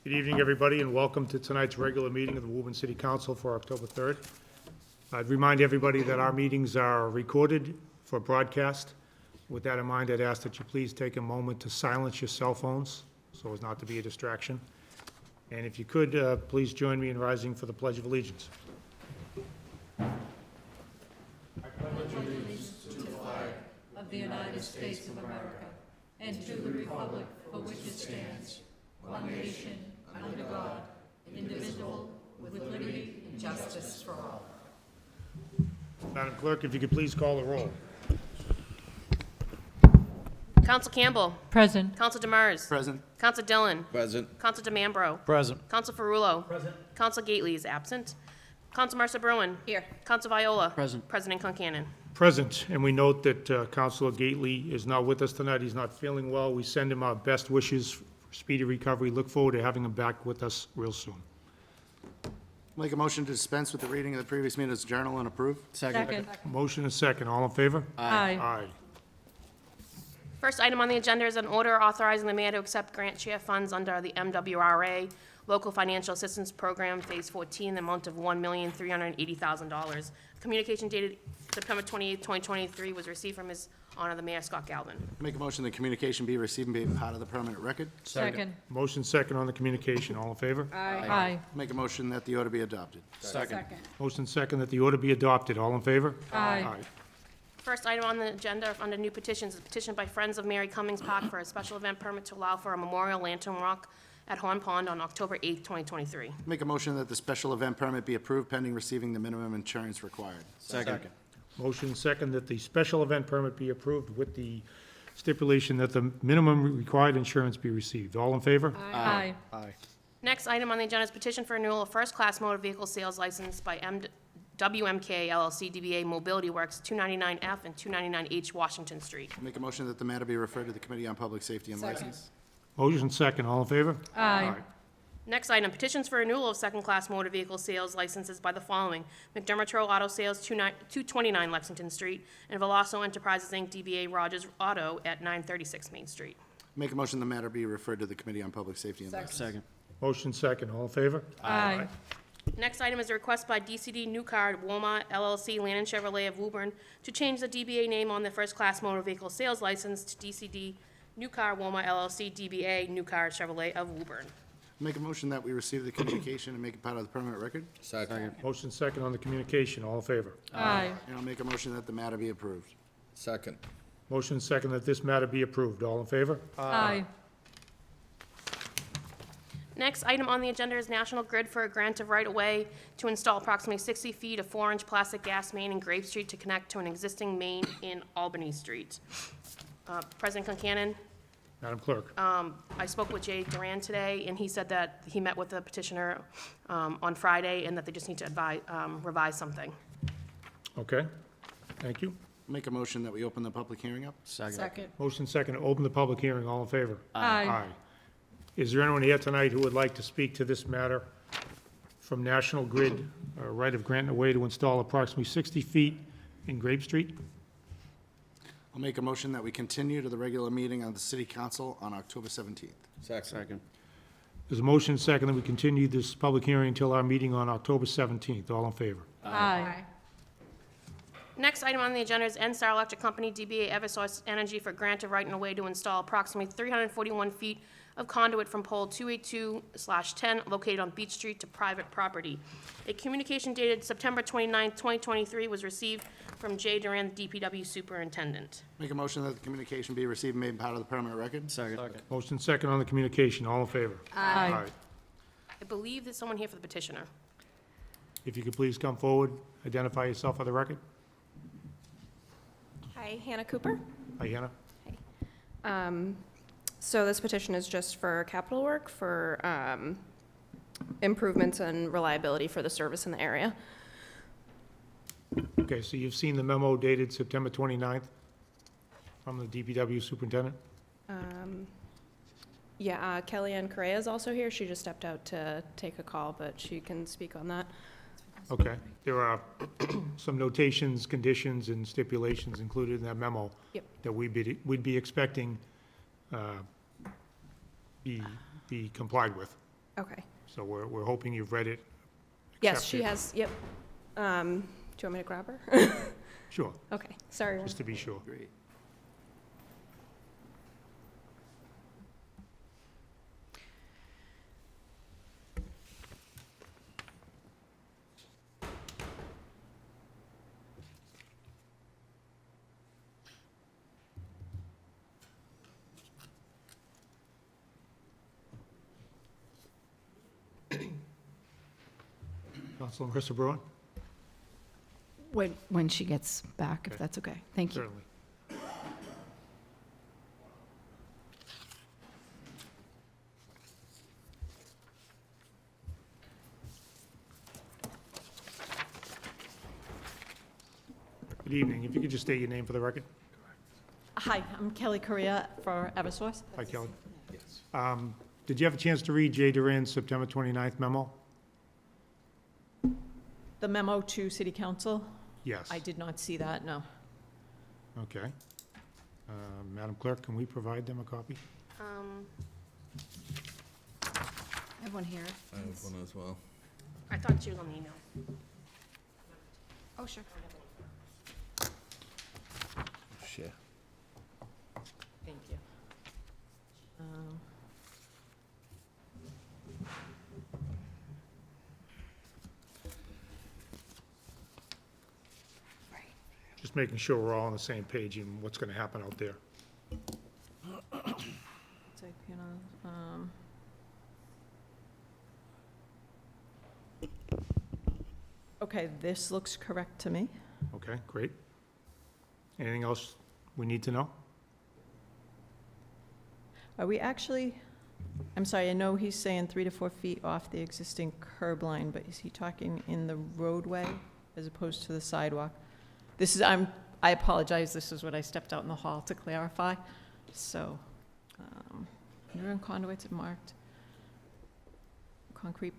Good evening, everybody, and welcome to tonight's regular meeting of the Woburn City Council for October 3rd. I'd remind everybody that our meetings are recorded for broadcast. With that in mind, I'd ask that you please take a moment to silence your cell phones so as not to be a distraction. And if you could, please join me in rising for the Pledge of Allegiance. Of the United States of America, and to the republic for which it stands, one nation, under God, indivisible, with liberty and justice for all. Madam Clerk, if you could please call the roll. Counsel Campbell. Present. Counsel Demers. Present. Counsel Dillon. Present. Counsel DeMambro. Present. Counsel Ferrulo. Present. Counsel Gately is absent. Counsel Mercer Bruin. Here. Counsel Viola. Present. President Concanon. Present. And we note that Councilor Gately is not with us tonight. He's not feeling well. We send him our best wishes for speedy recovery. Look forward to having him back with us real soon. Make a motion to dispense with the reading of the previous minute's journal and approve. Second. Motion and second. All in favor? Aye. Aye. First item on the agenda is an order authorizing the mayor to accept grant share funds under the MWRA Local Financial Assistance Program, Phase 14, the amount of $1,380,000. Communication dated September 28, 2023 was received from His Honor the Mayor Scott Galvin. Make a motion the communication be received and be part of the permanent record. Second. Motion second on the communication. All in favor? Aye. Make a motion that the order be adopted. Second. Motion second that the order be adopted. All in favor? Aye. First item on the agenda under new petitions is a petition by Friends of Mary Cummings Park for a special event permit to allow for a memorial lantern walk at Horn Pond on October 8, 2023. Make a motion that the special event permit be approved pending receiving the minimum insurance required. Second. Motion second that the special event permit be approved with the stipulation that the minimum required insurance be received. All in favor? Aye. Aye. Next item on the agenda is petition for renewal of first-class motor vehicle sales license by WMK LLC DBA Mobility Works, 299F and 299H Washington Street. Make a motion that the matter be referred to the Committee on Public Safety and License. Motion second. All in favor? Aye. Next item, petitions for renewal of second-class motor vehicle sales licenses by the following: McDermott Row Auto Sales, 229 Lexington Street, and Veloso Enterprises, Inc., DBA Rogers Auto at 936 Main Street. Make a motion the matter be referred to the Committee on Public Safety and License. Second. Motion second. All in favor? Aye. Next item is a request by DCD New Car Walmart LLC, Land and Chevrolet of Woburn, to change the DBA name on the first-class motor vehicle sales license to DCD New Car Walmart LLC, DBA New Car Chevrolet of Woburn. Make a motion that we receive the communication and make it part of the permanent record. Second. Motion second on the communication. All in favor? Aye. And I'll make a motion that the matter be approved. Second. Motion second that this matter be approved. All in favor? Aye. Next item on the agenda is National Grid for a grant of right-of-way to install approximately 60 feet of 4-inch plastic gas main in Grave Street to connect to an existing main in Albany Street. President Concanon, Madam Clerk. I spoke with Jay Duran today, and he said that he met with the petitioner on Friday, and that they just need to revise something. Okay. Thank you. Make a motion that we open the public hearing up. Second. Motion second to open the public hearing. All in favor? Aye. Is there anyone here tonight who would like to speak to this matter from National Grid, right of grant and way to install approximately 60 feet in Grape Street? I'll make a motion that we continue to the regular meeting of the City Council on October 17th. Second. There's a motion second that we continue this public hearing until our meeting on October 17th. All in favor? Aye. Next item on the agenda is NSTAR Electric Company, DBA Eversource Energy, for grant of right-of-way to install approximately 341 feet of conduit from pole 282/10 located on Beach Street to private property. A communication dated September 29, 2023 was received from Jay Duran, DPW Superintendent. Make a motion that the communication be received and made part of the permanent record. Second. Motion second on the communication. All in favor? Aye. I believe there's someone here for the petitioner. If you could please come forward, identify yourself for the record. Hi, Hannah Cooper. Hi, Hannah. So this petition is just for capital work for improvements and reliability for the service in the area. Okay, so you've seen the memo dated September 29th from the DPW superintendent? Yeah, Kellyanne Correa is also here. She just stepped out to take a call, but she can speak on that. Okay. There are some notations, conditions, and stipulations included in that memo. Yep. That we'd be expecting be complied with. Okay. So we're hoping you've read it. Yes, she accepted. has, yep. Do you want me to grab her? Sure, Okay, sorry. just to be sure. Great. Councilor Marissa Bruin? When she gets back, if Okay. that's okay. Thank you. Certainly. Good evening. If you could just state your name for the record. Hi, I'm Kelly Correa for Eversource. Hi, Kelly. Did you have a chance to read Jay Duran's September 29th memo? The memo to City Council, Yes. I did not see that, no. Okay. Madam Clerk, can we provide them a copy? I have one here. I have one as well. I thought she was on the email. Oh, sure. Share. Thank you. Just making sure we're all on the same page in what's going to happen out there. Type, you know, Okay, this looks correct to me. Okay, great. Anything else we need to know? Are we actually, I'm sorry, I know he's saying 3 to 4 feet off the existing curb line, but is he talking in the roadway as opposed to the sidewalk? This is, I apologize, this is what I stepped out in the hall to clarify. So, underground conduits are marked. Concrete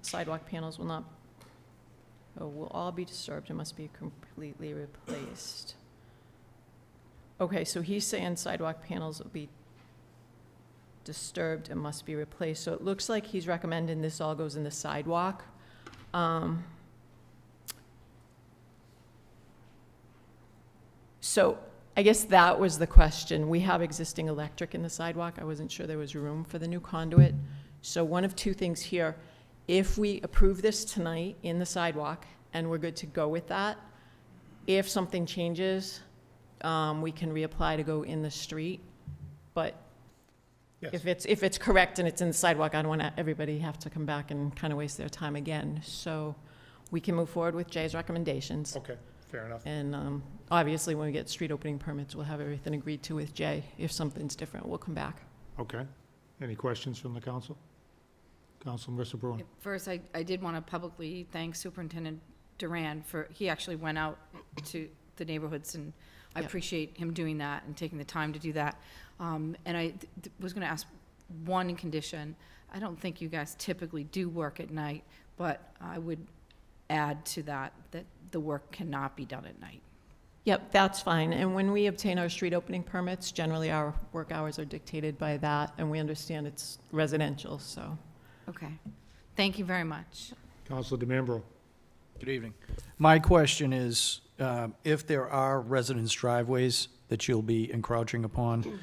sidewalk panels will all be disturbed and must be completely replaced. Okay, so he's saying sidewalk panels will be disturbed and must be replaced. So it looks like he's recommending this all goes in the sidewalk. So I guess that was the question. We have existing electric in the sidewalk. I wasn't sure there was room for the new conduit. So one of two things here. If we approve this tonight in the sidewalk and we're good to go with that, if something changes, we can reapply to go in the street. But Yes. if it's correct and it's in the sidewalk, I don't want everybody have to come back and kind of waste their time again. So we can move forward with Jay's recommendations. Okay, fair enough. And obviously, when we get street opening permits, we'll have everything agreed to with Jay. If something's different, we'll come back. Okay. Any questions from the council? Council Marissa Bruin? First, I did want to publicly thank Superintendent Duran for, he actually went out to the neighborhoods, and I Yep. appreciate him doing that and taking the time to do that. And I was going to ask one condition. I don't think you guys typically do work at night, but I would add to that the work cannot be done at night. Yep, that's fine. And when we obtain our street opening permits, generally our work hours are dictated by that, and we understand it's residential, so. Okay. Thank you very much. Councilor DeMambro? Good evening. My question is, if there are residence driveways that you'll be encroaching upon,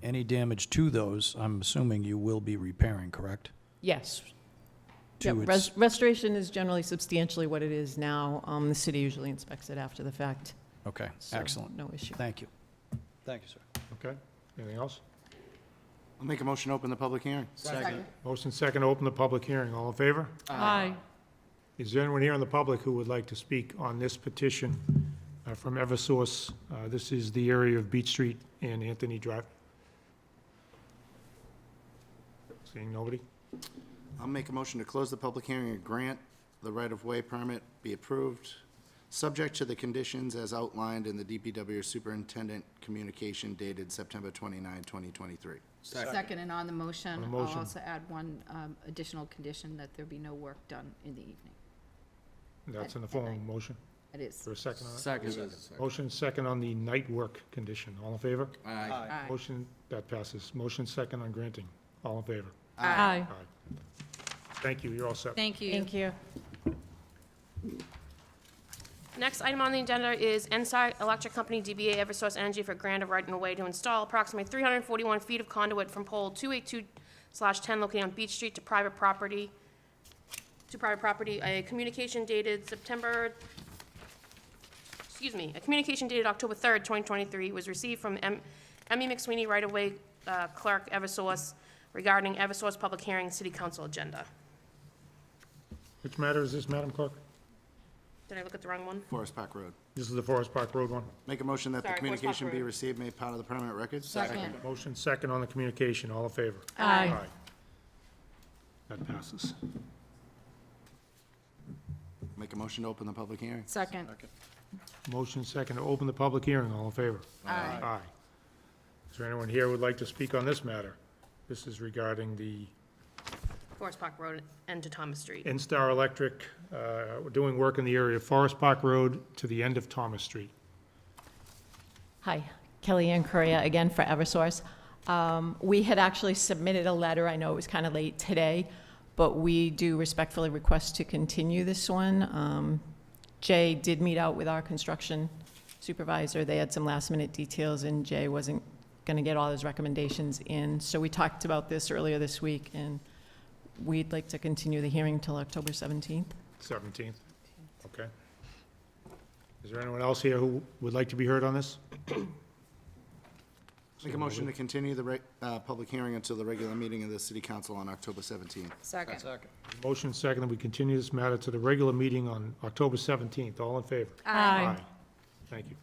any damage to those, I'm assuming you will be repairing, correct? Yes. To Yep, its- restoration is generally substantially what it is now. The city usually inspects it after the fact. Okay, So, excellent. No issue. Thank you. Thank you, sir. Okay. Anything else? I'll make a motion to open the public hearing. Second. Motion second to open the public hearing. All in favor? Aye. Is there anyone here in the public who would like to speak on this petition from Eversource? This is the area of Beach Street and Anthony Drive. Seeing nobody? I'll make a motion to close the public hearing and grant the right-of-way permit be approved, subject to the conditions as outlined in the DPW Superintendent Communication dated September 29, 2023. Second, and on the motion, On the I'll motion. also add one additional condition, that there be no work done in the evening. That's in the form of a motion. It is. Is there a second on that? Second. Motion second on the night work condition. All in favor? Aye. Aye. Motion, that passes. Motion second on granting. All in favor? Aye. Aye. Thank you, you're all set. Thank you. Thank you. Next item on the agenda is NSI Electric Company, DBA Eversource Energy for grant of right and way to install approximately 341 feet of conduit from pole 282/10 located on Beach Street to private property. A communication dated October 3rd, 2023 was received from Emmy McSweeney, right-of-way clerk, Eversource, regarding Eversource public hearing city council agenda. Which matter is this, Madam Clerk? Did I look at the wrong one? Forest Park Road. This is the Forest Park Road one. Make a motion that the Sorry, Forest Park communication be Road. received, made part of the permanent record. Second. Motion second on the communication, all in favor? Aye. That passes. Make a motion to open the public hearing. Second. Motion second to open the public hearing, all in favor? Aye. Aye. Is there anyone here who would like to speak on this matter? This is regarding the Forest Park Road and to Thomas Street. N-Star Electric, doing work in the area of Forest Park Road to the end of Thomas Street. Hi, Kellyanne Correa again for Eversource. We had actually submitted a letter, I know it was kind of late today, but we do respectfully request to continue this one. Jay did meet out with our construction supervisor. They had some last-minute details, and Jay wasn't going to get all his recommendations in. So we talked about this earlier this week, and we'd like to continue the hearing till October 17th. 17th, okay. Is there anyone else here who would like to be heard on this? Make a motion to continue the public hearing until the regular meeting of the city council on October 17th. Second. Motion second that we continue this matter to the regular meeting on October 17th. All in favor? Aye. Thank you.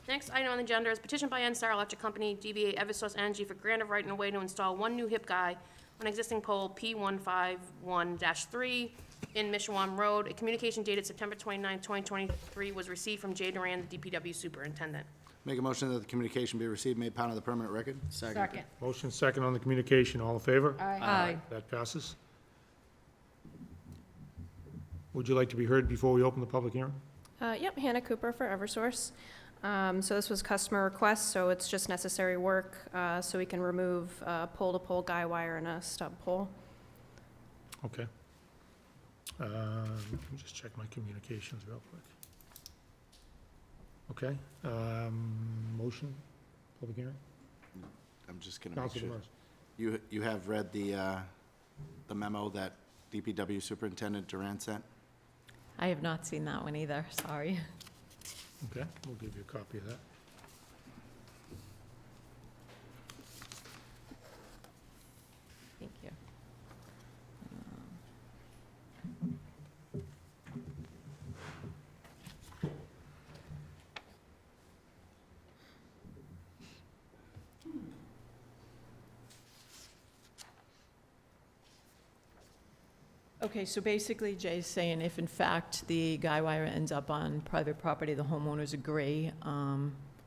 Next item on the agenda is petition by N-Star Electric Company, DBA Eversource Energy for grant of right and way to install one new hip guy on existing pole P151-3 in Mishawam Road. A communication dated September 29, 2023 was received from Jay Duran, the DPW superintendent. Make a motion that the communication be received, made part of the permanent record. Second. Motion second on the communication. All in favor? Aye. That passes. Would you like to be heard before we open the public hearing? Yep, Hannah Cooper for Eversource. So this was customer request, so it's just necessary work, so we can remove pole-to-pole guy wire and a stub pole. Okay. Let me just check my communications real quick. Okay, motion, public hearing? I'm just gonna make Council sure. Demers. You have read the memo that DPW Superintendent Duran sent? I have not seen that one either, sorry. Okay, we'll give you a copy of that. Thank you. Okay, so basically Jay's saying if in fact the guy wire ends up on private property, the homeowners agree.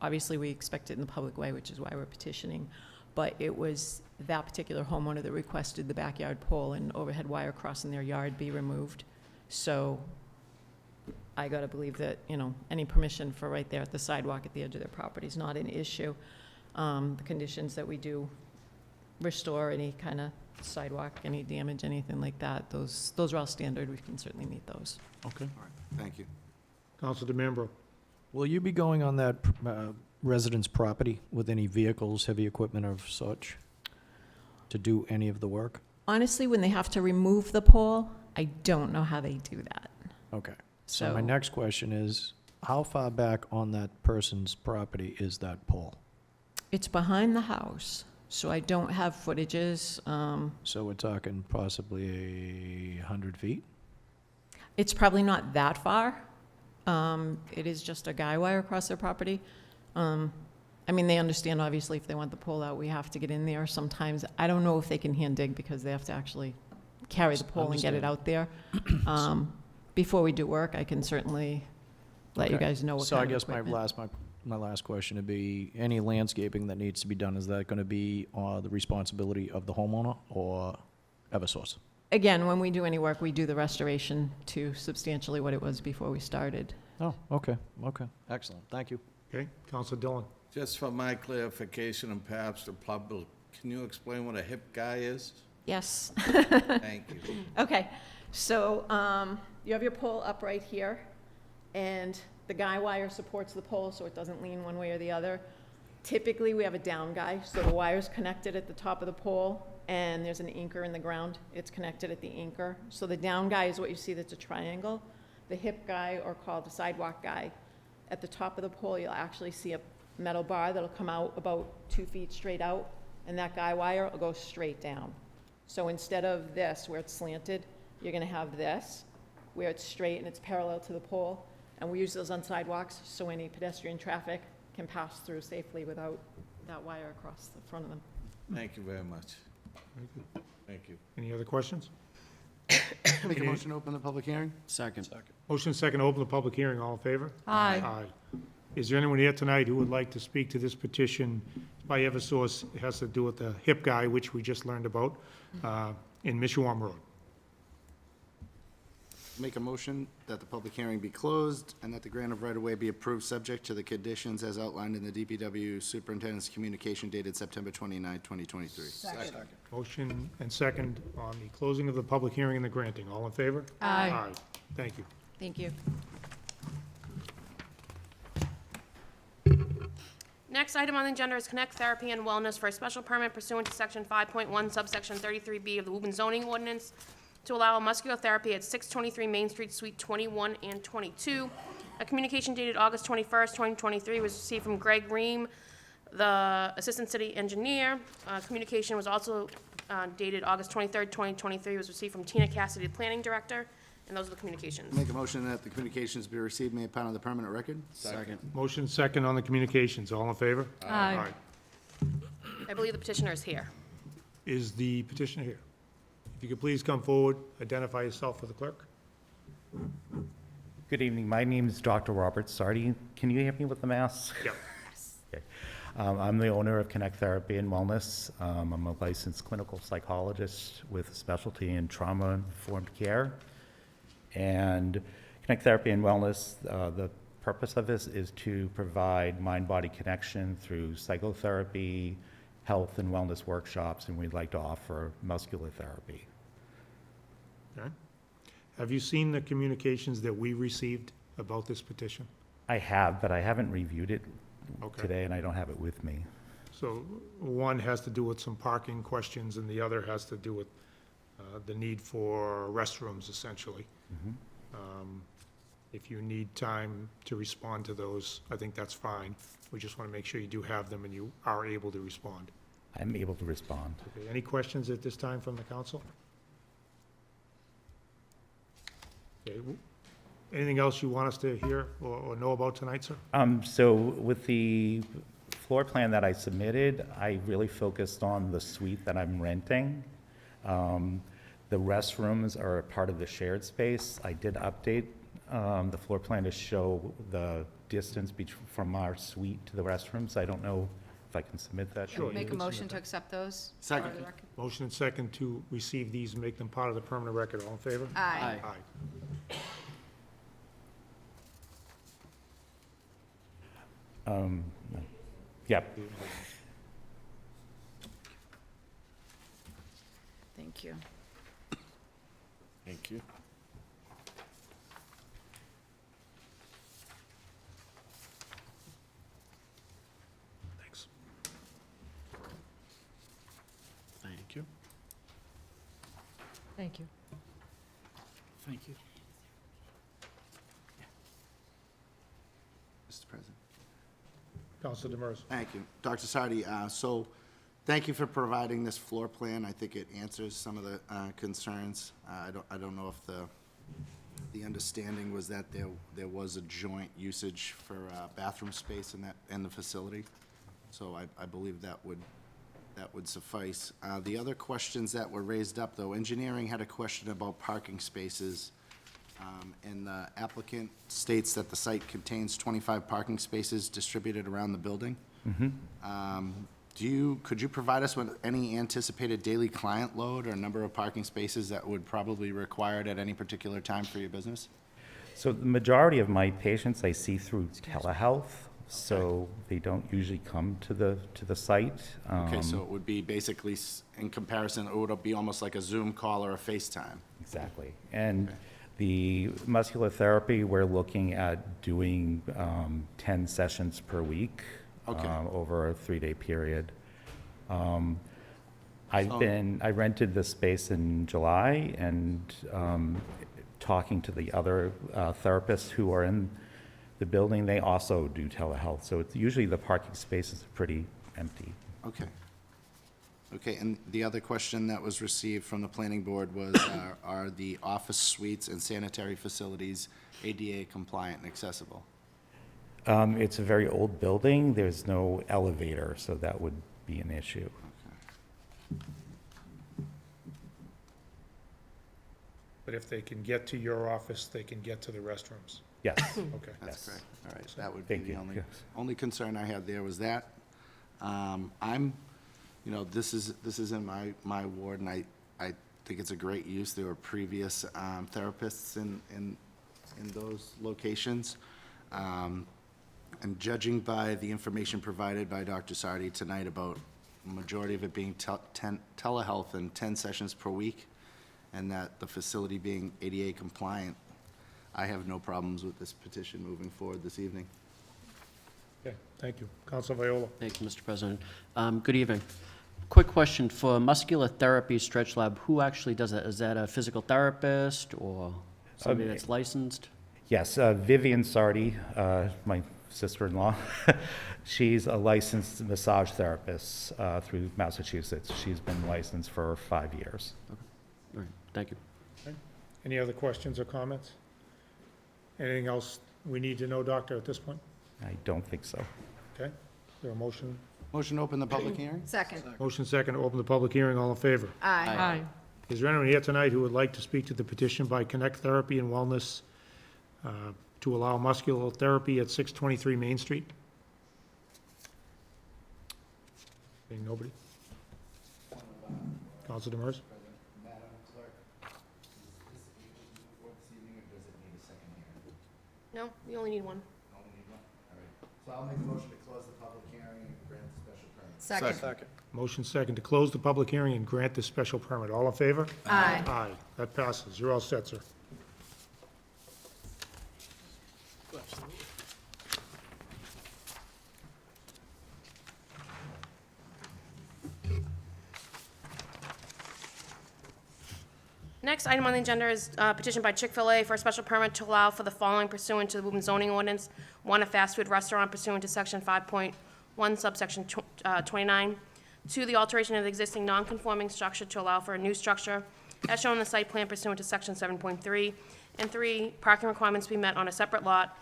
Obviously, we expect it in the public way, which is why we're petitioning. But it was that particular homeowner that requested the backyard pole and overhead wire crossing their yard be removed. So I gotta believe that, you know, any permission for right there at the sidewalk at the edge of their property is not an issue. The conditions that we do restore any kind of sidewalk, any damage, anything like that, those are all standard. We can certainly meet those. Okay. Thank you. Council DeMambro. Will you be going on that resident's property with any vehicles, heavy equipment of such, to do any of the work? Honestly, when they have to remove the pole, I don't know how they do that. Okay. So my So, next question is, how far back on that person's property is that pole? it's behind the house, so I don't have footages. So we're talking possibly 100 feet? It's probably not that far. It is just a guy wire across their property. I mean, they understand, obviously, if they want the pole out, we have to get in there sometimes. I don't know if they can hand dig because they have to actually carry the pole and get it out there. Before we do work, I can certainly let you Okay. guys know what So I kind of guess my equipment. last question would be, any landscaping that needs to be done, is that going to be the responsibility of the homeowner or Eversource? Again, when we do any work, we do the restoration to substantially what it was before we started. Oh, okay, excellent, thank you. Okay, Council Dillon. Just for my clarification and perhaps the public, can you explain what a hip guy is? Yes. Thank you. Okay, so you have your pole up right here, and the guy wire supports the pole so it doesn't lean one way or the other. Typically, we have a down guy, so the wire's connected at the top of the pole, and there's an anchor in the ground. It's connected at the anchor. So the down guy is what you see that's a triangle. The hip guy, or called the sidewalk guy, at the top of the pole, you'll actually see a metal bar that'll come out about 2 feet straight out, and that guy wire will go straight down. So instead of this, where it's slanted, you're gonna have this, where it's straight and it's parallel to the pole. And we use those on sidewalks, so any pedestrian traffic can pass through safely without that wire across the front of them. Thank you very much. Very good. Thank you. Any other questions? Make a motion to open the public hearing? Second. Motion second, to open the public hearing. All in favor? Aye. Aye. Is there anyone here tonight who would like to speak to this petition by Eversource? It has to do with the hip guy, which we just learned about, in Mishawam Road. Make a motion that the public hearing be closed and that the grant of right-of-way be approved, subject to the conditions as outlined in the DPW Superintendent's communication dated September 29, 2023. Motion and second on the closing of the public hearing and the granting. All in favor? Aye. Thank you. Thank you. Next item on the agenda is Connect Therapy and Wellness for a special permit pursuant to Section 5.1 subsection 33B of the Woburn zoning ordinance to allow muscular therapy at 623 Main Street, Suite 21 and 22. A communication dated August 21st, 2023 was received from Greg Ream, the Assistant City Engineer. Communication was also dated August 23rd, 2023, was received from Tina Cassidy, the Planning Director, and those are the communications. Make a motion that the communications be received, made part of the permanent record? Second. Motion second on the communications. All in favor? Aye. I believe the petitioner is here. Is the petitioner here? If you could please come forward, identify yourself for the clerk. Good evening. My name is Dr. Robert Sardi. Can you hear me with the mask? Yep. Okay. I'm the owner of Connect Therapy and Wellness. I'm a licensed clinical psychologist with a specialty in trauma-informed care. And Connect Therapy and Wellness, the purpose of this is to provide mind-body connection through psychotherapy, health and wellness workshops, and we'd like to offer muscular therapy. Okay. Have you seen the communications that we received about this petition? I have, but I haven't reviewed it Okay. today, and I don't have it with me. So one has to do with some parking questions, and the other has to do with the need for restrooms, essentially. If you need time to respond to those, I think that's fine. We just want to make sure you do have them and you are able to respond. I'm able to respond. Okay, any questions at this time from the council? Okay, anything else you want us to hear or know about tonight, sir? So with the floor plan that I submitted, I really focused on the suite that I'm renting. The restrooms are a part of the shared space. I did update the floor plan to show the distance from our suite to the restrooms. I don't know if I can submit that. to Sure. you. Make a motion to accept those? Second. For the record. Motion and second to receive these and make them part of the permanent record. All in favor? Aye. Aye. Yep. Thank you. Thank you. Thanks. Thank you. Thank you. Thank you. Mr. President. Councilor Demers. Thank you. Dr. Sardi, so thank you for providing this floor plan. I think it answers some of the concerns. I don't know if the understanding was that there was a joint usage for bathroom space in the facility. So I believe that would suffice. The other questions that were raised up, though, engineering had a question about parking spaces. And the applicant states that the site contains 25 parking spaces distributed around the building. Could you provide us with any anticipated daily client load or number of parking spaces that would probably be required at any particular time for your business? So the majority of my patients I see through telehealth. so they don't usually come to the site. Okay, so it would be basically, in comparison, it would be almost like a Zoom call or a FaceTime. Exactly. And the muscular therapy, we're looking at doing 10 sessions per week Okay. over a 3-day period. So- I rented the space in July, and talking to the other therapists who are in the building, they also do telehealth. So it's usually the parking spaces are pretty empty. Okay. Okay, and the other question that was received from the planning board was, are the office suites and sanitary facilities ADA compliant and accessible? It's a very old building. There's no elevator, so that would be an issue. But if they can get to your office, they can get to the restrooms. Yes. Okay. That's Yes. correct. All right, that would be Thank the you. only, Yes. only concern I had there was that. This is in my ward, and I think it's a great use. There were previous therapists in those locations. And judging by the information provided by Dr. Sardi tonight about the majority of it being telehealth and 10 sessions per week, and that the facility being ADA compliant, I have no problems with this petition moving forward this evening. Okay, thank you. Counsel Viola. Thank you, Mr. President. Good evening. Quick question, for muscular therapy stretch lab, who actually does that? Is that a physical therapist or somebody that's licensed? Yes, Vivian Sardi, my sister-in-law, she's a licensed massage therapist through Massachusetts. She's been licensed for 5 years. All right, thank you. Any other questions or comments? Anything else we need to know, Doctor, at this point? I don't think so. Okay, is there a motion? Motion to open the public hearing? Second. Motion second to open the public hearing, all in favor? Aye. Is there anyone here tonight who would like to speak to the petition by Connect Therapy and Wellness to allow muscular therapy at 623 Main Street? Being nobody? Counsel Demers? No, you only need one. So I'll make a motion to close the public hearing and grant the special permit. Second. Motion second to close the public hearing and grant the special permit. All in favor? Aye. Aye, that passes. You're all set, sir. Next item on the agenda is petition by Chick-fil-A for a special permit to allow for the following pursuant to the Woburn zoning ordinance. One, a fast food restaurant pursuant to section 5.1 subsection 29. Two, the alteration of the existing non-conforming structure to allow for a new structure as shown in the site plan pursuant to section 7.3. And three, parking requirements be met on a separate lot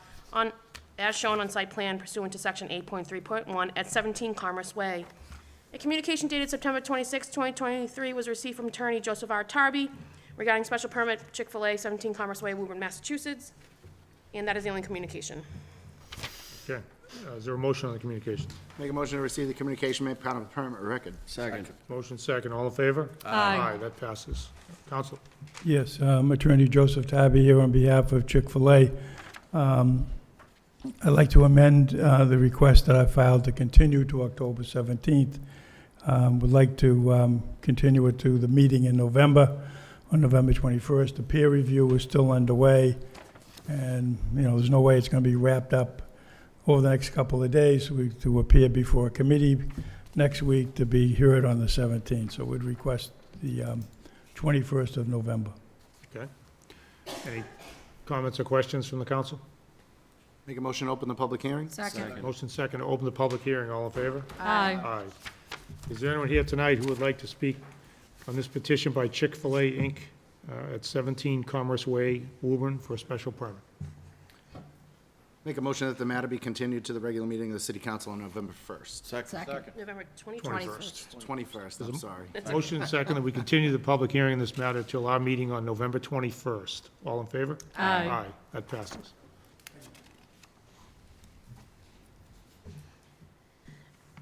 as shown on site plan pursuant to section 8.3.1 at 17 Commerce Way. A communication dated September 26, 2023 was received from attorney Joseph R. Tarby regarding special permit Chick-fil-A, 17 Commerce Way, Woburn, Massachusetts. And that is the only communication. Okay, is there a motion on the communication? Make a motion to receive the communication made part of the permit record. Second. Motion second, all in favor? Aye, that passes. Counsel? Yes, Attorney Joseph Tabby here on behalf of Chick-fil-A. I'd like to amend the request that I filed to continue to October 17th. Would like to continue it to the meeting in November, on November 21st. The peer review is still underway, and, there's no way it's going to be wrapped up over the next couple of days to appear before a committee next week to be heard on the 17th. So we'd request the 21st of November. Okay. Any comments or questions from the council? Make a motion to open the public hearing? Second. Motion second to open the public hearing, all in favor? Aye. Aye. Is there anyone here tonight who would like to speak on this petition by Chick-fil-A, Inc., at 17 Commerce Way, Woburn, for a special permit? Make a motion that the matter be continued to the regular meeting of the city council on November 1st. Second. November 21st. 21st, I'm sorry. Motion and second that we continue the public hearing in this matter till our meeting on November 21st. All in favor? Aye. Aye, that passes.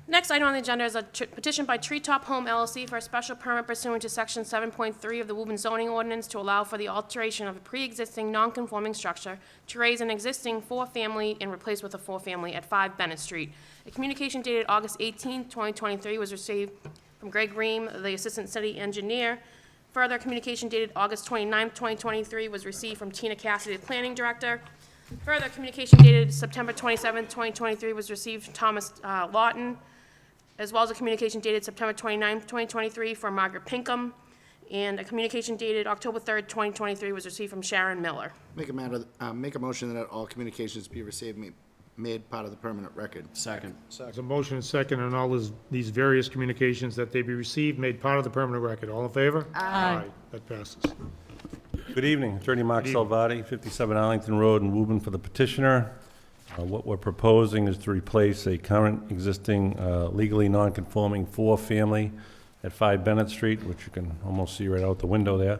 Next item on the agenda is a petition by Treetop Home LLC for a special permit pursuant to Section 7.3 of the Woburn zoning ordinance to allow for the alteration of a pre-existing non-conforming structure to raise an existing four-family and replace with a four-family at 5 Bennett Street. A communication dated August 18, 2023 was received from Greg Ream, the Assistant City Engineer. Further communication dated August 29, 2023 was received from Tina Cassidy, the Planning Director. Further communication dated September 27, 2023 was received from Thomas Lawton, as well as a communication dated September 29, 2023 from Margaret Pinkham, and a communication dated October 3, 2023 was received from Sharon Miller. Make a motion that all communications be received, made part of the permanent record. Second. There's a motion and second on all these various communications that they be received, made part of the permanent record. All in favor? Aye. That passes. Good evening, Attorney Mark Salvati, 57 Arlington Road in Woburn for the petitioner. What we're proposing is to replace a current existing legally non-conforming four-family at 5 Bennett Street, which you can almost see right out the window there,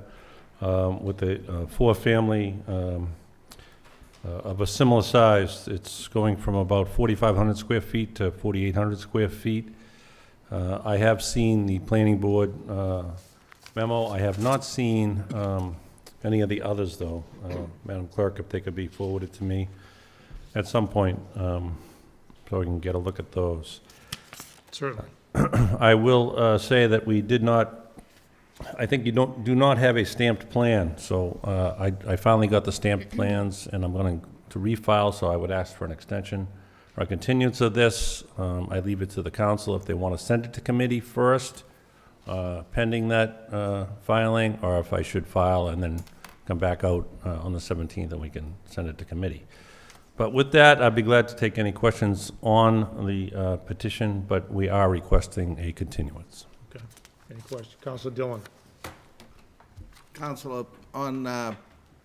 with a four-family of a similar size. It's going from about 4,500 square feet to 4,800 square feet. I have seen the planning board memo. I have not seen any of the others, though. Madam Clerk, if they could be forwarded to me at some point, so we can get a look at those. Certainly. I will say that we did not, I think you do not have a stamped plan, so I finally got the stamped plans, and I'm going to refile, so I would ask for an extension or a continuance of this. I leave it to the council if they want to send it to committee first, pending that filing, or if I should file and then come back out on the 17th and we can send it to committee. But with that, I'd be glad to take any questions on the petition, but we are requesting a continuance. Okay. Any questions? Councilor Dillon? Counselor, on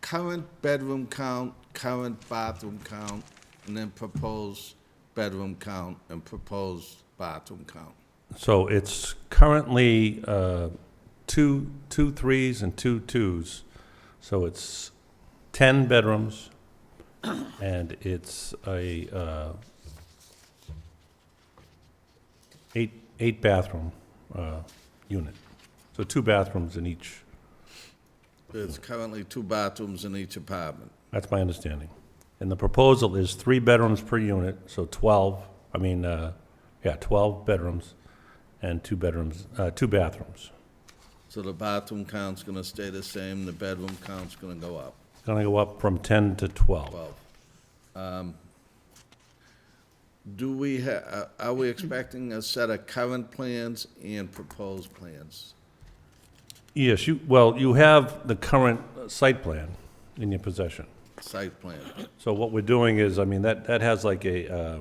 current bedroom count, current bathroom count, and then proposed bedroom count and proposed bathroom count. So it's currently two threes and 2 2s. So it's 10 bedrooms, and it's a eight bathroom unit. So 2 bathrooms in each. There's currently 2 bathrooms in each apartment. That's my understanding. And the proposal is 3 bedrooms per unit, so 12 bedrooms and 2 bathrooms. So the bathroom count's gonna stay the same, the bedroom count's gonna go up. It's gonna go up from 10 to 12. 12. Are we expecting a set of current plans and proposed plans? Yes, you have the current site plan in your possession. Site plan? So what we're doing is, I mean, that has like a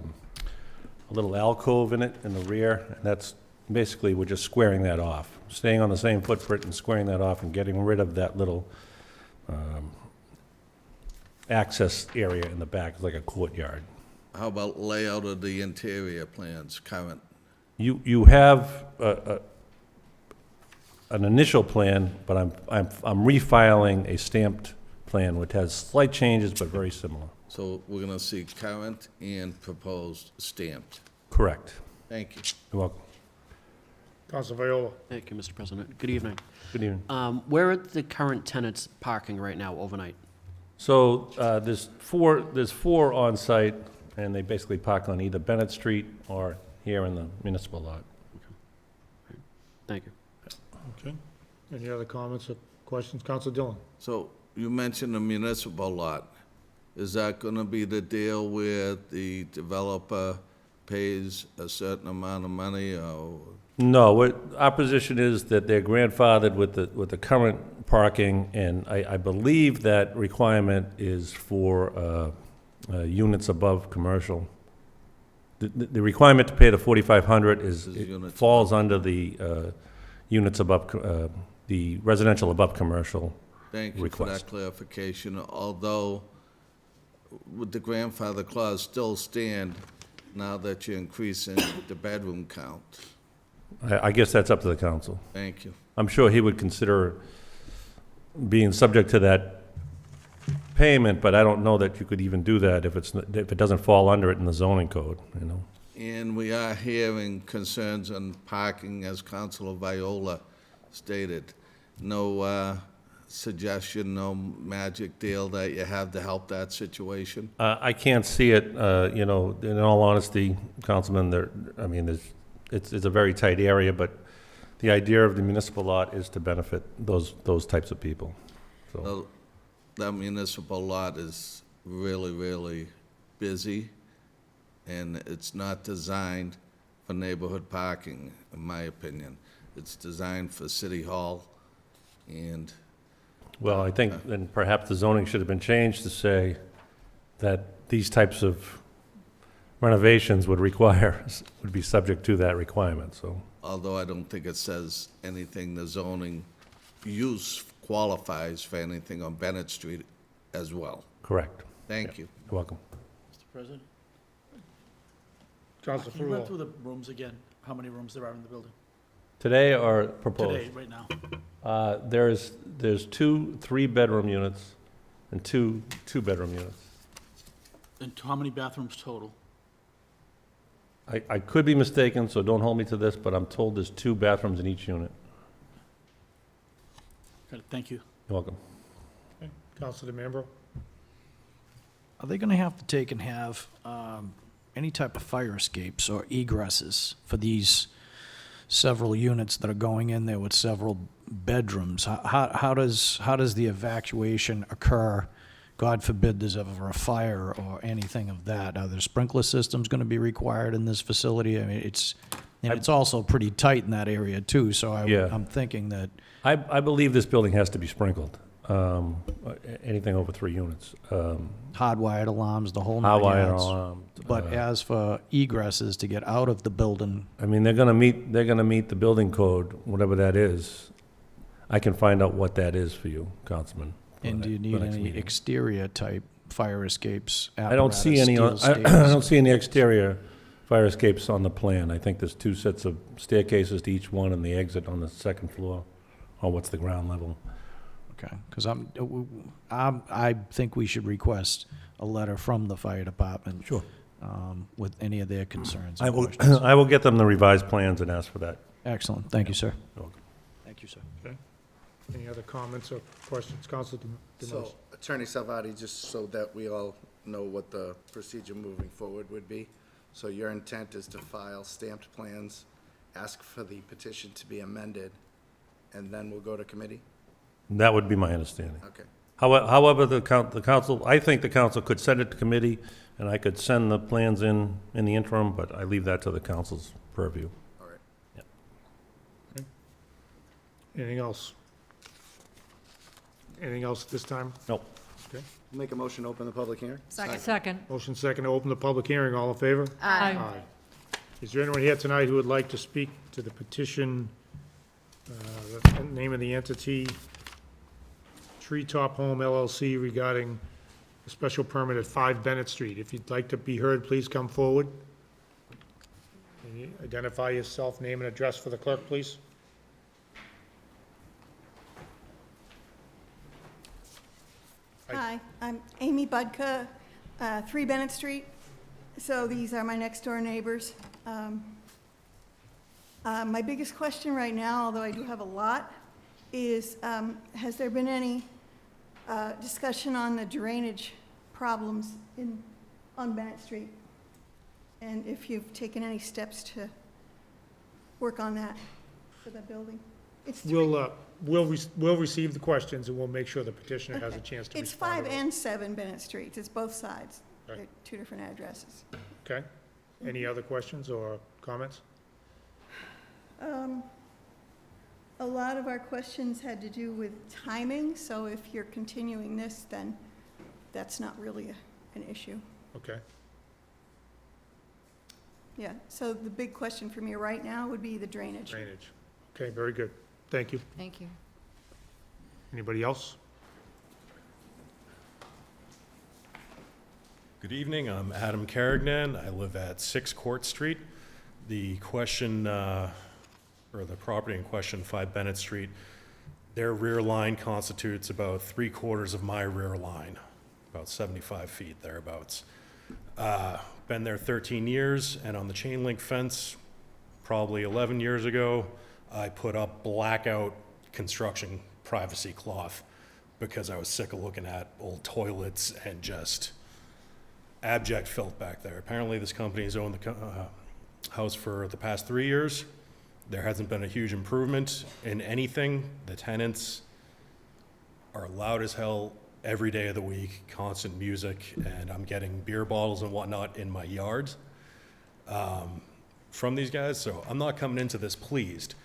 little alcove in it in the rear, and that's, basically, we're just squaring that off, staying on the same footprint and squaring that off and getting rid of that little access area in the back, like a courtyard. How about layout of the interior plans, current? You have an initial plan, but I'm refiling a stamped plan, which has slight changes but very similar. So we're gonna see current and proposed stamped. Correct. Thank you. You're welcome. Councilor Viola? Thank you, Mr. President. Good evening. Good evening. Where are the current tenants parking right now overnight? So there's four on site, and they basically park on either Bennett Street or here in the municipal lot. Thank you. Okay. Any other comments or questions? Councilor Dillon? So you mentioned the municipal lot. Is that gonna be the deal where the developer pays a certain amount of money, or? No, our position is that they're grandfathered with the current parking, and I believe that requirement is for units above commercial. The requirement to pay the 4,500 units falls under the units above, the residential above commercial. Thank you for request. that clarification, although would the grandfather clause still stand now that you're increasing the bedroom count? I guess that's up to the council. Thank you. I'm sure he would consider being subject to that payment, but I don't know that you could even do that if it doesn't fall under it in the zoning code, you know? And we are hearing concerns on parking, as Councilor Viola stated. No suggestion, no magic deal that you have to help that situation? I can't see it, you know, in all honesty, Councilman, it's a very tight area, but the idea of the municipal lot is to benefit those types of people. So, Well, that municipal lot is really, really busy, and it's not designed for neighborhood parking, in my opinion. It's designed for City Hall, and well, I think then perhaps the zoning should have been changed to say that these types of renovations would be subject to that requirement, so. although I don't think it says anything, the zoning use qualifies for anything on Bennett Street as well. Correct. Thank you. You're welcome. Mr. President? Councilor Can you run Frulo. through the rooms again? How many rooms there are in the building? Today or proposed? Today, right now. There's two 3-bedroom units and two 2-bedroom units. And how many bathrooms total? I could be mistaken, so don't hold me to this, but I'm told there's 2 bathrooms in each unit. Got it, thank you. You're welcome. Councilor DeMambro. Are they gonna have to take and have any type of fire escapes or egresses for these several units that are going in there with several bedrooms? How does the evacuation occur? God forbid there's ever a fire or anything of that. Are there sprinkler systems gonna be required in this facility? I mean, it's also pretty tight in that area too, so Yeah. I'm thinking that I believe this building has to be sprinkled, anything over 3 units. hardwired alarms, the whole 9 Hardwired yards. alarm. But as for egresses to get out of the building, I mean, they're gonna meet the building code, whatever that is. I can find out what that is for you, Councilman. for and do you the need next any meeting. exterior type fire escapes? I don't see any, steel I stairs? don't see any exterior fire escapes on the plan. I think there's 2 sets of staircases to each one and the exit on the 2nd floor, or what's the ground level. Okay, because I think we should request a letter from the fire department. Sure. With any of their concerns I and will, questions. I will get them the revised plans and ask for that. Excellent, thank you, sir. You're welcome. Thank you, sir. Any other comments or questions? Councilor DeMoss. So, Attorney Salvati, just so that we all know what the procedure moving forward would be. So your intent is to file stamped plans, ask for the petition to be amended, and then we'll go to committee? That would be my understanding. Okay. However, the council, I think the council could send it to committee, and I could send the plans in the interim, but I leave that to the council's purview. All right. Anything else? Anything else at this time? No. Make a motion to open the public hearing? Second. Motion second to open the public hearing. All in favor? Aye. Is there anyone here tonight who would like to speak to the petition, the name of the entity, Treetop Home LLC, regarding a special permit at 5 Bennett Street? If you'd like to be heard, please come forward. Can you identify yourself, name and address for the clerk, please? Hi, I'm Amy Budka, 3 Bennett Street. So these are my next-door neighbors. My biggest question right now, although I do have a lot, is has there been any discussion on the drainage problems on Bennett Street? And if you've taken any steps to work on that for the building? It's 3. We'll receive the questions, and we'll make sure the petitioner has a chance to It's respond. 5 and 7 Bennett Street. It's both sides. Right. They're 2 different addresses. Okay. Any other questions or comments? A lot of our questions had to do with timing, so if you're continuing this, then that's not really an issue. Okay. Yeah, so the big question for me right now would be the drainage. Drainage. Okay, very good. Thank you. Thank you. Anybody else? Good evening, I'm Adam Carignan. I live at 6 Court Street. The question, or the property in question, 5 Bennett Street, their rear line constitutes about 3/4 of my rear line, about 75 feet thereabouts. been there 13 years, and on the chain link fence, probably 11 years ago, I put up blackout construction privacy cloth because I was sick of looking at old toilets and just abject filth back there. Apparently, this company has owned the house for the past 3 years. There hasn't been a huge improvement in anything. The tenants are loud as hell every day of the week, constant music, and I'm getting beer bottles and whatnot in my yard from these guys, so I'm not coming into this pleased.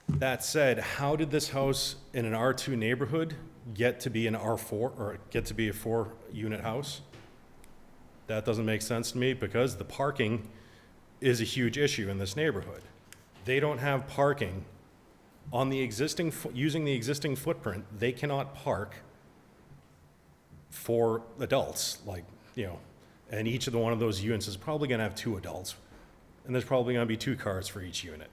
That said, how did this house in an R2 neighborhood get to be an R4 or get to be a 4-unit house? That doesn't make sense to me because the parking is a huge issue in this neighborhood. They don't have parking on the existing, using the existing footprint. They cannot park for adults, like, you know, and each of the one of those units is probably gonna have 2 adults, and there's probably gonna be 2 cars for each unit.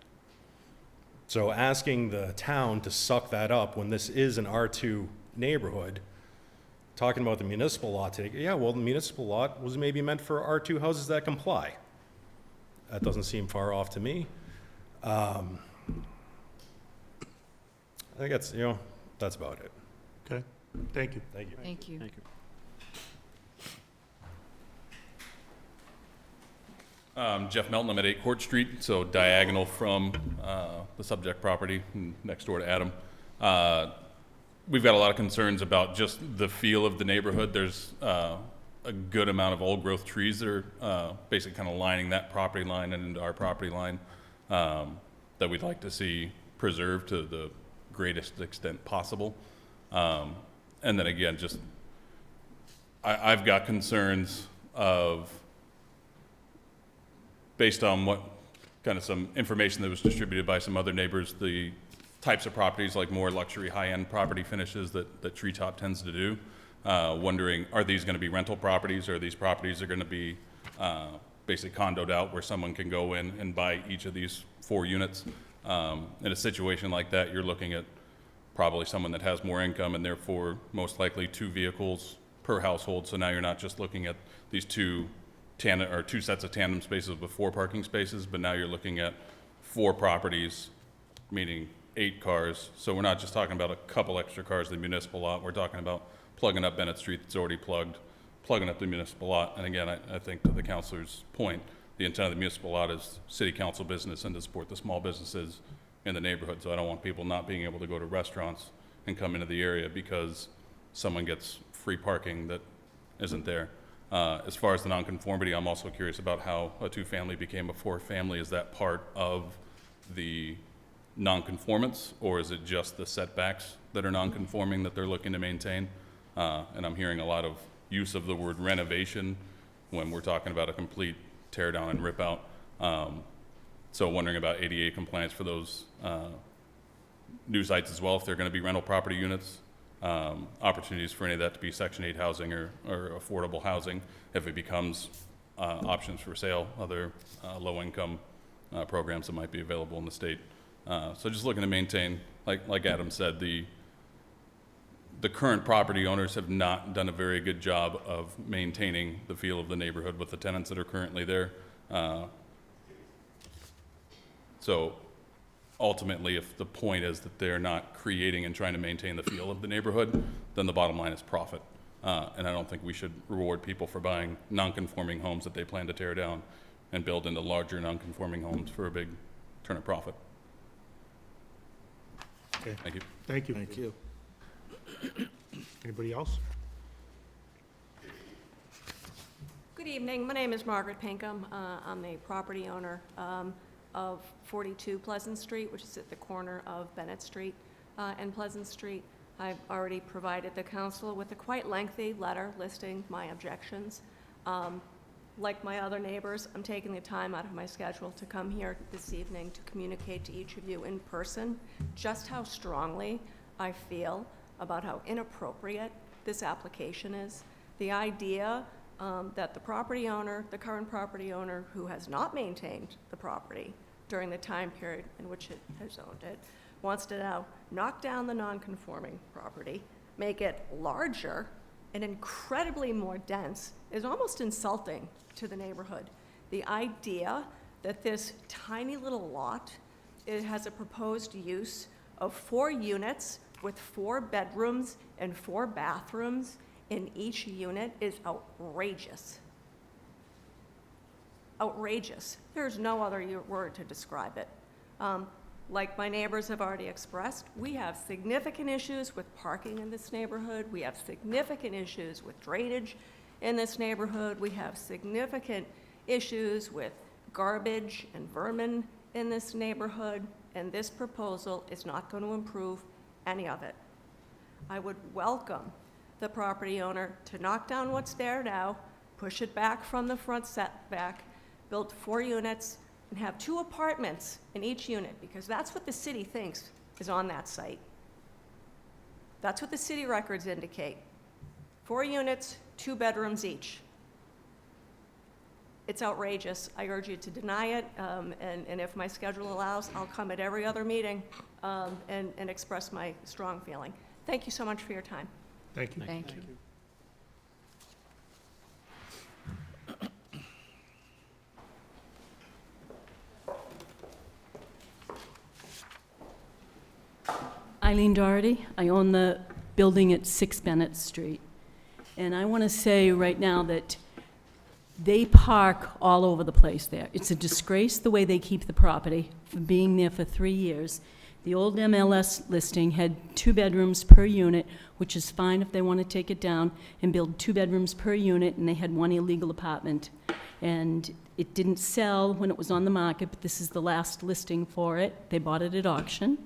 So asking the town to suck that up when this is an R2 neighborhood, talking about the municipal lot today, yeah, well, the municipal lot was maybe meant for R2 houses that comply. That doesn't seem far off to me. I think that's, you know, that's about it. Okay, thank you. Thank you. Thank you. Thank you. Jeff Melton, I'm at 8 Court Street, so diagonal from the subject property next door to Adam. We've got a lot of concerns about just the feel of the neighborhood. There's a good amount of old growth trees that are basically kind of lining that property line and into our property line that we'd like to see preserved to the greatest extent possible. And then again, just I've got concerns of, based on what kind of some information that was distributed by some other neighbors, the types of properties like more luxury high-end property finishes that Treetop tends to do. Wondering, are these going to be rental properties, or are these properties are going to be basically condoed out where someone can go in and buy each of these 4 units? In a situation like that, you're looking at probably someone that has more income and therefore most likely 2 vehicles per household. So now you're not just looking at these 2 sets of tandem spaces with 4 parking spaces, but now you're looking at 4 properties, meaning 8 cars. So we're not just talking about a couple extra cars in the municipal lot. We're talking about plugging up Bennett Street that's already plugged, plugging up the municipal lot. And again, I think to the councilor's point, the intent of the municipal lot is city council business and to support the small businesses in the neighborhood. So I don't want people not being able to go to restaurants and come into the area because someone gets free parking that isn't there. As far as the nonconformity, I'm also curious about how a 2-family became a 4-family. Is that part of the nonconformance, or is it just the setbacks that are nonconforming that they're looking to maintain? And I'm hearing a lot of use of the word renovation when we're talking about a complete tear down and rip out. So wondering about ADA compliance for those new sites as well, if they're going to be rental property units. Opportunities for any of that to be Section 8 housing or affordable housing if it becomes options for sale, other low-income programs that might be available in the state. So just looking to maintain, like Adam said, the current property owners have not done a very good job of maintaining the feel of the neighborhood with the tenants that are currently there. So ultimately, if the point is that they're not creating and trying to maintain the feel of the neighborhood, then the bottom line is profit. And I don't think we should reward people for buying non-conforming homes that they plan to tear down and build into larger non-conforming homes for a big turn of profit. Okay, Thank you. thank you. Thank you. Anybody else? Good evening. My name is Margaret Pinkham. I'm the property owner of 42 Pleasant Street, which is at the corner of Bennett Street and Pleasant Street. I've already provided the council with a quite lengthy letter listing my objections. Like my other neighbors, I'm taking the time out of my schedule to come here this evening to communicate to each of you in person just how strongly I feel about how inappropriate this application is. The idea that the property owner, the current property owner who has not maintained the property during the time period in which it has owned it, wants to now knock down the non-conforming property, make it larger, and incredibly more dense is almost insulting to the neighborhood. The idea that this tiny little lot, it has a proposed use of 4 units with 4 bedrooms and 4 bathrooms in each unit is outrageous. Outrageous. There's no other word to describe it. Like my neighbors have already expressed, we have significant issues with parking in this neighborhood. We have significant issues with drainage in this neighborhood. We have significant issues with garbage and vermin in this neighborhood, and this proposal is not going to improve any of it. I would welcome the property owner to knock down what's there now, push it back from the front setback, build 4 units, and have 2 apartments in each unit, because that's what the city thinks is on that site. That's what the city records indicate. 4 units, 2 bedrooms each. It's outrageous. I urge you to deny it, and if my schedule allows, I'll come at every other meeting and express my strong feeling. Thank you so much for your time. Thank you. Thank you. Eileen Doherty. I own the building at 6 Bennett Street. And I want to say right now that they park all over the place there. It's a disgrace the way they keep the property from being there for 3 years. The old MLS listing had 2 bedrooms per unit, which is fine if they want to take it down and build 2 bedrooms per unit, and they had 1 illegal apartment. And it didn't sell when it was on the market, but this is the last listing for it. They bought it at auction.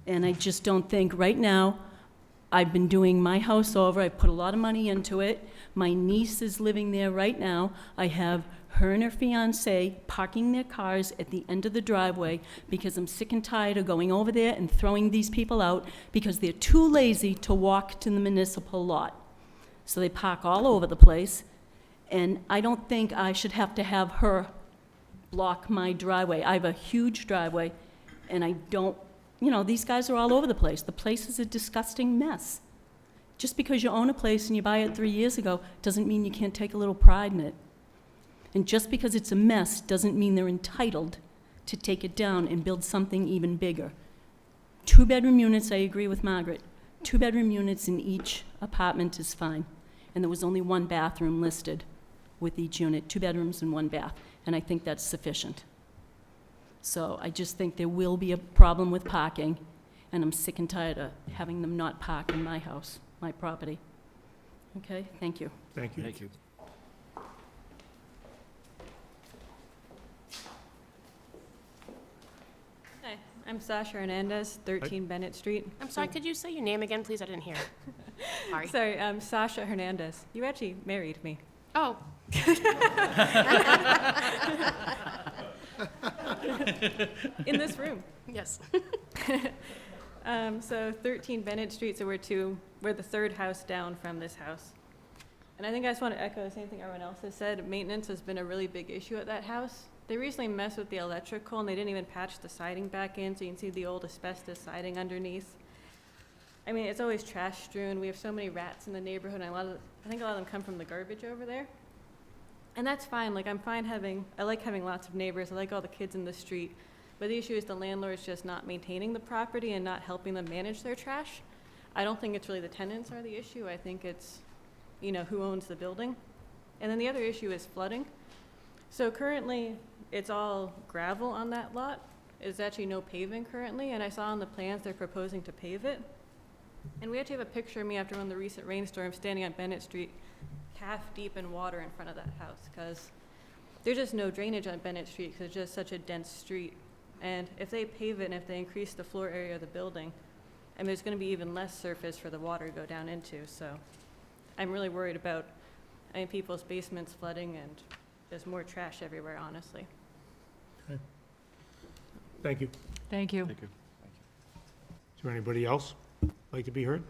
And I just don't think, right now, I've been doing my house over, I put a lot of money into it. My niece is living there right now. I have her and her fiance parking their cars at the end of the driveway because I'm sick and tired of going over there and throwing these people out because they're too lazy to walk to the municipal lot. So they park all over the place, and I don't think I should have to have her block my driveway. I have a huge driveway, and I don't, you know, these guys are all over the place. The place is a disgusting mess. Just because you own a place and you buy it 3 years ago doesn't mean you can't take a little pride in it. And just because it's a mess doesn't mean they're entitled to take it down and build something even bigger. 2-bedroom units, I agree with Margaret. 2-bedroom units in each apartment is fine. And there was only 1 bathroom listed with each unit, 2 bedrooms and 1 bath. And I think that's sufficient. So I just think there will be a problem with parking, and I'm sick and tired of having them not park in my house, my property. Okay, thank you. Thank you. Thank you. Hi, I'm Sasha Hernandez, 13 Bennett Street. I'm sorry, could you say your name again, please? I didn't hear. Sorry. Sorry, I'm Sasha Hernandez. You actually married me. Oh. In this room. Yes. So 13 Bennett Street, so we're the 3rd house down from this house. And I think I just want to echo the same thing everyone else has said. Maintenance has been a really big issue at that house. They recently messed with the electrical, and they didn't even patch the siding back in, so you can see the old asbestos siding underneath. I mean, it's always trash strewn. We have so many rats in the neighborhood, and I think a lot of them come from the garbage over there. And that's fine. Like, I like having lots of neighbors. I like all the kids in the street. But the issue is the landlord's just not maintaining the property and not helping them manage their trash. I don't think it's really the tenants are the issue. I think it's, you know, who owns the building. And then the other issue is flooding. So currently, it's all gravel on that lot. There's actually no paving currently, and I saw on the plans they're proposing to pave it. And we actually have a picture of me after one of the recent rainstorms standing on Bennett Street, half deep in water in front of that house, because there's just no drainage on Bennett Street because it's just such a dense street. And if they pave it and if they increase the floor area of the building, I mean, there's going to be even less surface for the water to go down into. So I'm really worried about, people's basements flooding, and there's more trash everywhere, honestly. Okay. Thank you. Thank you. Thank you. Is there anybody else like to be heard?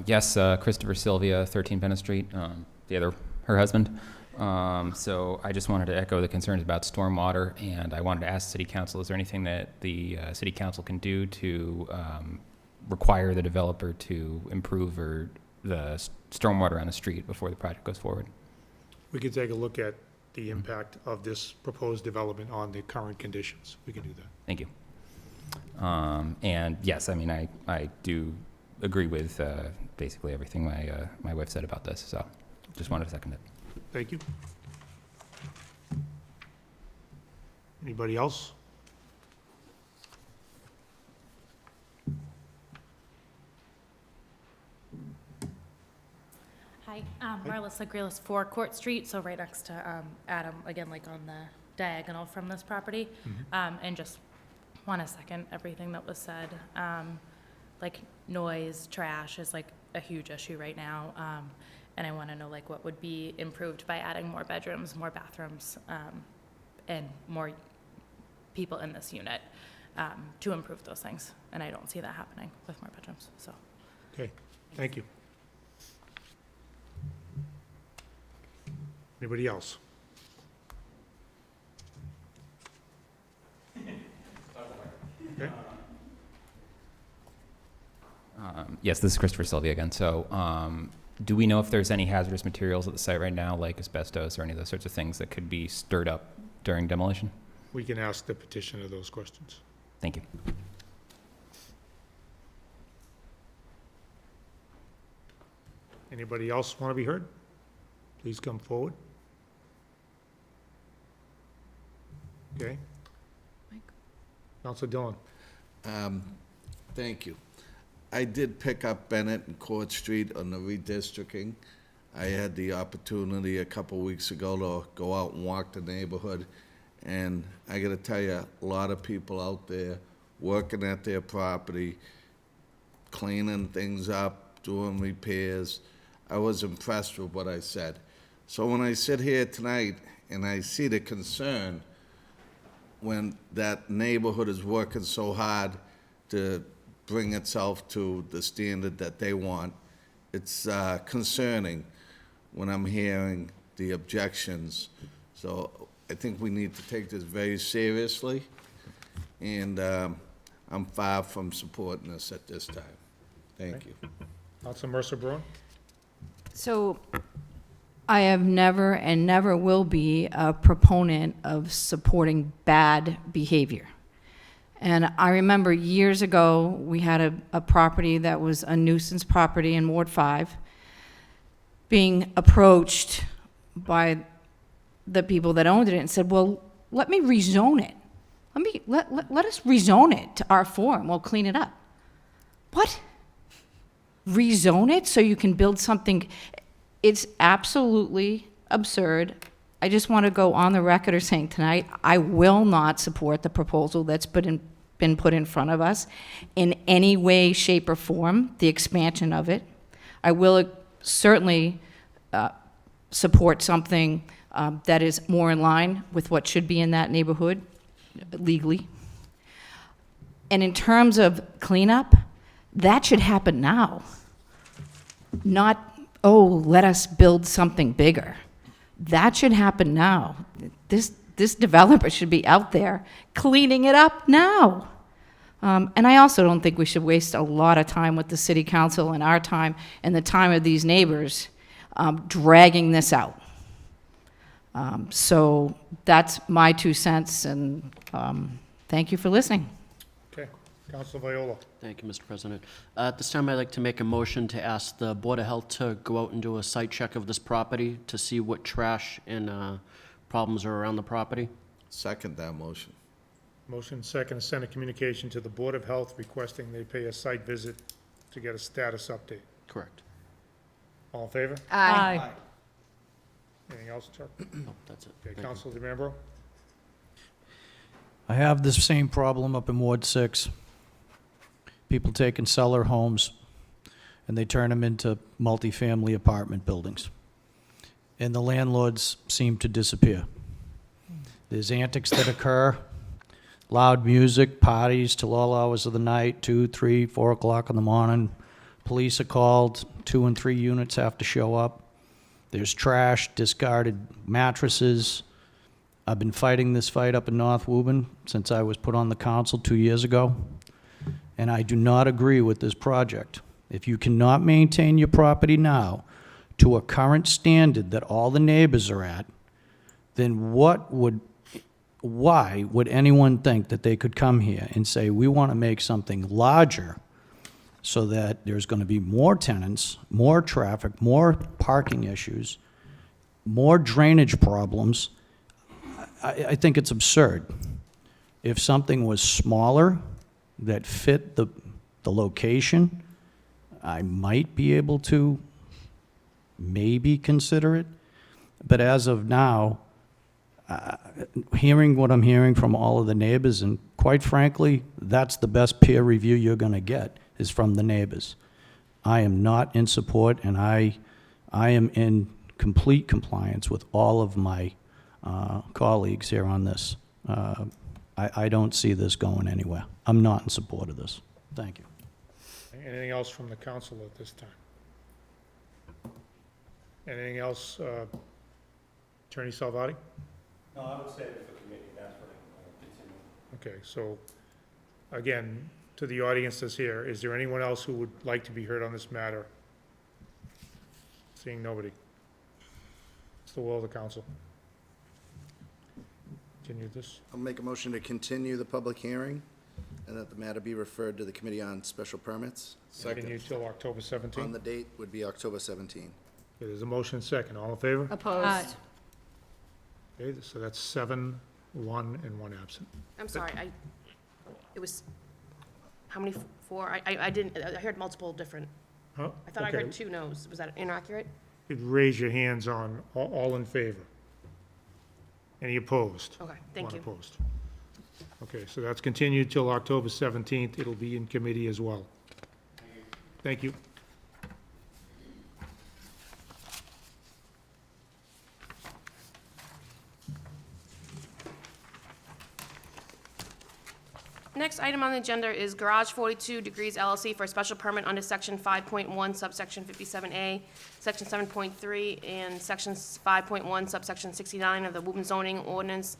Yes, Christopher Sylvia, 13 Bennett Street, her husband. So I just wanted to echo the concerns about stormwater, and I wanted to ask City Council, is there anything that the City Council can do to require the developer to improve the stormwater on the street before the project goes forward? We could take a look at the impact of this proposed development on the current conditions. We can do that. Thank you. And yes, I mean, I do agree with basically everything my wife said about this, so just wanted to second it. Thank you. Anybody else? Hi, Marla Sagrelis, 4 Court Street, so right next to Adam, again, like on the diagonal from this property. And just want to second everything that was said. Like noise, trash is like a huge issue right now. And I want to know like what would be improved by adding more bedrooms, more bathrooms, and more people in this unit to improve those things. And I don't see that happening with more bedrooms, so. Okay, thank you. Anybody else? Okay. Yes, this is Christopher Sylvia again. So do we know if there's any hazardous materials at the site right now, like asbestos or any of those sorts of things that could be stirred up during demolition? We can ask the petitioner those questions. Thank you. Anybody else want to be heard? Please come forward. Okay. Councilor Dillon. Thank you. I did pick up Bennett and Court Street on the redistricting. I had the opportunity a couple weeks ago to go out and walk the neighborhood, and I gotta tell you, a lot of people out there working at their property, cleaning things up, doing repairs. I was impressed with what I said. So when I sit here tonight and I see the concern when that neighborhood is working so hard to bring itself to the standard that they want, it's concerning when I'm hearing the objections. So I think we need to take this very seriously, and I'm far from supporting this at this time. Thank you. Councilor Mercer-Braun. So I have never and never will be a proponent of supporting bad behavior. And I remember years ago, we had a property that was a nuisance property in Ward 5, being approached by the people that owned it and said, well, let me rezone it. Let us rezone it to R4 and we'll clean it up. What? Rezone it so you can build something? It's absolutely absurd. I just want to go on the record of saying tonight, I will not support the proposal that's been put in front of us in any way, shape, or form, the expansion of it. I will certainly support something that is more in line with what should be in that neighborhood legally. And in terms of cleanup, that should happen now. Not, oh, let us build something bigger. That should happen now. This developer should be out there cleaning it up now. And I also don't think we should waste a lot of time with the city council and our time and the time of these neighbors dragging this out. So that's my 2 cents, and thank you for listening. Okay. Councilor Viola. Thank you, Mr. President. At this time, I'd like to make a motion to ask the Board of Health to go out and do a site check of this property to see what trash and problems are around the property. Second that motion. Motion second to send a communication to the Board of Health requesting they pay a site visit to get a status update. Correct. All in favor? Aye. Anything else, Chuck? No, that's it. Okay, Thank you. Councilor DeMambro? I have this same problem up in Ward 6. People take and sell their homes, and they turn them into multifamily apartment buildings. And the landlords seem to disappear. There's antics that occur, loud music, parties till all hours of the night, 2, 3, 4 o'clock in the morning. Police are called, 2 and 3 units have to show up. There's trash, discarded mattresses. I've been fighting this fight up in North Woburn since I was put on the council 2 years ago, and I do not agree with this project. If you cannot maintain your property now to a current standard that all the neighbors are at, then why would anyone think that they could come here and say, we want to make something larger so that there's going to be more tenants, more traffic, more parking issues, more drainage problems? I think it's absurd. If something was smaller that fit the location, I might be able to maybe consider it. But as of now, hearing what I'm hearing from all of the neighbors, and quite frankly, that's the best peer review you're going to get, is from the neighbors. I am not in support, and I am in complete compliance with all of my colleagues here on this. I don't see this going anywhere. I'm not in support of this. Thank you. Anything else from the council at this time? Anything else, Attorney Salvati? No, I would say it for committee, that's what I continue. Okay, so, again, to the audience that's here, is there anyone else who would like to be heard on this matter? Seeing nobody. It's the will of the council. Continue this. I'll make a motion to continue the public hearing and that the matter be referred to the Committee on Special Permits. Continue till October 17th. On the date would be October 17th. Okay, there's a motion second. All in favor? Opposed. Okay, so that's 7, 1, and 1 absent. I'm sorry, it was, how many, 4? I didn't, I heard multiple different, Huh? I thought I Okay. heard 2 no's. Was that inaccurate? You'd raise your hands on all in favor. Any opposed? Okay, thank you. One opposed. Okay, so that's continued till October 17th. It'll be in committee as well. Thank you. Next item on the agenda is Garage 42 Degrees LLC for a special permit under Section 5.1 subsection 57A, Section 7.3, and Section 5.1 subsection 69 of the Woburn zoning ordinance,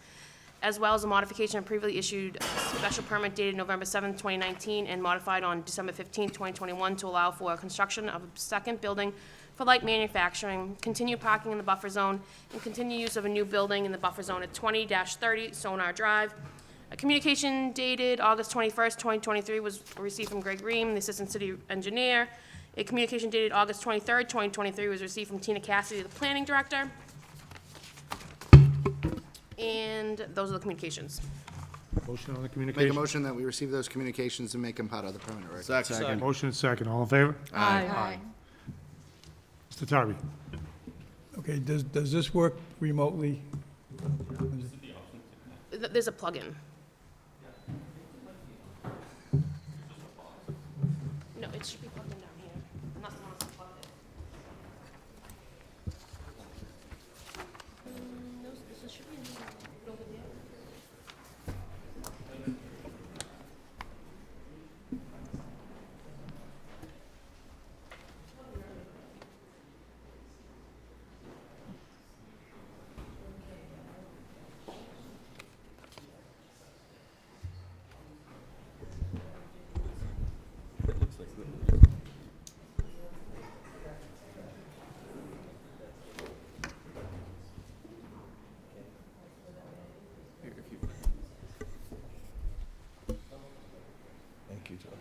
as well as a modification of previously issued special permit dated November 7, 2019, and modified on December 15, 2021, to allow for construction of a second building for light manufacturing, continued parking in the buffer zone, and continued use of a new building in the buffer zone at 20-30 Sonar Drive. A communication dated August 21st, 2023 was received from Greg Ream, the Assistant City Engineer. A communication dated August 23rd, 2023 was received from Tina Cassidy, the Planning Director. And those are the communications. Motion on the Make a communication? motion that we receive those communications and make them part of the permanent record. Second. Motion second. All in favor? Aye. Mr. Tarby? Okay, does this work remotely? There's a plug-in. No, it should be plugged in down here, unless the one's plugged in. No, this should be in here. Over there. Thank you, John.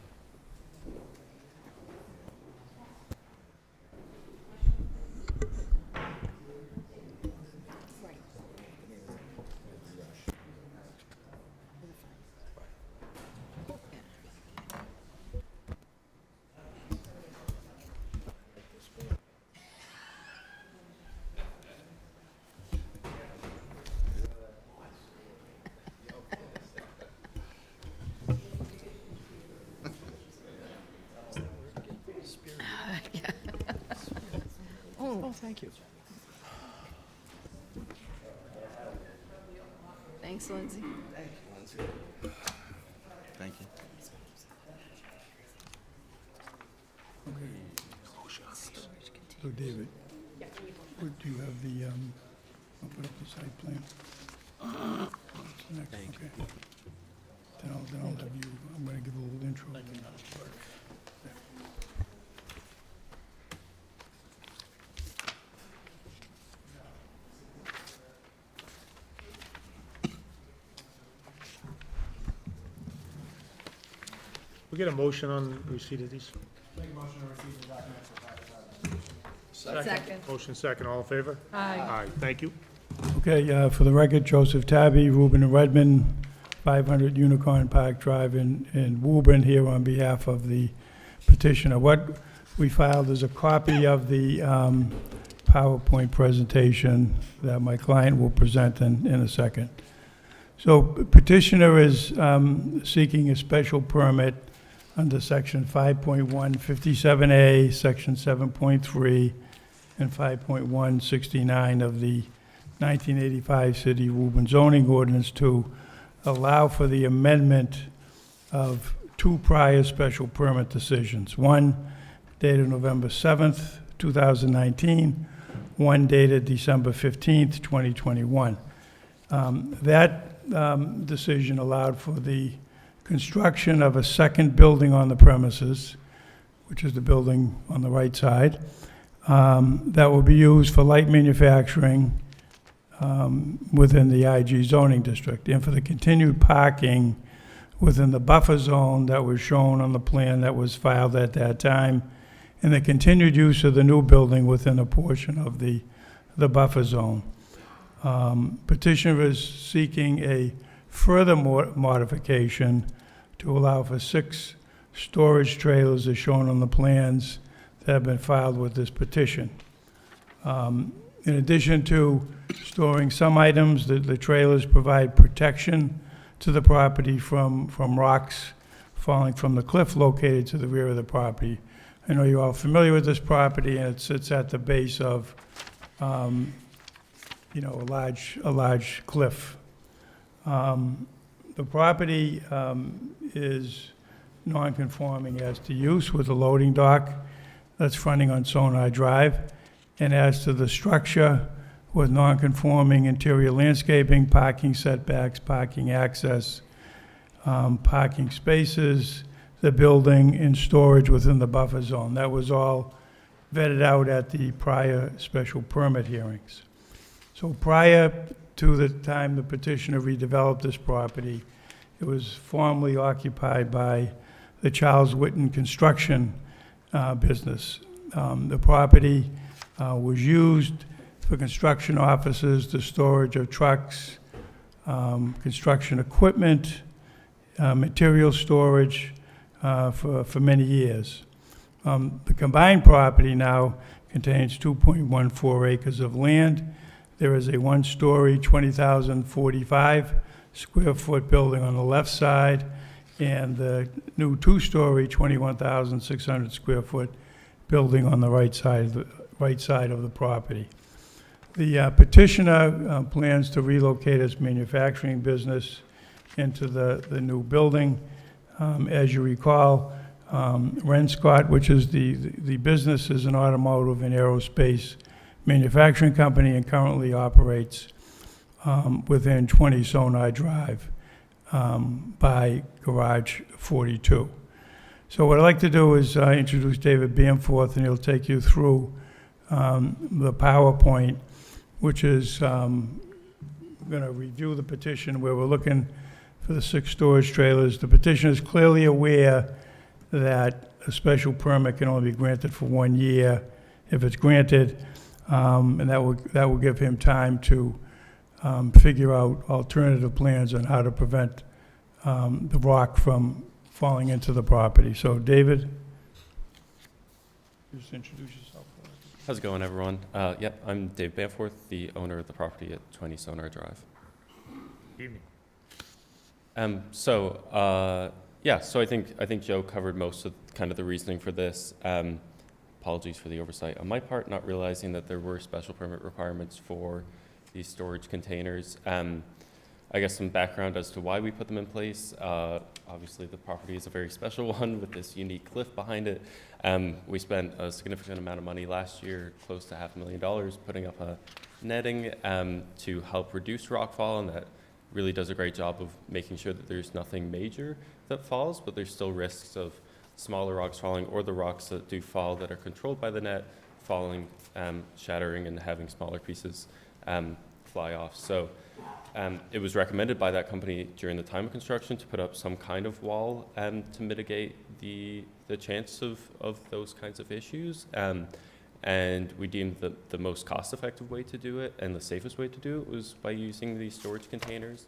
Oh, thank you. Thanks, Lindsay. Thank you. So David, Do you have the, I'll put up the site plan. What's the next? Okay. Then I'll have you, I'm gonna give a little intro. We get a motion on receipt of these? Make a motion to receive the documents for Second. Motion second, all in favor? Aye. Aye, thank you. Okay, for the record, Joseph Tabby, Reuben and Redmond, 500 Unicorn Park Drive in Woburn, here on behalf of the petitioner. What we filed is a copy of the PowerPoint presentation that my client will present in a second. So petitioner is seeking a special permit under section 5.157A, section 7.3, and 5.169 of the 1985 City of Woburn zoning ordinance to allow for the amendment of two prior special permit decisions. One dated November 7th, 2019, one dated December 15th, 2021. That decision allowed for the construction of a second building on the premises, which is the building on the right side, that will be used for light manufacturing within the IG zoning district, and for the continued parking within the buffer zone that was shown on the plan that was filed at that time, and the continued use of the new building within a portion of the buffer zone. Petitioner is seeking a further modification to allow for 6 storage trailers as shown on the plans that have been filed with this petition. In addition to storing some items, the trailers provide protection to the property from rocks falling from the cliff located to the rear of the property. I know you're all familiar with this property, and it sits at the base of, a large cliff. The property is non-conforming as to use with a loading dock that's fronting on Sonar Drive, and as to the structure with non-conforming interior landscaping, parking setbacks, parking access, parking spaces, the building, and storage within the buffer zone. That was all vetted out at the prior special permit hearings. So prior to the time the petitioner redeveloped this property, it was formerly occupied by the Charles Whitten construction business. The property was used for construction offices, the storage of trucks, construction equipment, material storage for many years. The combined property now contains 2.14 acres of land. There is a one-story, 20,045 square foot building on the left side, and the new two-story, 21,600 square foot building on the right side of the property. The petitioner plans to relocate his manufacturing business into the new building. As you recall, Renscott, which is the business, is an automotive and aerospace manufacturing company and currently operates within 20 Sonar Drive by Garage 42. So what I'd like to do is introduce David Bamforth, and he'll take you through the PowerPoint, which is going to review the petition where we're looking for the 6 storage trailers. The petitioner is clearly aware that a special permit can only be granted for 1 year if it's granted, and that will give him time to figure out alternative plans on how to prevent the rock from falling into the property. So, David, just introduce yourself. How's it going, everyone? Yep, I'm Dave Bamforth, the owner of the property at 20 Sonar Drive. Evening. So I think Joe covered most of kind of the reasoning for this. Apologies for the oversight on my part, not realizing that there were special permit requirements for these storage containers. I guess some background as to why we put them in place. Obviously, the property is a very special one with this unique cliff behind it. We spent a significant amount of money last year, close to $500,000, putting up a netting to help reduce rockfall, and that really does a great job of making sure that there's nothing major that falls, but there's still risks of smaller rocks falling, or the rocks that do fall that are controlled by the net falling, shattering, and having smaller pieces fly off. So it was recommended by that company during the time of construction to put up some kind of wall to mitigate the chance of those kinds of issues. And we deemed the most cost-effective way to do it and the safest way to do it was by using these storage containers.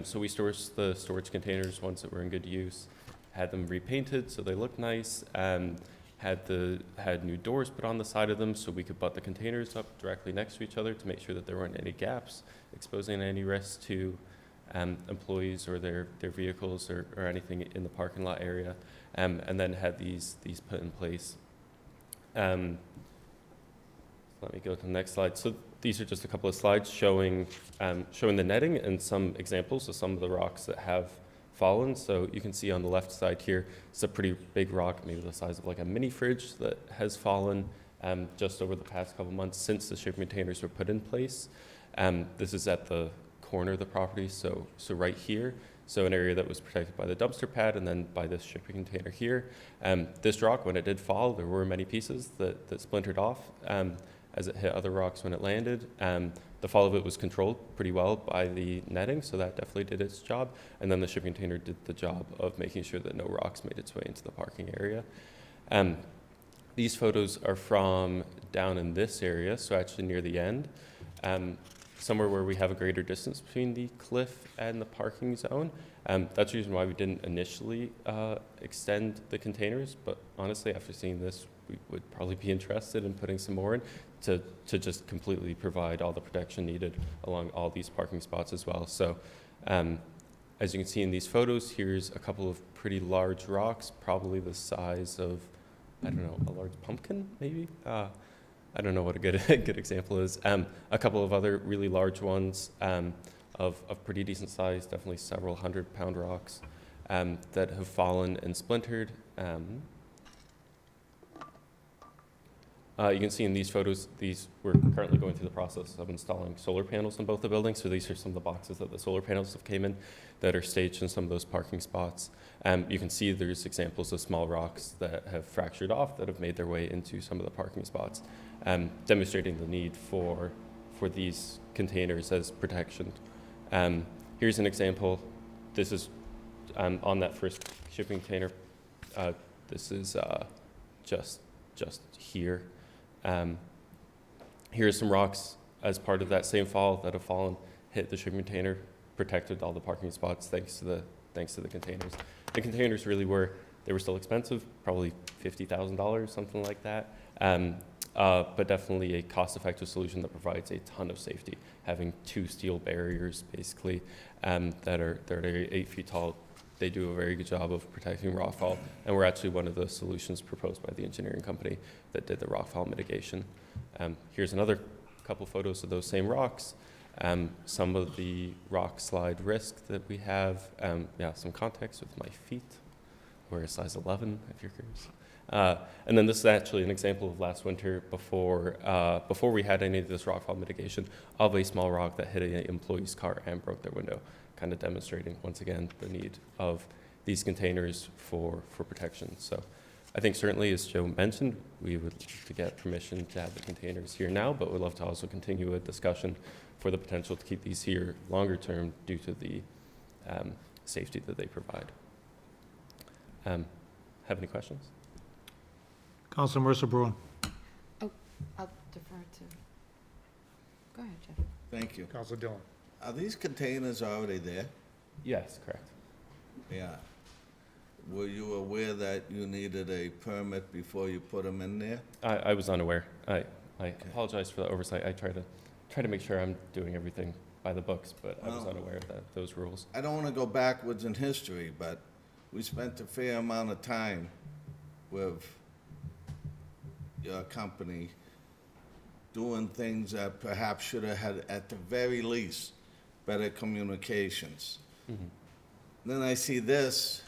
So we sourced the storage containers once that were in good use, had them repainted so they looked nice, had new doors put on the side of them so we could butt the containers up directly next to each other to make sure that there weren't any gaps, exposing any risk to employees or their vehicles or anything in the parking lot area, and then had these put in place. Let me go to the next slide. So these are just a couple of slides showing the netting and some examples of some of the rocks that have fallen. So you can see on the left side here, it's a pretty big rock, maybe the size of like a mini fridge, that has fallen just over the past couple months since the shipping containers were put in place. This is at the corner of the property, so right here. So an area that was protected by the dumpster pad and then by this shipping container here. This rock, when it did fall, there were many pieces that splintered off as it hit other rocks when it landed. The fall of it was controlled pretty well by the netting, so that definitely did its job. And then the shipping container did the job of making sure that no rocks made its way into the parking area. These photos are from down in this area, so actually near the end, somewhere where we have a greater distance between the cliff and the parking zone. That's the reason why we didn't initially extend the containers, but honestly, after seeing this, we would probably be interested in putting some more in to just completely provide all the protection needed along all these parking spots as well. So as you can see in these photos, here's a couple of pretty large rocks, probably the size of, I don't know, a large pumpkin, maybe? I don't know what a good example is. A couple of other really large ones of pretty decent size, definitely several 100-pound rocks that have fallen and splintered. You can see in these photos, we're currently going through the process of installing solar panels on both the buildings. So these are some of the boxes that the solar panels have came in that are staged in some of those parking spots. You can see there's examples of small rocks that have fractured off that have made their way into some of the parking spots, demonstrating the need for these containers as protection. Here's an example. This is on that first shipping container. This is just here. Here's some rocks as part of that same fall that have fallen, hit the shipping container, protected all the parking spots thanks to the containers. The containers really were still expensive, probably $50,000, something like that. But definitely a cost-effective solution that provides a ton of safety. Having two steel barriers, basically, that are 8 feet tall, they do a very good job of protecting rockfall, and we're actually one of the solutions proposed by the engineering company that did the rockfall mitigation. Here's another couple photos of those same rocks. Some of the rock slide risk that we have, some context with my feet. We're a size 11, if you're curious. And then this is actually an example of last winter before we had any of this rockfall mitigation of a small rock that hit an employee's car and broke their window, kind of demonstrating, once again, the need of these containers for protection. So I think certainly, as Joe mentioned, we would like to get permission to have the containers here now, but we'd love to also continue a discussion for the potential to keep these here longer term due to the safety that they provide. Have any questions? Councilor Mercer Bruin. Oh, I'll defer to, go ahead, Jeff. Thank you. Councilor Dillon. Are these containers already there? Yes, correct. Yeah. Were you aware that you needed a permit before you put them in there? I was unaware. I apologize for the oversight. I try to make sure I'm doing everything by the books, but I was unaware of those rules. I don't want to go backwards in history, but we spent a fair amount of time with your company doing things that perhaps should have had, at the very least, better communications. Then I see this,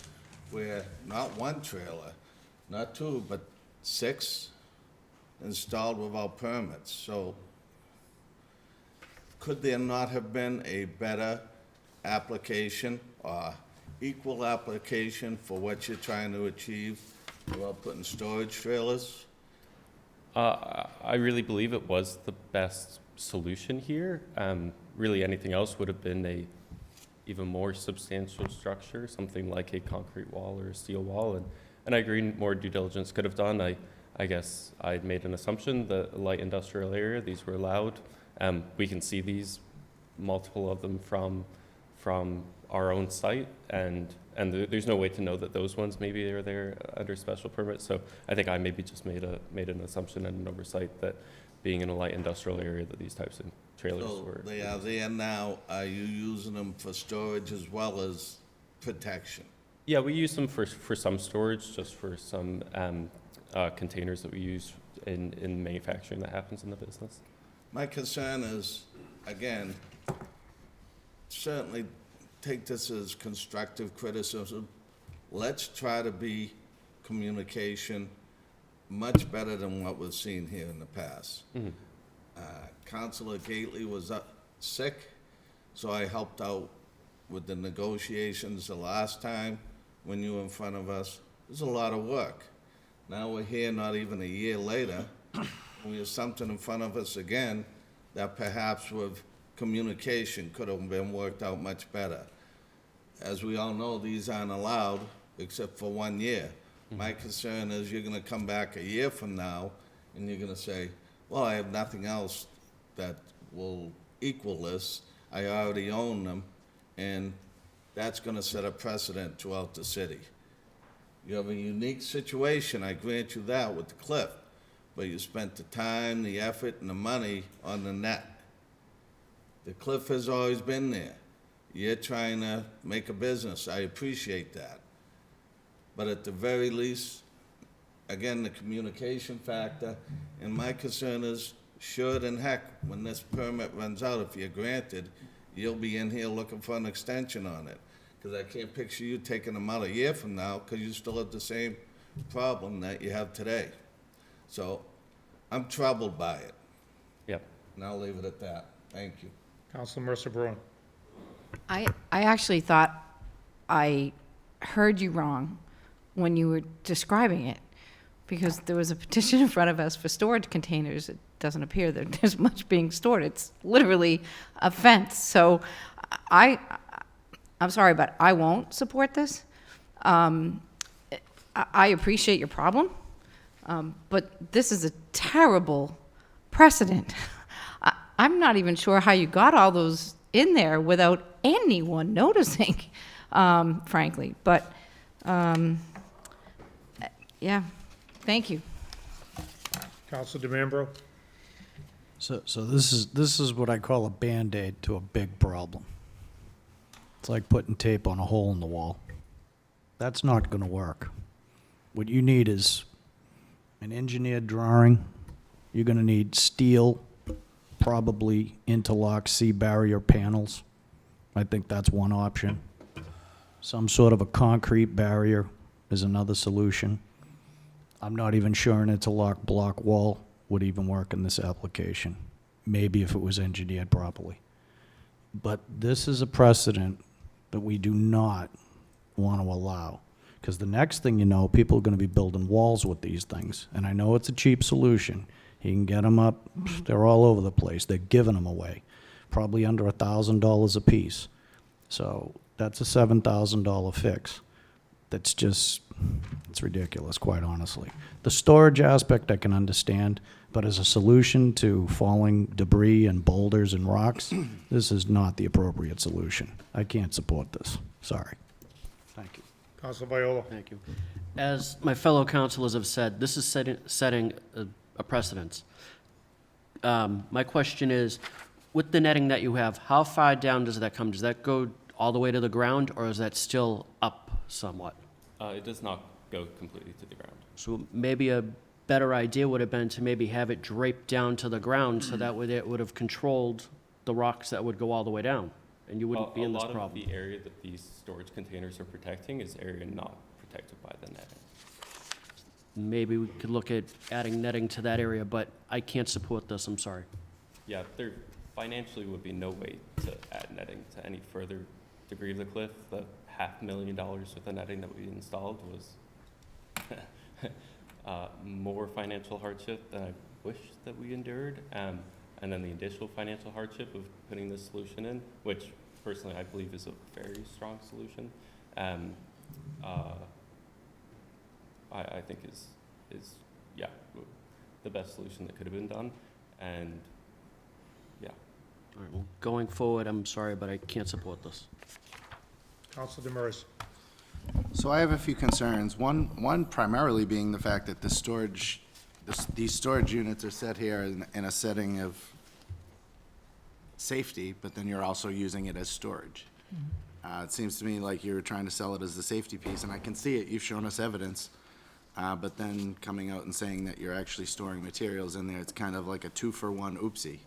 where not one trailer, not two, but 6 installed without permits. So could there not have been a better application or equal application for what you're trying to achieve without putting storage trailers? I really believe it was the best solution here. Really, anything else would have been a even more substantial structure, something like a concrete wall or a steel wall. And I agree, more due diligence could have done. I guess I'd made an assumption that light industrial area, these were allowed. We can see these, multiple of them from our own site, and there's no way to know that those ones maybe are there under special permit. So I think I maybe just made an assumption and an oversight that being in a light industrial area that these types of trailers So were. they are there now. Are you using them for storage as well as protection? Yeah, we use them for some storage, just for some containers that we use in manufacturing that happens in the business. My concern is, again, certainly take this as constructive criticism. Let's try to be communication much better than what we've seen here in the past. Councilor Gately was sick, so I helped out with the negotiations the last time when you were in front of us. It was a lot of work. Now we're here not even a year later, and we have something in front of us again that perhaps with communication could have been worked out much better. As we all know, these aren't allowed except for 1 year. My concern is you're gonna come back a year from now and you're gonna say, well, I have nothing else that will equal this. I already own them, and that's gonna set a precedent throughout the city. You have a unique situation, I grant you that, with the cliff, but you spent the time, the effort, and the money on the net. The cliff has always been there. You're trying to make a business, I appreciate that. But at the very least, again, the communication factor, and my concern is, sure than heck, when this permit runs out, if you're granted, you'll be in here looking for an extension on it. Because I can't picture you taking them out a year from now, because you still have the same problem that you have today. So, I'm troubled by it. Yep. And I'll leave it at that. Thank you. Councilor Mercer Bruin. I actually thought I heard you wrong when you were describing it, because there was a petition in front of us for storage containers. It doesn't appear that there's much being stored. It's literally a fence. So I'm sorry, but I won't support this. I appreciate your problem, but this is a terrible precedent. I'm not even sure how you got all those in there without anyone noticing, frankly. But, yeah, thank you. Councilor DeMambro. So this is what I call a Band-Aid to a big problem. It's like putting tape on a hole in the wall. That's not gonna work. What you need is an engineered drawing. You're gonna need steel, probably interlock C-barrier panels. I think that's one option. Some sort of a concrete barrier is another solution. I'm not even sure an interlock block wall would even work in this application. Maybe if it was engineered properly. But this is a precedent that we do not want to allow. Because the next thing you know, people are going to be building walls with these things. And I know it's a cheap solution. You can get them up, they're all over the place. They're giving them away, probably under $1,000 a piece. So that's a $7,000 fix. That's just, it's ridiculous, quite honestly. The storage aspect I can understand, but as a solution to falling debris and boulders and rocks, this is not the appropriate solution. I can't support this. Sorry. Thank you. Councilor Viola. Thank you. As my fellow councilors have said, this is setting a precedence. My question is, with the netting that you have, how far down does that come? Does that go all the way to the ground, or is that still up somewhat? It does not go completely to the ground. So maybe a better idea would have been to maybe have it draped down to the ground, so that way it would have controlled the rocks that would go all the way down and you wouldn't be in this A lot problem. of the area that these storage containers are protecting is area not protected by the netting. Maybe we could look at adding netting to that area, but I can't support this, I'm sorry. Yeah, there financially would be no way to add netting to any further degree of the cliff. The $500,000 with the netting that we installed was more financial hardship than I wish that we endured. And then the additional financial hardship of putting this solution in, which personally I believe is a very strong solution, I think is yeah, the best solution that could have been done. And yeah. All right, well, going forward, I'm sorry, but I can't support this. Council Demers. So I have a few concerns. One primarily being the fact that these storage units are set here in a setting of safety, but then you're also using it as storage. It seems to me like you're trying to sell it as the safety piece, and I can see it, you've shown us evidence, but then coming out and saying that you're actually storing materials in there, it's kind of like a 2-for-1 oopsie.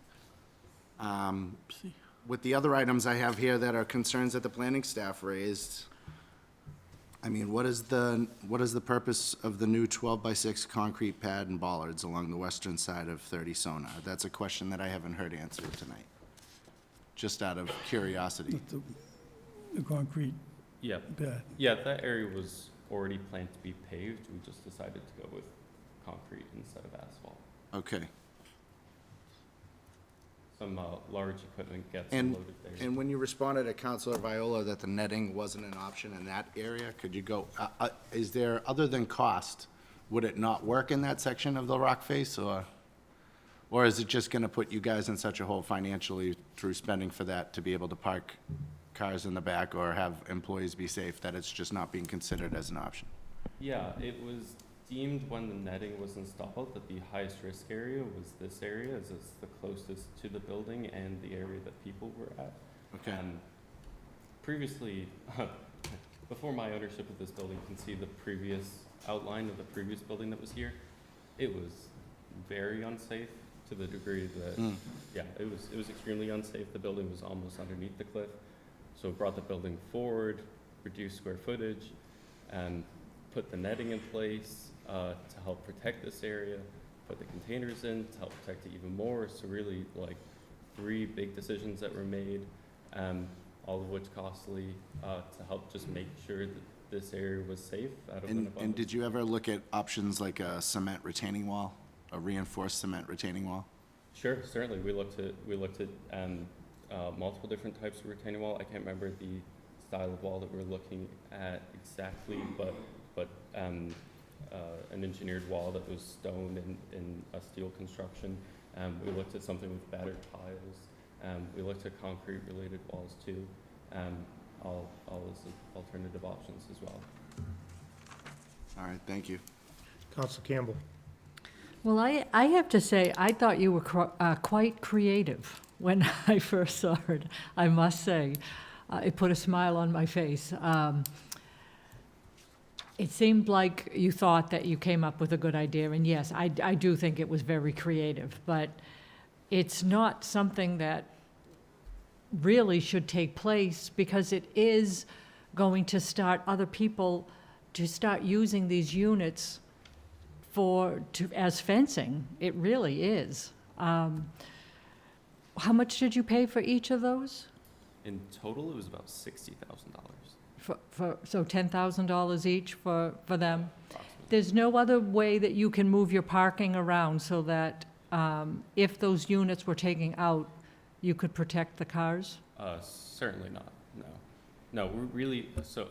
With the other items I have here that are concerns that the planning staff raised, I mean, what is the purpose of the new 12-by-6 concrete pad and bollards along the western side of 30 Sona? That's a question that I haven't heard answered tonight, just out of curiosity. The concrete Yeah. pad. Yeah, that area was already planned to be paved. We just decided to go with concrete instead of asphalt. Okay. Some large equipment gets And, loaded there. and when you responded to Councilor Viola that the netting wasn't an option in that area, could you go, is there, other than cost, would it not work in that section of the rock face, or is it just gonna put you guys in such a hole financially through spending for that to be able to park cars in the back or have employees be safe, that it's just not being considered as an option? Yeah, it was deemed when the netting was installed that the highest risk area was this area, as it's the closest to the building and the area that people were at. Okay. Previously, before my ownership of this building, you can see the previous outline of the previous building that was here. It was very unsafe to the degree that, yeah, it was extremely unsafe. The building was almost underneath the cliff. So it brought the building forward, reduced square footage, and put the netting in place to help protect this area, put the containers in to help protect it even more. So really, like, 3 big decisions that were made, all of which costly, to help just make sure that this area was safe out of an abundance. And did you ever look at options like a cement retaining wall, a reinforced cement retaining wall? Sure, certainly. We looked at multiple different types of retaining wall. I can't remember the style of wall that we're looking at exactly, but an engineered wall that was stone in a steel construction. We looked at something with battered piles. We looked at concrete-related walls too. All as alternative options as well. All right, thank you. Council Campbell. Well, I have to say, I thought you were quite creative when I first saw it, I must say. It put a smile on my face. It seemed like you thought that you came up with a good idea, and yes, I do think it was very creative, but it's not something that really should take place because it is going to start other people to start using these units as fencing. It really is. How much did you pay for each of those? In total, it was about $60,000. So $10,000 each for them? Approximately. There's no other way that you can move your parking around so that if those units were taken out, you could protect the cars? Certainly not, no. No, we're really, so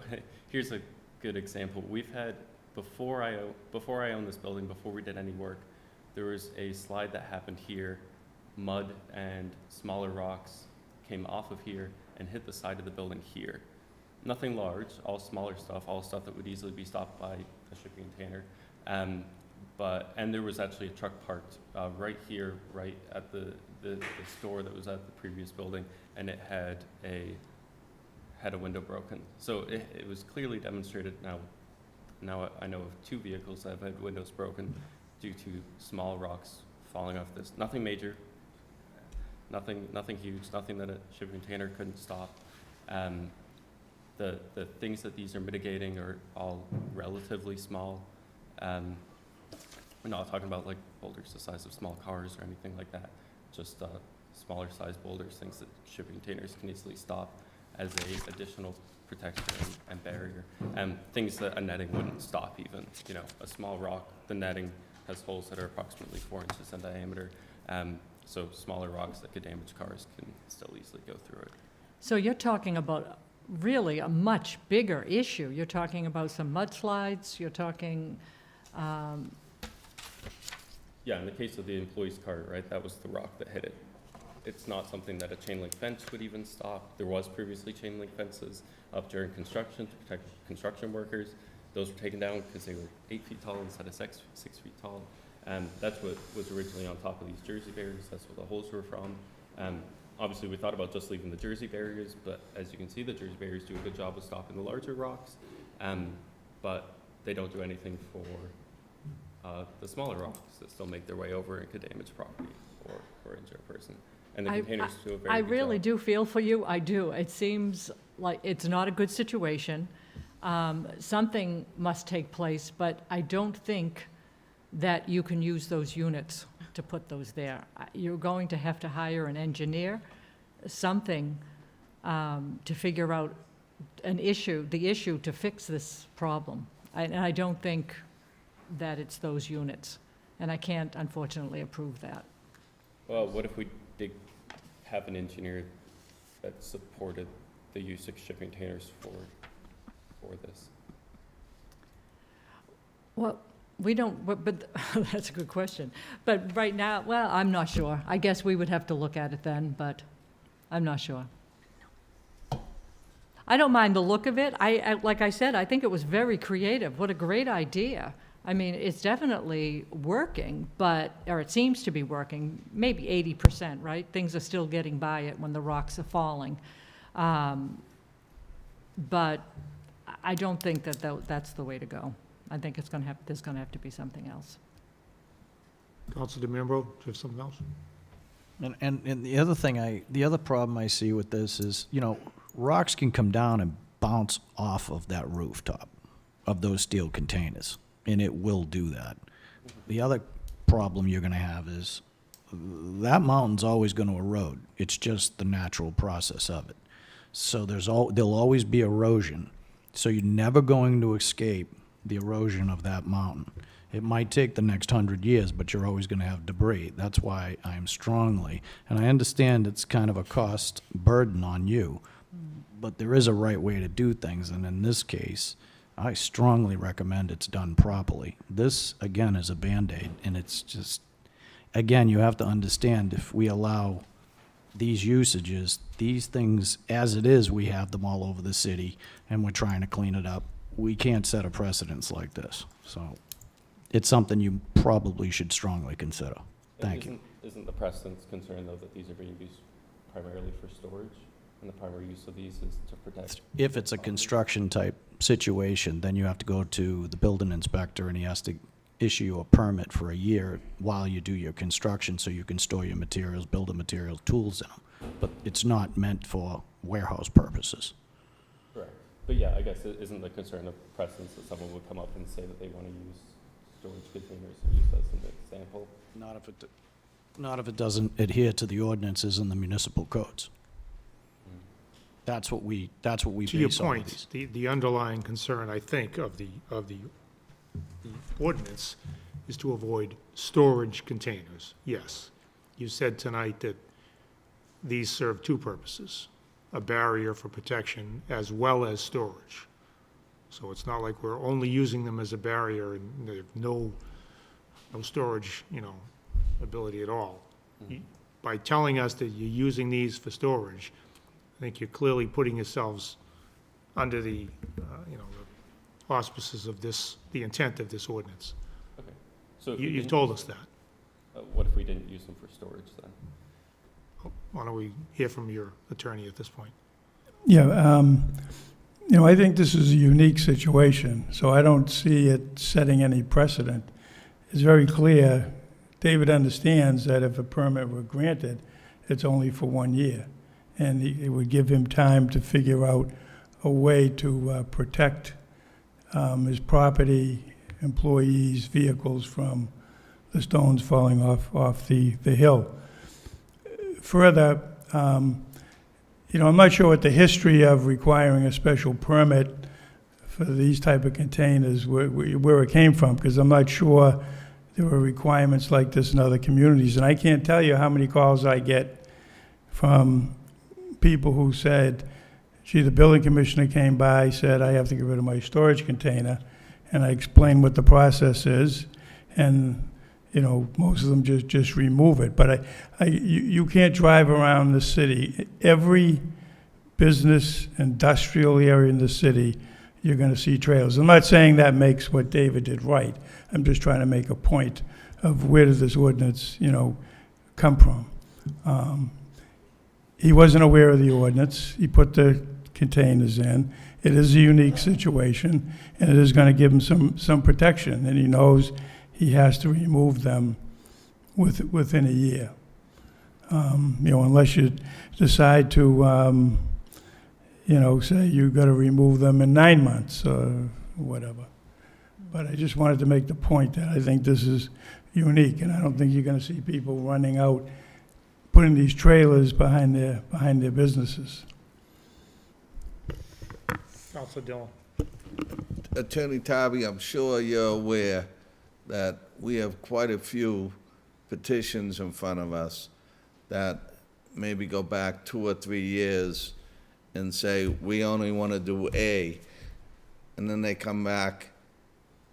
here's a good example. We've had, before I owned this building, before we did any work, there was a slide that happened here. Mud and smaller rocks came off of here and hit the side of the building here. Nothing large, all smaller stuff, all stuff that would easily be stopped by a shipping container. And there was actually a truck parked right here, right at the store that was at the previous building, and it had a window broken. So it was clearly demonstrated. Now I know of 2 vehicles that have had windows broken due to small rocks falling off this. Nothing major, nothing huge, nothing that a shipping container couldn't stop. The things that these are mitigating are all relatively small. We're not talking about like boulders the size of small cars or anything like that, just smaller size boulders, things that shipping containers can easily stop as a additional protection and barrier, and things that a netting wouldn't stop even. You know, a small rock, the netting has holes that are approximately 4 inches in diameter, so smaller rocks that could damage cars can still easily go through it. So you're talking about really a much bigger issue. You're talking about some mudslides, you're talking, Yeah, in the case of the employee's car, right, that was the rock that hit it. It's not something that a chain link fence would even stop. There was previously chain link fences up during construction to protect construction workers. Those were taken down because they were 8 feet tall instead of 6 feet tall. And that's what was originally on top of these Jersey barriers. That's where the holes were from. Obviously, we thought about just leaving the Jersey barriers, but as you can see, the Jersey barriers do a good job of stopping the larger rocks, but they don't do anything for the smaller rocks that still make their way over and could damage property or injure a person. And the containers do a very I good really job. do feel for you, I do. It seems like it's not a good situation. Something must take place, but I don't think that you can use those units to put those there. You're going to have to hire an engineer, something to figure out the issue to fix this problem. And I don't think that it's those units, and I can't unfortunately approve that. Well, what if we did have an engineer that supported the use of shipping containers for this? Well, we don't, but that's a good question. But right now, well, I'm not sure. I guess we would have to look at it then, but I'm not sure. I don't mind the look of it. Like I said, I think it was very creative. What a great idea. I mean, it's definitely working, or it seems to be working, maybe 80%, right? Things are still getting by it when the rocks are falling. But I don't think that that's the way to go. I think there's going to have to be something else. Councilor DeMembro, do you have something else? And the other problem I see with this is, rocks can come down and bounce off of that rooftop of those steel containers, and it will do that. The other problem you're going to have is that mountain's always going to erode. It's just the natural process of it. So there'll always be erosion. So you're never going to escape the erosion of that mountain. It might take the next 100 years, but you're always going to have debris. That's why I'm strongly, and I understand it's kind of a cost burden on you, but there is a right way to do things, and in this case, I strongly recommend it's done properly. This, again, is a Band-Aid, and it's just, again, you have to understand, if we allow these usages, these things, as it is, we have them all over the city, and we're trying to clean it up. We can't set a precedence like this. So it's something you probably should strongly consider. Thank you. Isn't the precedent's concern, though, that these are being used primarily for storage, and the primary use of these is to protect? If it's a construction-type situation, then you have to go to the building inspector, and he has to issue you a permit for a year while you do your construction, so you can store your materials, building materials, tools in them. But it's not meant for warehouse purposes. Correct. But yeah, I guess it isn't the concern of precedence that someone would come up and say that they want to use storage containers and use that as an example? Not if it doesn't adhere to the ordinances and the municipal codes. That's what we To your base all of point, these. the underlying concern, I think, of the ordinance is to avoid storage containers. Yes. You said tonight that these serve two purposes, a barrier for protection as well as storage. So it's not like we're only using them as a barrier and they have no storage, ability at all. By telling us that you're using these for storage, I think you're clearly putting yourselves under the auspices of the intent of this ordinance. Okay. So if You've told us that. What if we didn't use them for storage then? Why don't we hear from your attorney at this point? Yeah, I think this is a unique situation, so I don't see it setting any precedent. It's very clear, David understands that if a permit were granted, it's only for 1 year. and it would give him time to figure out a way to protect his property, employees, vehicles from the stones falling off the hill. Further, you know, I'm not sure what the history of requiring a special permit for these type of containers, where it came from, because I'm not sure there were requirements like this in other communities. And I can't tell you how many calls I get from people who said, gee, the building commissioner came by, said, I have to get rid of my storage container, and I explained what the process is, and, you know, most of them just remove it. But you can't drive around the city. Every business, industrial area in the city, you're going to see trailers. I'm not saying that makes what David did right. I'm just trying to make a point of where does this ordinance, you know, come from. He wasn't aware of the ordinance. He put the containers in. It is a unique situation, and it is going to give him some protection, and he knows he has to remove them within a year. You know, unless you decide to, you know, say you've got to remove them in 9 months or whatever. But I just wanted to make the point that I think this is unique, and I don't think you're going to see people running out, putting these trailers behind their businesses. Counselor Dillon. Attorney Tarby, I'm sure you're aware that we have quite a few petitions in front of us that maybe go back 2 or 3 years and say, we only want to do A, and then they come back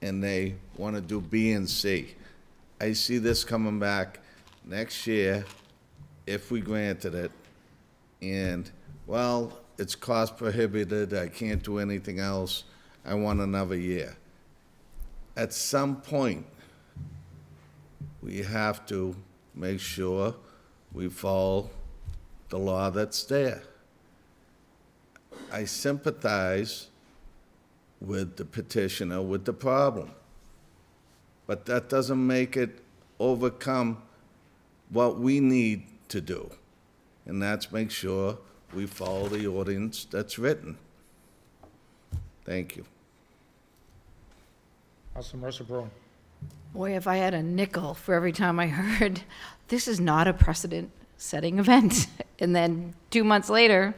and they want to do B and C. I see this coming back next year, if we granted it, and, well, it's cost prohibited, I can't do anything else, I want another year. At some point, we have to make sure we follow the law that's there. I sympathize with the petitioner with the problem, but that doesn't make it overcome what we need to do, and that's make sure we follow the ordinance that's written. Thank you. Counselor Mercer Bruin. Boy, if I had a nickel for every time I heard, this is not a precedent-setting event. And then 2 months later,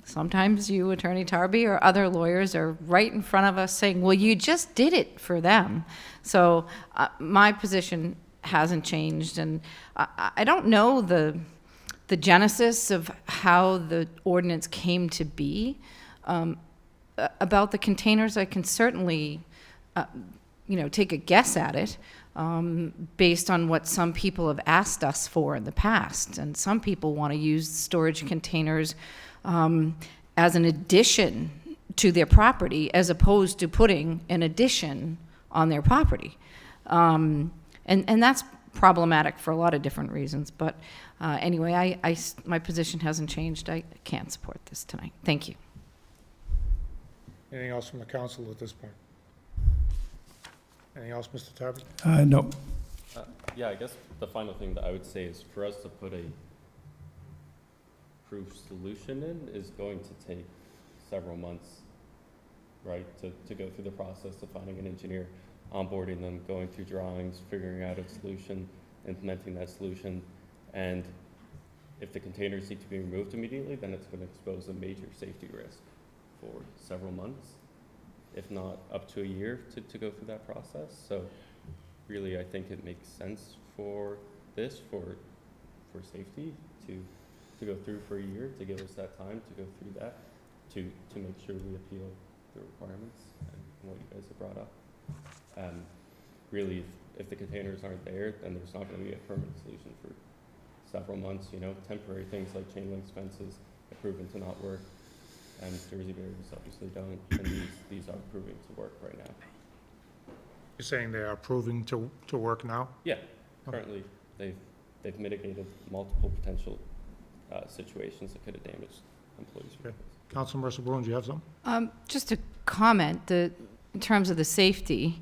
sometimes you, Attorney Tarby, or other lawyers are right in front of us saying, well, you just did it for them. So my position hasn't changed, and I don't know the genesis of how the ordinance came to be. About the containers, I can certainly, you know, take a guess at it based on what some people have asked us for in the past. And some people want to use storage containers as an addition to their property as opposed to putting an addition on their property. And that's problematic for a lot of different reasons. But anyway, my position hasn't changed. I can't support this tonight. Thank you. Anything else from the council at this point? Anything else, Mr. Tarby? No. Yeah, I guess the final thing that I would say is for us to put a proof solution in is going to take several months, right? To go through the process of finding an engineer, onboarding them, going through drawings, figuring out a solution, implementing that solution. And if the containers need to be removed immediately, then it's going to expose a major safety risk for several months, if not up to a year to go through that process. So really, I think it makes sense for this, for safety, to go through for a year, to give us that time to go through that, to make sure we appeal the requirements and what you guys have brought up. Really, if the containers aren't there, then there's not going to be a permanent solution for several months. You know, temporary things like chain link fences have proven to not work, and Jersey barriers obviously don't, and these are proving to work right now. You're saying they are proving to work now? Yeah, currently they've mitigated multiple potential situations that could have damaged employees. Okay. Councilor Mercer Bruin, do you have something? Just a comment that in terms of the safety,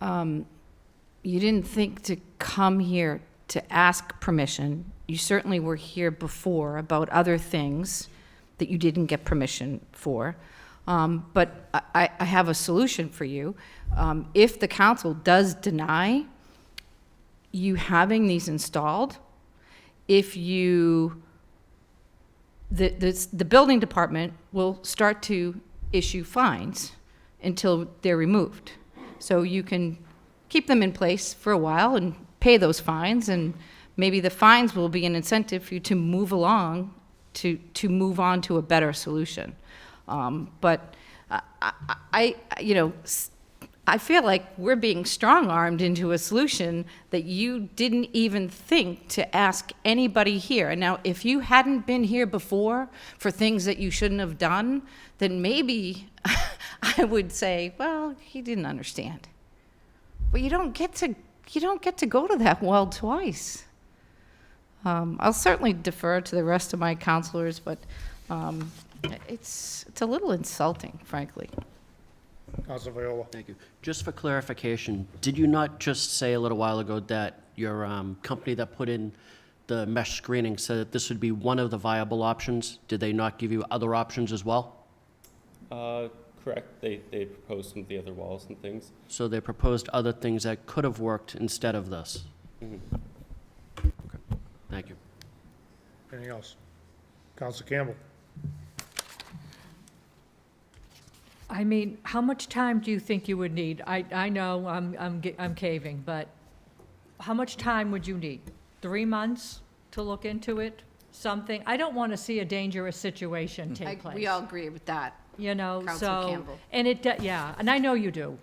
you didn't think to come here to ask permission. You certainly were here before about other things that you didn't get permission for. But I have a solution for you. If the council does deny you having these installed, if you, the building department will start to issue fines until they're removed. So you can keep them in place for a while and pay those fines, and maybe the fines will be an incentive for you to move along, to move on to a better solution. But I feel like we're being strong-armed into a solution that you didn't even think to ask anybody here. And now, if you hadn't been here before for things that you shouldn't have done, then maybe I would say, well, he didn't understand. But you don't get to go to that well twice. I'll certainly defer to the rest of my counselors, but it's a little insulting, frankly. Council Viola. Thank you. Just for clarification, did you not just say a little while ago that your company that put in the mesh screening said that this would be one of the viable options? Did they not give you other options as well? Correct. They proposed some of the other walls and things. So they proposed other things that could have worked instead of this? Okay. Thank you. Anything else? Council Campbell. I mean, how much time do you think you would need? I know I'm caving, but how much time would you need? 3 months to look into it? Something? I don't want to see a dangerous situation take place. We all agree with that. You know, Councilor so, Campbell. and yeah, and I know you do.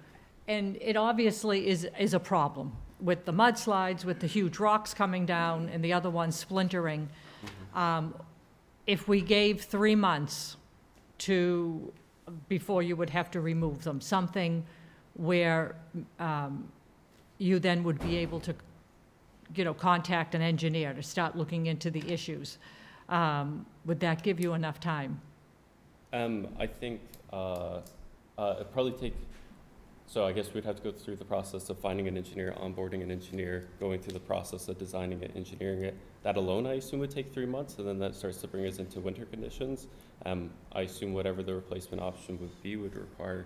And it obviously is a problem with the mudslides, with the huge rocks coming down and the other ones splintering. If we gave 3 months before you would have to remove them, something where you then would be able to, contact an engineer to start looking into the issues. Would that give you enough time? I think it'd probably take, so I guess we'd have to go through the process of finding an engineer, onboarding an engineer, going through the process of designing it, engineering it. That alone, I assume, would take 3 months, and then that starts to bring us into winter conditions. I assume whatever the replacement option would be would require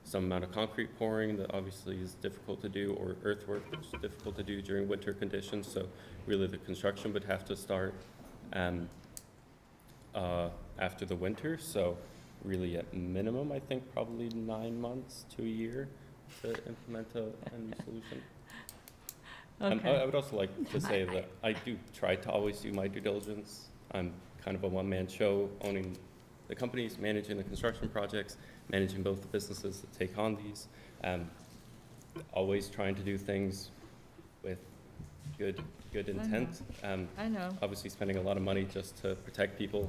some amount of concrete pouring that obviously is difficult to do, or earthwork, which is difficult to do during winter conditions. So really the construction would have to start after the winter. So really at minimum, I think probably 9 months to a year to implement a new solution. Okay. I would also like to say that I do try to always do my due diligence. I'm kind of a one-man show, owning the companies, managing the construction projects, managing both the businesses that take on these, always trying to do things with good intent. I know. Obviously spending a lot of money just to protect people.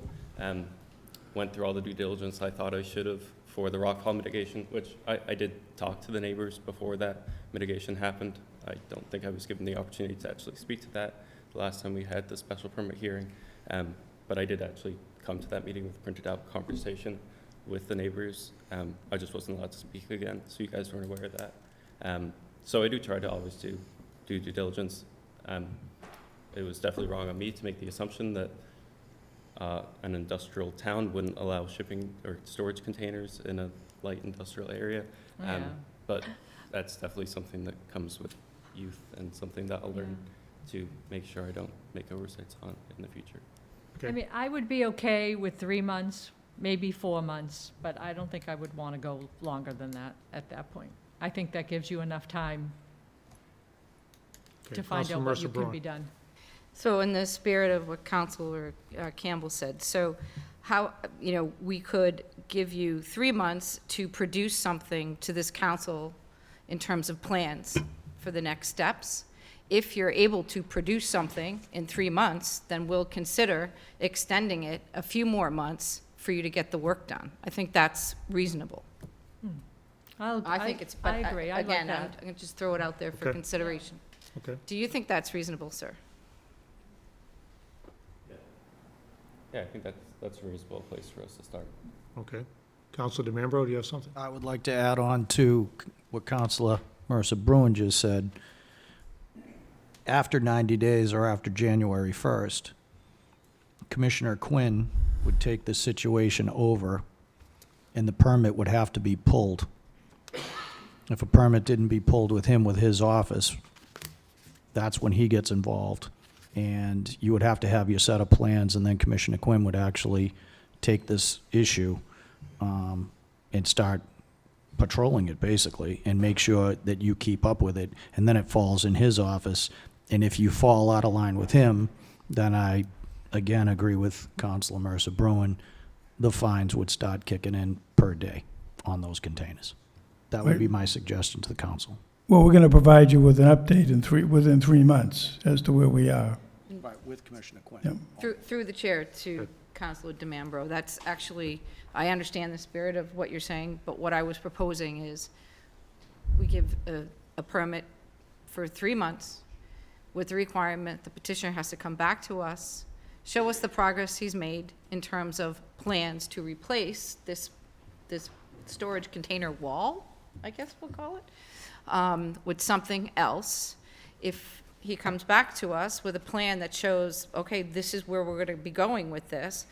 Went through all the due diligence I thought I should have for the rockfall mitigation, which I did talk to the neighbors before that mitigation happened. I don't think I was given the opportunity to actually speak to that the last time we had the special permit hearing. But I did actually come to that meeting with a printed out conversation with the neighbors. I just wasn't allowed to speak again, so you guys weren't aware of that. So I do try to always do due diligence. It was definitely wrong on me to make the assumption that an industrial town wouldn't allow shipping or storage containers in a light industrial area. Yeah. But that's definitely something that comes with youth and something that I'll learn to make sure I don't make oversights on in the future. Okay. I mean, I would be okay with 3 months, maybe 4 months, but I don't think I would want to go longer than that at that point. I think that gives you enough time Okay, to find out Councilor what you Mercer-Bruin. can be done. So in the spirit of what Councilor Campbell said, so how, we could give you 3 months to produce something to this council in terms of plans for the next steps. If you're able to produce something in 3 months, then we'll consider extending it a few more months for you to get the work done. I think that's reasonable. I think it's, but I agree. I like again, I'm that. going to just throw it out there for Okay. consideration. Okay. Do you think that's reasonable, sir? Yeah, I think that's a reasonable place for us to start. Okay. Councilor DeMambro, do you have something? I would like to add on to what Councilor Mercer-Bruin just said. after 90 days or after January 1st, Commissioner Quinn would take the situation over, and the permit would have to be pulled. If a permit didn't be pulled with him with his office, that's when he gets involved. And you would have to have your set of plans, and then Commissioner Quinn would actually take this issue and start patrolling it, basically, and make sure that you keep up with it. And then it falls in his office. And if you fall out of line with him, then I, again, agree with Councilor Mercer Bruin, the fines would start kicking in per day on those containers. That would be my suggestion to the council. Well, we're going to provide you with an update within 3 months as to where we are. Right, with Commissioner Quinn. Yep. Through the chair to Councilor DeMambro, that's actually, I understand the spirit of what you're saying, but what I was proposing is we give a permit for 3 months with the requirement the petitioner has to come back to us, show us the progress he's made in terms of plans to replace this storage container wall, I guess we'll call it, with something else. If he comes back to us with a plan that shows, okay, this is where we're going to be going with this,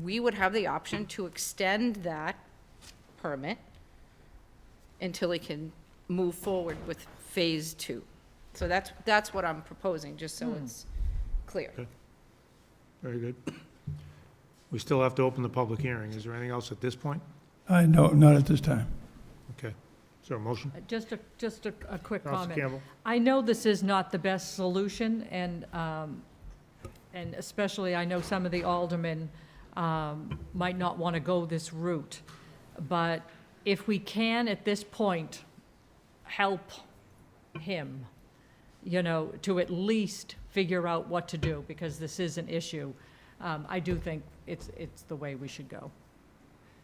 we would have the option to extend that permit until he can move forward with phase 2. So that's what I'm proposing, just so it's clear. Okay. Very good. We still have to open the public hearing. Is there anything else at this point? No, not at this time. Okay. Is there a motion? Just a quick Councilor comment. Campbell? I know this is not the best solution, and especially I know some of the aldermen might not want to go this route. But if we can, at this point, help him, to at least figure out what to do, because this is an issue, I do think it's the way we should go.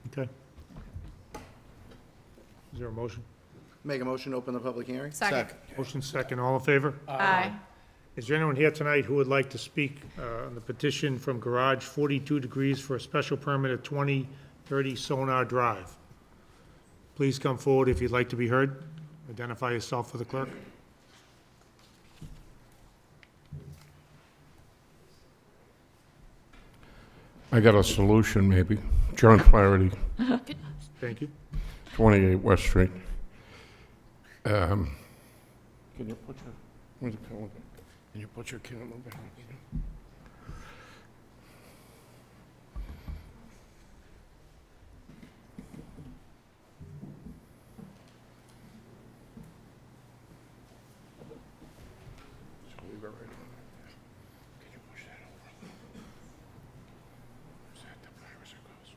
Okay. Is there a motion? Make a motion to open the public hearing? Second. Motion second. All in favor? Aye. Is there anyone here tonight who would like to speak on the petition from Garage 42 Degrees for a special permit at 2030 Sonar Drive? Please come forward if you'd like to be heard. Identify yourself for the clerk. I got a solution, maybe. John Flaherty, Thank you. 28 West Street. Can you put your, where's the camera? Can you put your camera back? Just leave it right on there. Can you push that over? Is that the virus it goes?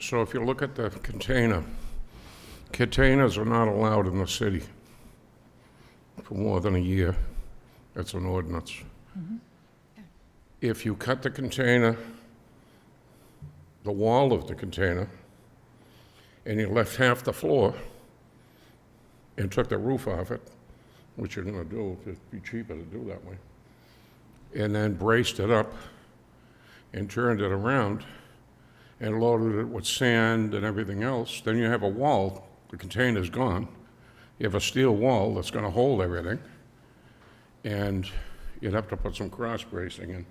So if you look at the container, containers are not allowed in the city for more than a year. That's an ordinance. If you cut the container, the wall of the container, and you left half the floor and took the roof off it, which you're gonna do, it'd be cheaper to do that way, and then braced it up and turned it around and loaded it with sand and everything else, then you have a wall, the container's gone. You have a steel wall that's gonna hold everything, and you'd have to put some cross bracing in.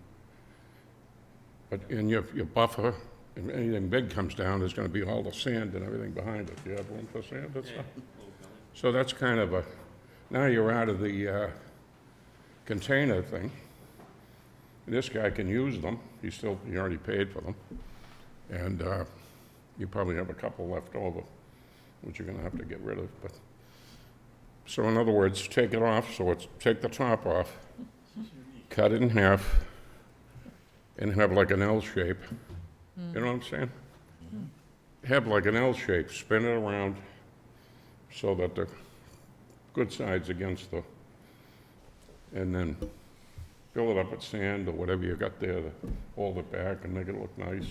But in your buffer, if anything big comes down, there's gonna be all the sand and everything behind it. Do you have room for sand and stuff? So that's kind of now you're out of the container thing. This guy can use them. He already paid for them. And you probably have a couple left over, which you're gonna have to get rid of. But so in other words, take it off, take the top off, cut it in half, and have like an L shape. You know what I'm saying? Have like an L shape, spin it around so that the good side's against and then fill it up with sand or whatever you got there to hold it back and make it look nice.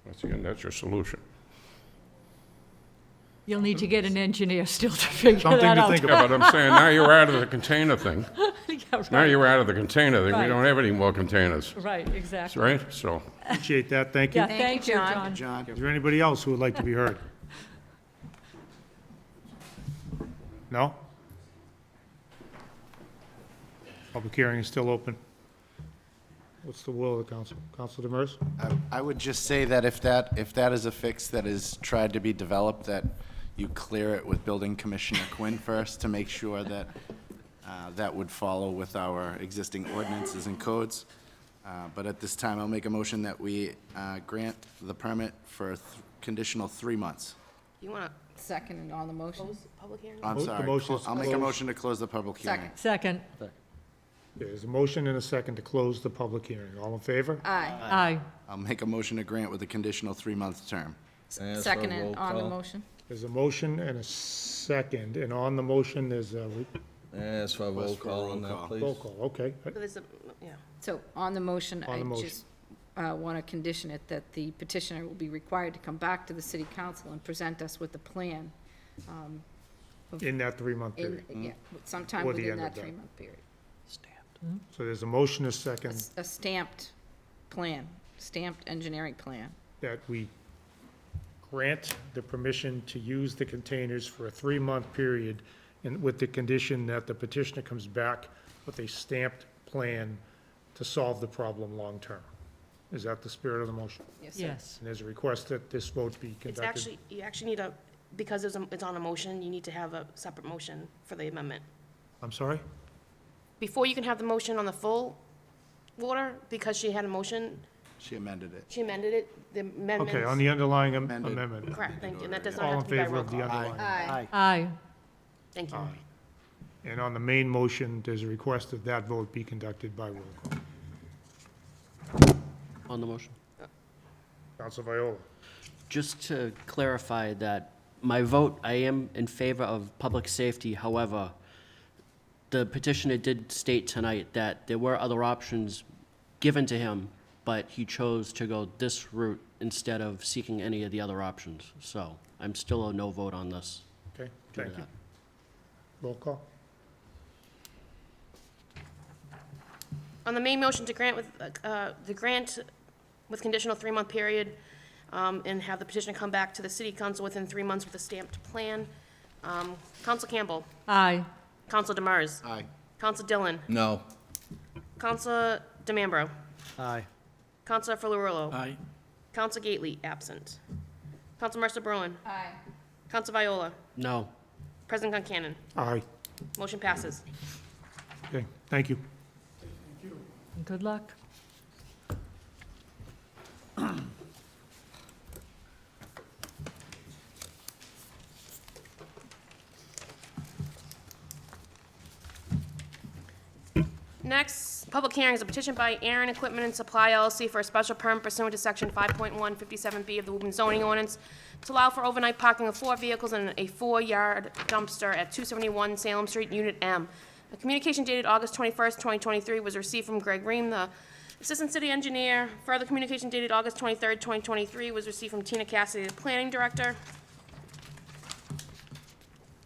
That's your solution. You'll need to get an engineer still to figure Something that to out. think Yeah, but I'm saying now you're out of the container thing. Yeah, Now right. you're out of the container thing. We Right. don't have any more containers. Right, exactly. Right? So. Appreciate that. Thank you. Yeah, thank you, John. John? Is there anybody else who would like to be heard? No? Public hearing is still open. What's the will of the council? Council Demers? I would just say that if that is a fix that is tried to be developed, that you clear it with Building Commissioner Quinn first to make sure that that would follow with our existing ordinances and codes. But at this time, I'll make a motion that we grant the permit for conditional 3 months. You want to Second on the motion? close the public hearing? I'm The sorry. motion is I'll make a closed. motion to close the public hearing. Second. Second. There's a motion and a second to close the public hearing. All in favor? Aye. Aye. I'll make a motion to grant with a conditional 3-month term. Ask for a Second roll on the call. motion? There's a motion and a second, and on the motion, there's a Ask for a roll Request for a call roll on that, call. please. roll call, okay. So there's a, yeah. So on the motion, On the I motion. just want to condition it that the petitioner will be required to come back to the city council and present us with a plan. In that 3-month period. Yeah, sometime Or the within end of that that. 3-month period. So there's a motion, a second, A stamped plan, stamped engineering plan. that we grant the permission to use the containers for a 3-month period, and with the condition that the petitioner comes back with a stamped plan to solve the problem long-term. Is that the spirit of the motion? Yes, sir. Yes. And there's a request that this vote be It's conducted. actually, you actually need a, because it's on a motion, you need to have a separate motion for the amendment. I'm sorry? Before you can have the motion on the full order, because she had a motion, She amended it. she amended it, the amendments. Okay, on the underlying Amended. amendment. Correct, thank you, and that does not All have in to be by favor roll of the call. underlying? Aye. Aye. Thank you. Aye. And on the main motion, there's a request that that vote be conducted by roll call. On the motion. Council Viola? Just to clarify that my vote, I am in favor of public safety. However, the petitioner did state tonight that there were other options given to him, but he chose to go this route instead of seeking any of the other options. So I'm still a no vote on this. Okay, due to thank you. that. Roll call? On the main motion to grant the grant with conditional 3-month period, and have the petitioner come back to the city council within 3 months with a stamped plan. Council Campbell. Aye. Council Demers. Aye. Council Dillon. No. Council DeMambro. Aye. Council Ferlurulo. Aye. Council Gately, absent. Council Mercer Bruin. Aye. Council Viola. No. President Concanon. Aye. Motion passes. Okay, thank you. Good luck. Next, public hearing is a petition by Aaron Equipment and Supply LLC for a special permit pursuant to section 5.157B of the Woburn zoning ordinance to allow for overnight parking of 4 vehicles and a 4-yard dumpster at 271 Salem Street, Unit M. A communication dated August 21st, 2023 was received from Greg Ream, the Assistant City Engineer. Further communication dated August 23rd, 2023 was received from Tina Cassidy, the Planning Director.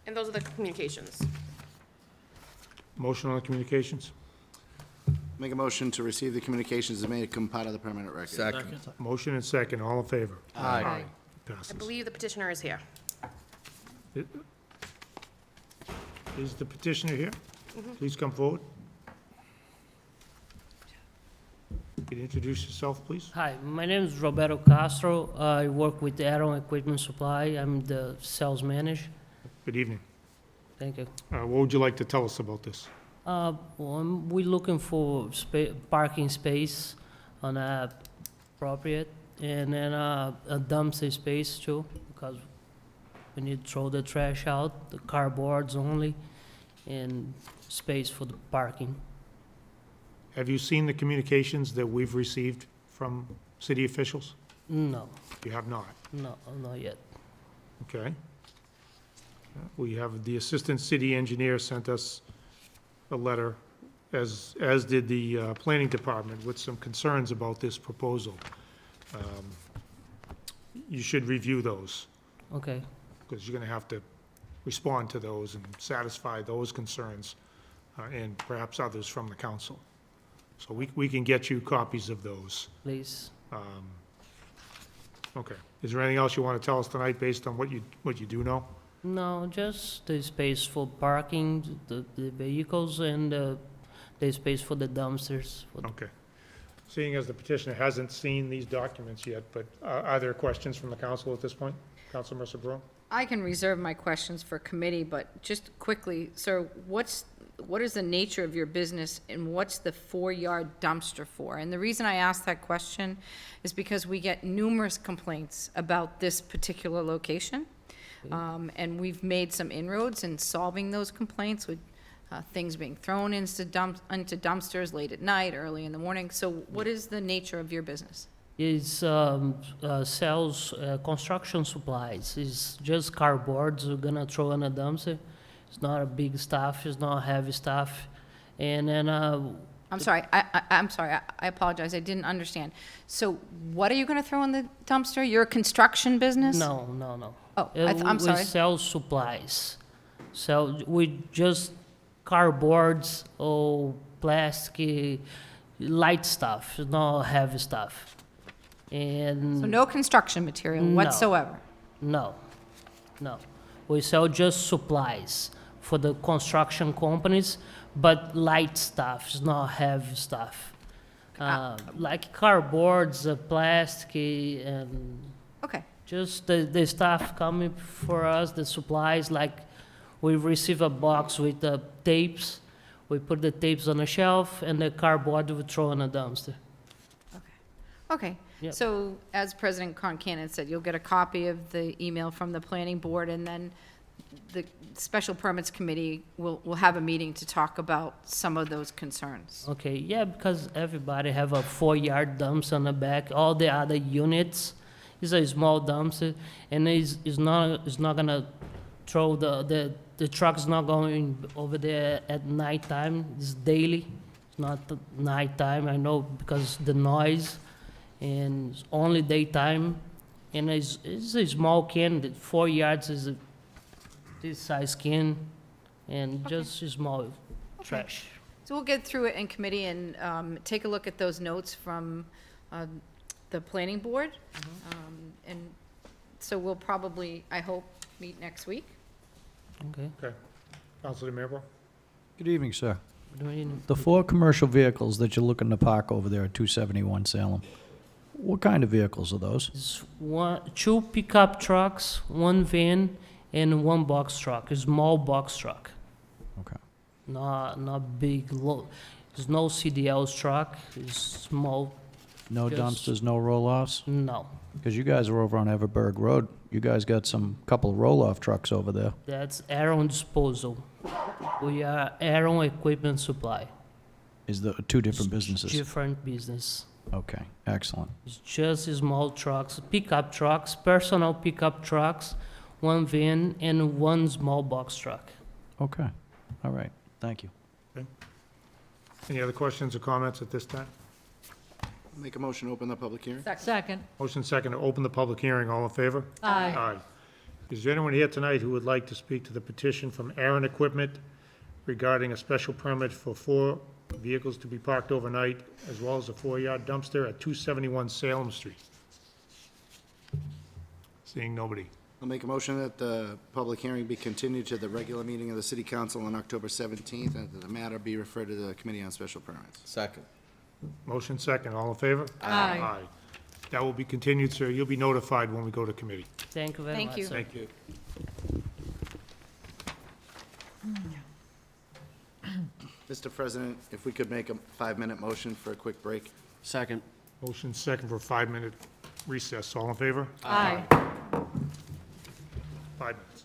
And those are the communications. Motion on the communications? Make a motion to receive the communications and make it become part of the permanent record. Second. Motion and second, all in favor? Aye. I Passes. believe the petitioner is here. Is the petitioner here? Please come forward. Can you introduce yourself, please? Hi, my name is Roberto Castro. I work with Aaron Equipment Supply. I'm the sales manager. Good evening. Thank you. What would you like to tell us about this? We're looking for parking space on a property, and then a dumpster space too, because we need to throw the trash out, the cardboards only, and space for the parking. Have you seen the communications that we've received from city officials? No, You have not? no, not yet. Okay. We have, the Assistant City Engineer sent us a letter, as did the Planning Department, with some concerns about this proposal. You should review those, Okay, because you're gonna have to respond to those and satisfy those concerns, and perhaps others from the council. So we can get you copies of those. please. Okay. Is there anything else you want to tell us tonight based on what you do know? No, just the space for parking, the vehicles, and the space for the dumpsters. Okay. Seeing as the petitioner hasn't seen these documents yet, but are there questions from the council at this point? Councilor Mercer Brewer? I can reserve my questions for committee, but just quickly, sir, what is the nature of your business and what's the 4-yard dumpster for? And the reason I ask that question is because we get numerous complaints about this particular location. And we've made some inroads in solving those complaints with things being thrown into dumpsters late at night, early in the morning. So what is the nature of your business? Is sells construction supplies. It's just cardboards we're gonna throw in a dumpster. It's not a big stuff. It's not heavy stuff. And then I'm sorry, I'm sorry, I apologize, I didn't understand. So what are you gonna throw in the dumpster? You're a construction business? no. Oh, I'm sorry. We sell supplies. So we just cardboards or plastic, light stuff, not heavy stuff. And So no construction material No. whatsoever? No. We sell just supplies for the construction companies, but light stuff, it's not heavy stuff. Like cardboards, plastic, and Okay, just the stuff coming for us, the supplies, like we receive a box with the tapes, we put the tapes on a shelf, and the cardboard we throw in a dumpster. okay. Yep. So as President Concanon said, you'll get a copy of the email from the planning board, and then the special permits committee will have a meeting to talk about some of those concerns. Okay, yeah, because everybody have a 4-yard dumpster on the back. All the other units is a small dumpster, and is not gonna throw the truck's not going over there at nighttime. It's daily. It's not nighttime. I know because the noise, and it's only daytime. And it's a small can. 4 yards is this size can, and just a small trash. So we'll get through it in committee and take a look at those notes from the planning board. And so we'll probably, I hope, meet next week. Okay. Okay. Councilor Mayor? Good evening, sir. What do you mean? The 4 commercial vehicles that you're looking to park over there at 271 Salem, what kind of vehicles are those? It's 2 pickup trucks, 1 van, and 1 box truck, a small box truck. Okay. Not big, there's no CDL's truck, it's small. No Just- dumpsters, no roll-offs? No, Because you guys are over on Everberg Road. You guys got some couple roll-off trucks over there. that's Aaron Disposal. We are Aaron Equipment Supply. Is the 2 different businesses? Different business. Okay, excellent. It's just small trucks, pickup trucks, personal pickup trucks, 1 van, and 1 small box truck. Okay, all right, thank you. Any other questions or comments at this time? Make a motion to open the public hearing? Second. Motion second to open the public hearing. All in favor? Aye. Aye. Is there anyone here tonight who would like to speak to the petition from Aaron Equipment regarding a special permit for 4 vehicles to be parked overnight, as well as a 4-yard dumpster at 271 Salem Street? Seeing nobody. I'll make a motion that the public hearing be continued to the regular meeting of the city council on October 17th, and that the matter be referred to the Committee on Special Permits. Second. Motion second. All in favor? Aye. That will be continued, sir. You'll be notified when we go to committee. Thank you very Thank much, you. sir. Thank you. Mr. President, if we could make a 5-minute motion for a quick break? Second. Motion second for a 5-minute recess. All in favor? Aye. 5 minutes.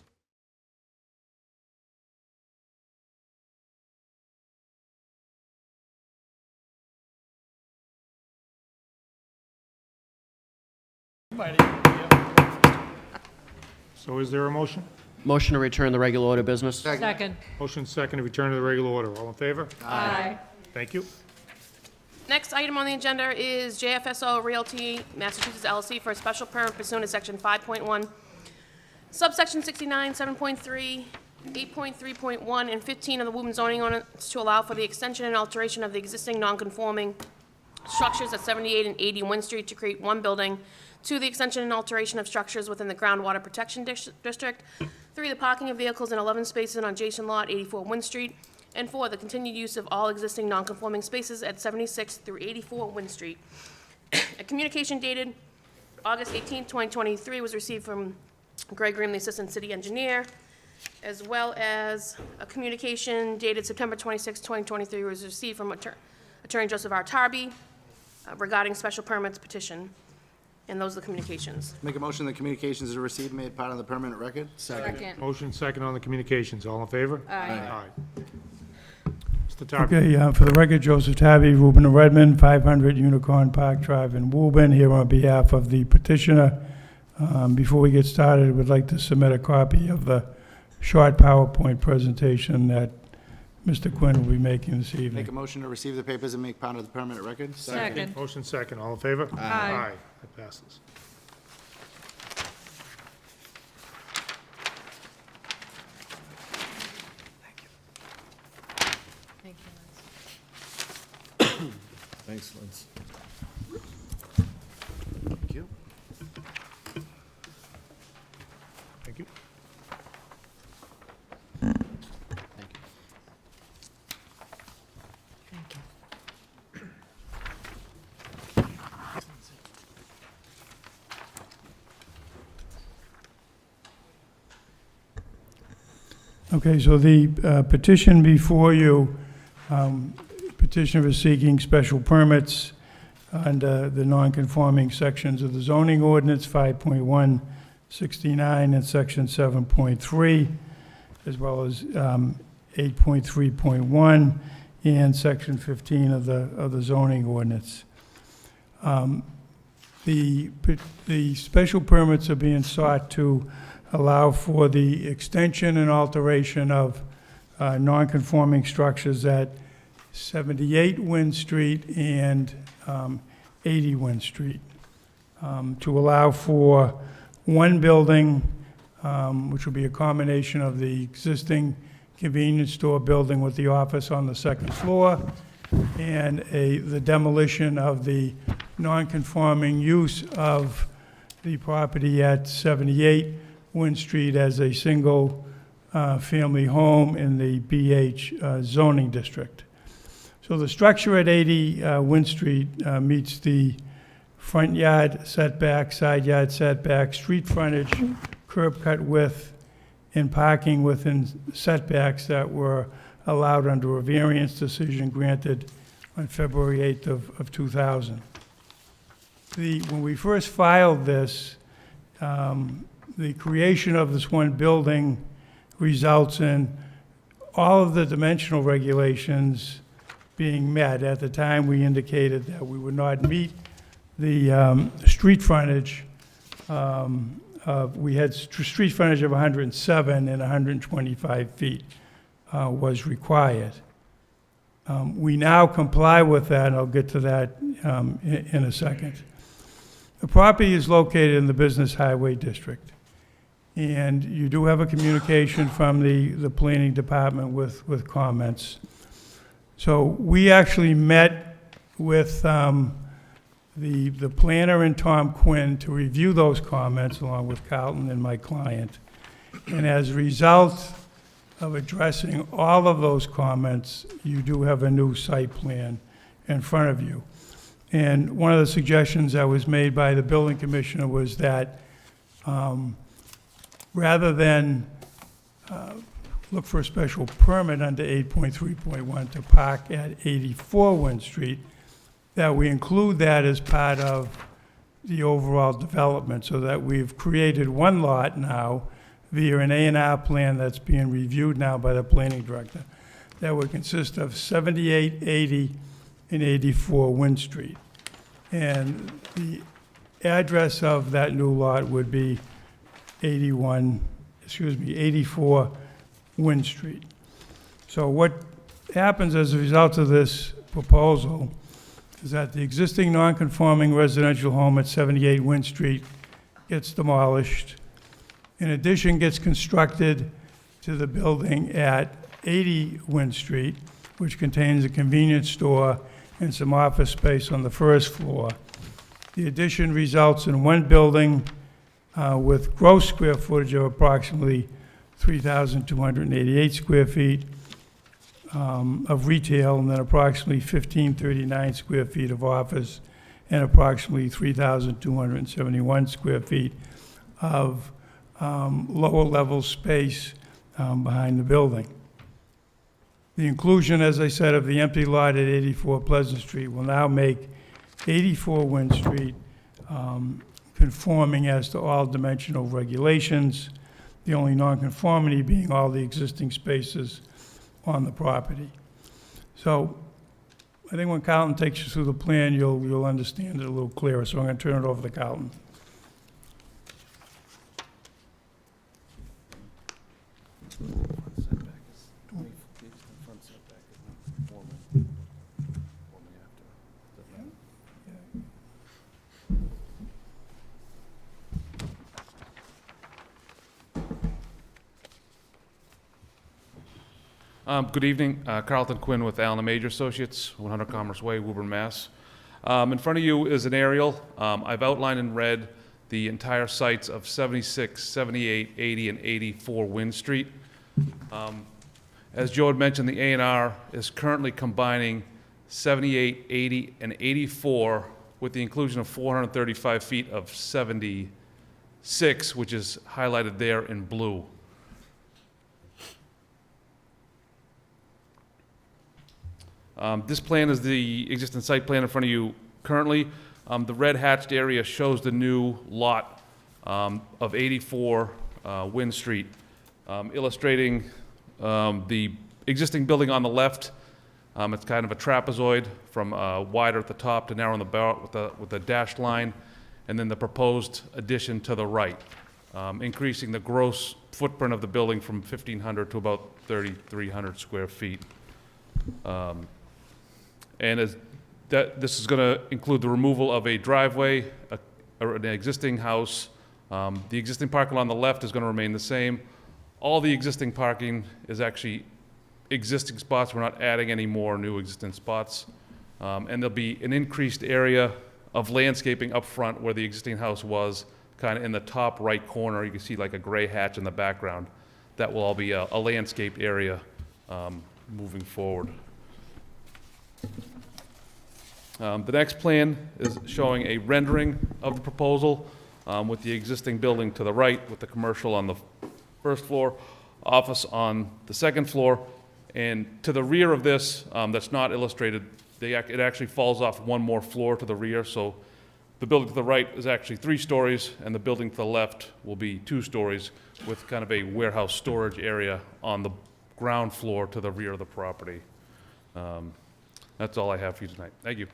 So is there a motion? Motion to return the regular order business? Second. Motion second to return to the regular order. All in favor? Aye. Thank you. Next item on the agenda is JFSO Realty Massachusetts LLC for a special permit pursuant to Section 5.1, subsection 69, 7.3, 8.3.1, and 15 of the Woburn zoning ordinance to allow for the extension and alteration of the existing non-conforming structures at 78 and 80 Wynn Street to create 1 building. 2, the extension and alteration of structures within the groundwater protection district. 3, the parking of vehicles in 11 spaces on adjacent lot, 84 Wynn Street. And 4, the continued use of all existing non-conforming spaces at 76 through 84 Wynn Street. A communication dated August 18, 2023 was received from Greg Graham, the Assistant City Engineer, as well as a communication dated September 26, 2023 was received from Attorney Joseph R. Tarby regarding special permits petition. And those are the communications. Make a motion that communications are received, made part of the permanent record. Second. Motion second on the communications. All in favor? Aye. Mr. Tarby. Okay, for the record, Joseph Tabby, Woburn and Redmond, 500 Unicorn Park Drive in Woburn, here on behalf of the petitioner. Before we get started, I would like to submit a copy of the short PowerPoint presentation that Mr. Quinn will be making this evening. Make a motion to receive the papers and make part of the permanent record. Second. Motion second. All in favor? Aye. That passes. Thanks, Liz. Thank you. Thank you. Okay, so the petition before you, petitioner is seeking special permits under the non-conforming sections of the zoning ordinance, 5.169 and section 7.3, as well as 8.3.1 and section 15 of the zoning ordinance. The special permits are being sought to allow for the extension and alteration of non-conforming structures at 78 Wynn Street and 80 Wynn Street, to allow for one building, which will be a combination of the existing convenience store building with the office on the second floor, and the demolition of the non-conforming use of the property at 78 Wynn Street as a single family home in the BH zoning district. So the structure at 80 Wynn Street meets the front yard setback, side yard setback, street frontage, curb cut width, and parking within setbacks that were allowed under a variance decision granted on February 8th of 2000. When we first filed this, the creation of this one building results in all of the dimensional regulations being met. At the time, we indicated that we would not meet the street frontage. We had street frontage of 107 and 125 feet was required. We now comply with that, and I'll get to that in a second. The property is located in the Business Highway District. And you do have a communication from the planning department with comments. So we actually met with the planner and Tom Quinn to review those comments along with Carlton and my client. And as a result of addressing all of those comments, you do have a new site plan in front of you. And one of the suggestions that was made by the building commissioner was that rather than look for a special permit under 8.3.1 to park at 84 Wynn Street, that we include that as part of the overall development, so that we've created one lot now via an A&R plan that's being reviewed now by the planning director that would consist of 78, 80, and 84 Wynn Street. And the address of that new lot would be 84 Wynn Street. So what happens as a result of this proposal is that the existing non-conforming residential home at 78 Wynn Street gets demolished. In addition, gets constructed to the building at 80 Wynn Street, which contains a convenience store and some office space on the first floor. The addition results in one building with gross square footage of approximately 3,288 square feet, of retail, and then approximately 1,539 square feet of office, and approximately 3,271 square feet of lower level space behind the building. The inclusion, as I said, of the empty lot at 84 Pleasant Street will now make 84 Wynn Street conforming as to all dimensional regulations, the only nonconformity being all the existing spaces on the property. So I think when Carlton takes you through the plan, you'll understand it a little clearer. So I'm going to turn it over to Carlton. Good evening, Carlton Quinn with Allen & Major Associates, 100 Commerce Way, Woburn, Mass. In front of you is an aerial. I've outlined in red the entire sites of 76, 78, 80, and 84 Wynn Street. As Joe had mentioned, the A&R is currently combining 78, 80, and 84 with the inclusion of 435 feet of 76, which is highlighted there in blue. This plan is the existing site plan in front of you currently. The red hatched area shows the new lot of 84 Wynn Street, illustrating the existing building on the left. It's kind of a trapezoid from wider at the top to narrow on the bottom with a dashed line, and then the proposed addition to the right, increasing the gross footprint of the building from 1,500 to about 3,300 square feet. And this is going to include the removal of a driveway, an existing house. The existing parking lot on the left is going to remain the same. All the existing parking is actually existing spots. We're not adding any more new existing spots. And there'll be an increased area of landscaping up front where the existing house was, kind of in the top right corner. You can see like a gray hatch in the background. That will all be a landscaped area moving forward. The next plan is showing a rendering of the proposal with the existing building to the right, with the commercial on the first floor, office on the second floor, and to the rear of this, that's not illustrated, it actually falls off one more floor to the rear, so the building to the right is actually 3 stories, and the building to the left will be 2 stories, with kind of a warehouse storage area on the ground floor to the rear of the property. That's all I have for you tonight. Thank you.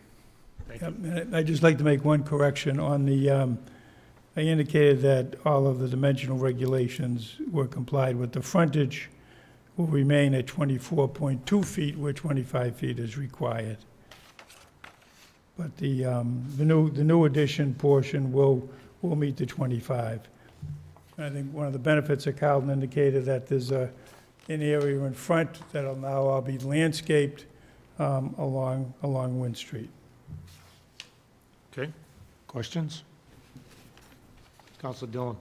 I'd just like to make one correction on the, I indicated that all of the dimensional regulations were complied with. The frontage will remain at 24.2 feet where 25 feet is required. But the new addition portion will meet the 25. And I think one of the benefits that Carlton indicated that there's an area in front that'll now all be landscaped along Wynn Street. Okay, questions? Councilor Dillon.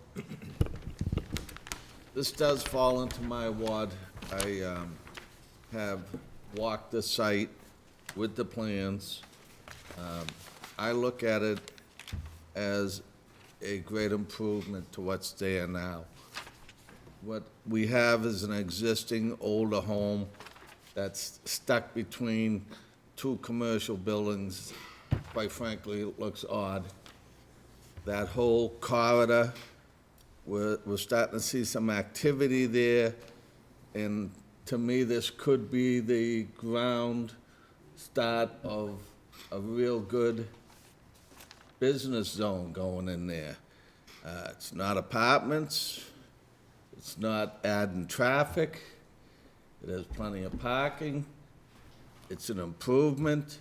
This does fall into my ward. I have walked the site with the plans. I look at it as a great improvement to what's there now. What we have is an existing older home that's stuck between 2 commercial buildings. Quite frankly, it looks odd. That whole corridor, we're starting to see some activity there, and to me, this could be the ground start of a real good business zone going in there. It's not apartments, it's not adding traffic, it has plenty of parking, it's an improvement.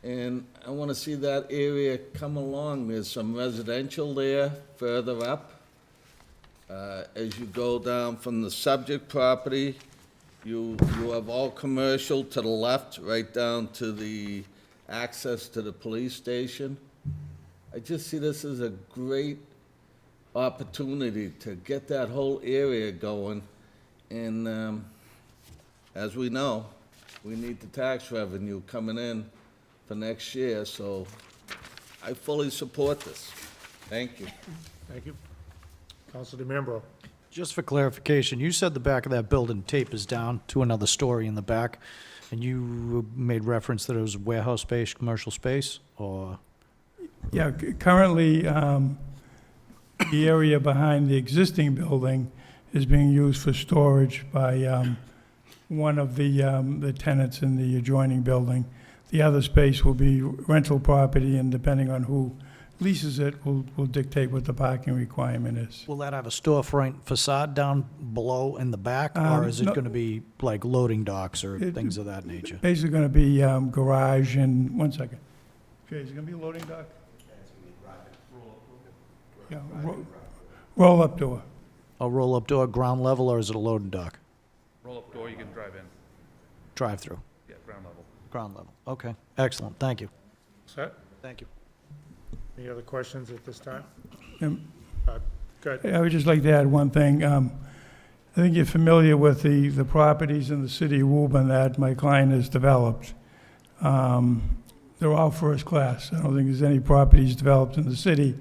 And I want to see that area come along. There's some residential there further up. As you go down from the subject property, you have all commercial to the left, right down to the access to the police station. I just see this as a great opportunity to get that whole area going. And as we know, we need the tax revenue coming in for next year, so I fully support this. Thank you. Thank you. Council DeMambro. Just for clarification, you said the back of that building tapers down to another story in the back, and you made reference that it was warehouse space, commercial space, or? Yeah, currently, the area behind the existing building is being used for storage by one of the tenants in the adjoining building. The other space will be rental property, and depending on who leases it, will dictate what the parking requirement is. Will that have a storefront facade down below in the back, or is it no. going to be like loading docks or things of that nature? Basically going to be garage and, one second. Okay, is it going to be a loading dock? Yeah, roll-up door. A roll-up door, ground level, or is it a loading dock? Roll-up door, you can drive in. Drive-through, Yeah, ground level. ground level. Okay, excellent, thank you. Set? Thank you. Any other questions at this time? Um, Go ahead. I would just like to add one thing. I think you're familiar with the properties in the city of Woburn that my client has developed. They're all first class. I don't think there's any properties developed in the city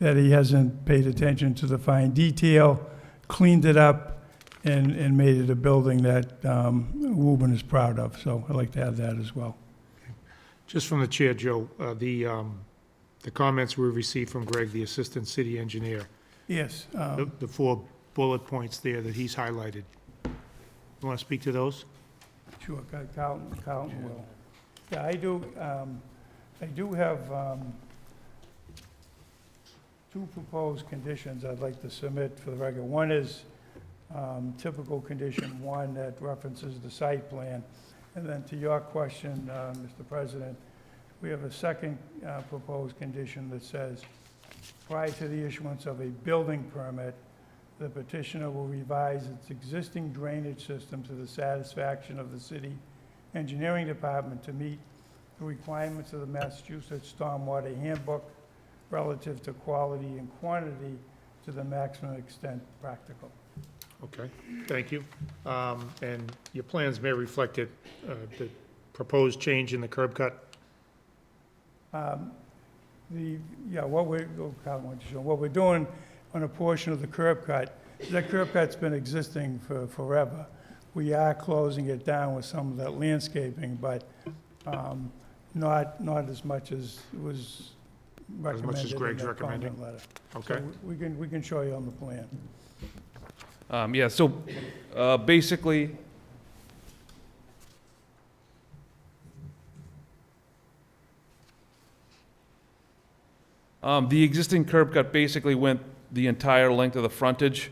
that he hasn't paid attention to the fine detail, cleaned it up, and made it a building that Woburn is proud of. So I'd like to add that as well. Just from the chair, Joe, the comments we received from Greg, the Assistant City Engineer, Yes. the 4 bullet points there that he's highlighted. You want to speak to those? Sure, Carlton will. Yeah, I do have 2 proposed conditions I'd like to submit for the record. One is typical condition 1 that references the site plan. And then to your question, Mr. President, we have a second proposed condition that says, prior to the issuance of a building permit, the petitioner will revise its existing drainage system to the satisfaction of the city engineering department to meet the requirements of the Massachusetts Stormwater Handbook relative to quality and quantity to the maximum extent practical. Okay, thank you. And your plans may reflect it, the proposed change in the curb cut? What we're doing on a portion of the curb cut, that curb cut's been existing for forever. We are closing it down with some of that landscaping, but not as much as was recommended in Greg's that recommending? comment letter. Okay. So we can show you on the plan. Yeah, so basically, the existing curb cut basically went the entire length of the frontage,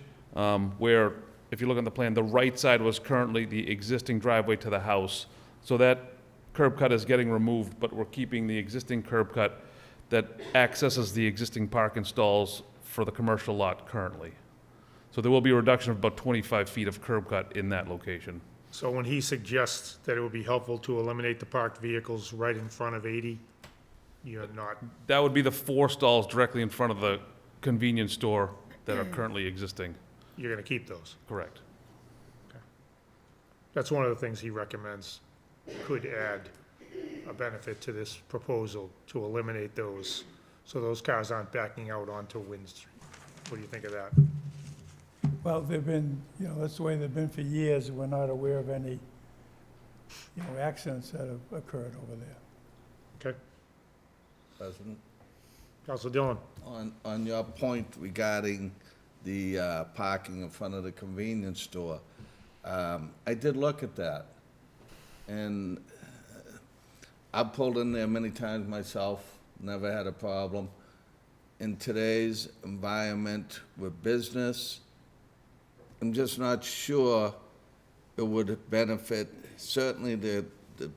where, if you look on the plan, the right side was currently the existing driveway to the house. So that curb cut is getting removed, but we're keeping the existing curb cut that accesses the existing parking stalls for the commercial lot currently. So there will be a reduction of about 25 feet of curb cut in that location. So when he suggests that it would be helpful to eliminate the parked vehicles right in front of 80, you're not, That would be the 4 stalls directly in front of the convenience store that are currently existing. you're going to keep those? Correct. That's one of the things he recommends could add a benefit to this proposal, to eliminate those, so those cars aren't backing out onto Wind Street. What do you think of that? Well, they've been, that's the way they've been for years. We're not aware of any, accidents that have occurred over there. Okay. President? Council Dillon? On your point regarding the parking in front of the convenience store, I did look at that, and I've pulled in there many times myself, never had a problem. In today's environment with business, I'm just not sure it would benefit, certainly the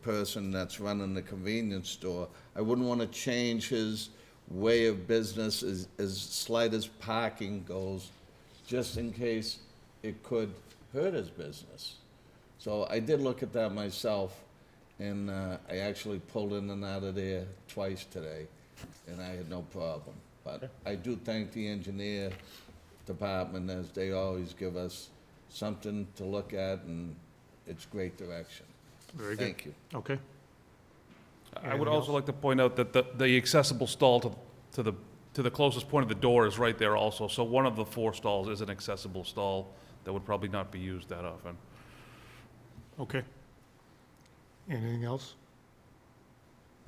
person that's running the convenience store. I wouldn't want to change his way of business as slight as parking goes, just in case it could hurt his business. So I did look at that myself, and I actually pulled in and out of there twice today, and I had no problem. But I do thank the engineer department, as they always give us something to look at and it's great direction. Very good. Thank you. Okay. I would also like to point out that the accessible stall to the closest point of the door is right there also. So one of the 4 stalls is an accessible stall that would probably not be used that often. Okay. Anything else?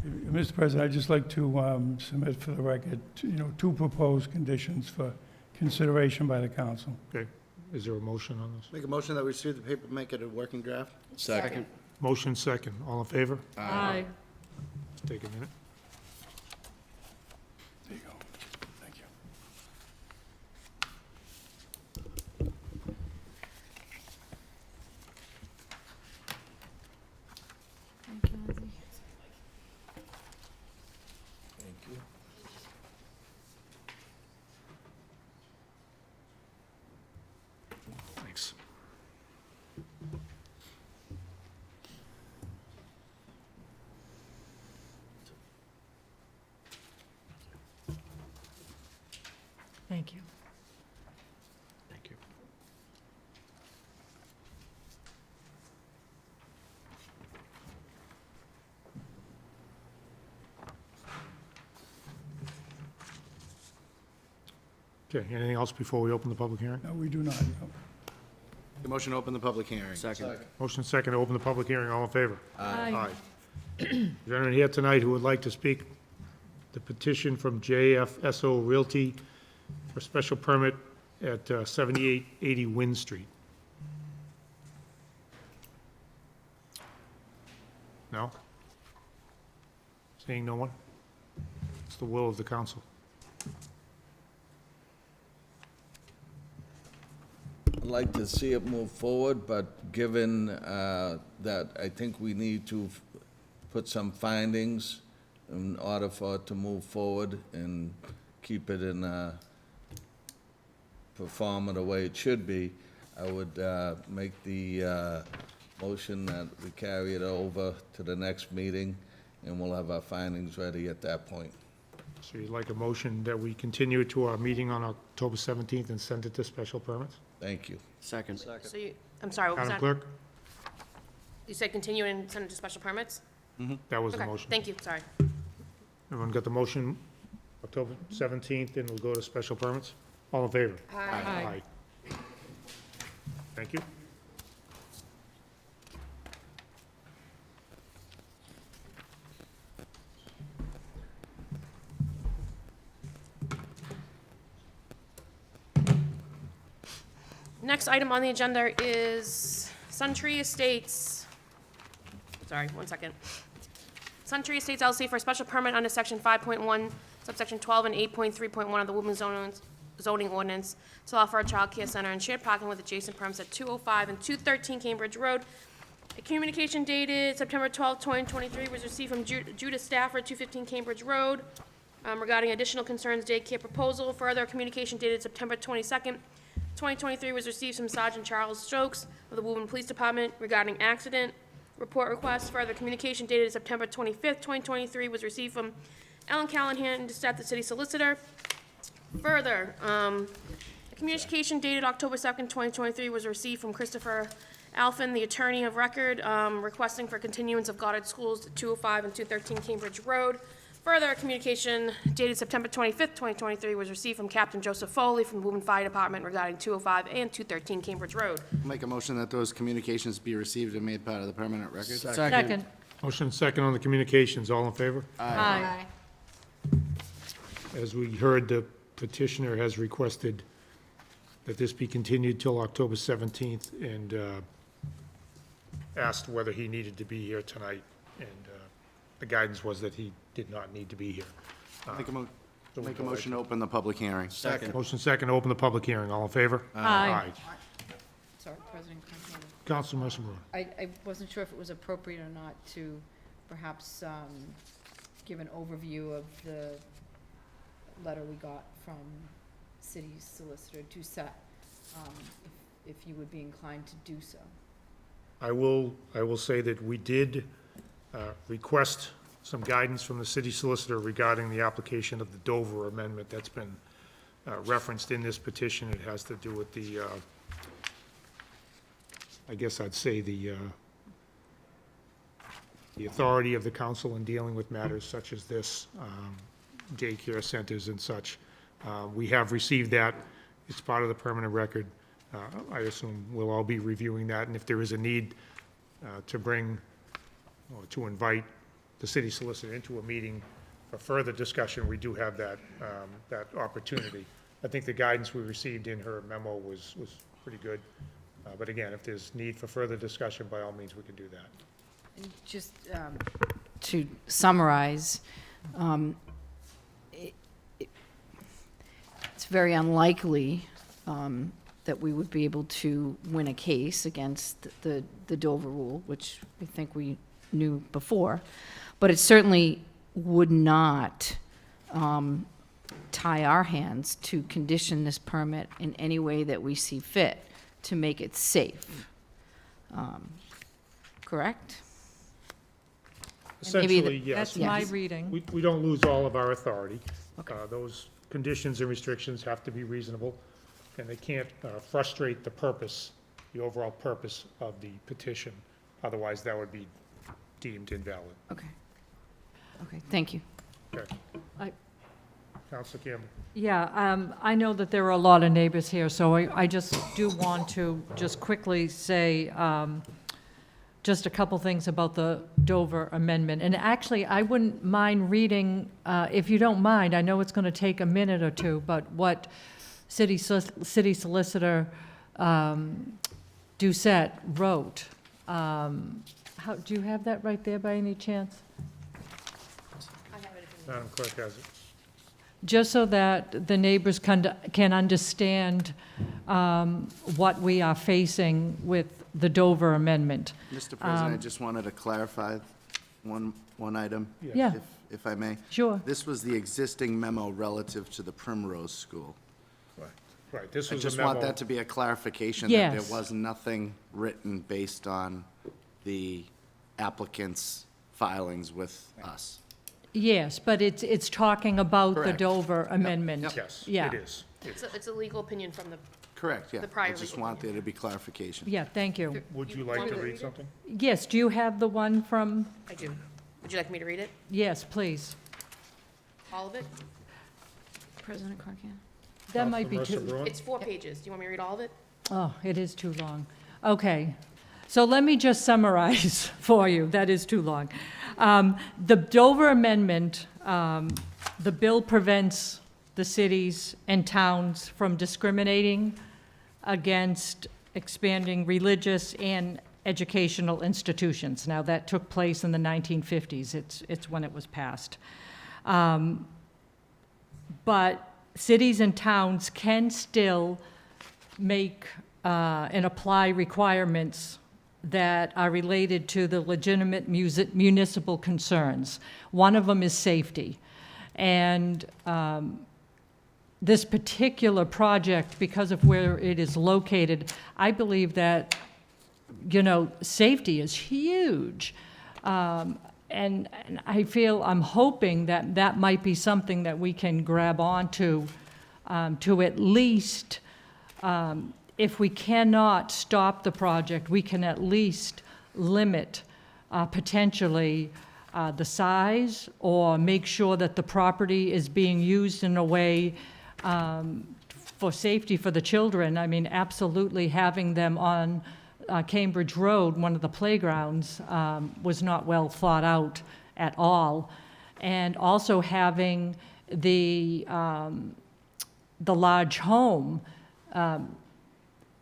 Mr. President, I'd just like to submit for the record, 2 proposed conditions for consideration by the council. Okay. Is there a motion on this? Make a motion that we receive the paper, make it a working draft? Second. Motion second. All in favor? Aye. Take a minute. There you go. Thank you. Thank you. Thanks. Thank you. Thank you. Okay, anything else before we open the public hearing? No, we do not. No. The motion to open the public hearing. Second. Motion second to open the public hearing. All in favor? Aye. Is there anyone here tonight who would like to speak? The petition from JFSO Realty for special permit at 7880 Wynn Street. No? Seeing no one? It's the will of the council. I'd like to see it move forward, but given that I think we need to put some findings in order for it to move forward and keep it in performing the way it should be, I would make the motion that we carry it over to the next meeting, and we'll have our findings ready at that point. So you'd like a motion that we continue to our meeting on October 17th and send it to special permits? Thank you. Second. So you, I'm sorry, what was Madam that? Clerk? You said continue and send it to special permits? That was the Okay, motion. thank you, sorry. Everyone got the motion, October 17th, and we'll go to special permits? All in favor? Aye. Thank you. Next item on the agenda is Suntree Estates. Sorry, one second. Suntree Estates LLC for a special permit under section 5.1, subsection 12 and 8.3.1 of the Woburn zoning ordinance to allow for a child care center and shared parking with adjacent premises at 205 and 213 Cambridge Road. A communication dated September 12, 2023 was received from Judith Stafford, 215 Cambridge Road, regarding additional concerns daycare proposal. Further, communication dated September 22nd, 2023 was received from Sergeant Charles Stokes of the Woburn Police Department regarding accident report request. Further, communication dated September 25th, 2023 was received from Ellen Callahan, Dispatch the City Solicitor. Further, a communication dated October 2nd, 2023 was received from Christopher Alphin, the attorney of record, requesting for continuance of Goddard Schools to 205 and 213 Cambridge Road. Further, a communication dated September 25th, 2023 was received from Captain Joseph Foley from the Woburn Fire Department regarding 205 and 213 Cambridge Road. Make a motion that those communications be received and made part of the permanent record? Second. Motion second on the communications. All in favor? Aye. As we heard, the petitioner has requested that this be continued till October 17th and asked whether he needed to be here tonight. And the guidance was that he did not need to be here. Make a motion to open the public hearing. Second. Motion second to open the public hearing. All in favor? Aye. Sorry, President Constantine. Councilor Mercer Bruin. I wasn't sure if it was appropriate or not to perhaps give an overview of the letter we got from city solicitor Doucette, if you would be inclined to do so. I will say that we did request some guidance from the city solicitor regarding the application of the Dover amendment that's been referenced in this petition. It has to do with the I guess I'd say the authority of the council in dealing with matters such as this, daycare centers and such. We have received that. It's part of the permanent record. I assume we'll all be reviewing that, and if there is a need to bring or to invite the city solicitor into a meeting for further discussion, we do have that, that opportunity. I think the guidance we received in her memo was pretty good. But again, if there's need for further discussion, by all means, we can do that. And just to summarize, it's very unlikely that we would be able to win a case against the Dover rule, which I think we knew before, but it certainly would not tie our hands to condition this permit in any way that we see fit to make it safe. Correct? Essentially, yes. That's my reading. We don't lose all of our authority. Those conditions and restrictions have to be reasonable, and they can't frustrate the purpose, the overall purpose of the petition. Otherwise, that would be deemed invalid. Okay. Okay, thank you. Okay. Councilor Campbell. Yeah, I know that there are a lot of neighbors here, so I just do want to just quickly say just a couple things about the Dover amendment. And actually, I wouldn't mind reading, if you don't mind, I know it's going to take a minute or two, but what City Solicitor Doucette wrote. Do you have that right there by any chance? Madam Clerk has it. Just so that the neighbors can understand what we are facing with the Dover amendment. Mr. President, I just wanted to clarify one item. Yeah. If I may. Sure. This was the existing memo relative to the Primrose School. Right, this I was a just memo. want that to be a clarification, that Yes. there was nothing written based on the applicant's filings with us. Yes, but it's talking about the Correct. Dover amendment. Yes, Yeah. it is. It's a legal opinion from the, Correct, yeah. The prior I just legal want there to be clarification. Yeah, thank you. Would you like to read something? Yes, do you have the one from, I do. Would you like me to read it? yes, please. All of it? President Concan? That might be Councilor too. Mercer Bruin? It's 4 pages. Do you want me to read all of it? Oh, it is too long. Okay, so let me just summarize for you. That is too long. The Dover Amendment, the bill prevents the cities and towns from discriminating against expanding religious and educational institutions. Now, that took place in the 1950s. It's when it was passed. But cities and towns can still make and apply requirements that are related to the legitimate municipal concerns. One of them is safety. And this particular project, because of where it is located, I believe that, safety is huge. And I'm hoping that that might be something that we can grab onto to at least, if we cannot stop the project, we can at least limit potentially the size, or make sure that the property is being used in a way for safety for the children. I mean, absolutely having them on Cambridge Road, one of the playgrounds, was not well thought out at all. And also having the large home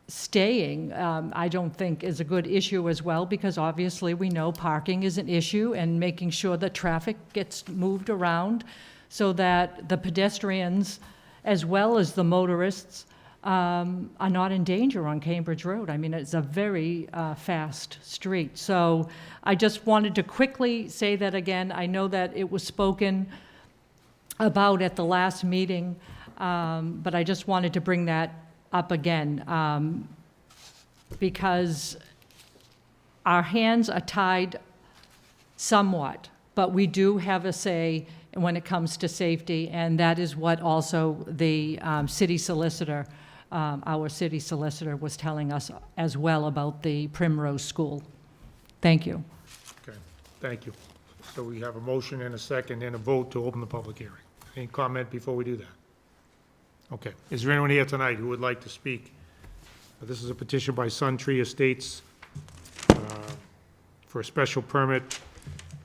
staying, I don't think is a good issue as well, because obviously we know parking is an issue, and making sure that traffic gets moved around so that the pedestrians as well as the motorists are not in danger on Cambridge Road. I mean, it's a very fast street. So I just wanted to quickly say that again. I know that it was spoken about at the last meeting, but I just wanted to bring that up again, because our hands are tied somewhat, but we do have a say when it comes to safety, and that is what also the city solicitor our city solicitor was telling us as well about the Primrose School. Thank you. Okay, thank you. So we have a motion and a second and a vote to open the public hearing. Any comment before we do that? Okay. Is there anyone here tonight who would like to speak? This is a petition by Sun Tree Estates for a special permit,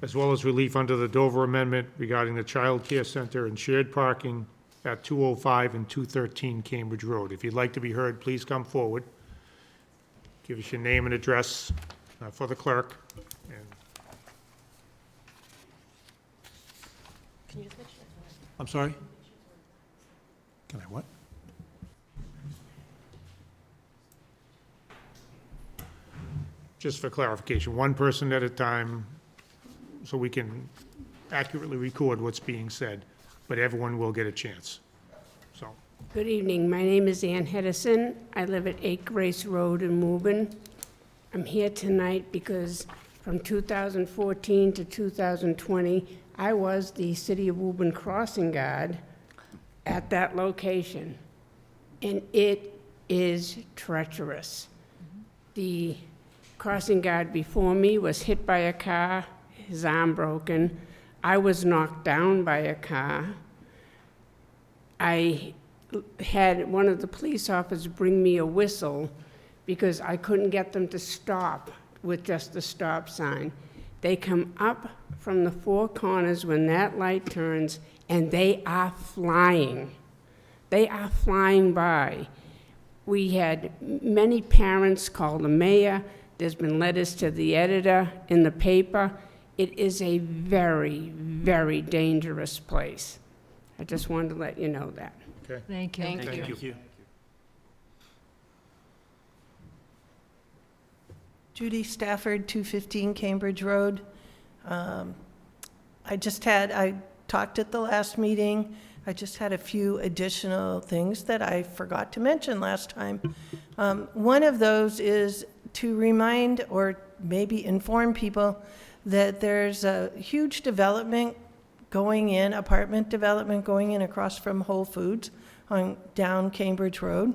as well as relief under the Dover Amendment regarding the Child Care Center and shared parking at 205 and 213 Cambridge Road. If you'd like to be heard, please come forward. Give us your name and address for the clerk. And Can you switch? I'm sorry? can I what? Just for clarification, one person at a time, so we can accurately record what's being said, but everyone will get a chance. So, Good evening. My name is Ann Hedison. I live at 8 Grace Road in Woburn. I'm here tonight because from 2014 to 2020, I was the City of Woburn crossing guard at that location, and it is treacherous. The crossing guard before me was hit by a car, his arm broken. I was knocked down by a car. I had one of the police officers bring me a whistle because I couldn't get them to stop with just the stop sign. They come up from the four corners when that light turns, and they are flying. They are flying by. We had many parents call the mayor. There's been letters to the editor in the paper. It is a very, very dangerous place. I just wanted to let you know that. okay. Thank you. Thank you. Judy Stafford, 215 Cambridge Road. I talked at the last meeting. I just had a few additional things that I forgot to mention last time. One of those is to remind or maybe inform people that there's a huge development going in, apartment development going in across from Whole Foods on down Cambridge Road.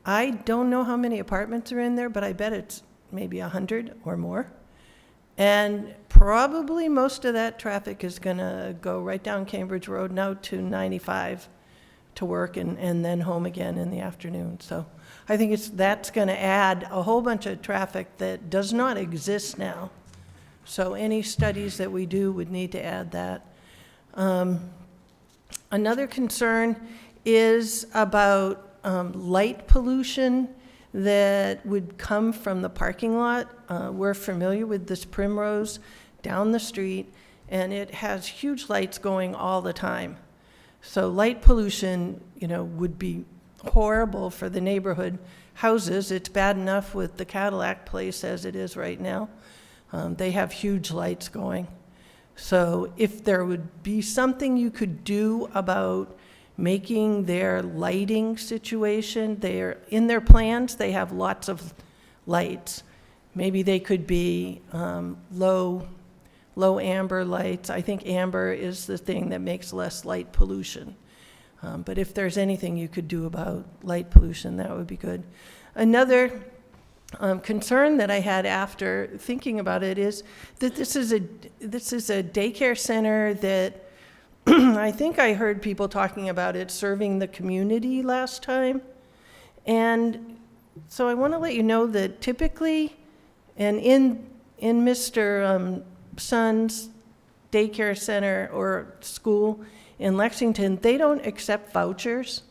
I don't know how many apartments are in there, but I bet it's maybe 100 or more. And probably most of that traffic is going to go right down Cambridge Road now to 95 to work and then home again in the afternoon. So I think that's going to add a whole bunch of traffic that does not exist now. So any studies that we do would need to add that. Another concern is about light pollution that would come from the parking lot. We're familiar with this Primrose down the street, and it has huge lights going all the time. So light pollution, would be horrible for the neighborhood houses. It's bad enough with the Cadillac place as it is right now. They have huge lights going. So if there would be something you could do about making their lighting situation, in their plans, they have lots of lights. Maybe they could be low amber lights. I think amber is the thing that makes less light pollution. But if there's anything you could do about light pollution, that would be good. Another concern that I had after thinking about it is that this is a daycare center that I think I heard people talking about it serving the community last time. And so I want to let you know that typically, and in Mr. Sun's daycare center or school in Lexington, they don't accept vouchers,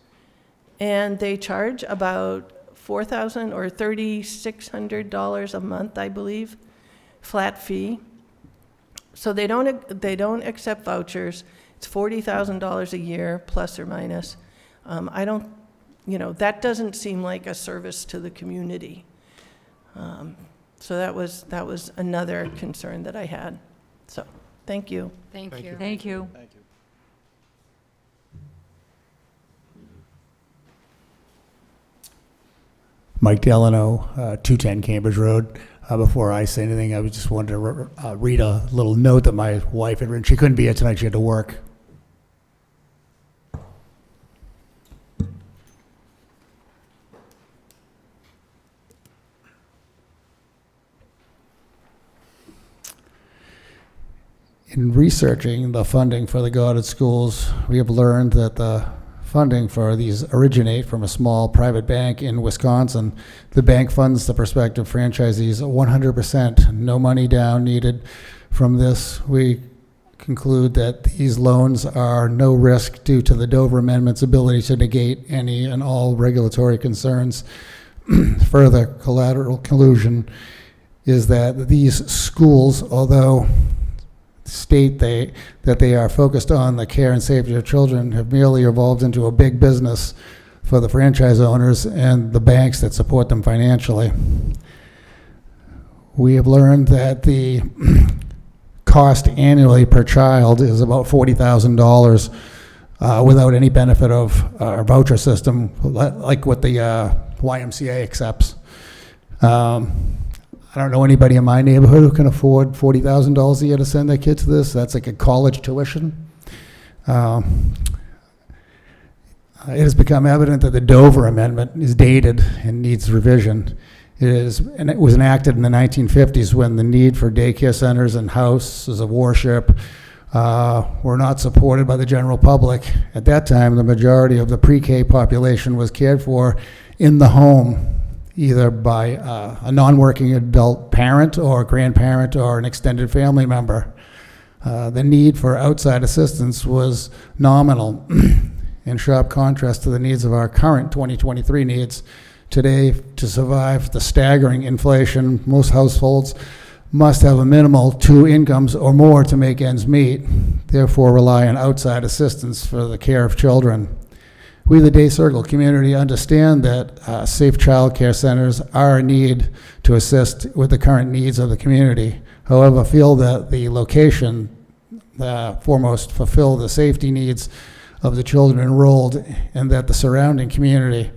and they charge about $4,000 or $3,600 a month, I believe, flat fee. So they don't accept vouchers. It's $40,000 a year, plus or minus. That doesn't seem like a service to the community. So that was another concern that I had. So, thank you. Thank you. Thank you. Thank you. Mike Delano, 210 Cambridge Road. Before I say anything, I just wanted to read a little note that my wife had written. She couldn't be here tonight. She had to work. In researching the funding for the Goddard schools, we have learned that the funding for these originate from a small private bank in Wisconsin. The bank funds the prospective franchisees 100%, no money down needed. From this, we conclude that these loans are no risk due to the Dover Amendment's ability to negate any and all regulatory concerns. Further collateral collusion is that these schools, although state that they are focused on the care and safety of children, have merely evolved into a big business for the franchise owners and the banks that support them financially. We have learned that the cost annually per child is about $40,000 without any benefit of our voucher system, like what the YMCA accepts. I don't know anybody in my neighborhood who can afford $40,000 a year to send their kids to this. That's like a college tuition. It has become evident that the Dover Amendment is dated and needs revision. And it was enacted in the 1950s when the need for daycare centers and houses of worship were not supported by the general public. At that time, the majority of the pre-K population was cared for in the home, either by a non-working adult parent or grandparent or an extended family member. The need for outside assistance was nominal, in sharp contrast to the needs of our current 2023 needs. Today, to survive the staggering inflation, most households must have a minimal 2 incomes or more to make ends meet, therefore rely on outside assistance for the care of children. We, the Day Circle community, understand that safe child care centers are a need to assist with the current needs of the community. However, feel that the location foremost fulfill the safety needs of the children enrolled and that the surrounding community.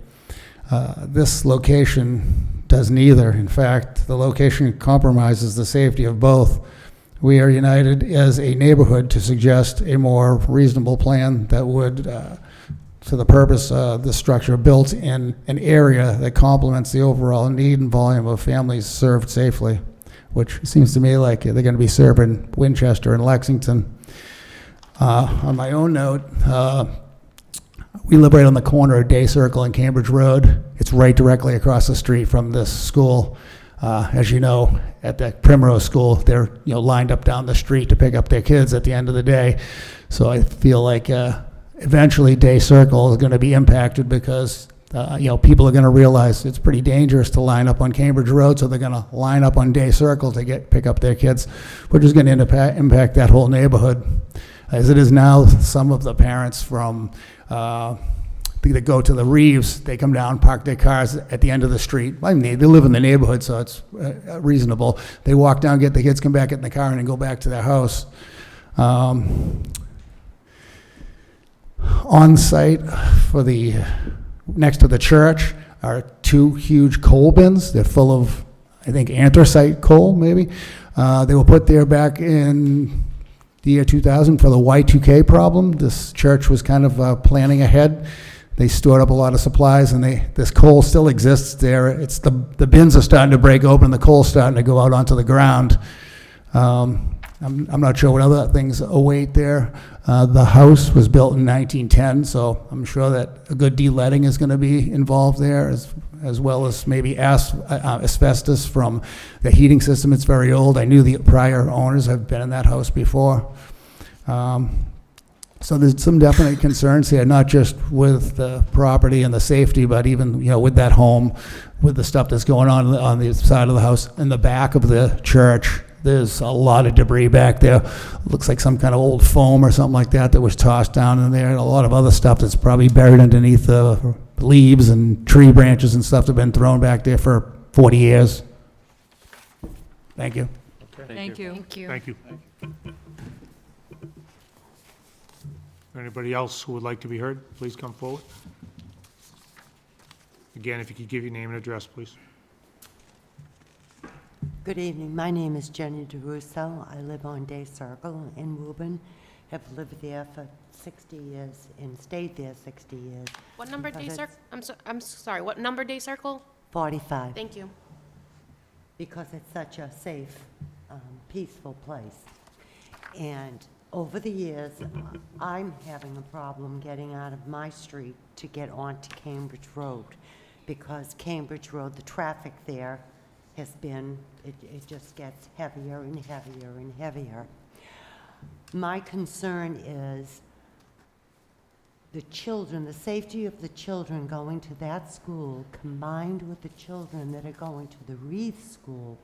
This location does neither. In fact, the location compromises the safety of both. We are united as a neighborhood to suggest a more reasonable plan that would to the purpose of the structure built in an area that complements the overall need and volume of families served safely, which seems to me like they're going to be served in Winchester and Lexington. On my own note, we live right on the corner of Day Circle and Cambridge Road. It's right directly across the street from this school. As you know, at the Primrose School, they're lined up down the street to pick up their kids at the end of the day. So I feel like eventually Day Circle is going to be impacted because people are going to realize it's pretty dangerous to line up on Cambridge Road, so they're going to line up on Day Circle to pick up their kids, which is going to impact that whole neighborhood. As it is now, some of the parents from that go to the Reeves, they come down, park their cars at the end of the street. I mean, they live in the neighborhood, so it's reasonable. They walk down, get the kids, come back in the car, and then go back to their house. On site for next to the church are 2 huge coal bins. They're full of, I think, anthracite coal, maybe. They were put there back in the year 2000 for the Y2K problem. This church was kind of planning ahead. They stored up a lot of supplies, and this coal still exists there. It's the bins are starting to break open, the coal's starting to go out onto the ground. I'm not sure what other things await there. The house was built in 1910, so I'm sure that a good de-letting is going to be involved there, as well as maybe asbestos from the heating system. It's very old. I knew the prior owners have been in that house before. So there's some definite concerns here, not just with the property and the safety, but even with that home, with the stuff that's going on the side of the house. In the back of the church, there's a lot of debris back there. Looks like some kind of old foam or something like that was tossed down in there, and a lot of other stuff that's probably buried underneath the leaves and tree branches and stuff that have been thrown back there for 40 years. Thank you. Okay. Thank you. Thank you. Anybody else who would like to be heard, please come forward. Again, if you could give your name and address, please. Good evening. My name is Jenny DeRusso. I live on Day Circle in Woburn. Have lived there for 60 years and stayed there 60 years. What number Day Circle? I'm sorry, what number Day Circle? 45. Thank you. Because it's such a safe, peaceful place. And over the years, I'm having a problem getting out of my street to get onto Cambridge Road, because Cambridge Road, the traffic there has been, it just gets heavier and heavier and heavier. My concern is the children, the safety of the children going to that school, combined with the children that are going to the Reeve School,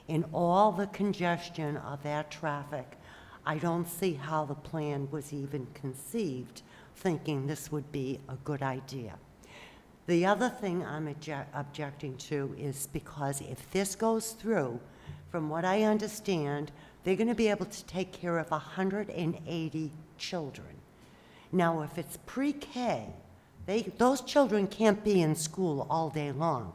and all the congestion of that traffic. I don't see how the plan was even conceived, thinking this would be a good idea. The other thing I'm objecting to is because if this goes through, from what I understand, they're going to be able to take care of 180 children. Now, if it's pre-K, those children can't be in school all day long.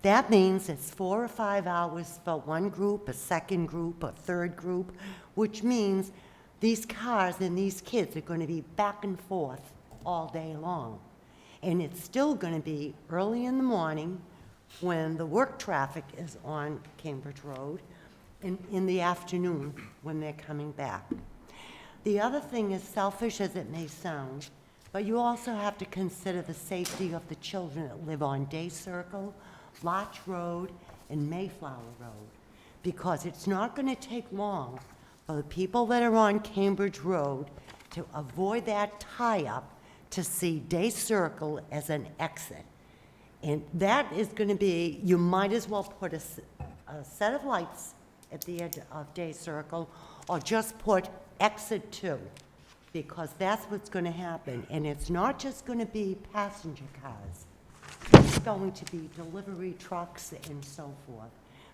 That means it's 4 or 5 hours for one group, a second group, a third group, which means these cars and these kids are going to be back and forth all day long. And it's still going to be early in the morning when the work traffic is on Cambridge Road, and in the afternoon when they're coming back. The other thing, as selfish as it may sound, but you also have to consider the safety of the children that live on Day Circle, Lodge Road, and Mayflower Road, because it's not going to take long for the people that are on Cambridge Road to avoid that tie-up to see Day Circle as an exit. And that is going to be, you might as well put a set of lights at the edge of Day Circle, or just put exit 2, because that's what's going to happen. And it's not just going to be passenger cars. It's going to be delivery trucks and so forth.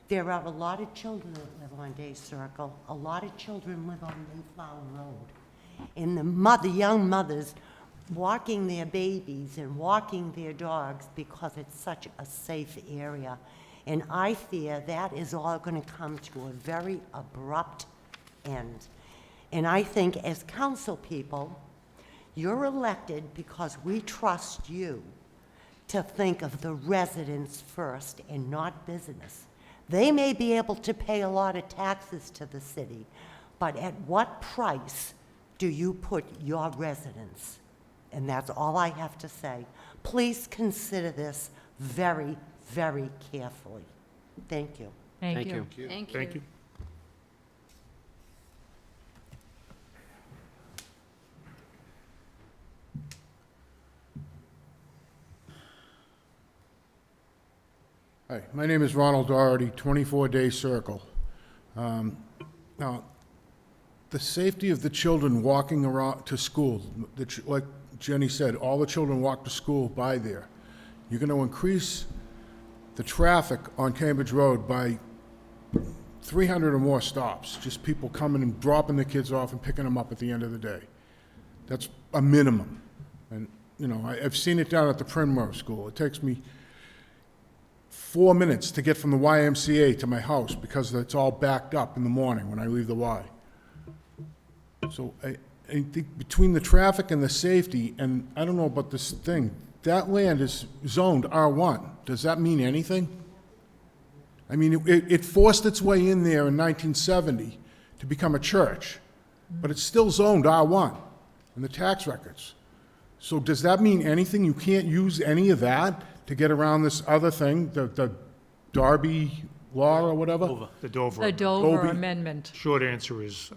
There are a lot of children that live on Day Circle. A lot of children live on Mayflower Road. And the young mothers walking their babies and walking their dogs because it's such a safe area. And I fear that is all going to come to a very abrupt end. And I think as council people, you're elected because we trust you to think of the residents first and not business. They may be able to pay a lot of taxes to the city, but at what price do you put your residents? And that's all I have to say. Please consider this very, very carefully. Thank you. Thank you. Thank you. Hi, my name is Ronald Doherty, 24 Day Circle. Now, the safety of the children walking around to school, like Jenny said, all the children walk to school by there. You're going to increase the traffic on Cambridge Road by 300 or more stops, just people coming and dropping the kids off and picking them up at the end of the day. That's a minimum. And, you know, I've seen it down at the Primrose School. It takes me 4 minutes to get from the YMCA to my house because it's all backed up in the morning when I leave the Y. So I think between the traffic and the safety, and I don't know about this thing, that land is zoned R1. Does that mean anything? I mean, it forced its way in there in 1970 to become a church, but it's still zoned R1 in the tax records. So does that mean anything? You can't use any of that to get around this other thing, the Darby law or whatever? The Dover. The Dover Dobie. Amendment, Short answer is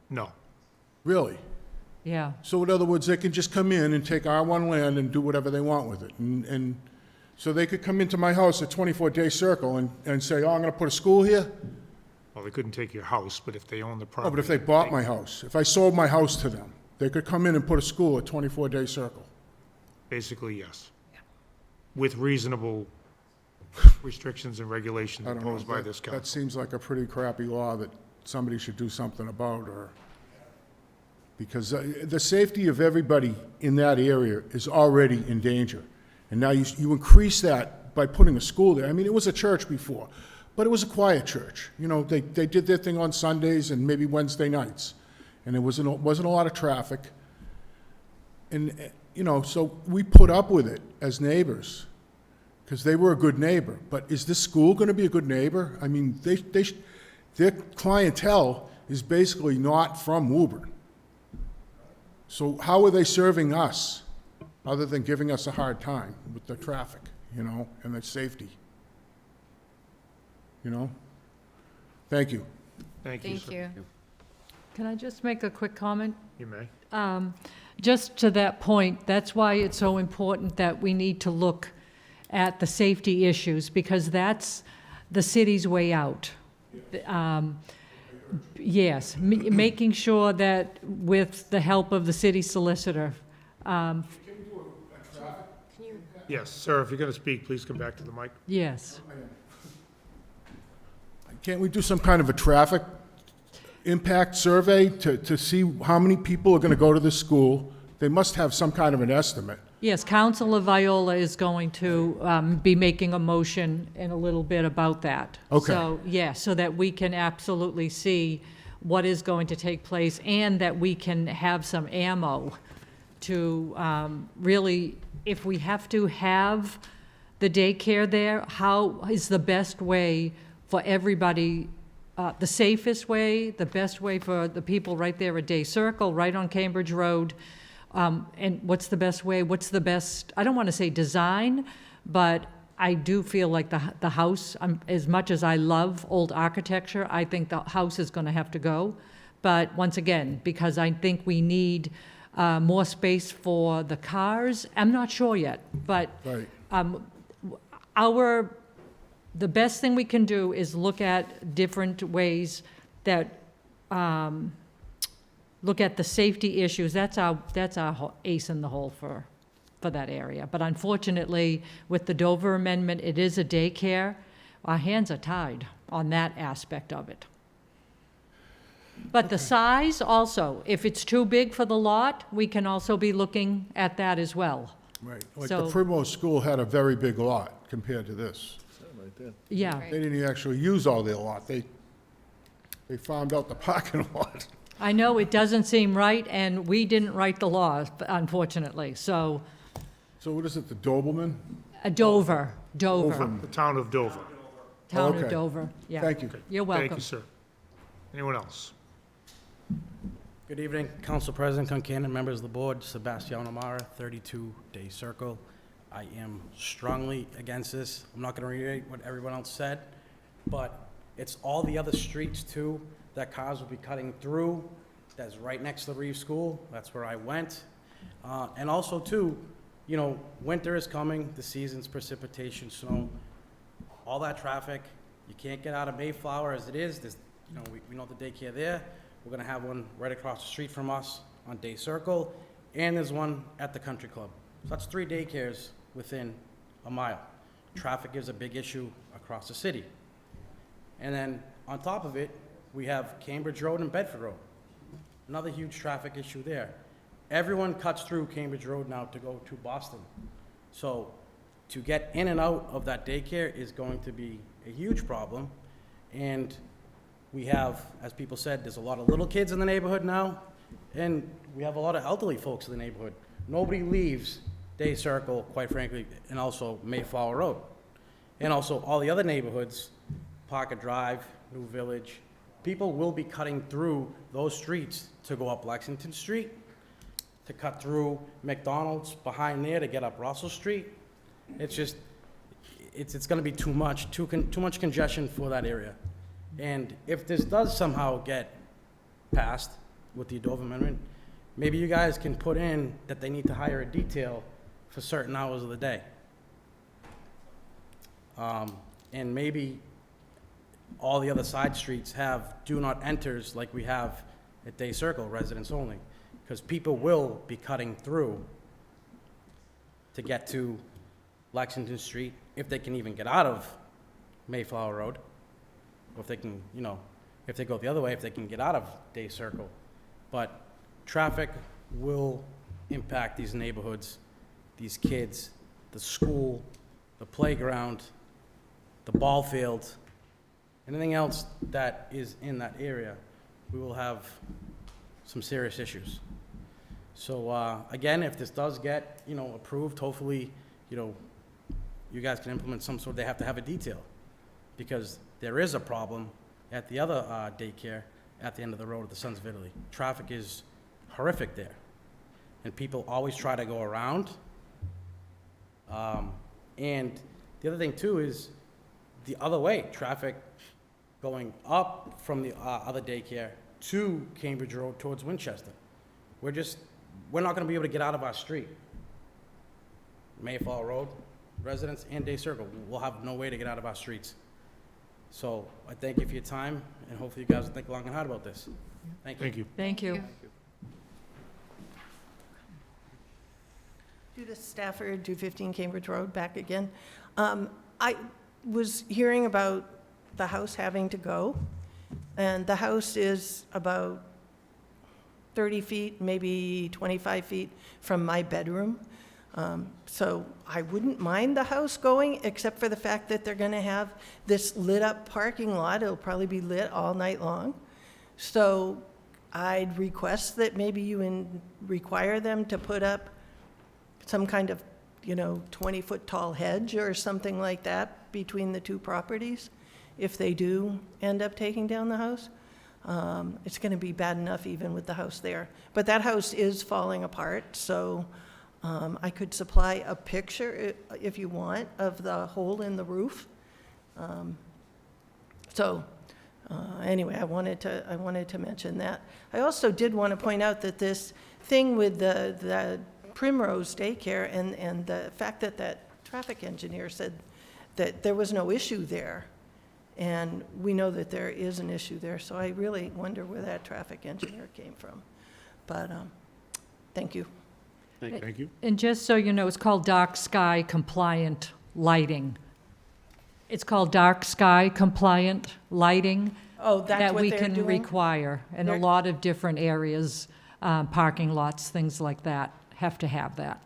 no. Really? yeah. So in other words, they can just come in and take R1 land and do whatever they want with it. And so they could come into my house at 24 Day Circle and say, oh, I'm going to put a school here? Well, they couldn't take your house, but if they own the Oh, property. but if they bought my house, if I sold my house to them, they could come in and put a school at 24 Day Circle. Basically, yes. With reasonable restrictions and regulations I don't know. imposed by this That council. seems like a pretty crappy law that somebody should do something about, or, because the safety of everybody in that area is already in danger. And now you increase that by putting a school there. I mean, it was a church before, but it was a quiet church. You know, they did their thing on Sundays and maybe Wednesday nights. And it wasn't a lot of traffic. And, you know, so we put up with it as neighbors because they were a good neighbor. But is this school going to be a good neighbor? I mean, their clientele is basically not from Woburn. So how are they serving us, other than giving us a hard time with the traffic, you know, and the safety? You know? Thank you. Thank you, Thank sir. you. Can I just make a quick comment? You may. Just to that point, that's why it's so important that we need to look at the safety issues, because that's the city's way out. Yes, making sure that with the help of the city solicitor, Yes, sir, if you're going to speak, please come back to the mic. yes. Can't we do some kind of a traffic impact survey to see how many people are going to go to this school? They must have some kind of an estimate. Yes, Councilor Viola is going to be making a motion in a little bit about that. Okay. So, yeah, so that we can absolutely see what is going to take place and that we can have some ammo to really, if we have to have the daycare there, how is the best way for everybody, the safest way, the best way for the people right there at Day Circle, right on Cambridge Road, and what's the best way, what's the best, I don't want to say design, but I do feel like the house, as much as I love old architecture, I think the house is going to have to go. But once again, because I think we need more space for the cars, I'm not sure yet, but Right. the best thing we can do is look at different ways that, look at the safety issues. That's our ace in the hole for that area. But unfortunately, with the Dover Amendment, it is a daycare. Our hands are tied on that aspect of it. But the size also, if it's too big for the lot, we can also be looking at that as well. Right. Like So- the Primrose School had a very big lot compared to this. Yeah. They didn't actually use all their lot. They farmed out the parking lot. I know it doesn't seem right, and we didn't write the law, unfortunately, so, So what is it, the Doberman? Dover, The town of Dover. town Okay. of Dover, yeah. Thank you. You're welcome. Thank you, sir. Anyone else? Good evening, Council President Concanon, members of the board, Sebastiano Mara, 32 Day Circle. I am strongly against this. I'm not going to reiterate what everyone else said, but it's all the other streets too that cars will be cutting through. That's right next to the Reeve School. That's where I went. And also too, you know, winter is coming, the season's precipitation, snow, all that traffic. You can't get out of Mayflower as it is. There's, you know, we know the daycare there. We're gonna have one right across the street from us on Day Circle, and there's one at the Country Club. So that's 3 daycares within a mile. Traffic is a big issue across the city. And then on top of it, we have Cambridge Road and Bedford Road. Another huge traffic issue there. Everyone cuts through Cambridge Road now to go to Boston. So to get in and out of that daycare is going to be a huge problem. And we have, as people said, there's a lot of little kids in the neighborhood now, and we have a lot of elderly folks in the neighborhood. Nobody leaves Day Circle, quite frankly, and also Mayflower Road. And also all the other neighborhoods, Parker Drive, New Village, people will be cutting through those streets to go up Lexington Street, to cut through McDonald's behind there to get up Russell Street. It's just, it's gonna be too much congestion for that area. And if this does somehow get passed with the Dover Amendment, maybe you guys can put in that they need to hire a detail for certain hours of the day. And maybe all the other side streets have do not enters like we have at Day Circle, residents only, because people will be cutting through to get to Lexington Street, if they can even get out of Mayflower Road, or if they can, you know, if they go the other way, if they can get out of Day Circle. But traffic will impact these neighborhoods, these kids, the school, the playground, the ball field, anything else that is in that area. We will have some serious issues. So again, if this does get, you know, approved, hopefully, you know, you guys can implement some sort, they have to have a detail, because there is a problem at the other daycare at the end of the road at the Sons of Italy. Traffic is horrific there, and people always try to go around. And the other thing too is the other way, traffic going up from the other daycare to Cambridge Road towards Winchester. We're not gonna be able to get out of our street. Mayfall Road, residents and Day Circle, will have no way to get out of our streets. So I thank you for your time, and hopefully you guys will think long and hard about this. Thank you. Thank you. Thank you. Judith Stafford, 215 Cambridge Road, back again. I was hearing about the house having to go, and the house is about 30 feet, maybe 25 feet from my bedroom. So I wouldn't mind the house going, except for the fact that they're gonna have this lit-up parking lot. It'll probably be lit all night long. So I'd request that maybe you require them to put up some kind of, 20-foot tall hedge or something like that between the two properties, if they do end up taking down the house. It's gonna be bad enough even with the house there. But that house is falling apart, so I could supply a picture, if you want, of the hole in the roof. Anyway, I wanted to mention that. I also did want to point out that this thing with the Primrose Daycare and the fact that that traffic engineer said that there was no issue there, and we know that there is an issue there, so I really wonder where that traffic engineer came from. But thank you. Thank you. And just so you know, it's called dark sky compliant lighting. It's called dark sky compliant lighting. Oh, that's what they're That we can doing? require in a They're- lot of different areas, parking lots, things like that, have to have that.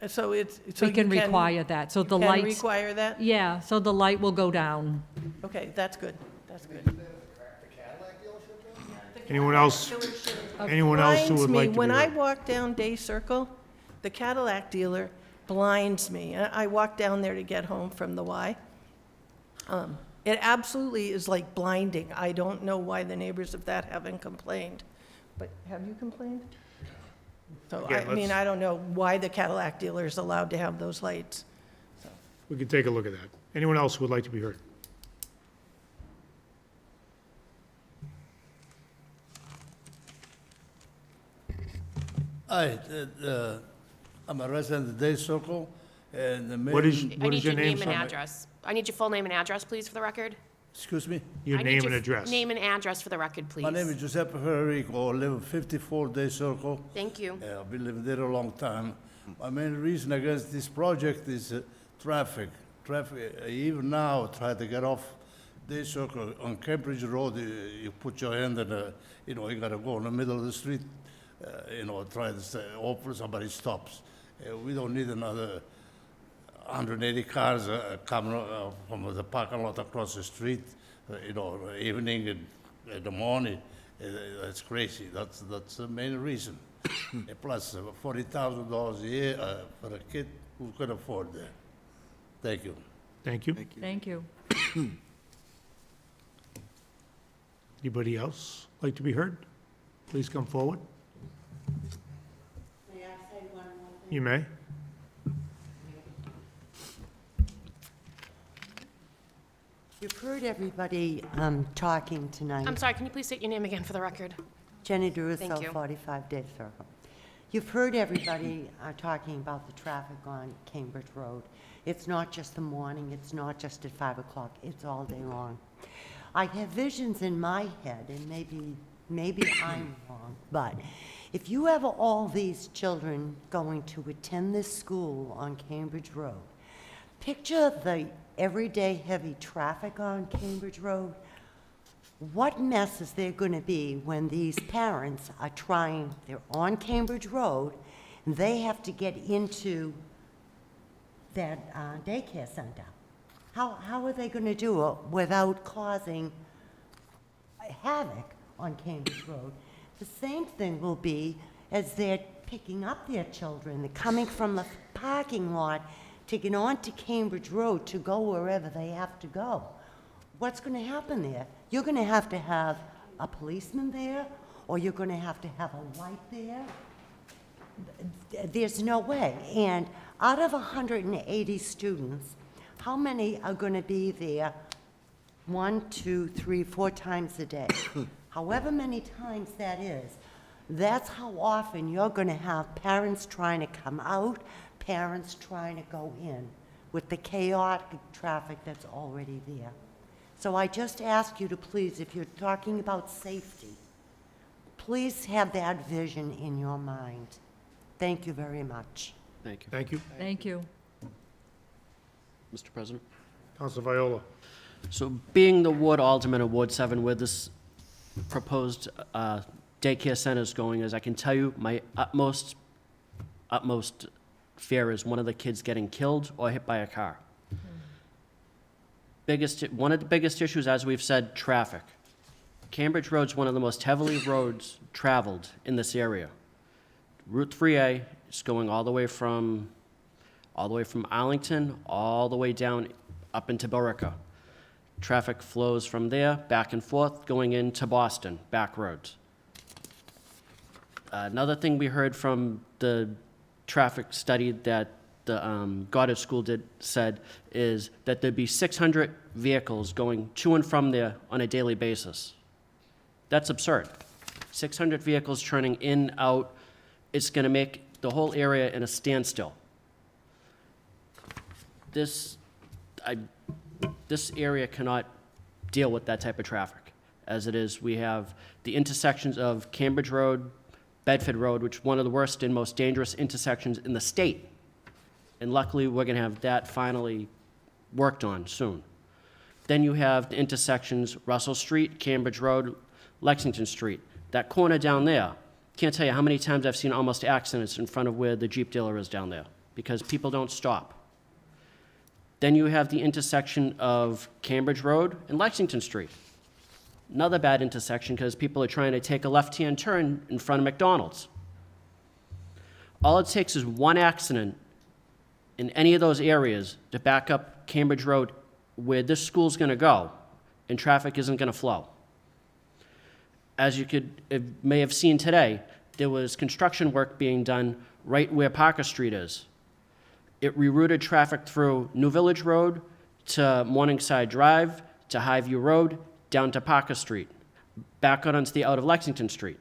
So it's, so We you can require that, so the you can lights. require that? Yeah, so the light will go down. Okay, that's good, that's good. Anyone else who would Blinds me. like to be When I heard? walk down Day Circle, the Cadillac dealer blinds me. I walk down there to get home from the Y. It absolutely is like blinding. I don't know why the neighbors of that haven't complained. But have you complained? So, Again, I mean, let's- I don't know why the Cadillac dealer is allowed to have those lights. We can take a look at that. Anyone else who would like to be heard? Hi, I'm a resident of Day Circle, and the main... What is I your need your name, name and sir? address. I need your full name and address, please, for the record. Excuse me? Your I need name your and address. Name and address for the record, please. My name is Giuseppe Federico, I live at 54 Day Circle. Thank you. I've been living there a long time. My main reason against this project is traffic. Traffic, even now, try to get off Day Circle on Cambridge Road, you put your hand in you gotta go in the middle of the street, try to stay, hopefully somebody stops. We don't need another 180 cars coming from the parking lot across the street, evening and in the morning. That's crazy. That's the main reason. And plus, $40,000 a year for a kid who could afford that. Thank you. Thank you. Thank you. Anybody else like to be heard? Please come forward. May I say one more thing? You may. You've heard everybody talking tonight. I'm sorry, can you please state your name again for the record? Jenny Thank DeRusso, you. 45 Day Circle. You've heard everybody talking about the traffic on Cambridge Road. It's not just the morning, it's not just at 5 o'clock, it's all day long. I have visions in my head, and maybe I'm wrong, but if you have all these children going to attend this school on Cambridge Road, picture the everyday heavy traffic on Cambridge Road. What mess is there going to be when these parents are they're on Cambridge Road, and they have to get into that daycare center? How are they going to do it without causing havoc on Cambridge Road? The same thing will be as they're picking up their children, they're coming from the parking lot to get onto Cambridge Road to go wherever they have to go. What's going to happen there? You're going to have a policeman there, or you're gonna have to have a light there. There's no way. And out of 180 students, how many are gonna be there 1, 2, 3, 4 times a day? However many times that is, that's how often you're gonna have parents trying to come out, parents trying to go in, with the chaotic traffic that's already there. So I just ask you to please, if you're talking about safety, please have that vision in your mind. Thank you very much. Thank you. Thank you. Thank you. Mr. President? Council Viola. So being the ward alderman of Ward 7, where this proposed daycare center is going, as I can tell you, my utmost fear is one of the kids getting killed or hit by a car. One of the biggest issues, as we've said, traffic. Cambridge Road's one of the most heavily roads traveled in this area. Route 3A is going all the way from Arlington, all the way down up into Borica. Traffic flows from there back and forth, going into Boston, back roads. Another thing we heard from the traffic study that the Goddard School said is that there'd be 600 vehicles going to and from there on a daily basis. That's absurd. 600 vehicles turning in, out. It's going to make the whole area in a standstill. This area cannot deal with that type of traffic. As it is, we have the intersections of Cambridge Road, Bedford Road, which is one of the worst and most dangerous intersections in the state. And luckily, we're going to have that finally worked on soon. Then you have the intersections, Russell Street, Cambridge Road, Lexington Street. That corner down there, can't tell you how many times I've seen almost accidents in front of where the Jeep dealer is down there, because people don't stop. Then you have the intersection of Cambridge Road and Lexington Street. Another bad intersection because people are trying to take a left-hand turn in front of McDonald's. All it takes is one accident in any of those areas to back up Cambridge Road where this school's going to go, and traffic isn't going to flow. As you may have seen today, there was construction work being done right where Parker Street is. It rerouted traffic through New Village Road to Morningside Drive, to Highview Road, down to Parker Street, back out onto the out of Lexington Street.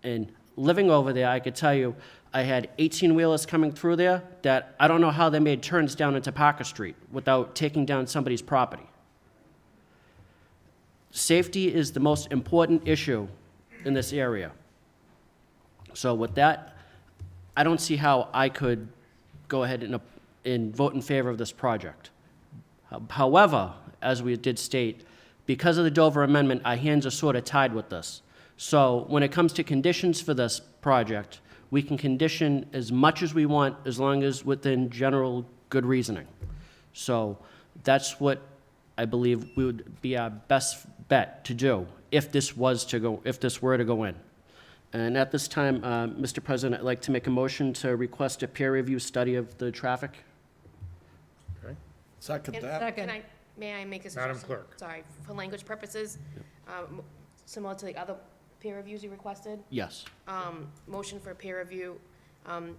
And living over there, I could tell you, I had 18-wheelers coming through there that I don't know how they made turns down into Parker Street without taking down somebody's property. Safety is the most important issue in this area. So with that, I don't see how I could go ahead and vote in favor of this project. However, as we did state, because of the Dover Amendment, our hands are sort of tied with this. So when it comes to conditions for this project, we can condition as much as we want as long as within general good reasoning. So that's what I believe would be our best bet to do if this were to go in. And at this time, Mr. President, I'd like to make a motion to request a peer review study of the traffic. Okay. Second that. Second. May I make a Madam suggestion? Clerk. Sorry, for language purposes, similar to the other peer reviews you requested, Yes. motion for peer review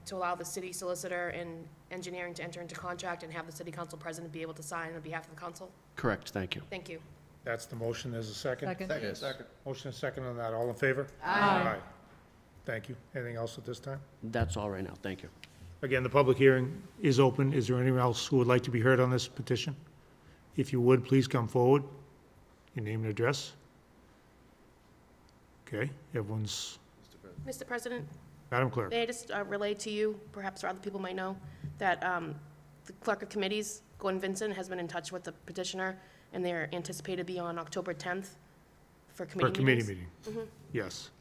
to allow the city solicitor and engineering to enter into contract and have the city council president be able to sign on behalf of the council. Correct, thank you. Thank you. That's the motion. There's a second? Second. Second. Motion and second on that. All in favor? Aye. Thank you. Anything else at this time? That's all right now, thank you. Again, the public hearing is open. Is there anyone else who would like to be heard on this petition? If you would, please come forward. Your name and address. Okay, everyone's, Mr. President, Madam Clerk. may I just relay to you, perhaps other people might know, that the clerk of committees, Gordon Vincent, has been in touch with the petitioner, and they're anticipated to be on October 10th for committee meetings. For a committee meeting. Yes.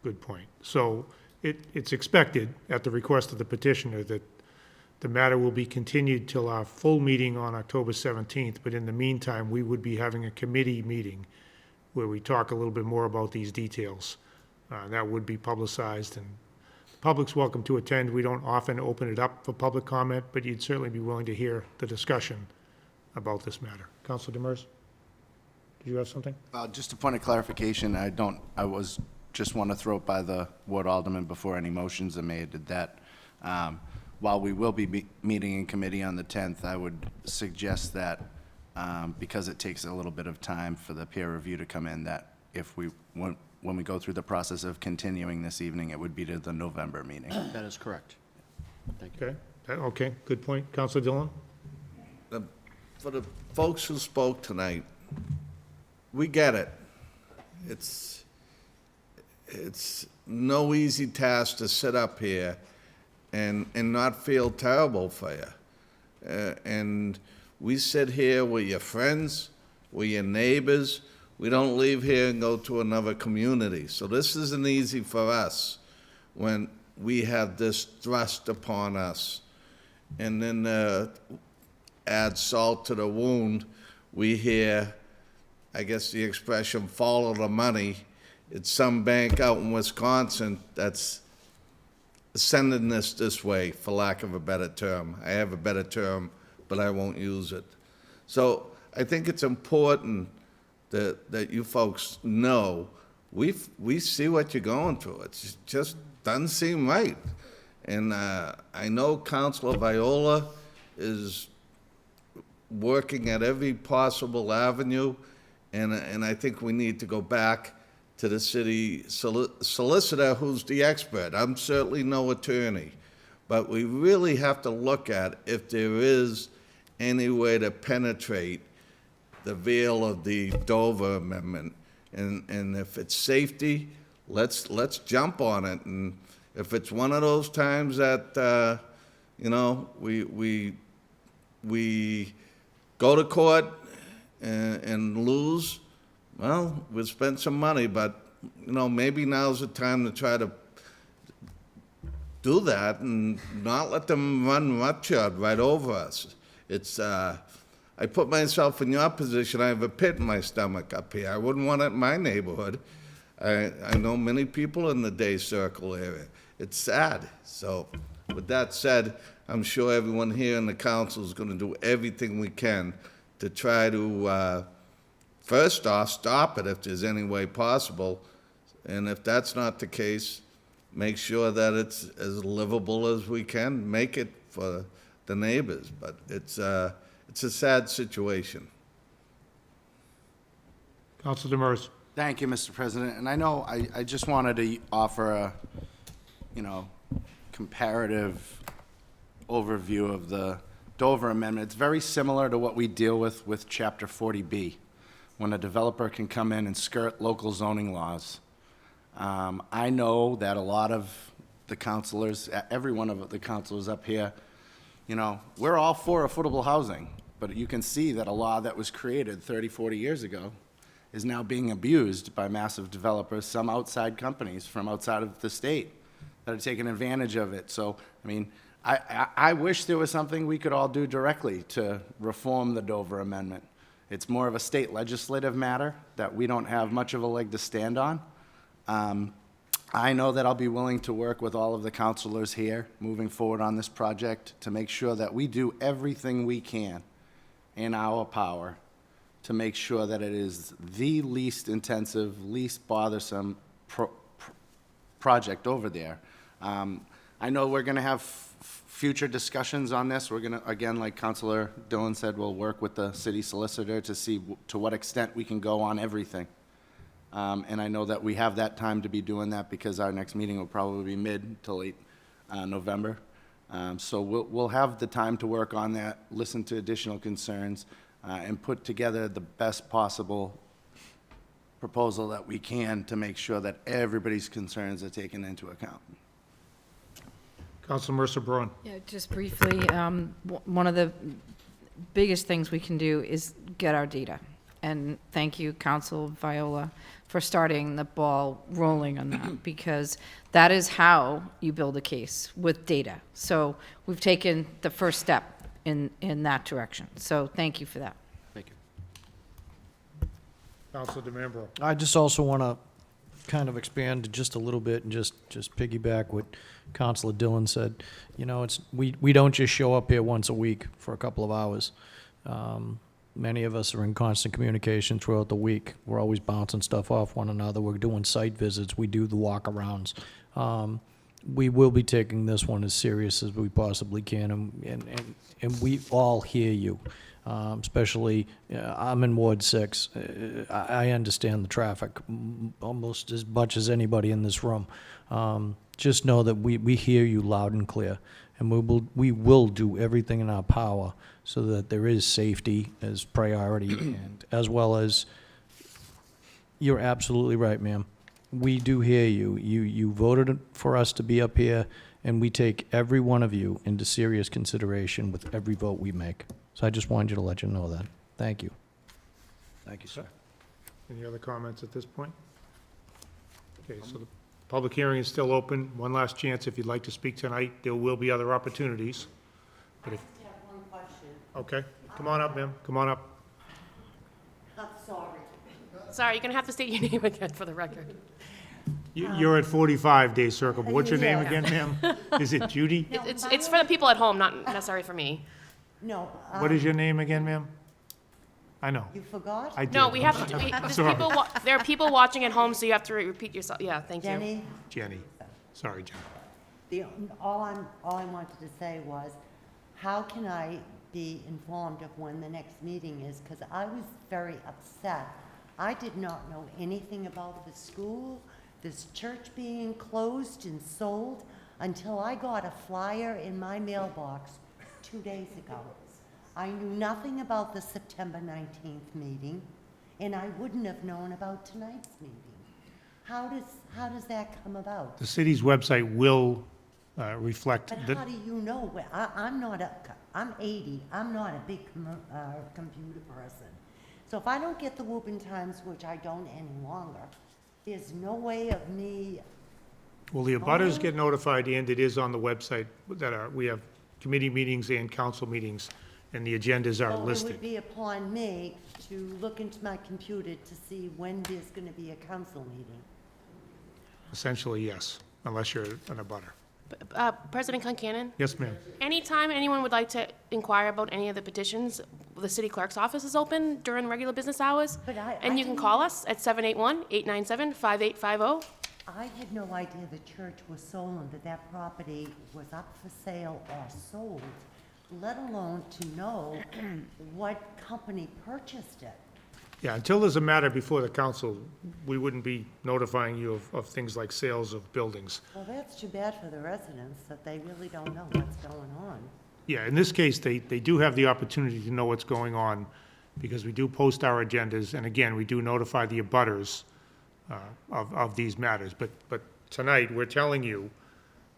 Good point. So it's expected, at the request of the petitioner, that the matter will be continued till our full meeting on October 17th, but in the meantime, we would be having a committee meeting where we talk a little bit more about these details. That would be publicized, and the public's welcome to attend. We don't often open it up for public comment, but you'd certainly be willing to hear the discussion about this matter. Councilor Demers? did you have something? Just a point of clarification, just want to throw it by the ward alderman before any motions are made, that while we will be meeting in committee on the 10th, I would suggest that, because it takes a little bit of time for the peer review to come in, that when we go through the process of continuing this evening, it would be to the November meeting. That is correct. Thank you. Okay, okay, good point. Counselor Dillon? For the folks who spoke tonight, we get it. It's no easy task to sit up here and not feel terrible for you. And we sit here, we're your friends, we're your neighbors. We don't leave here and go to another community. So this isn't easy for us when we have this thrust upon us. And then add salt to the wound, we hear, I guess the expression, follow the money. It's some bank out in Wisconsin that's sending this way, for lack of a better term. I have a better term, but I won't use it. So I think it's important that you folks know we see what you're going through. It just doesn't seem right. And I know Councilor Viola is working at every possible avenue, and I think we need to go back to the city solicitor, who's the expert. I'm certainly no attorney, but we really have to look at if there is any way to penetrate the veil of the Dover Amendment, and if it's safety, let's jump on it. And if it's one of those times that we go to court and lose, well, we'll spend some money, but maybe now's the time to try to do that and not let them run roughshod right over us. It's I put myself in your position. I have a pit in my stomach up here. I wouldn't want it in my neighborhood. I know many people in the Day Circle area. It's sad. So with that said, I'm sure everyone here in the council is going to do everything we can to try to, first off, stop it if there's any way possible. And if that's not the case, make sure that it's as livable as we can make it for the neighbors. But it's a sad situation. Councilor Demers? Thank you, Mr. President. And I know I just wanted to offer a, comparative overview of the Dover Amendment. It's very similar to what we deal with Chapter 40B, when a developer can come in and skirt local zoning laws. I know that a lot of the councilors, every one of the councilors up here, we're all for affordable housing, but you can see that a law that was created 30, 40 years ago is now being abused by massive developers, some outside companies from outside of the state that are taking advantage of it. So, I wish there was something we could all do directly to reform the Dover Amendment. It's more of a state legislative matter that we don't have much of a leg to stand on. I know that I'll be willing to work with all of the councilors here moving forward on this project to make sure that we do everything we can in our power to make sure that it is the least intensive, least bothersome project over there. I know we're going to have future discussions on this. We're going to, again, like Councilor Dillon said, we'll work with the city solicitor to see to what extent we can go on everything. And I know that we have that time to be doing that because our next meeting will probably be mid to late November. So we'll have the time to work on that, listen to additional concerns, and put together the best possible proposal that we can to make sure that everybody's concerns are taken into account. Councilor Mercer Braun? Yeah, just briefly, one of the biggest things we can do is get our data. And thank you, Council Viola, for starting the ball rolling on that, because that is how you build a case, with data. So we've taken the first step in that direction. So thank you for that. Thank you. Councilor DeMambro? I just also want to kind of expand just a little bit and just piggyback what Councilor Dillon said. We don't just show up here once a week for a couple of hours. Many of us are in constant communication throughout the week. We're always bouncing stuff off one another. We're doing site visits. We do the walkarounds. We will be taking this one as serious as we possibly can, and we all hear you. Especially, I'm in Ward 6. I understand the traffic almost as much as anybody in this room. Just know that we hear you loud and clear, and we will do everything in our power so that there is safety as priority, and as well as, you're absolutely right, ma'am. We do hear you. You voted for us to be up here, and we take every one of you into serious consideration with every vote we make. So I just wanted you to let you know that. Thank you. Thank you, sir. Any other comments at this point? Okay, so the public hearing is still open. One last chance if you'd like to speak tonight. There will be other opportunities. But if, I have one question. okay, come on up, ma'am. Come on up. I'm sorry. Sorry, you're going to have to state your name again for the record. You're at 45 Day Circle. But what's your name Yeah. again, ma'am? Is it Judy? It's for the people at home, not necessarily for me. No. What is your name again, ma'am? I know. You forgot? I did. No, we have to, there are people watching at home, so you have to repeat yourself. Yeah, thank you. Jenny? Jenny. Sorry, Jenny. All I wanted to say was, how can I be informed of when the next meeting is? Because I was very upset. I did not know anything about the school, this church being closed and sold, until I got a flyer in my mailbox 2 days ago. I knew nothing about the September 19th meeting, and I wouldn't have known about tonight's meeting. How does that come about? The city's website will reflect But that. how do you know? I'm 80, I'm not a big computer person. So if I don't get the Woburn Times, which I don't any longer, there's no way of me. Well, the abutters get notified, and it is on the website we have committee meetings and council meetings, and the agendas are Well, it listed. would be upon me to look into my computer to see when there's gonna be a council meeting. Essentially, yes, unless you're an abutter. President Concanon? Yes, ma'am. Anytime anyone would like to inquire about any of the petitions, the city clerk's office is open during regular business hours. But And you can call us at 781-897-5850. I had no idea the church was sold and that property was up for sale or sold, let alone to know what company purchased it. Yeah, until there's a matter before the council, we wouldn't be notifying you of things like sales of buildings. Well, that's too bad for the residents, that they really don't know what's going on. Yeah, in this case, they do have the opportunity to know what's going on, because we do post our agendas, and again, we do notify the abutters of these matters. But tonight, we're telling you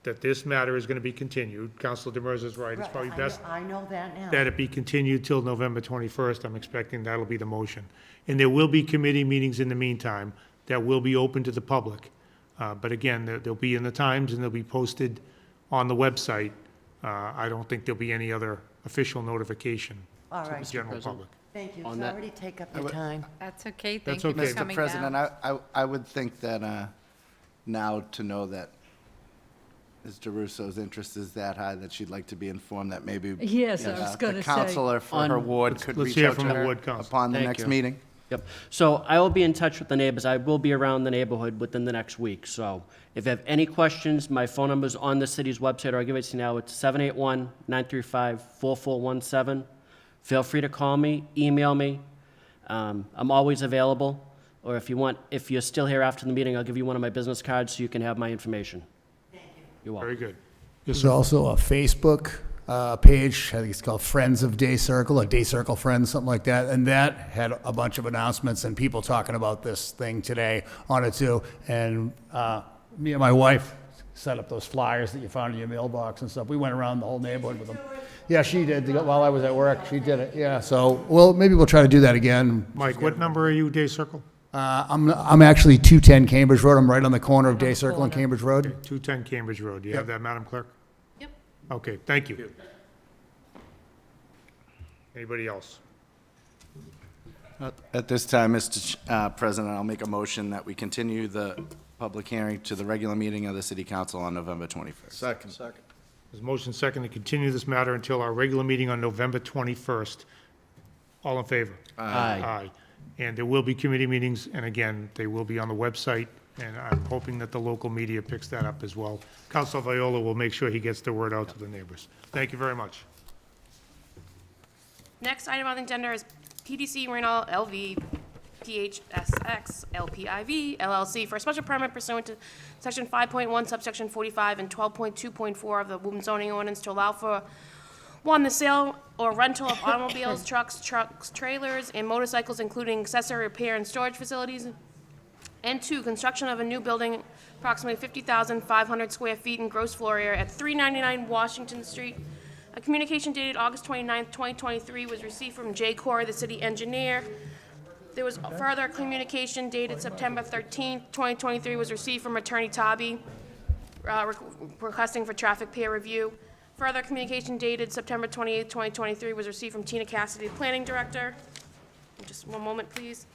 that this matter is going to be continued. Councilor Demers is right. It's probably best I know that now. that it be continued till November 21st. I'm expecting that'll be the motion. And there will be committee meetings in the meantime that will be open to the public. But again, they'll be in the Times and they'll be posted on the website. I don't think there'll be any other official notification All to the right. general public. Thank you. On Sorry that- to take up your time. That's okay, That's thank you okay. for Mr. coming President, down. I would think that now to know that Mr. Russo's interest is that high, that she'd like to be informed that maybe Yes, I was gonna the say. counselor for her ward could let's reach hear out to from the her ward council. upon the Thank next you. meeting. Yep. So I will be in touch with the neighbors. I will be around the neighborhood within the next week. So if you have any questions, my phone number is on the city's website, or I'll give it to you now. It's 781-935-4417. Feel free to call me, email me. I'm always available. Or if you're still here after the meeting, I'll give you one of my business cards so you can have my information. Thank you. You're welcome. Very good. Yes, There's sir. also a Facebook page, I think it's called Friends of Day Circle, or Day Circle Friends, something like that. And that had a bunch of announcements and people talking about this thing today on it too. And me and my wife set up those flyers that you found in your mailbox and stuff. We went around the whole neighborhood with them. Yeah, she did. While I was at work, she did it. Yeah, so, well, maybe we'll try to do that again. Mike, what number are you, Day Circle? I'm actually 210 Cambridge Road. I'm right on the corner of Day Circle and Cambridge Road. 210 Cambridge Road. Do you have that, Madam Clerk? Yep. Okay, thank you. Anybody else? At this time, Mr. President, I'll make a motion that we continue the public hearing to the regular meeting of the City Council on November 21st. Second. There's a motion second to continue this matter until our regular meeting on November 21st. All in favor? Aye. Aye. And there will be committee meetings, and again, they will be on the website, and I'm hoping that the local media picks that up as well. Councilor Viola will make sure he gets the word out to the neighbors. Thank you very much. Next item on the agenda is PDC Renal LV PHSX LPIV LLC for a special permit pursuant to Section 5.1 subsection 45 and 12.2.4 of the Woburn zoning ordinance to allow for, one, the sale or rental of automobiles, trucks, trailers, and motorcycles, including accessory repair and storage facilities, and two, construction of a new building approximately 50,500 square feet in gross floor area at 399 Washington Street. A communication dated August 29, 2023 was received from Jay Corey, the city engineer. There was further communication dated September 13, 2023 was received from Attorney Tabi, requesting for traffic peer review. Further communication dated September 28, 2023 was received from Tina Cassidy, Planning Director. Just one moment, please.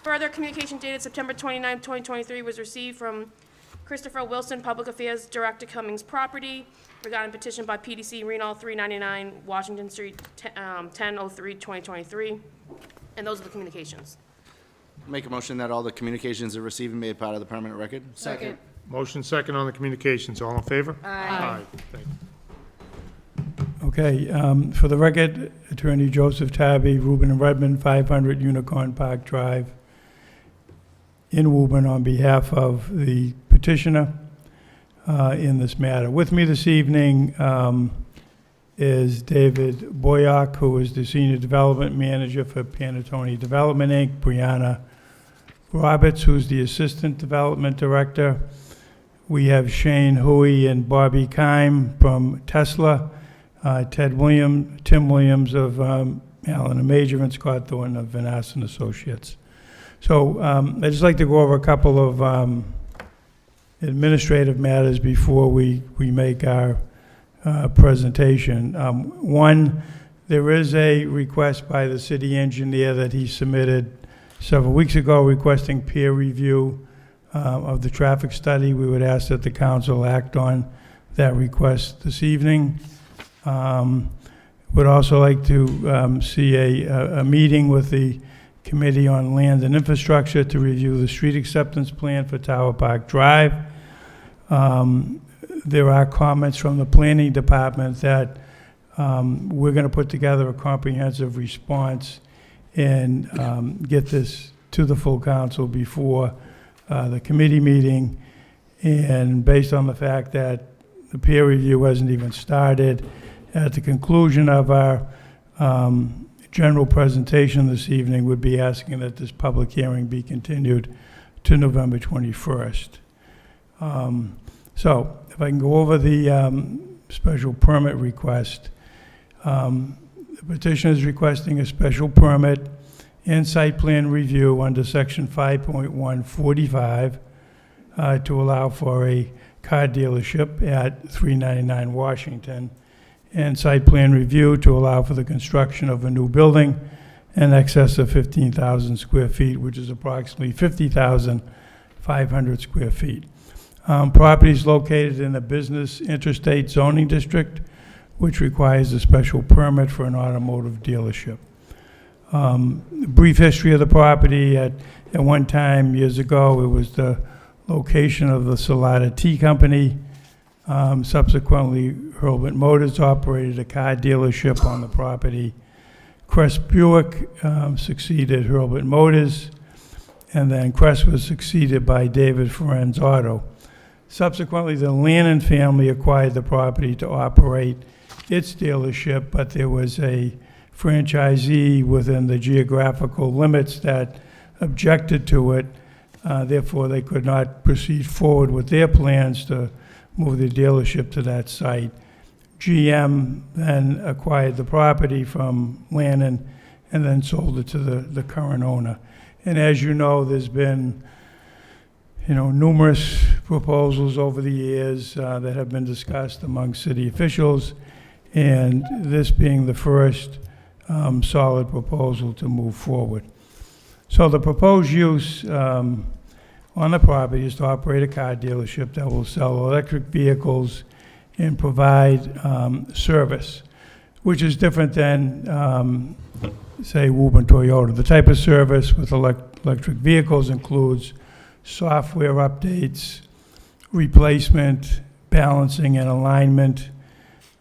Further communication dated September 29, 2023 was received from Christopher Wilson, Public Affairs Director, Cummings Property, regarding petition by PDC Renal 399 Washington Street, 10/03/2023. And those are the communications. Make a motion that all the communications are received and made part of the permanent record. Second. Motion second on the communications. All in favor? Aye. Thank you. Okay, for the record, Attorney Joseph Tabby, Reuben and Redmond, 500 Unicorn Park Drive in Woburn, on behalf of the petitioner in this matter. With me this evening is David Boyack, who is the Senior Development Manager for Panatoni Development, Inc., Brianna Roberts, who's the Assistant Development Director. We have Shane Huey and Bobby Kime from Tesla, Tim Williams of Allen and Major, and Scott Thornton of Van Assen Associates. So I'd just like to go over a couple of administrative matters before we make our presentation. One, there is a request by the city engineer that he submitted several weeks ago requesting peer review of the traffic study. We would ask that the council act on that request this evening. Would also like to see a meeting with the Committee on Land and Infrastructure to review the street acceptance plan for Tower Park Drive. There are comments from the planning department that we're going to put together a comprehensive response and get this to the full council before the committee meeting. And based on the fact that the peer review hasn't even started, at the conclusion of our general presentation this evening, would be asking that this public hearing be continued to November 21st. So if I can go over the special permit request. The petitioner is requesting a special permit and site plan review under section 5.145 to allow for a car dealership at 399 Washington, and site plan review to allow for the construction of a new building in excess of 15,000 square feet, which is approximately 50,500 square feet. Property is located in a business interstate zoning district, which requires a special permit for an automotive dealership. Brief history of the property: at one time, years ago, it was the location of the Salada Tea Company. Subsequently, Hurlbut Motors operated a car dealership on the property. Crest Buick succeeded Hurlbut Motors, and then Crest was succeeded by David Ferenz Auto. Subsequently, the Lannon family acquired the property to operate its dealership, but there was a franchisee within the geographical limits that objected to it. Therefore, they could not proceed forward with their plans to move the dealership to that site. GM then acquired the property from Lannon and then sold it to the current owner. And as you know, there's been numerous proposals over the years that have been discussed among city officials, and this being the first solid proposal to move forward. So the proposed use on the property is to operate a car dealership that will sell electric vehicles and provide service. which is different than, say, Woburn Toyota. The type of service with electric vehicles includes software updates, replacement, balancing and alignment,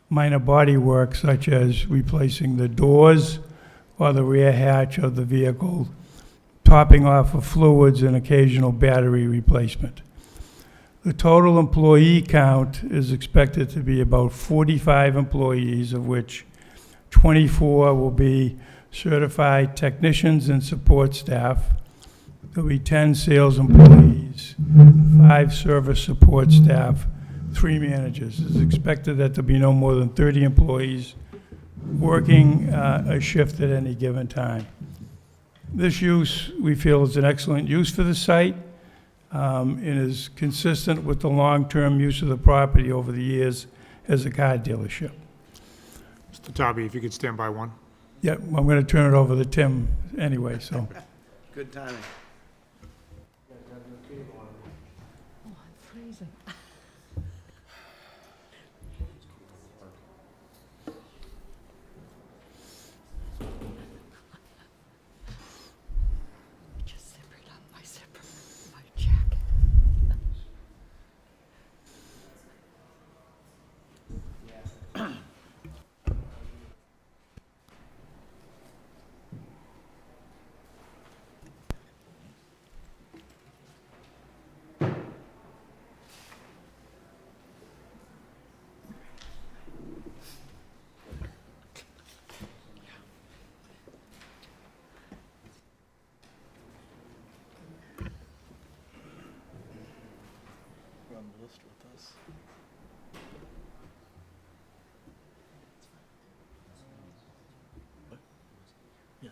minor body work such as replacing the doors or the rear hatch of the vehicle, topping off of fluids, and occasional battery replacement. The total employee count is expected to be about 45 employees, of which 24 will be certified technicians and support staff. There'll be 10 sales employees, 5 service support staff, 3 managers. It's expected that there'll be no more than 30 employees working a shift at any given time. This use, we feel, is an excellent use for the site and is consistent with the long-term use of the property over the years as a car dealership. Mr. Tobby, if you could stand by one. Yeah, I'm going to turn it over to Tim anyway, so. Good timing. Oh, I'm freezing. Just zip it up, my zipper, my jacket. On the list with us. Yeah.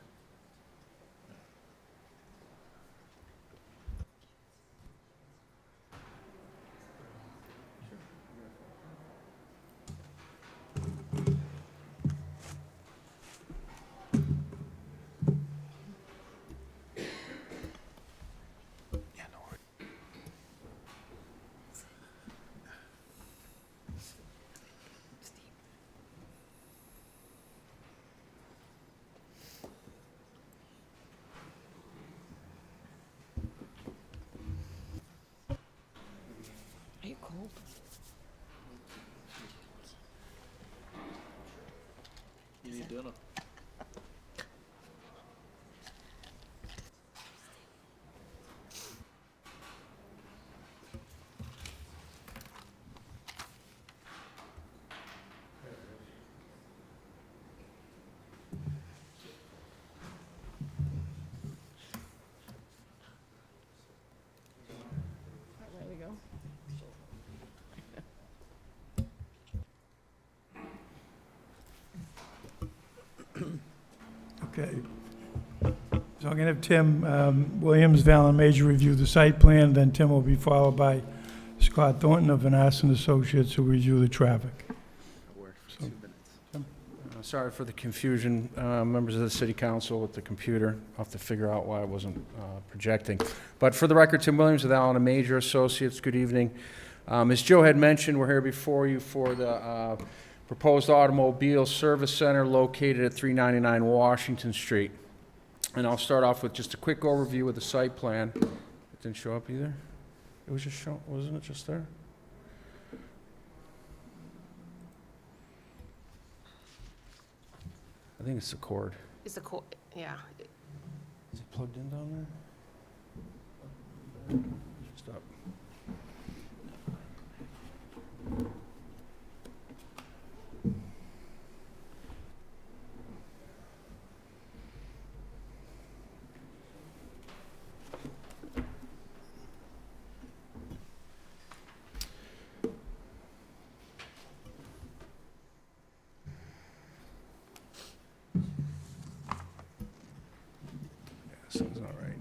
Are you cold? You need dinner. There we go. Okay. So I'm going to have Tim Williams, Val and Major review the site plan, then Tim will be followed by Scott Thornton of Vanessa and Associates who review the traffic. Sorry for the confusion, members of the city council with the computer. I'll have to figure out why I wasn't projecting. But for the record, Tim Williams with Allen and Major Associates, good evening. As Joe had mentioned, we're here before you for the proposed automobile service center located at 399 Washington Street. And I'll start off with just a quick overview of the site plan. It didn't show up either? It was just shown, wasn't it just there? I think it's the cord. Is the yeah. Is it plugged in down there? Stop. Something's not right.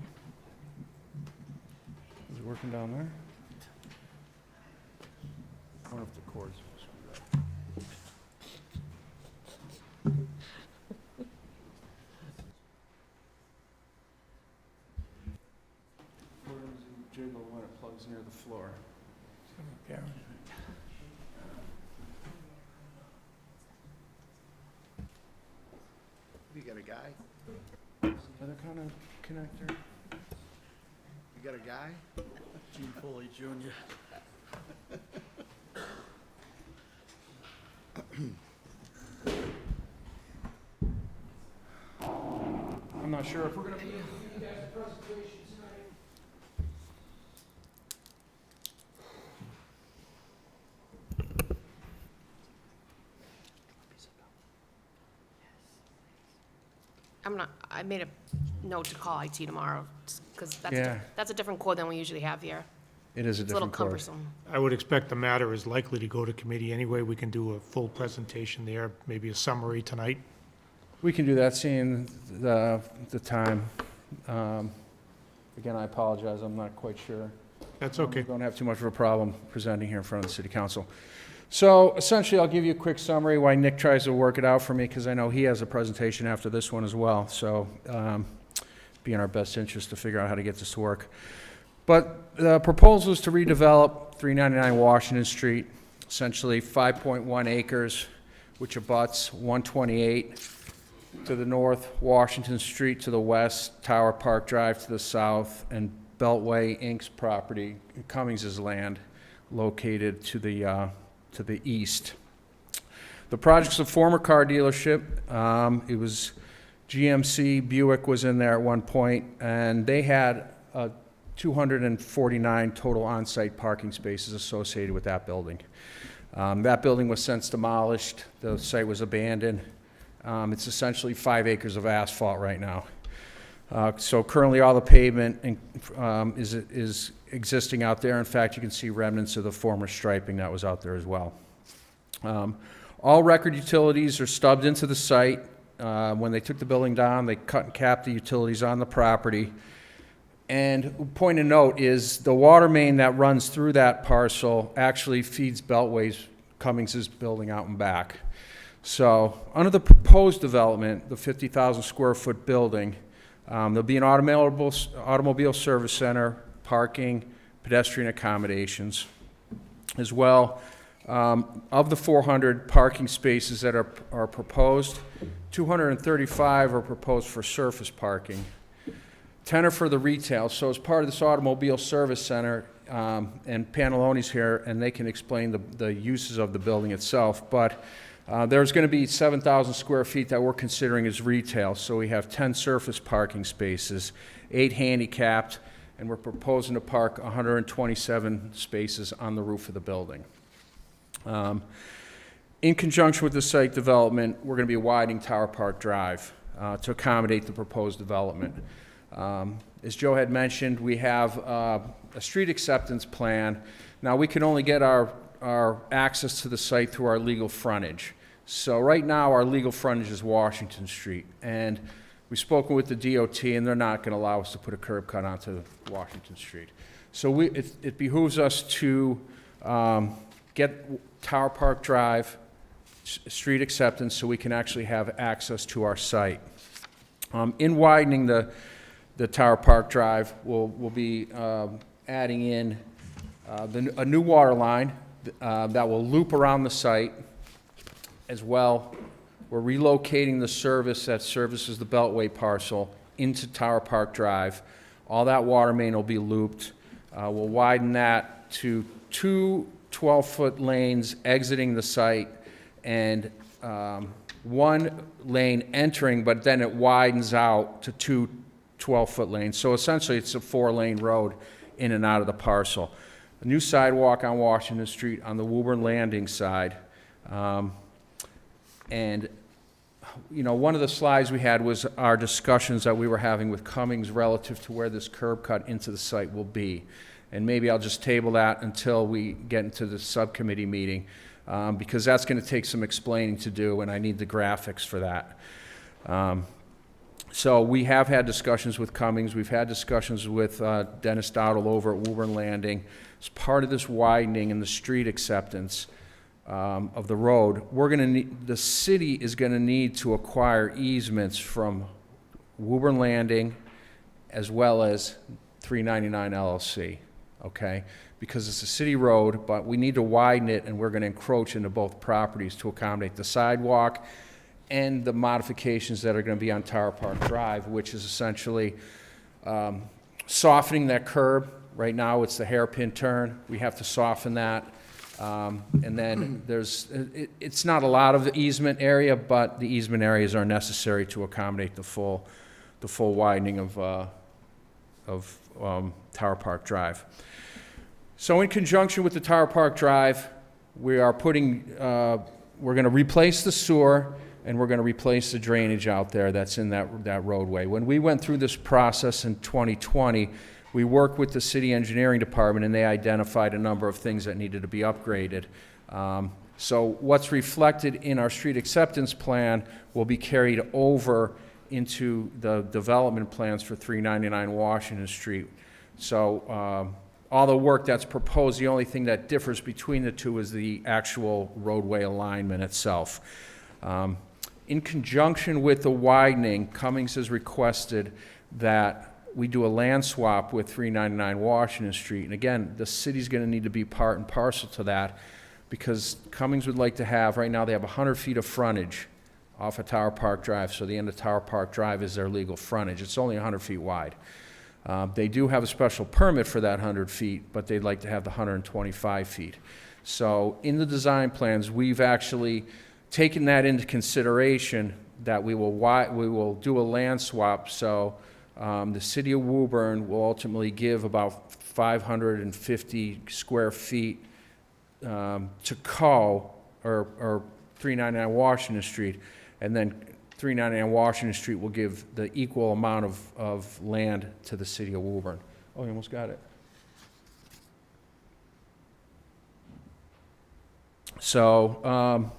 Is it working down there? I wonder if the cord's screwed up. Where does it jiggle when it plugs near the floor? Karen. got a guy? Other kind of connector? You got a guy? Gene Foley Jr. I'm not sure if we're gonna be able to do you guys a presentation tonight. I made a note to call IT tomorrow, because Yeah. that's a different code than we usually have here. It is a It's a little different code. cumbersome. I would expect the matter is likely to go to committee anyway. We can do a full presentation there, maybe a summary tonight. We can do that, seeing the time. Again, I apologize, I'm not quite sure. That's okay. Don't have too much of a problem presenting here in front of the city council. So essentially, I'll give you a quick summary why Nick tries to work it out for me, because I know he has a presentation after this one as well. So be in our best interest to figure out how to get this to work. But the proposal is to redevelop 399 Washington Street, essentially 5.1 acres, which abuts 128 to the north, Washington Street to the west, Tower Park Drive to the south, and Beltway Inc.'s property, Cummings' land, located to the east. The project's a former car dealership. It was GMC, Buick was in there at one point, and they had 249 total on-site parking spaces associated with that building. That building was since demolished. The site was abandoned. It's essentially 5 acres of asphalt right now. So currently, all the pavement is existing out there. In fact, you can see remnants of the former striping that was out there as well. All record utilities are stubbed into the site. When they took the building down, they cut and capped the utilities on the property. And point of note is the water main that runs through that parcel actually feeds Beltway's Cummings' building out and back. So under the proposed development, the 50,000 square foot building, there'll be an automobile service center, parking, pedestrian accommodations. As well, of the 400 parking spaces that are proposed, 235 are proposed for surface parking. 10 are for the retail. So as part of this automobile service center, and Pantaloni's here, and they can explain the uses of the building itself, but there's going to be 7,000 square feet that we're considering as retail. So we have 10 surface parking spaces, 8 handicapped, and we're proposing to park 127 spaces on the roof of the building. In conjunction with the site development, we're going to be widening Tower Park Drive to accommodate the proposed development. As Joe had mentioned, we have a street acceptance plan. Now, we can only get our access to the site through our legal frontage. So right now, our legal frontage is Washington Street, and we've spoken with the DOT, and they're not going to allow us to put a curb cut onto Washington Street. So it behooves us to get Tower Park Drive street acceptance so we can actually have access to our site. In widening the Tower Park Drive, we'll be adding in a new water line that will loop around the site. As well, we're relocating the service that services the Beltway parcel into Tower Park Drive. All that water main will be looped. We'll widen that to 2 12-foot lanes exiting the site and 1 lane entering, but then it widens out to 2 12-foot lanes. So essentially, it's a 4-lane road in and out of the parcel. A new sidewalk on Washington Street on the Woburn Landing side. And, you know, one of the slides we had was our discussions that we were having with Cummings relative to where this curb cut into the site will be. And maybe I'll just table that until we get into the subcommittee meeting, because that's going to take some explaining to do, and I need the graphics for that. So we have had discussions with Cummings. We've had discussions with Dennis Dowdle over at Woburn Landing. As part of this widening and the street acceptance of the road, the city is going to need to acquire easements from Woburn Landing as well as 399 LLC, okay? Because it's a city road, but we need to widen it, and we're going to encroach into both properties to accommodate the sidewalk and the modifications that are going to be on Tower Park Drive, which is essentially softening that curb. Right now, it's the hairpin turn. We have to soften that. And then it's not a lot of the easement area, but the easement areas are necessary to accommodate the full widening of Tower Park Drive. So in conjunction with the Tower Park Drive, we are we're going to replace the sewer, and we're going to replace the drainage out there that's in that roadway. When we went through this process in 2020, we worked with the city engineering department, and they identified a number of things that needed to be upgraded. So what's reflected in our street acceptance plan will be carried over into the development plans for 399 Washington Street. So all the work that's proposed, the only thing that differs between the two is the actual roadway alignment itself. In conjunction with the widening, Cummings has requested that we do a land swap with 399 Washington Street. And again, the city's going to need to be part and parcel to that, because Cummings would like to have, right now they have 100 feet of frontage off of Tower Park Drive, so the end of Tower Park Drive is their legal frontage. It's only 100 feet wide. They do have a special permit for that 100 feet, but they'd like to have the 125 feet. So in the design plans, we've actually taken that into consideration, that we will do a land swap. So the city of Woburn will ultimately give about 550 square feet to CO, or 399 Washington Street, and then 399 Washington Street will give the equal amount of land to the city of Woburn. Oh, you almost got it. So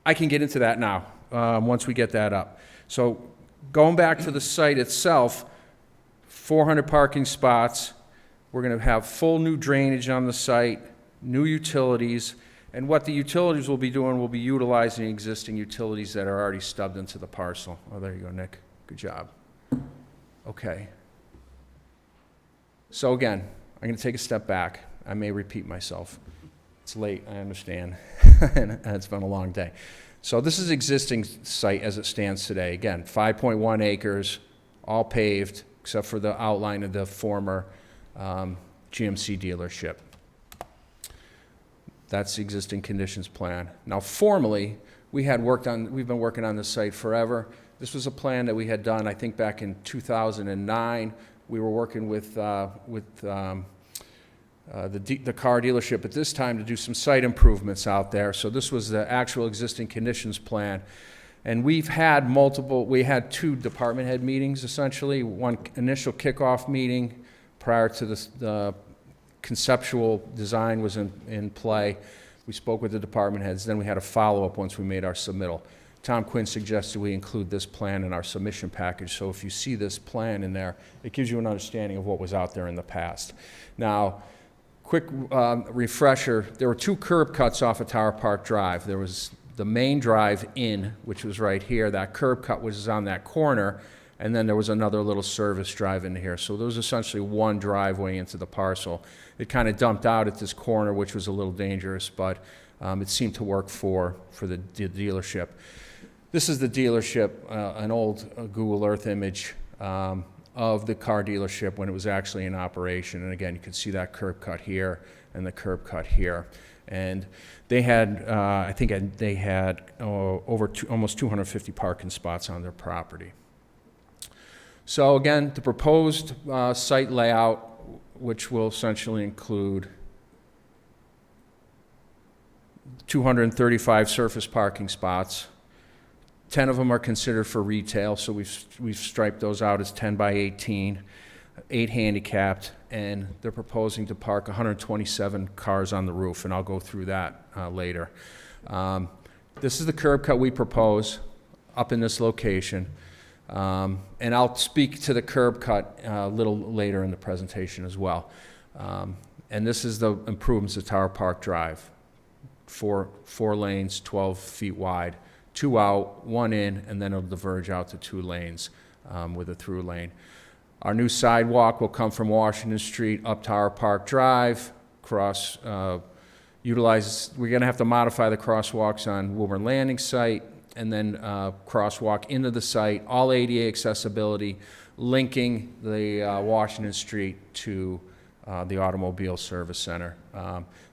I can get into that now, once we get that up. So going back to the site itself, 400 parking spots. We're going to have full new drainage on the site, new utilities, and what the utilities will be doing will be utilizing existing utilities that are already stubbed into the parcel. Oh, there you go, Nick. Good job. Okay. So again, I'm going to take a step back. I may repeat myself. It's late, I understand, and it's been a long day. So this is existing site as it stands today. Again, 5.1 acres, all paved, except for the outline of the former GMC dealership. That's the existing conditions plan. Now, formally, we've been working on this site forever. This was a plan that we had done, I think, back in 2009. We were working with the car dealership at this time to do some site improvements out there. So this was the actual existing conditions plan. And we had two department head meetings, essentially. One initial kickoff meeting prior to the conceptual design was in play. We spoke with the department heads. Then we had a follow-up once we made our submittal. Tom Quinn suggested we include this plan in our submission package. So if you see this plan in there, it gives you an understanding of what was out there in the past. Now, quick refresher, there were two curb cuts off of Tower Park Drive. There was the main drive in, which was right here. That curb cut was on that corner, and then there was another little service drive in here. So there was essentially one driveway into the parcel. It kind of dumped out at this corner, which was a little dangerous, but it seemed to work for the dealership. This is the dealership, an old Google Earth image of the car dealership when it was actually in operation. And again, you can see that curb cut here and the curb cut here. And they had, I think they had almost 250 parking spots on their property. So again, the proposed site layout, which will essentially include 235 surface parking spots. 10 of them are considered for retail, so we've striped those out as 10 by 18, 8 handicapped, and they're proposing to park 127 cars on the roof, and I'll go through that later. This is the curb cut we propose up in this location, and I'll speak to the curb cut a little later in the presentation as well. And this is the improvements of Tower Park Drive. Four lanes, 12 feet wide. 2 out, 1 in, and then it'll diverge out to 2 lanes with a through lane. Our new sidewalk will come from Washington Street up Tower Park Drive, we're gonna have to modify the crosswalks on Woburn Landing site, and then crosswalk into the site, all ADA accessibility, linking the Washington Street to the Automobile Service Center.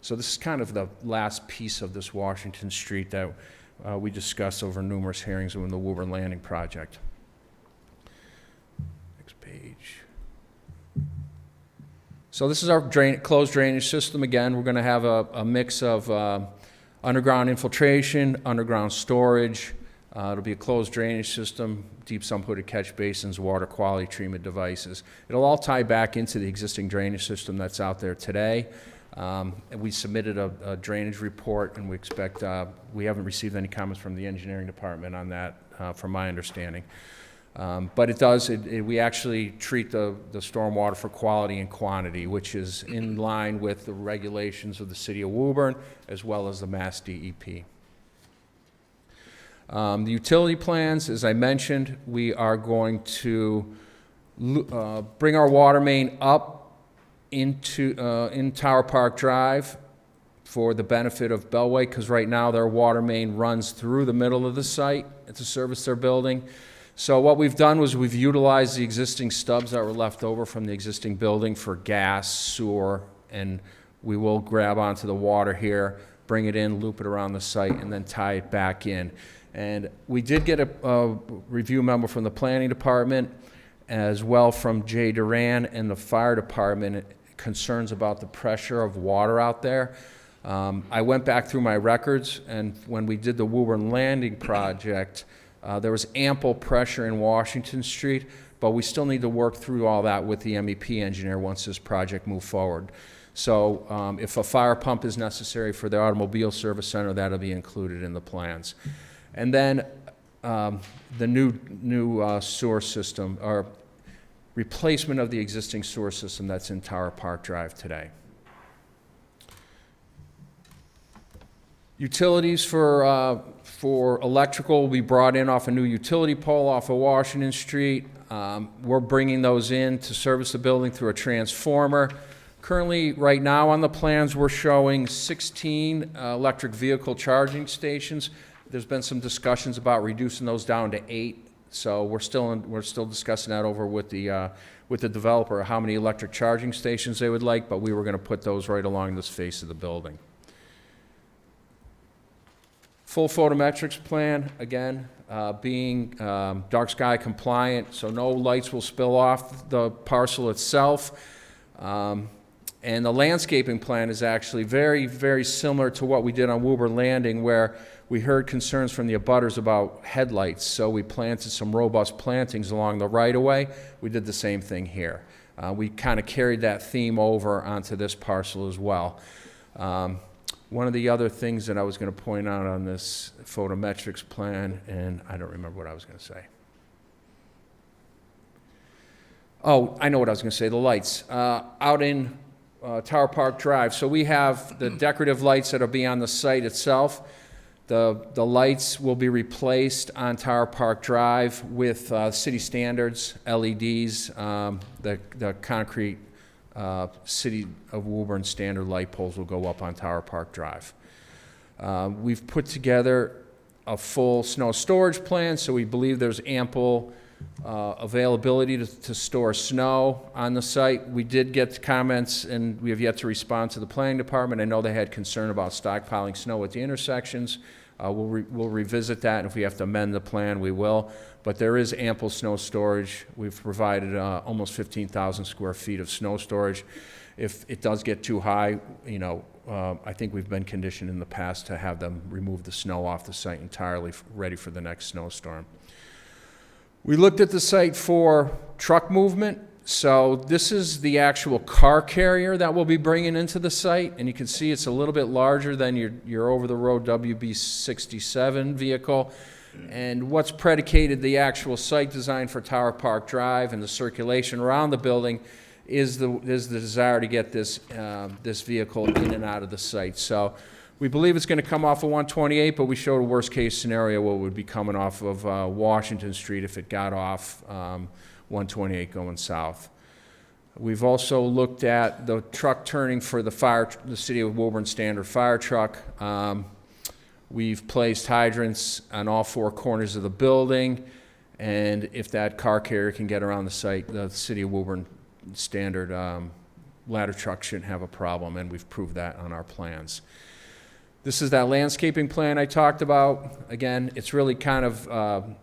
So this is kind of the last piece of this Washington Street that we discussed over numerous hearings in the Woburn Landing project. Next page. So this is our closed drainage system. Again, we're going to have a mix of underground infiltration, underground storage. It'll be a closed drainage system, deep sump hooded catch basins, water quality treatment devices. It'll all tie back into the existing drainage system that's out there today. And we submitted a drainage report, and we expect, we haven't received any comments from the engineering department on that, from my understanding. But it does, we actually treat the stormwater for quality and quantity, which is in line with the regulations of the city of Woburn, as well as the Mass DEP. The utility plans, as I mentioned, we are going to bring our water main up into in Tower Park Drive for the benefit of Bellway, because right now their water main runs through the middle of the site to service their building. So what we've done was we've utilized the existing stubs that were left over from the existing building for gas, sewer, and we will grab onto the water here, bring it in, loop it around the site, and then tie it back in. And we did get a review memo from the planning department, as well from Jay Duran and the fire department, concerns about the pressure of water out there. I went back through my records, and when we did the Woburn Landing project, there was ample pressure in Washington Street, but we still need to work through all that with the MEP engineer once this project moves forward. So if a fire pump is necessary for the Automobile Service Center, that'll be included in the plans. And then the new sewer system, or replacement of the existing sewer system that's in Tower Park Drive today. Utilities for electrical will be brought in off a new utility pole off of Washington Street. We're bringing those in to service the building through a transformer. Currently, right now on the plans, we're showing 16 electric vehicle charging stations. There's been some discussions about reducing those down to 8. So we're still discussing that over with the developer, how many electric charging stations they would like, but we were going to put those right along this face of the building. Full photometrics plan, again, being dark sky compliant, so no lights will spill off the parcel itself. And the landscaping plan is actually very, very similar to what we did on Woburn Landing, where we heard concerns from the abutters about headlights, so we planted some robust plantings along the right-of-way. We did the same thing here. We kind of carried that theme over onto this parcel as well. One of the other things that I was going to point out on this photometrics plan, and I don't remember what I was going to say. Oh, I know what I was going to say, the lights. Out in Tower Park Drive, so we have the decorative lights that will be on the site itself. The lights will be replaced on Tower Park Drive with city standards, LEDs, the concrete City of Woburn standard light poles will go up on Tower Park Drive. We've put together a full snow storage plan, so we believe there's ample availability to store snow on the site. We did get comments, and we have yet to respond to the planning department. I know they had concern about stockpiling snow at the intersections. We'll revisit that, and if we have to amend the plan, we will. But there is ample snow storage. We've provided almost 15,000 square feet of snow storage. If it does get too high, you know, I think we've been conditioned in the past to have them remove the snow off the site entirely, ready for the next snowstorm. We looked at the site for truck movement. So this is the actual car carrier that we'll be bringing into the site, and you can see it's a little bit larger than your over-the-road WB67 vehicle. And what's predicated the actual site design for Tower Park Drive and the circulation around the building is the desire to get this vehicle in and out of the site. So we believe it's going to come off of 128, but we showed a worst-case scenario what would be coming off of Washington Street if it got off 128 going south. We've also looked at the truck turning for the City of Woburn standard fire truck. We've placed hydrants on all four corners of the building, and if that car carrier can get around the site, the City of Woburn standard ladder truck shouldn't have a problem, and we've proved that on our plans. This is that landscaping plan I talked about. Again, it's really kind of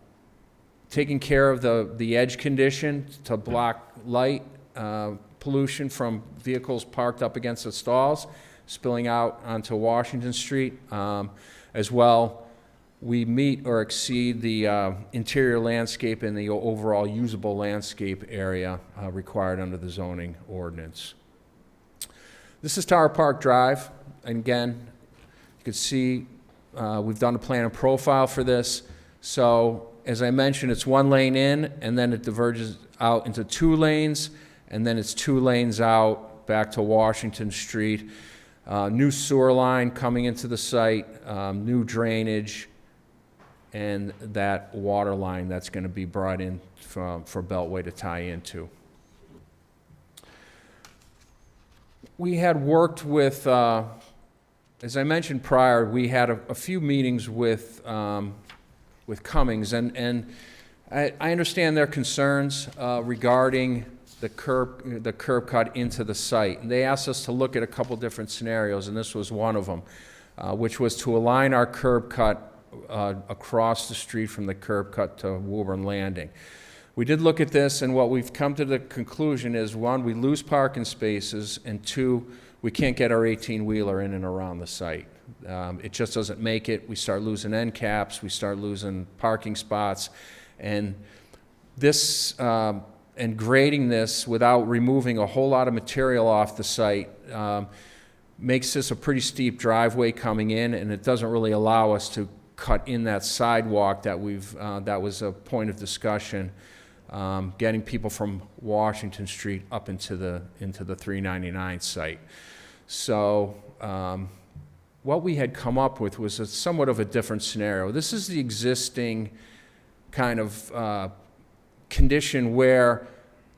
taking care of the edge condition to block light pollution from vehicles parked up against the stalls, spilling out onto Washington Street. As well, we meet or exceed the interior landscape and the overall usable landscape area required under the zoning ordinance. This is Tower Park Drive. And again, you can see we've done a plan and profile for this. So as I mentioned, it's one lane in, and then it diverges out into 2 lanes, and then it's 2 lanes out back to Washington Street. New sewer line coming into the site, new drainage, and that water line that's going to be brought in for Beltway to tie into. We had worked with, as I mentioned prior, we had a few meetings with Cummings, and I understand their concerns regarding the curb cut into the site. And they asked us to look at a couple different scenarios, and this was one of them, which was to align our curb cut across the street from the curb cut to Woburn Landing. We did look at this, and what we've come to the conclusion is, 1, we lose parking spaces, and 2, we can't get our 18-wheeler in and around the site. It just doesn't make it. We start losing end caps, we start losing parking spots, and this, and grading this without removing a whole lot of material off the site makes this a pretty steep driveway coming in, and it doesn't really allow us to cut in that sidewalk that that was a point of discussion, getting people from Washington Street up into the 399 site. So what we had come up with was somewhat of a different scenario. This is the existing kind of condition where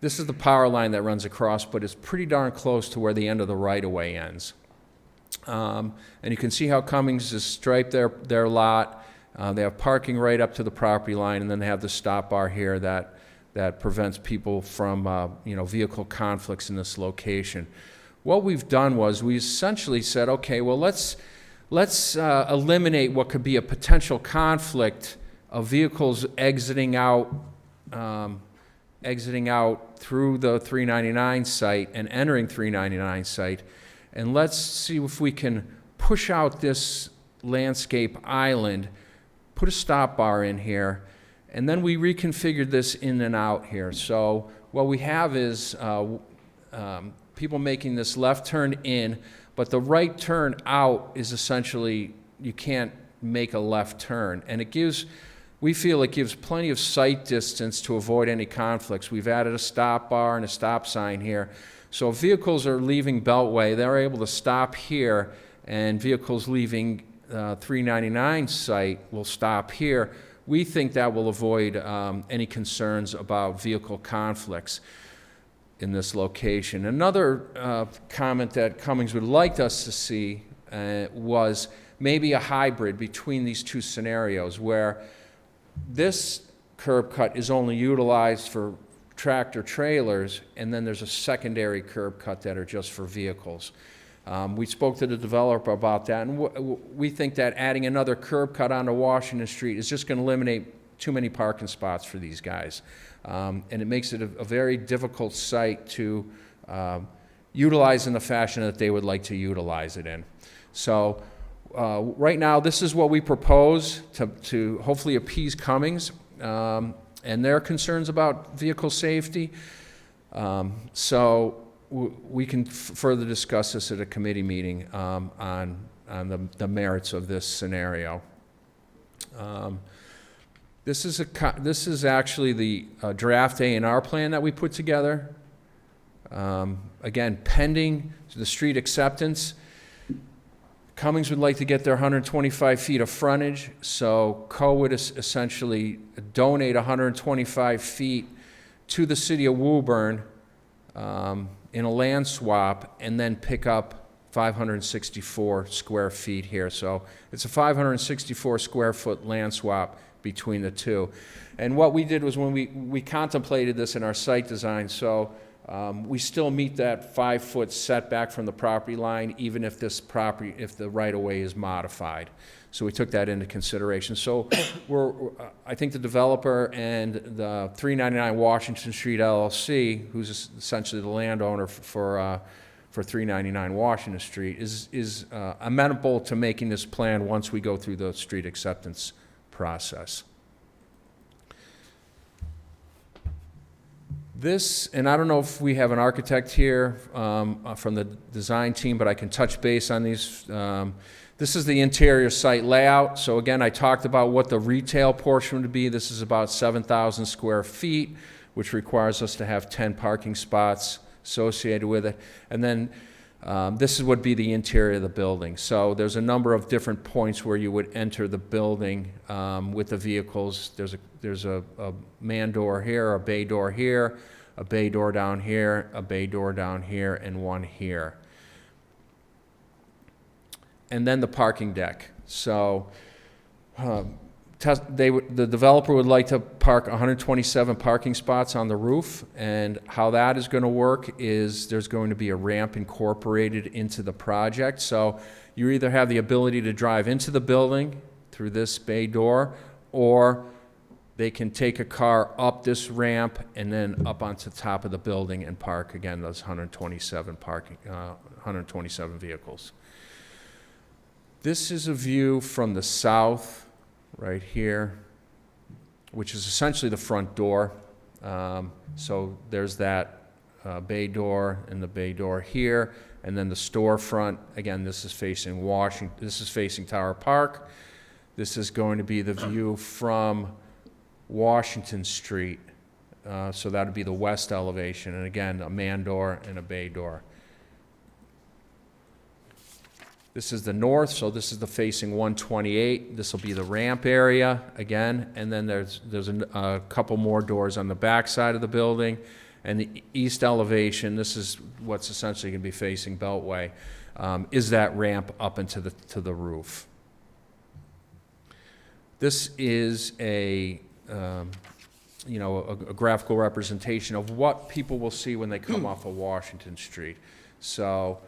this is the power line that runs across, but it's pretty darn close to where the end of the right-of-way ends. And you can see how Cummings has striped their lot. They have parking right up to the property line, and then they have the stop bar here that prevents people from vehicle conflicts in this location. What we've done was we essentially said, okay, well, let's eliminate what could be a potential conflict of vehicles exiting out through the 399 site and entering 399 site, and let's see if we can push out this landscape island, put a stop bar in here, and then we reconfigured this in and out here. So what we have is people making this left turn in, but the right turn out is essentially, you can't make a left turn, and we feel it gives plenty of sight distance to avoid any conflicts. We've added a stop bar and a stop sign here. So if vehicles are leaving Beltway, they're able to stop here, and vehicles leaving 399 site will stop here. We think that will avoid any concerns about vehicle conflicts in this location. Another comment that Cummings would like us to see was maybe a hybrid between these two scenarios, where this curb cut is only utilized for tractor trailers, and then there's a secondary curb cut that are just for vehicles. We spoke to the developer about that, and we think that adding another curb cut onto Washington Street is just going to eliminate too many parking spots for these guys. And it makes it a very difficult site to utilize in the fashion that they would like to utilize it in. So right now, this is what we propose to hopefully appease Cummings and their concerns about vehicle safety. So we can further discuss this at a committee meeting on the merits of this scenario. This is actually the draft A&R plan that we put together. Again, pending the street acceptance. Cummings would like to get their 125 feet of frontage, so Co would essentially donate 125 feet to the city of Woburn in a land swap, and then pick up 564 square feet here. So it's a 564 square foot land swap between the two. And what we did was when we contemplated this in our site design, so we still meet that 5-foot setback from the property line, even if if the right-of-way is modified. So we took that into consideration. So I think the developer and the 399 Washington Street LLC, who's essentially the landowner for 399 Washington Street, is amenable to making this plan once we go through the street acceptance process. This, and I don't know if we have an architect here from the design team, but I can touch base on these. This is the interior site layout. So again, I talked about what the retail portion would be. This is about 7,000 square feet, which requires us to have 10 parking spots associated with it. And then this would be the interior of the building. So there's a number of different points where you would enter the building with the vehicles. There's a man door here, a bay door here, a bay door down here, a bay door down here, and one here. And then the parking deck. So the developer would like to park 127 parking spots on the roof, and how that is going to work is there's going to be a ramp incorporated into the project. So you either have the ability to drive into the building through this bay door, or they can take a car up this ramp and then up onto the top of the building and park, again, those 127 vehicles. This is a view from the south, right here, which is essentially the front door. So there's that bay door and the bay door here, and then the storefront. Again, this is facing Washington. This is facing Tower Park. This is going to be the view from Washington Street. So that would be the west elevation, and again, a man door and a bay door. This is the north, so this is the facing 128. This will be the ramp area again, and then there's a couple more doors on the back side of the building. And the east elevation, this is what's essentially going to be facing Beltway, is that ramp up into the roof. This is a graphical representation of what people will see when they come off of Washington Street. So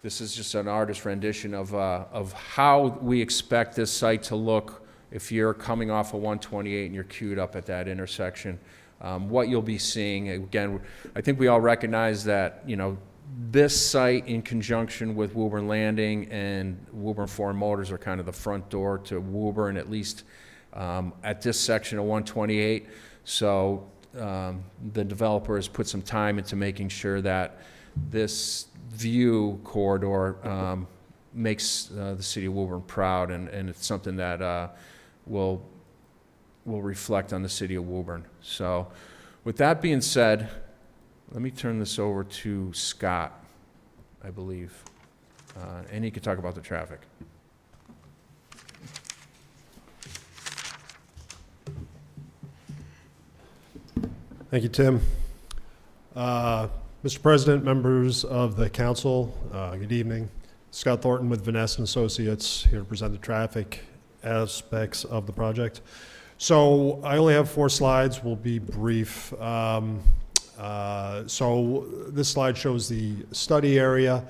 this is just an artist's rendition of how we expect this site to look if you're coming off of 128 and you're queued up at that intersection. What you'll be seeing, again, I think we all recognize that, this site in conjunction with Woburn Landing and Woburn Foreign Motors are kind of the front door to Woburn, at least at this section of 128. So the developer has put some time into making sure that this view corridor makes the city of Woburn proud, and it's something that will reflect on the city of Woburn. So with that being said, let me turn this over to Scott, I believe, and he can talk about the traffic. Thank you, Tim. Mr. President, members of the council, good evening. Scott Thornton with Vanessa & Associates, here to present the traffic aspects of the project. So I only have 4 slides. We'll be brief. So this slide shows the study area.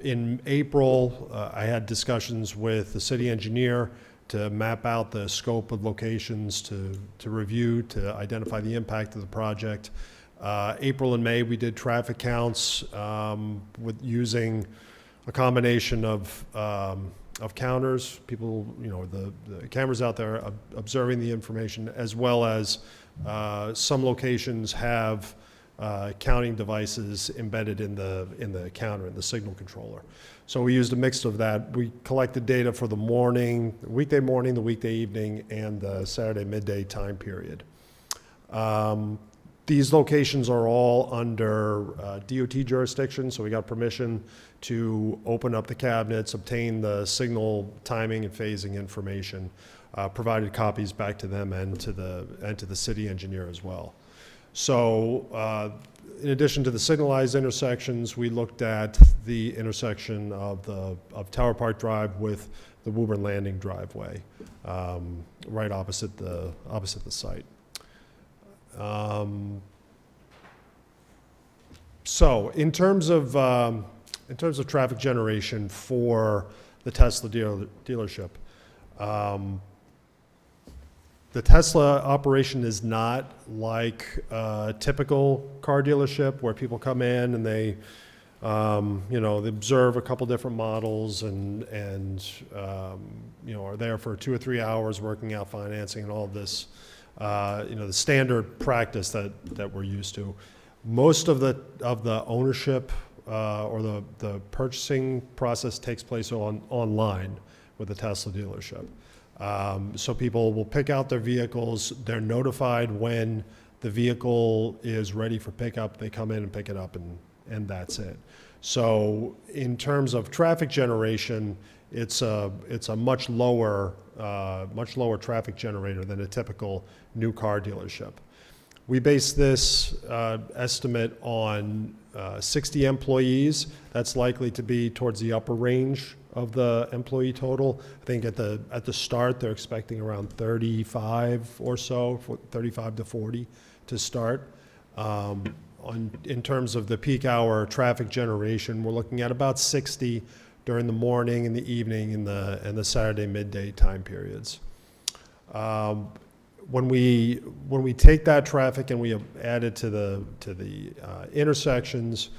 In April, I had discussions with the city engineer to map out the scope of locations to review, to identify the impact of the project. April and May, we did traffic counts with using a combination of counters, people, the cameras out there observing the information, as well as some locations have counting devices embedded in the counter, in the signal controller. So we used a mix of that. We collected data for the morning, the weekday morning, the weekday evening, and the Saturday midday time period. These locations are all under DOT jurisdiction, so we got permission to open up the cabinets, obtain the signal timing and phasing information, provided copies back to them and to the city engineer as well. So in addition to the signalized intersections, we looked at the intersection of Tower Park Drive with the Woburn Landing driveway, right opposite the site. So in terms of traffic generation for the Tesla dealership, the Tesla operation is not like a typical car dealership where people come in and they, they observe a couple different models and are there for 2 or 3 hours working out financing and all of this, the standard practice that we're used to. Most of the ownership or the purchasing process takes place online with the Tesla dealership. So people will pick out their vehicles. They're notified when the vehicle is ready for pickup. They come in and pick it up, and that's it. So in terms of traffic generation, it's a much lower traffic generator than a typical new car dealership. We base this estimate on 60 employees. That's likely to be towards the upper range of the employee total. I think at the start, they're expecting around 35 or so, 35 to 40 to start. In terms of the peak hour traffic generation, we're looking at about 60 during the morning and the evening and the Saturday midday time periods. When we take that traffic and we add it to the intersections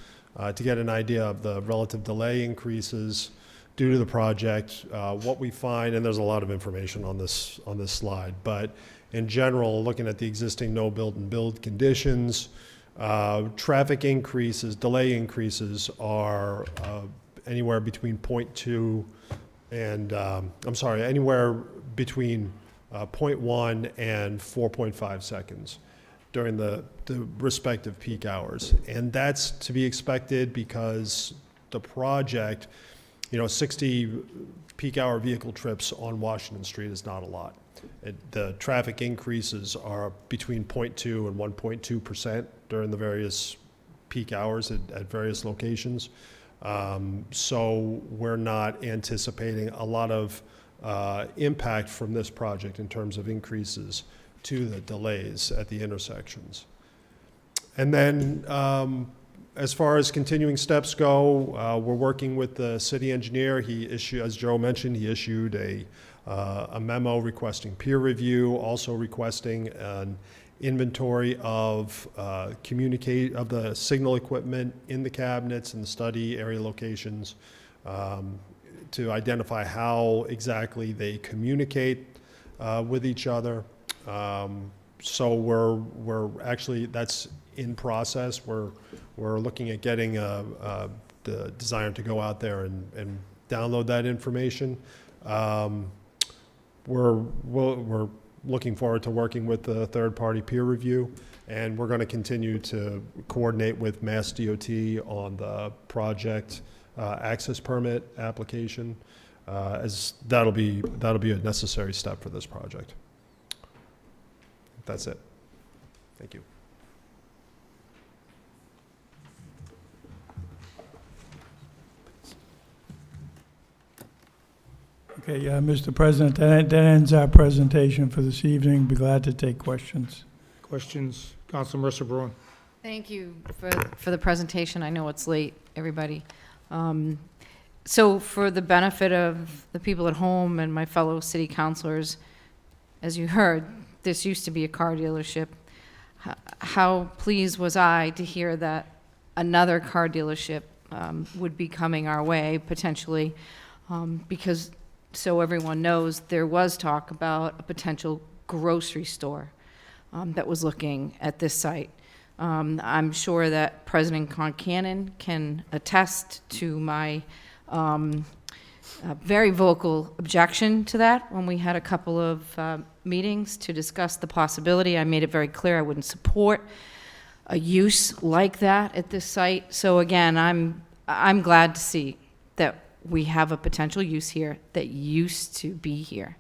to get an idea of the relative delay increases due to the project, what we find, and there's a lot of information on this slide, but in general, looking at the existing no build and build conditions, traffic increases, delay increases are anywhere between 0.2 and anywhere between 0.1 and 4.5 seconds during the respective peak hours. And that's to be expected because the project, 60 peak hour vehicle trips on Washington Street is not a lot. The traffic increases are between 0.2 and 1.2% during the various peak hours at various locations. So we're not anticipating a lot of impact from this project in terms of increases to the delays at the intersections. And then as far as continuing steps go, we're working with the city engineer. As Joe mentioned, he issued a memo requesting peer review, also requesting an inventory of the signal equipment in the cabinets and the study area locations to identify how exactly they communicate with each other. So we're actually, that's in process. We're looking at getting the designer to go out there and download that information. We're looking forward to working with the third-party peer review, and we're going to continue to coordinate with Mass DOT on the project access permit application, as that'll be a necessary step for this project. That's it. Thank you. Okay, Mr. President, that ends our presentation for this evening. Be glad to take questions. Questions? Council Mercer Bruin. Thank you for the presentation. I know it's late, everybody. So for the benefit of the people at home and my fellow city councilors, as you heard, this used to be a car dealership. How pleased was I to hear that another car dealership would be coming our way, potentially, because, so everyone knows, there was talk about a potential grocery store that was looking at this site. I'm sure that President Concanon can attest to my very vocal objection to that when we had a couple of meetings to discuss the possibility. I made it very clear I wouldn't support a use like that at this site. So again, I'm glad to see that we have a potential use here that used to be here.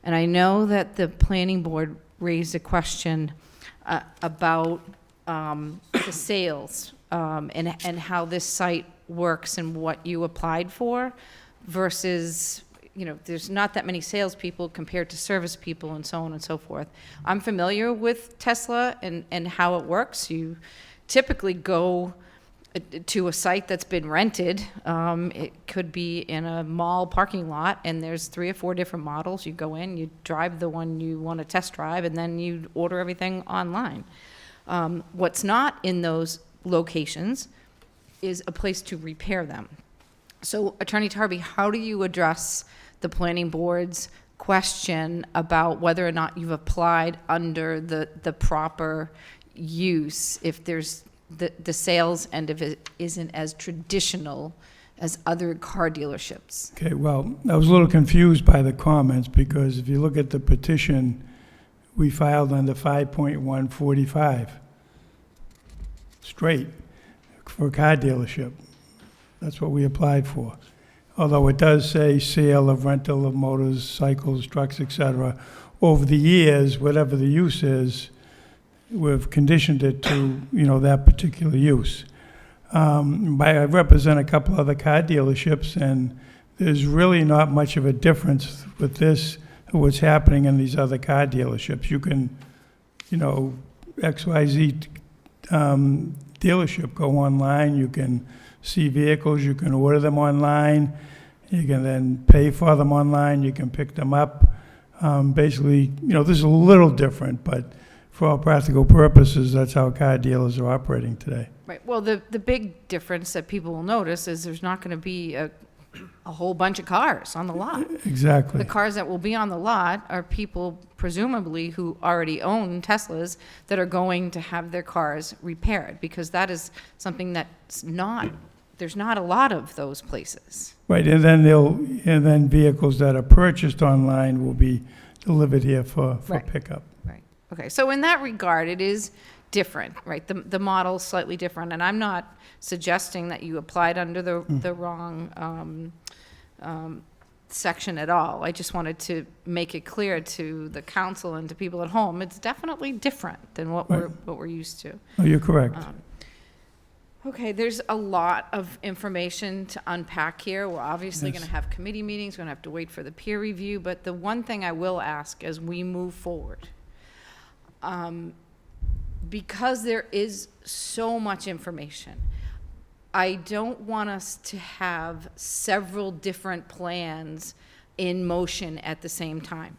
And I know that the planning board raised a question about the sales and how this site works and what you applied for versus, there's not that many salespeople compared to service people and so on and so forth. I'm familiar with Tesla and how it works. You typically go to a site that's been rented. It could be in a mall parking lot, and there's 3 or 4 different models. You go in, you drive the one you want to test drive, and then you order everything online. What's not in those locations is a place to repair them. So, Attorney Tarby, how do you address the planning board's question about whether or not you've applied under the proper use if there's the sales end of it isn't as traditional as other car dealerships? Okay, well, I was a little confused by the comments, because if you look at the petition, we filed under 5.145, straight, for a car dealership. That's what we applied for. Although it does say sale of rental of motors, cycles, trucks, etc. Over the years, whatever the use is, we've conditioned it to, that particular use. I represent a couple other car dealerships, and there's really not much of a difference with this, what's happening in these other car dealerships. You can, XYZ dealership, go online, you can see vehicles, you can order them online, you can then pay for them online, you can pick them up. Basically, this is a little different, but for all practical purposes, that's how car dealers are operating today. Right. Well, the big difference that people will notice is there's not going to be a whole bunch of cars on the lot. Exactly. The cars that will be on the lot are people presumably who already own Teslas that are going to have their cars repaired, because that is something there's not a lot of those places. Right, and then vehicles that are purchased online will be delivered here for Right. pickup. Right. Okay, so in that regard, it is different, right? The model's slightly different, and I'm not suggesting that you applied under the wrong section at all. I just wanted to make it clear to the council and to people at home, it's definitely different than what we're used to. Oh, you're correct. Okay, there's a lot of information to unpack here. We're obviously going to have committee meetings, we're going to have to wait for the peer review, but the one thing I will ask as we move forward, because there is so much information, I don't want us to have several different plans in motion at the same time.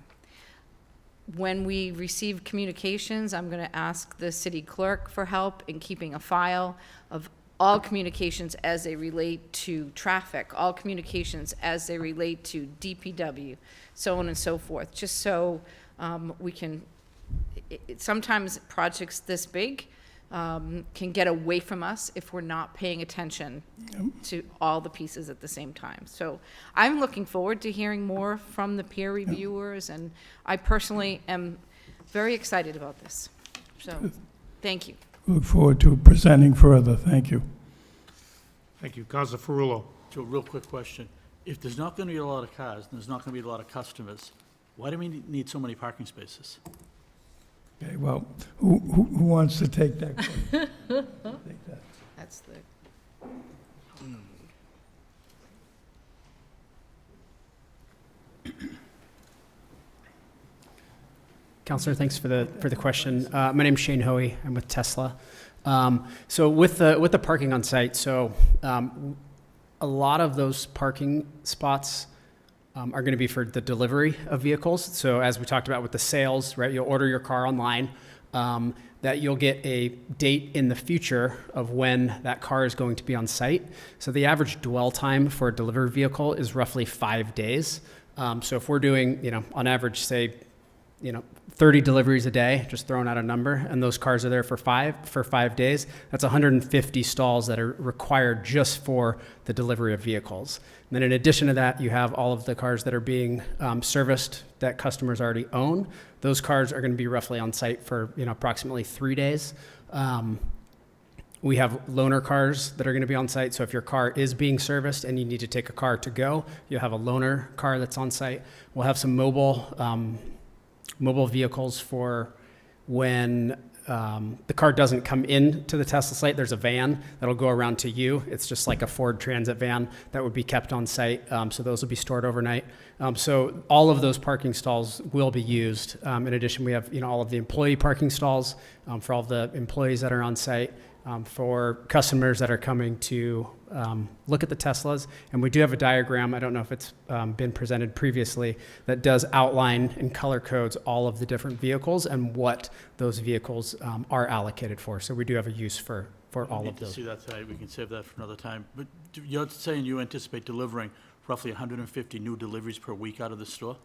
When we receive communications, I'm going to ask the city clerk for help in keeping a file of all communications as they relate to traffic, all communications as they relate to DPW, so on and so forth, just so we can, sometimes projects this big can get away from us if we're not paying attention to all the pieces at the same time. So I'm looking forward to hearing more from the peer reviewers, and I personally am very excited about this. So, thank you. Look forward to presenting further. Thank you. Thank you. Councilor Ferrullo. Joe, real quick question. If there's not going to be a lot of cars, and there's not going to be a lot of customers, why do we need so many parking spaces? Okay, well, who wants to take that question? Take that. That's the. Counselor, thanks for the question. My name's Shane Hoey. I'm with Tesla. So with the parking on site, a lot of those parking spots are going to be for the delivery of vehicles. So as we talked about with the sales, right? You'll order your car online. That you'll get a date in the future of when that car is going to be on site. So the average dwell time for a delivered vehicle is roughly 5 days. So if we're doing, on average, say, 30 deliveries a day, just throwing out a number, and those cars are there for 5 days, that's 150 stalls that are required just for the delivery of vehicles. And then in addition to that, you have all of the cars that are being serviced that customers already own. Those cars are going to be roughly on site for approximately 3 days. We have loaner cars that are going to be on site. So if your car is being serviced and you need to take a car to go, you'll have a loaner car that's on site. We'll have some mobile vehicles for when the car doesn't come into the Tesla site. There's a van that'll go around to you. It's just like a Ford Transit van that would be kept on site. So those will be stored overnight. So all of those parking stalls will be used. In addition, we have all of the employee parking stalls for all the employees that are on site. For customers that are coming to look at the Teslas. And we do have a diagram, I don't know if it's been presented previously, that does outline and color codes all of the different vehicles and what those vehicles are allocated for. So we do have a use for all We of need to those. see that tonight, we can save that for another time. But you're saying you anticipate delivering roughly 150 new deliveries per week out of the store?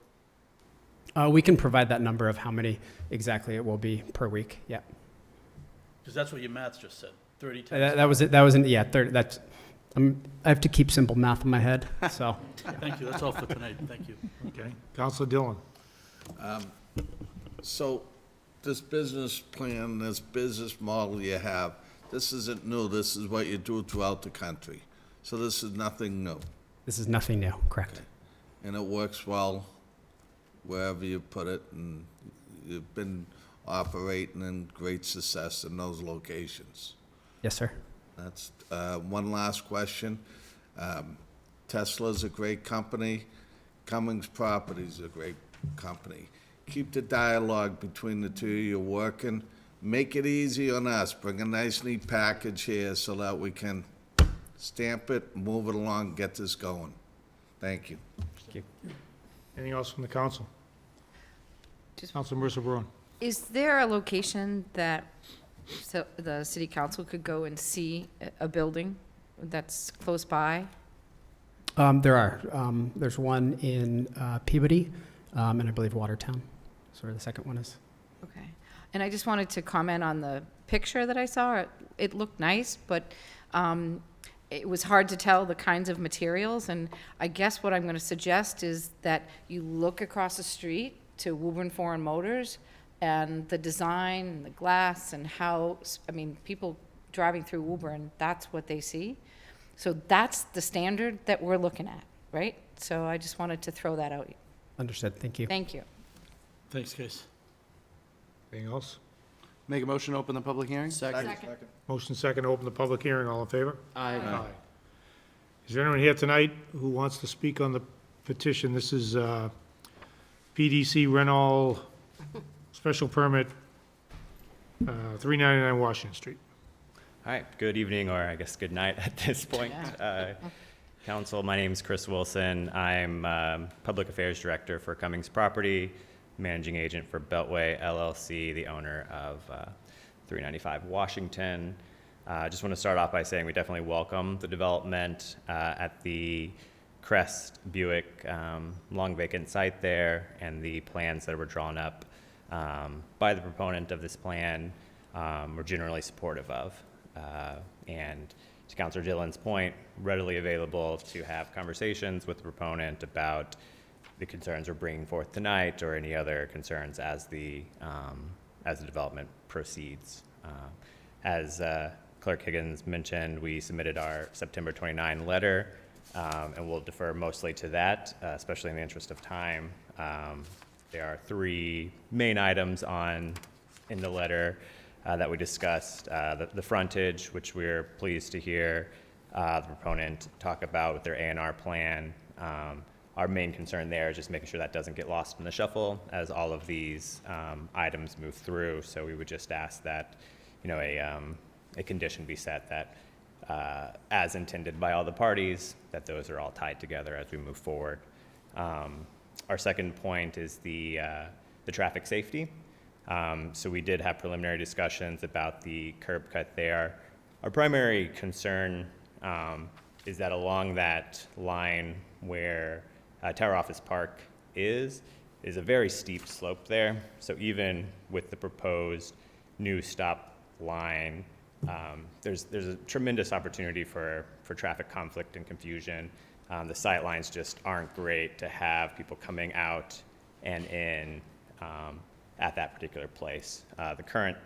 We can provide that number of how many exactly it will be per week, yeah. Because that's what your math just said, 30 times. That was it, 30, that's, I have to keep simple math in my head, so. Thank you, that's all for tonight, thank you. Okay. Counselor Dillon? So this business plan, this business model you have, this isn't new. This is what you do throughout the country. So this is nothing new. This is nothing new, correct. And it works well wherever you put it, and you've been operating in great success in those locations. Yes, sir. That's one last question. Tesla's a great company. Cummings Properties a great company. Keep the dialogue between the two of you working. Make it easy on us. Bring a nice, neat package here so that we can stamp it, move it along, get this going. Thank you. Thank you. Anything else from the council? Councilor Mercer-Bruin? Is there a location that the city council could go and see a building that's close by? There are. There's one in Peabody, and I believe Watertown. That's where the second one is. Okay. And I just wanted to comment on the picture that I saw. It looked nice, but it was hard to tell the kinds of materials. And I guess what I'm going to suggest is that you look across the street to Woburn Foreign Motors and the design and the glass and how, I mean, people driving through Woburn, that's what they see. So that's the standard that we're looking at, right? So I just wanted to throw that out. Understood. Thank you. Thank you. Thanks, Case. Anything else? Make a motion to open the public hearing? Second. Motion second to open the public hearing. All in favor? Aye. Is there anyone here tonight who wants to speak on the petition? This is PDC Renal Special Permit, 399 Washington Street. All right, good evening, or I guess good night at this point. Council, my name is Chris Wilson. I'm Public Affairs Director for Cummings Property, Managing Agent for Beltway LLC, the owner of 395 Washington. I just want to start off by saying we definitely welcome the development at the Crest Buick long vacant site there, and the plans that were drawn up by the proponent of this plan we're generally supportive of. And to Councilor Dillon's point, readily available to have conversations with the proponent about the concerns we're bringing forth tonight or any other concerns as the development proceeds. As Clerk Higgins mentioned, we submitted our September 29 letter, and we'll defer mostly to that, especially in the interest of time. There are three main items in the letter that we discussed. The frontage, which we're pleased to hear the proponent talk about with their A&R plan. Our main concern there is just making sure that doesn't get lost in the shuffle as all of these items move through. So we would just ask that, a condition be set that, as intended by all the parties, that those are all tied together as we move forward. Our second point is the traffic safety. So we did have preliminary discussions about the curb cut there. Our primary concern is that along that line where Tower Office Park is a very steep slope there. So even with the proposed new stop line, there's a tremendous opportunity for traffic conflict and confusion. The sight lines just aren't great to have people coming out and in at that particular place. The current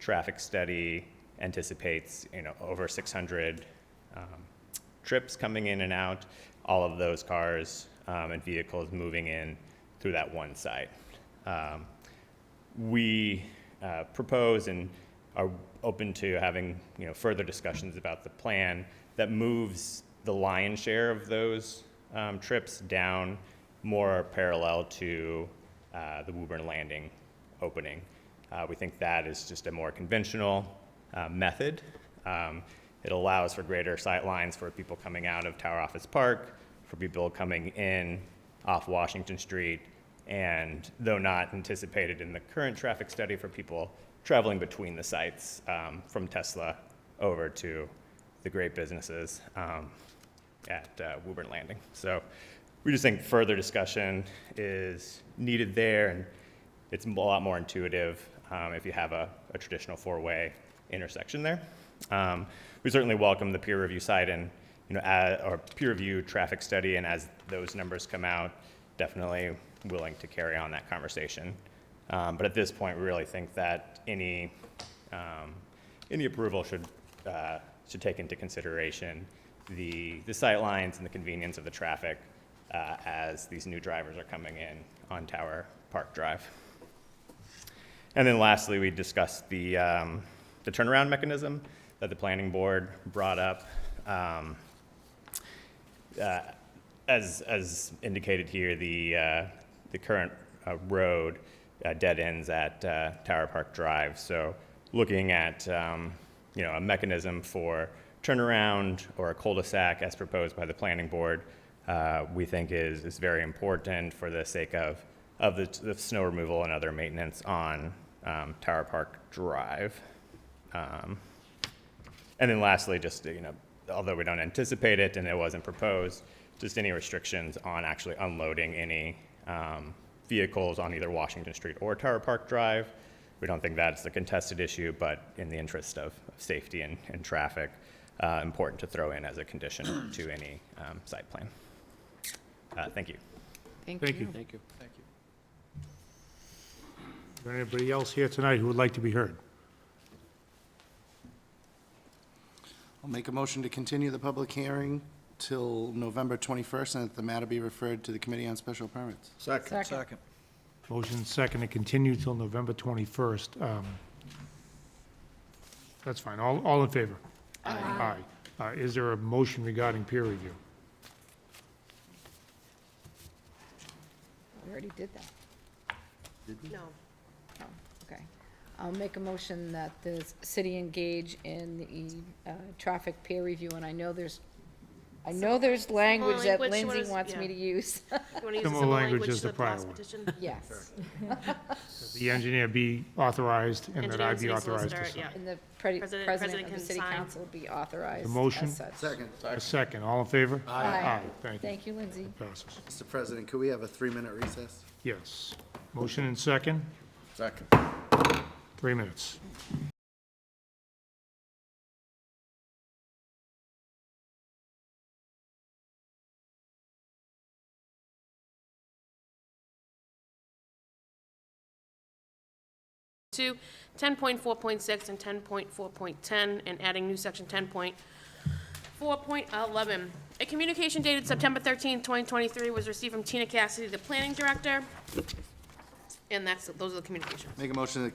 traffic study anticipates, over 600 trips coming in and out, all of those cars and vehicles moving in through that one site. We propose and are open to having, further discussions about the plan that moves the lion's share of those trips down more parallel to the Woburn Landing opening. We think that is just a more conventional method. It allows for greater sight lines for people coming out of Tower Office Park, for people coming in off Washington Street, and though not anticipated in the current traffic study, for people traveling between the sites from Tesla over to the great businesses at Woburn Landing. So we just think further discussion is needed there, and it's a lot more intuitive if you have a traditional four-way intersection there. We certainly welcome the peer review side and or peer review traffic study, and as those numbers come out, definitely willing to carry on that conversation. But at this point, we really think that any approval should take into consideration the sight lines and the convenience of the traffic as these new drivers are coming in on Tower Park Drive. And then lastly, we discussed the turnaround mechanism that the planning board brought up. As indicated here, the current road dead ends at Tower Park Drive. So looking at a mechanism for turnaround or a cul-de-sac as proposed by the planning board, we think is very important for the sake of the snow removal and other maintenance on Tower Park Drive. And then lastly, just, although we don't anticipate it and it wasn't proposed, just any restrictions on actually unloading any vehicles on either Washington Street or Tower Park Drive. We don't think that's a contested issue, but in the interest of safety and traffic, important to throw in as a condition to any site plan. Thank you. Thank you. Thank you. Is there anybody else here tonight who would like to be heard? I'll make a motion to continue the public hearing till November 21st, and that the matter be referred to the Committee on Special Permits. Second. Motion second to continue till November 21st. That's fine. All in favor? Aye. Is there a motion regarding peer review? We already did that. No. Oh, okay. I'll make a motion that the city engage in the traffic peer review, and I know there's language that language, Lindsay what is- wants me yeah. to use. You want to use Similar similar language language as to the the prior last one. petition? Yes. The engineer be authorized and that Engineer I and be city authorized to solicitor, sign. yeah. And the President president of the can city sign. council be authorized The motion? as such. Second. A second. All in favor? Aye. Thank you. Thank you, Lindsay. Passes. Mr. President, could we have a 3-minute recess? Yes. Motion and second, Second. 3 minutes. To 10.4.6 and 10.4.10, and adding new section 10.4.11. A communication dated September 13, 2023 was received from Tina Cassidy, the planning director. And those are the communications. Make a motion that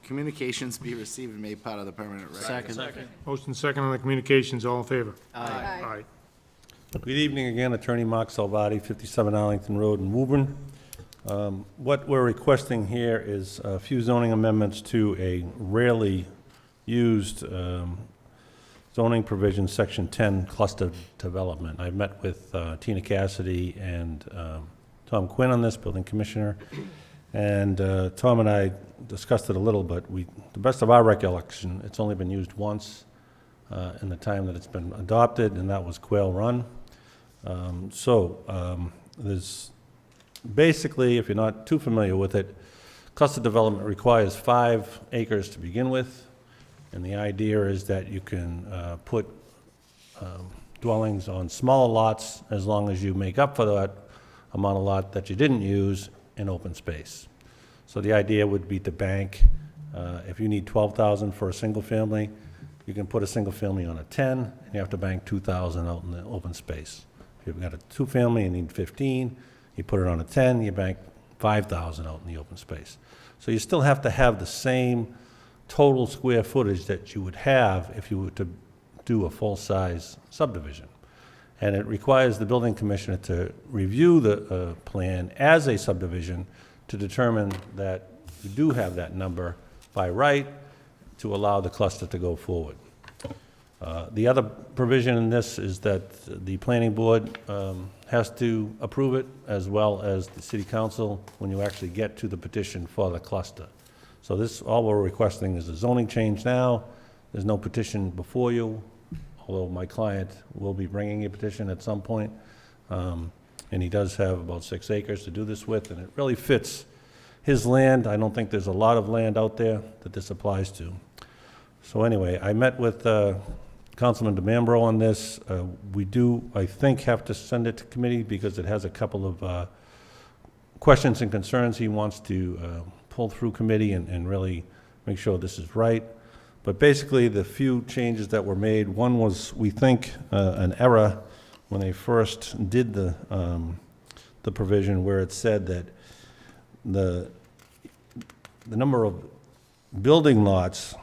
communications be received and made part of the permanent record. Second. Motion second on the communications. All in favor? Aye. Good evening again, Attorney Mark Salvati, 57 Arlington Road in Woburn. What we're requesting here is a few zoning amendments to a rarely used zoning provision, Section 10, cluster development. I met with Tina Cassidy and Tom Quinn on this, building commissioner, and Tom and I discussed it a little, but to the best of our recollection, it's only been used once in the time that it's been adopted, and that was Quail Run. There's basically, if you're not too familiar with it, cluster development requires 5 acres to begin with, and the idea is that you can put dwellings on smaller lots as long as you make up for that amount of lot that you didn't use in open space. So the idea would be to bank, if you need 12,000 for a single family, you can put a single family on a 10, and you have to bank 2,000 out in the open space. If you've got a 2-family, you need 15, you put it on a 10, you bank 5,000 out in the open space. So you still have to have the same total square footage that you would have if you were to do a full-size subdivision. And it requires the building commissioner to review the plan as a subdivision to determine that you do have that number by right to allow the cluster to go forward. The other provision in this is that the planning board has to approve it, as well as the city council, when you actually get to the petition for the cluster. So this, all we're requesting is a zoning change now. There's no petition before you, although my client will be bringing a petition at some point. And he does have about 6 acres to do this with, and it really fits his land. I don't think there's a lot of land out there that this applies to. So anyway, I met with Councilman DeMambro on this. We do, I think, have to send it to committee because it has a couple of questions and concerns he wants to pull through committee and really make sure this is right. But basically, the few changes that were made, one was, we think, an error when they first did the provision where it said that the number of building lots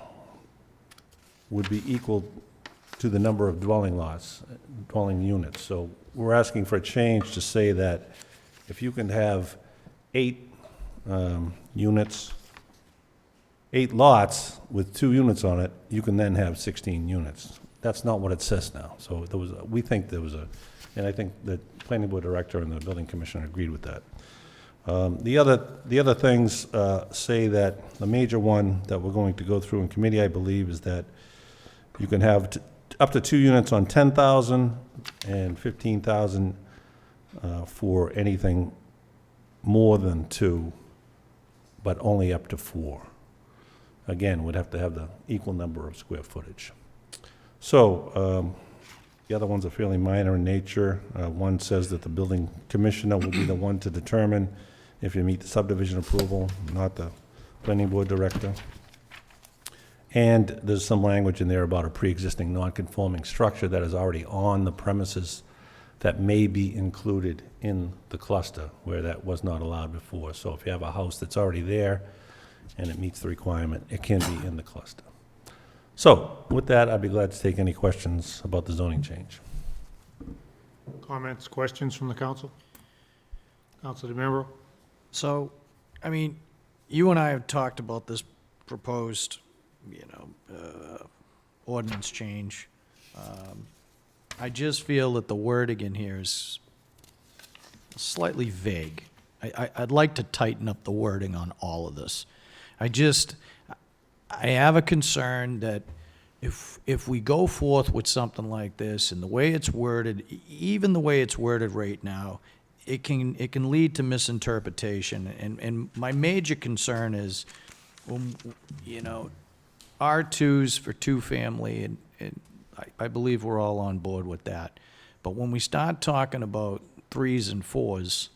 would be equal to the number of dwelling lots, dwelling units. So we're asking for a change to say that if you can have 8 units, 8 lots with 2 units on it, you can then have 16 units. That's not what it says now. So there was, we think there was and I think the planning board director and the building commissioner agreed with that. The other things say that the major one that we're going to go through in committee, I believe, is that you can have up to 2 units on 10,000 and 15,000 for anything more than 2, but only up to 4. Again, we'd have to have the equal number of square footage. So the other ones are fairly minor in nature. One says that the building commissioner will be the one to determine if you meet the subdivision approval, not the planning board director. And there's some language in there about a pre-existing non-conforming structure that is already on the premises that may be included in the cluster, where that was not allowed before. So if you have a house that's already there and it meets the requirement, it can be in the cluster. So with that, I'd be glad to take any questions about the zoning change. Comments, questions from the council? Councilor DeMambro? So, I mean, you and I have talked about this proposed, ordinance change. I just feel that the wording in here is slightly vague. I'd like to tighten up the wording on all of this. I have a concern that if we go forth with something like this and the way it's worded, even the way it's worded right now, it can lead to misinterpretation. And my major concern is, R2s for 2-family, and I believe we're all on board with that. But when we start talking about 3s and 4s,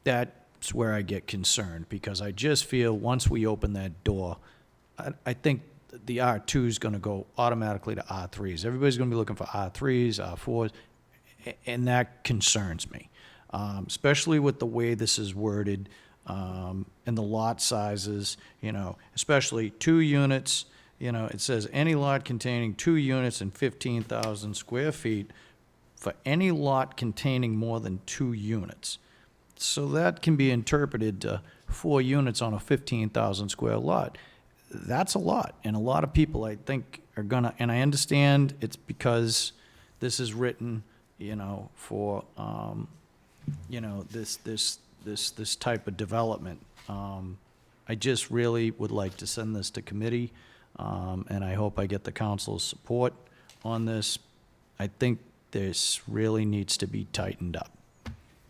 that's where I get concerned, because I just feel once we open that door, I think the R2 is going to go automatically to R3s. Everybody's going to be looking for R3s, R4s, and that concerns me, especially with the way this is worded and the lot sizes, especially 2 units. It says any lot containing 2 units and 15,000 square feet for any lot containing more than 2 units. So that can be interpreted to 4 units on a 15,000 square lot. That's a lot, and a lot of people, I think, are gonna, and I understand it's because this is written, for, this type of development. I just really would like to send this to committee, and I hope I get the council's support on this. I think this really needs to be tightened up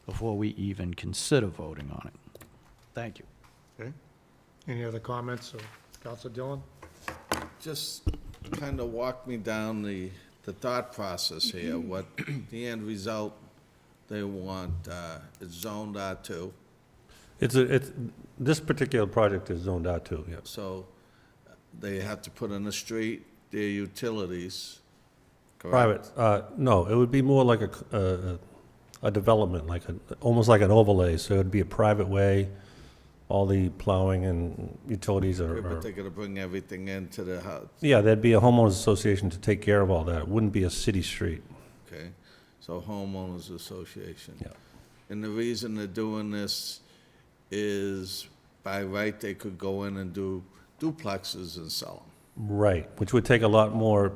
before we even consider voting on it. Thank you. Okay. Any other comments? Councilor Dillon? Just kind of walk me down the thought process here, what the end result they want, is zoned R2. This particular project is zoned R2, yeah. So they have to put in the street, their utilities, correct? Private, no, it would be more like a development, almost like an overlay, so it'd be a private way, all the plowing and utilities Yeah, are, but they're gonna bring everything into the house, yeah, there'd be a homeowners association to take care of all that. It wouldn't be a city street. okay? So homeowners association. Yeah. And the reason they're doing this is by right, they could go in and do duplexes and sell them. Right, which would take a lot more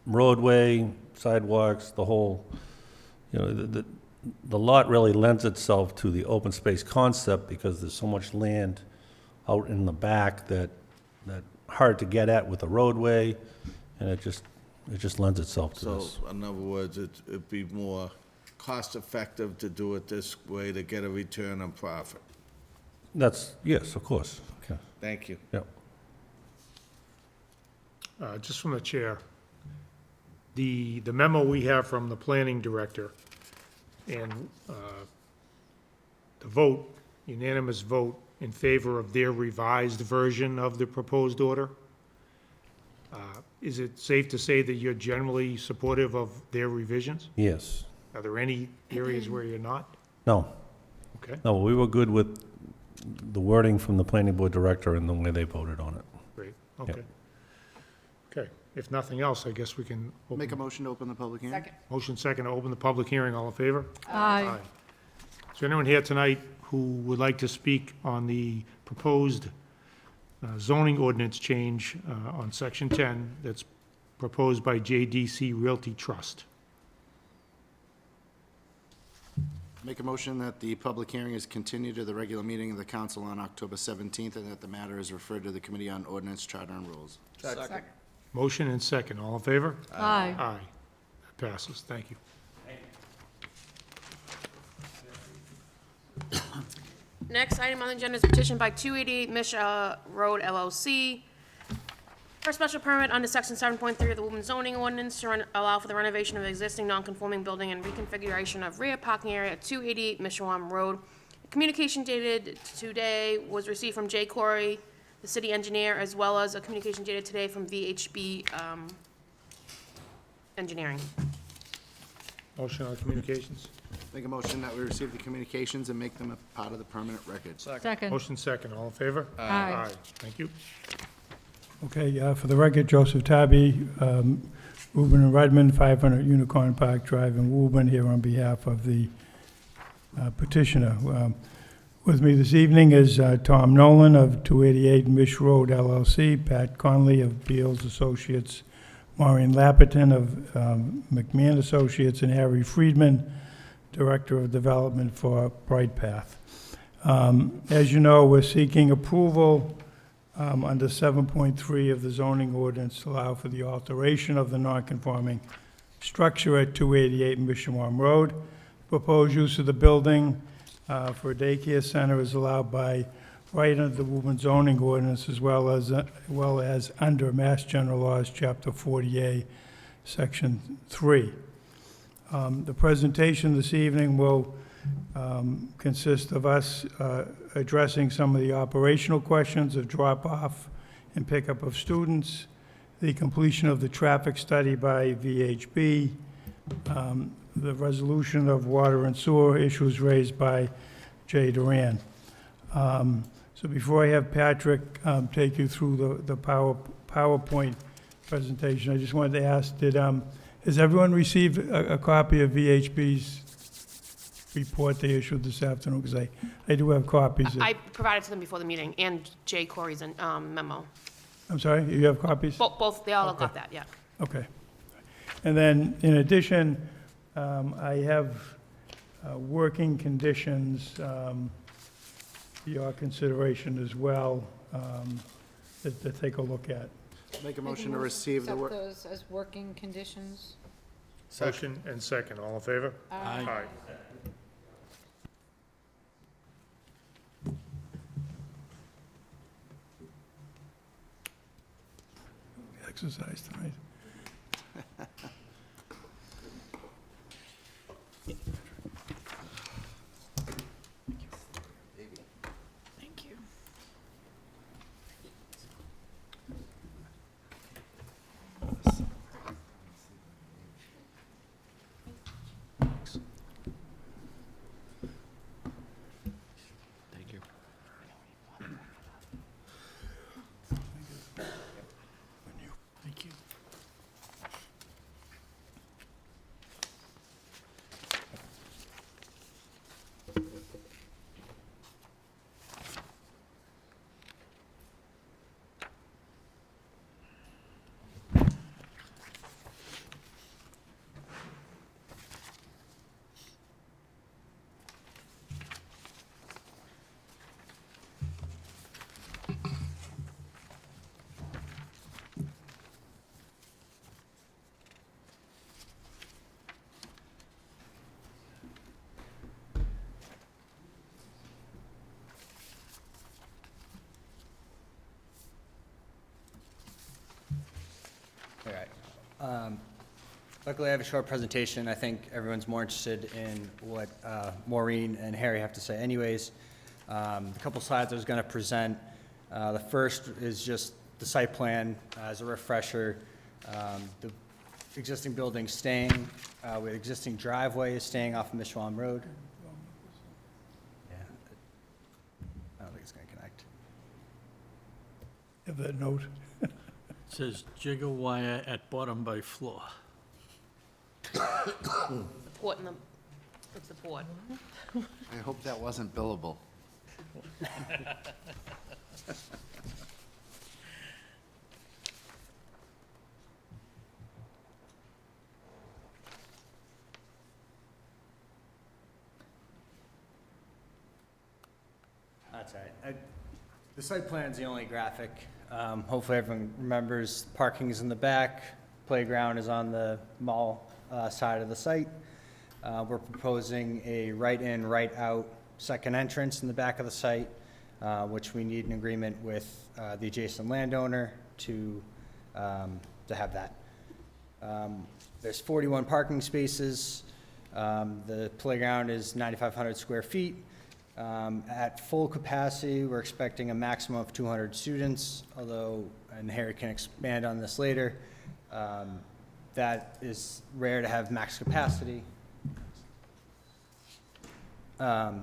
roadway, sidewalks, the whole, the lot really lends itself to the open space concept because there's so much land out in the back that hard to get at with a roadway, and it just lends itself to So, this. in other words, it'd be more cost-effective to do it this way to get a return on profit. That's, yes, of course. Okay. Thank you. Yep. Just from the chair, the memo we have from the planning director and the vote, unanimous vote in favor of their revised version of the proposed order. Is it safe to say that you're generally supportive of their revisions? Yes. Are there any areas where you're not? No. Okay, No, we were good with the wording from the planning board director and the way they voted on it. great, okay. Okay, if nothing else, I guess we can. Make a motion to open the public hearing? Second. Motion second to open the public hearing, all in favor? Aye. Is there anyone here tonight who would like to speak on the proposed zoning ordinance change on Section 10 that's proposed by JDC Realty Trust? Make a motion that the public hearing is continued to the regular meeting of the council on October 17th, and that the matter is referred to the Committee on Ordinance, Charter, and Rules. Second. Motion and second, all in favor? Aye. Aye. That passes, thank you. Next item on the agenda is petition by 288 Misha Road LLC for a special permit under section 7.3 of the Woburn zoning ordinance to allow for the renovation of existing non-conforming building and reconfiguration of rear parking area at 288 Mishawam Road. Communication dated today was received from Jay Corey, the city engineer, as well as a communication dated today from VHB Engineering. Motion on communications. Make a motion that we receive the communications and make them a part of the permanent record. Second. Motion second, all in favor? Aye. Thank you. Okay, for the record, Joseph Tabby, Woburn and Redmond, 500 Unicorn Park Drive in Woburn, here on behalf of the petitioner. With me this evening is Tom Nolan of 288 Mish Road LLC, Pat Conley of Beals Associates, Maureen Lapperton of McMahon Associates, and Harry Friedman, Director of Development for Bright Path. As you know, we're seeking approval under 7.3 of the zoning ordinance to allow for the alteration of the non-conforming structure at 288 Mishawam Road. Proposed use of the building for a daycare center is allowed by right under the Woburn zoning ordinance as well as under Mass General Laws, Chapter 40A, Section 3. The presentation this evening will consist of us addressing some of the operational questions of drop-off and pickup of students, the completion of the traffic study by VHB, the resolution of water and sewer issues raised by Jay Duran. So before I have Patrick take you through the PowerPoint presentation, I just wanted to ask, has everyone received a copy of VHB's report they issued this afternoon? Because I do have copies. I provided to them before the meeting, and Jay Corey's memo. I'm sorry, you have copies? Both, they all Okay. got that, yeah. Okay. And then, in addition, I have working conditions for your consideration as well, to take a look at. Make a motion to receive the work. Accept those as working conditions. Motion and second, all in favor? Aye. Exercise tonight. Thank you. Thank you. Luckily, I have a short presentation. I think everyone's more interested in what Maureen and Harry have to say anyways. A couple slides I was going to present. The first is just the site plan as a refresher. The existing building staying, with existing driveway is staying off of Mishawam Road. Yeah. I don't think it's going to connect. Have that note. It says jiggle wire at bottom by floor. The port in the, it's the port. I hope that wasn't billable. That's all right. The site plan's the only graphic. Hopefully everyone remembers parking is in the back, playground is on the mall side of the site. We're proposing a right-in, right-out second entrance in the back of the site, which we need an agreement with the adjacent landowner to have that. There's 41 parking spaces. The playground is 9,500 square feet. At full capacity, we're expecting a maximum of 200 students, although, and Harry can expand on this later, that is rare to have max capacity. Harry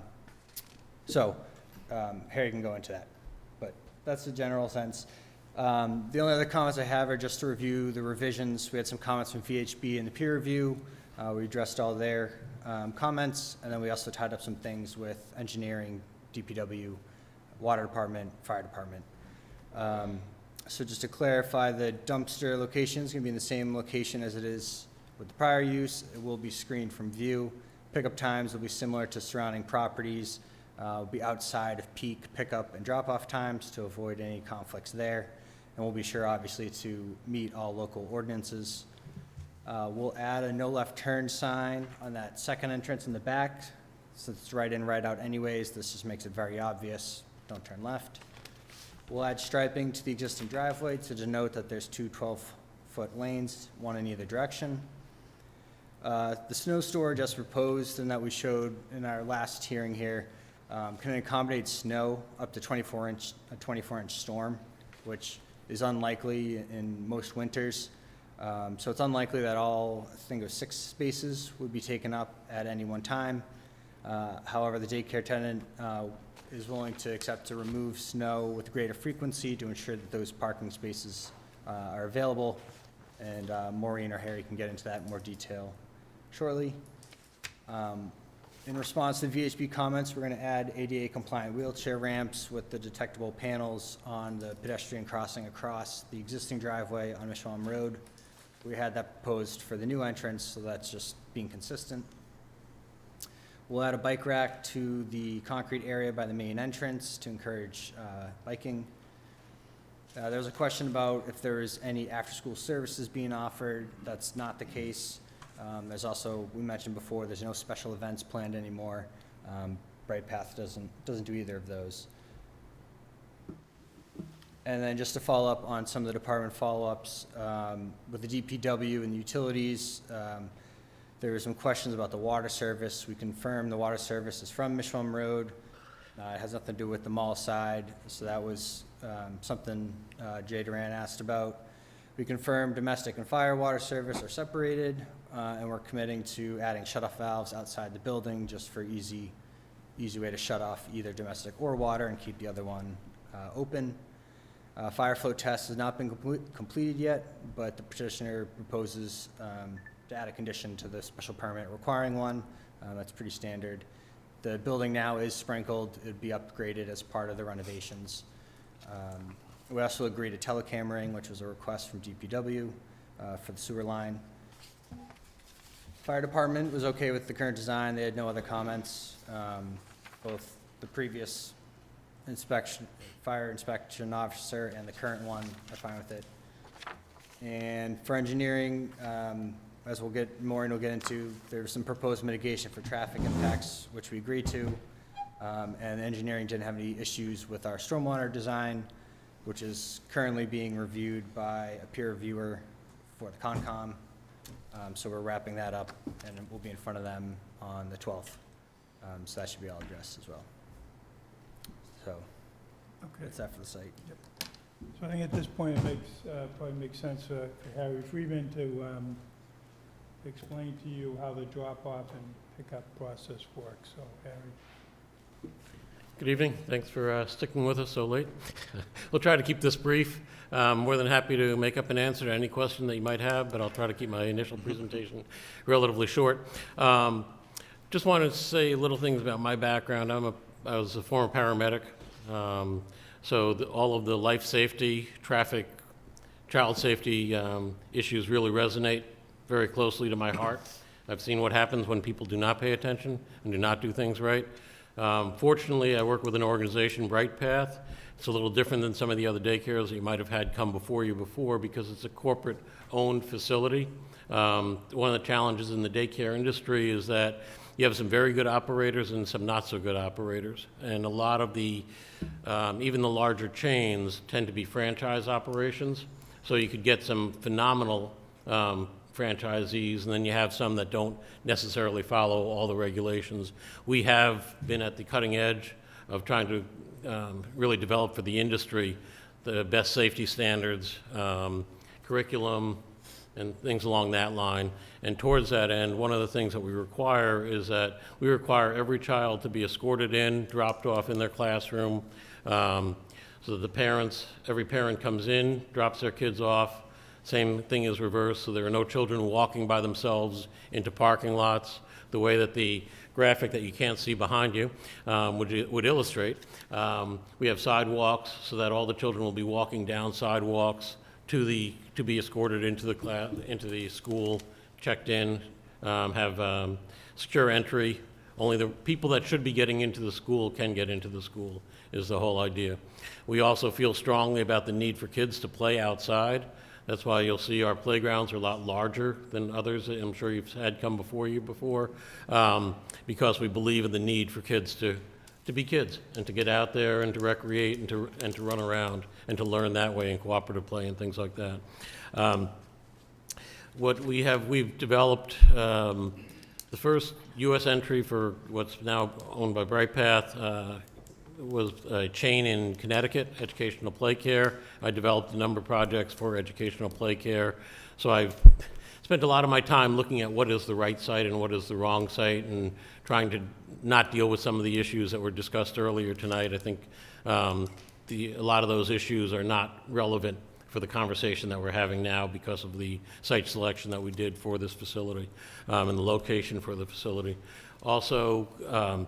can go into that, but that's the general sense. The only other comments I have are just to review the revisions. We had some comments from VHB in the peer review. We addressed all their comments, and then we also tied up some things with engineering, DPW, water department, fire department. So just to clarify, the dumpster location is going to be in the same location as it is with the prior use. It will be screened from view. Pickup times will be similar to surrounding properties. Will be outside of peak pickup and drop-off times to avoid any conflicts there. And we'll be sure, obviously, to meet all local ordinances. We'll add a no left turn sign on that second entrance in the back. Since it's right in, right out anyways, this just makes it very obvious. Don't turn left. We'll add striping to the existing driveway to denote that there's two 12-foot lanes, one in either direction. The snow storage as proposed and that we showed in our last hearing here can accommodate snow up to 24-inch storm, which is unlikely in most winters. So it's unlikely that all, I think it was 6 spaces would be taken up at any one time. However, the daycare tenant is willing to accept to remove snow with greater frequency to ensure that those parking spaces are available. And Maureen or Harry can get into that in more detail shortly. In response to VHB comments, we're going to add ADA compliant wheelchair ramps with the detectable panels on the pedestrian crossing across the existing driveway on Mishawam Road. We had that proposed for the new entrance, so that's just being consistent. We'll add a bike rack to the concrete area by the main entrance to encourage biking. There was a question about if there is any after-school services being offered. That's not the case. There's also, we mentioned before, there's no special events planned anymore. Bright Path doesn't do either of those. And then just to follow up on some of the department follow-ups, with the DPW and the utilities, there were some questions about the water service. We confirmed the water service is from Mishawam Road. It has nothing to do with the mall side, so that was something Jay Duran asked about. We confirmed domestic and fire water service are separated, and we're committing to adding shut-off valves outside the building just for easy way to shut off either domestic or water and keep the other one open. Fire flow test has not been completed yet, but the petitioner proposes to add a condition to the special permit requiring one. That's pretty standard. The building now is sprinkled. It'd be upgraded as part of the renovations. We also agreed to telecammering, which was a request from DPW for the sewer line. Fire department was okay with the current design. They had no other comments. Both the previous fire inspection officer and the current one are fine with it. And for engineering, as Maureen will get into, there's some proposed mitigation for traffic impacts, which we agreed to. And engineering didn't have any issues with our stormwater design, which is currently being reviewed by a peer reviewer before the Concom. So we're wrapping that up, and we'll be in front of them on the 12th. So that should be all addressed as well. So that's that for the site. So I think at this point, it makes, probably makes sense for Harry Freeman to explain to you how the drop-off and pickup process works. So, Harry. Good evening. Thanks for sticking with us so late. We'll try to keep this brief. More than happy to make up an answer to any question that you might have, but I'll try to keep my initial presentation relatively short. Just wanted to say little things about my background. I was a former paramedic. So all of the life safety, traffic, child safety issues really resonate very closely to my heart. I've seen what happens when people do not pay attention and do not do things right. Fortunately, I work with an organization, Bright Path. It's a little different than some of the other daycares that you might have had come before you before because it's a corporate-owned facility. One of the challenges in the daycare industry is that you have some very good operators and some not so good operators. And a lot of the, even the larger chains tend to be franchise operations. So you could get some phenomenal franchisees, and then you have some that don't necessarily follow all the regulations. We have been at the cutting edge of trying to really develop for the industry the best safety standards, curriculum, and things along that line. And towards that end, one of the things that we require is that we require every child to be escorted in, dropped off in their classroom, so that the parents, every parent comes in, drops their kids off. Same thing is reversed, so there are no children walking by themselves into parking lots, the way that the graphic that you can't see behind you would illustrate. We have sidewalks so that all the children will be walking down sidewalks to be escorted into the school, checked in, have secure entry. Only the people that should be getting into the school can get into the school, is the whole idea. We also feel strongly about the need for kids to play outside. That's why you'll see our playgrounds are a lot larger than others that I'm sure you've had come before you before, because we believe in the need for kids to be kids and to get out there and to recreate and to run around and to learn that way in cooperative play and things like that. We've developed the first U.S. entry for what's now owned by Bright Path was a chain in Connecticut, Educational Play Care. I developed a number of projects for Educational Play Care. So I've spent a lot of my time looking at what is the right site and what is the wrong site and trying to not deal with some of the issues that were discussed earlier tonight. I think a lot of those issues are not relevant for the conversation that we're having now because of the site selection that we did for this facility and the location for the facility. Also,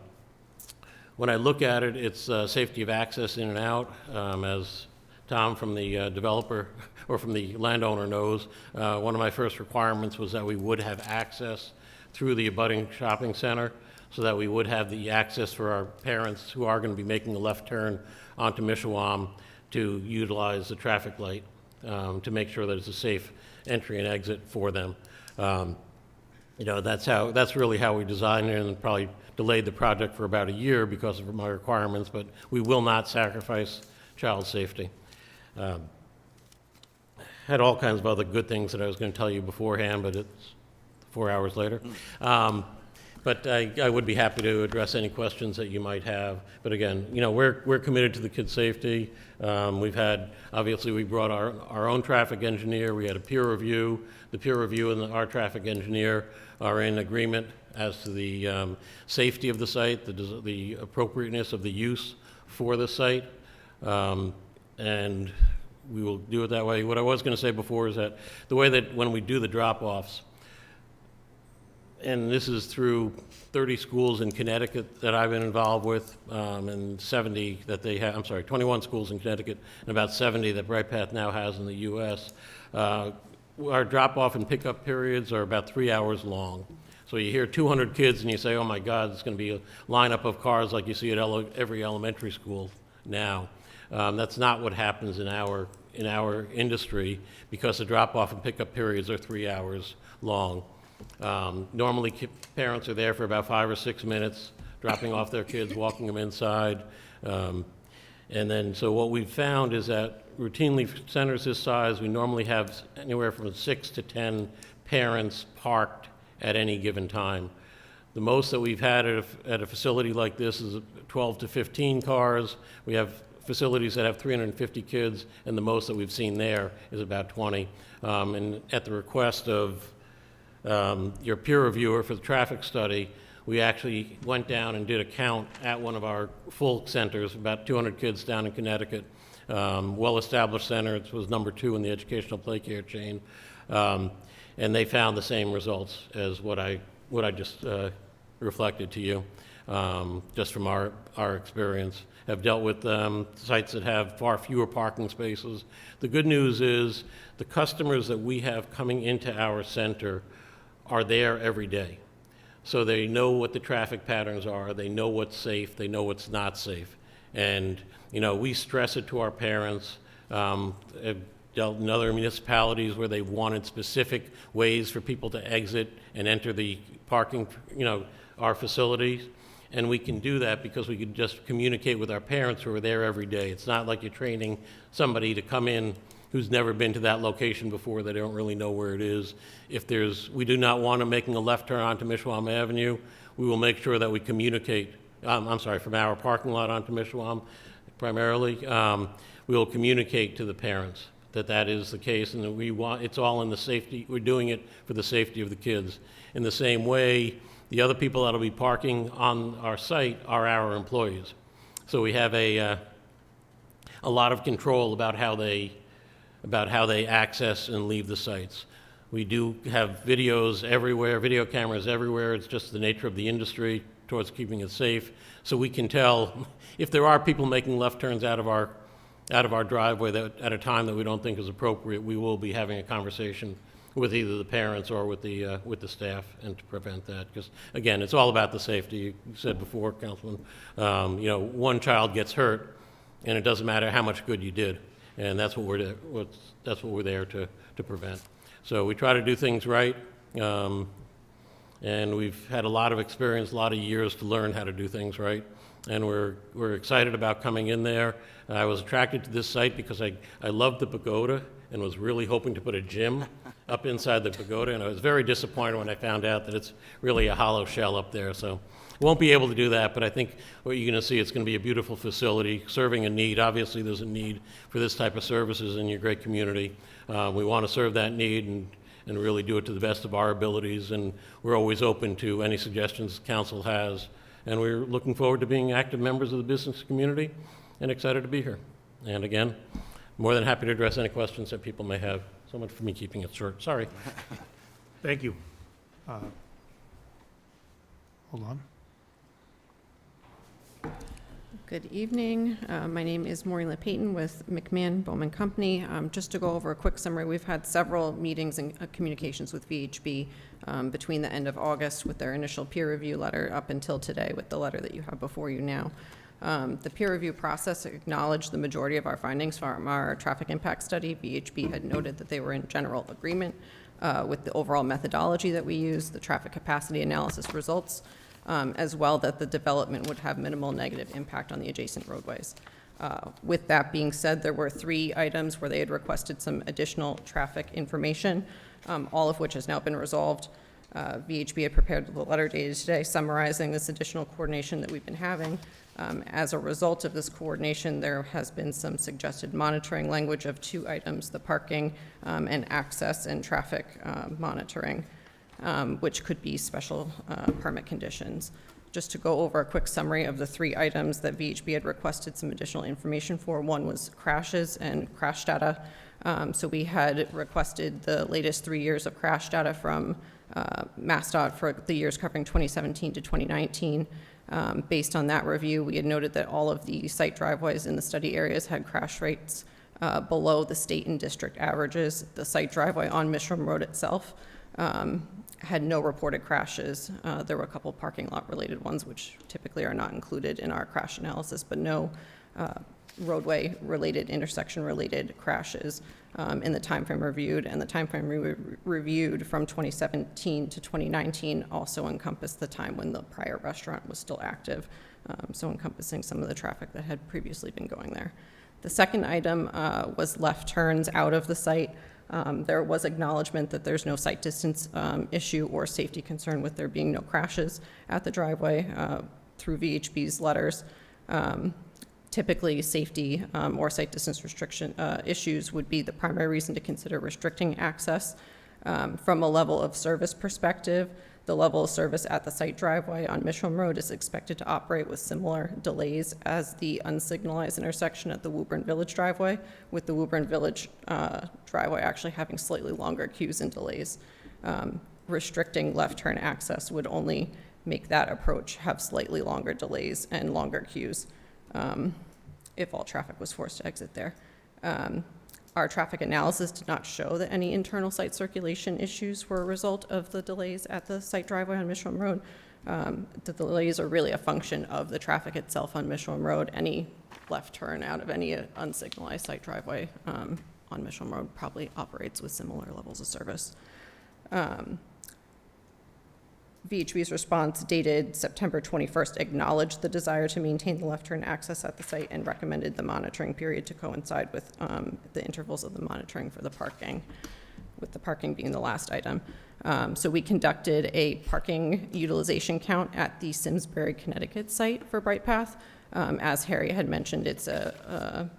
when I look at it, it's safety of access in and out. As Tom from the developer or from the landowner knows, one of my first requirements was that we would have access through the abutting shopping center so that we would have the access for our parents who are going to be making a left turn onto Mishawam to utilize the traffic light to make sure that it's a safe entry and exit for them. That's really how we designed it, and probably delayed the project for about a year because of my requirements, but we will not sacrifice child safety. Had all kinds of other good things that I was going to tell you beforehand, but it's 4 hours later. But I would be happy to address any questions that you might have. But again, we're committed to the kids' safety. Obviously, we brought our own traffic engineer. We had a peer review. The peer review and our traffic engineer are in agreement as to the safety of the site, the appropriateness of the use for the site, and we will do it that way. What I was going to say before is that the way that when we do the drop-offs, and this is through 30 schools in Connecticut that I've been involved with, and 70 that they have, 21 schools in Connecticut, and about 70 that Bright Path now has in the U.S. Our drop-off and pickup periods are about 3 hours long. So you hear 200 kids and you say, oh my God, it's going to be a lineup of cars like you see at every elementary school now. That's not what happens in our industry because the drop-off and pickup periods are 3 hours long. Normally parents are there for about 5 or 6 minutes, dropping off their kids, walking them inside. And then, so what we've found is that routinely for centers this size, we normally have anywhere from 6 to 10 parents parked at any given time. The most that we've had at a facility like this is 12 to 15 cars. We have facilities that have 350 kids, and the most that we've seen there is about 20. And at the request of your peer reviewer for the traffic study, we actually went down and did a count at one of our full centers, about 200 kids down in Connecticut. Well-established center, it was number 2 in the educational play care chain. And they found the same results as what I just reflected to you, just from our experience. Have dealt with sites that have far fewer parking spaces. The good news is the customers that we have coming into our center are there every day. So they know what the traffic patterns are, they know what's safe, they know what's not safe. And, you know, we stress it to our parents. I've dealt in other municipalities where they've wanted specific ways for people to exit and enter the parking, you know, our facilities. And we can do that because we can just communicate with our parents who are there every day. It's not like you're training somebody to come in who's never been to that location before, they don't really know where it is. We do not want them making a left turn onto Mishawam Avenue, we will make sure that we communicate, from our parking lot onto Mishawam primarily, we will communicate to the parents that that is the case and that it's all in the safety, we're doing it for the safety of the kids. In the same way, the other people that'll be parking on our site are our employees. So we have a lot of control about how they access and leave the sites. We do have videos everywhere, video cameras everywhere. It's just the nature of the industry towards keeping it safe. So we can tell if there are people making left turns out of our driveway at a time that we don't think is appropriate, we will be having a conversation with either the parents or with the staff and to prevent that. Because again, it's all about the safety. You said before, Councilman, you know, one child gets hurt and it doesn't matter how much good you did. And that's what we're there to prevent. So we try to do things right, and we've had a lot of experience, a lot of years to learn how to do things right. And we're excited about coming in there. I was attracted to this site because I loved the pagoda and was really hoping to put a gym up inside the pagoda, and I was very disappointed when I found out that it's really a hollow shell up there. So won't be able to do that, but I think what you're going to see, it's going to be a beautiful facility serving a need. Obviously, there's a need for this type of services in your great community. We want to serve that need and really do it to the best of our abilities, and we're always open to any suggestions the council has. And we're looking forward to being active members of the business community and excited to be here. And again, more than happy to address any questions that people may have. So much for me keeping it short. Sorry. Thank you. Hold on. Good evening. My name is Maureen LePayton with McMahon Bowman Company. Just to go over a quick summary, we've had several meetings and communications with VHB between the end of August with their initial peer review letter up until today with the letter that you have before you now. The peer review process acknowledged the majority of our findings from our traffic impact study. VHB had noted that they were in general agreement with the overall methodology that we use, the traffic capacity analysis results, as well that the development would have minimal negative impact on the adjacent roadways. With that being said, there were 3 items where they had requested some additional traffic information, all of which has now been resolved. VHB had prepared the letter dated today summarizing this additional coordination that we've been having. As a result of this coordination, there has been some suggested monitoring language of 2 items, the parking and access and traffic monitoring, which could be special permit conditions. Just to go over a quick summary of the 3 items that VHB had requested some additional information for. One was crashes and crash data. So we had requested the latest 3 years of crash data from MassDOT for the years covering 2017 to 2019. Based on that review, we had noted that all of the site driveways in the study areas had crash rates below the state and district averages. The site driveway on Mishram Road itself had no reported crashes. There were a couple parking lot related ones which typically are not included in our crash analysis, but no roadway-related, intersection-related crashes in the timeframe reviewed, and the timeframe reviewed from 2017 to 2019 also encompassed the time when the prior restaurant was still active, so encompassing some of the traffic that had previously been going there. The second item was left turns out of the site. There was acknowledgement that there's no sight distance issue or safety concern with there being no crashes at the driveway through VHB's letters. Typically, safety or sight distance restriction issues would be the primary reason to consider restricting access. From a level of service perspective, the level of service at the site driveway on Misham Road is expected to operate with similar delays as the unsignalized intersection at the Woburn Village driveway, with the Woburn Village driveway actually having slightly longer queues and delays. Restricting left turn access would only make that approach have slightly longer delays and longer queues if all traffic was forced to exit there. Our traffic analysis did not show that any internal site circulation issues were a result of the delays at the site driveway on Misham Road. The delays are really a function of the traffic itself on Misham Road. Any left turn out of any unsignalized site driveway on Misham Road probably operates with similar levels of service. VHB's response dated September 21st acknowledged the desire to maintain the left turn access at the site and recommended the monitoring period to coincide with the intervals of the monitoring for the parking, with the parking being the last item. So we conducted a parking utilization count at the Simsbury, Connecticut site for Bright Path. As Harry had mentioned, it's a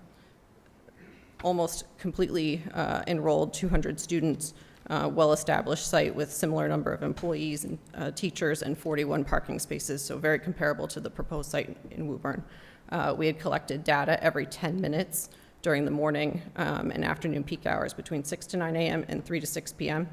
almost completely enrolled 200 students well-established site with similar number of employees and teachers and 41 parking spaces, so very comparable to the proposed site in Woburn. We had collected data every 10 minutes during the morning and afternoon peak hours between 6 to 9 a.m. and 3 to 6 p.m.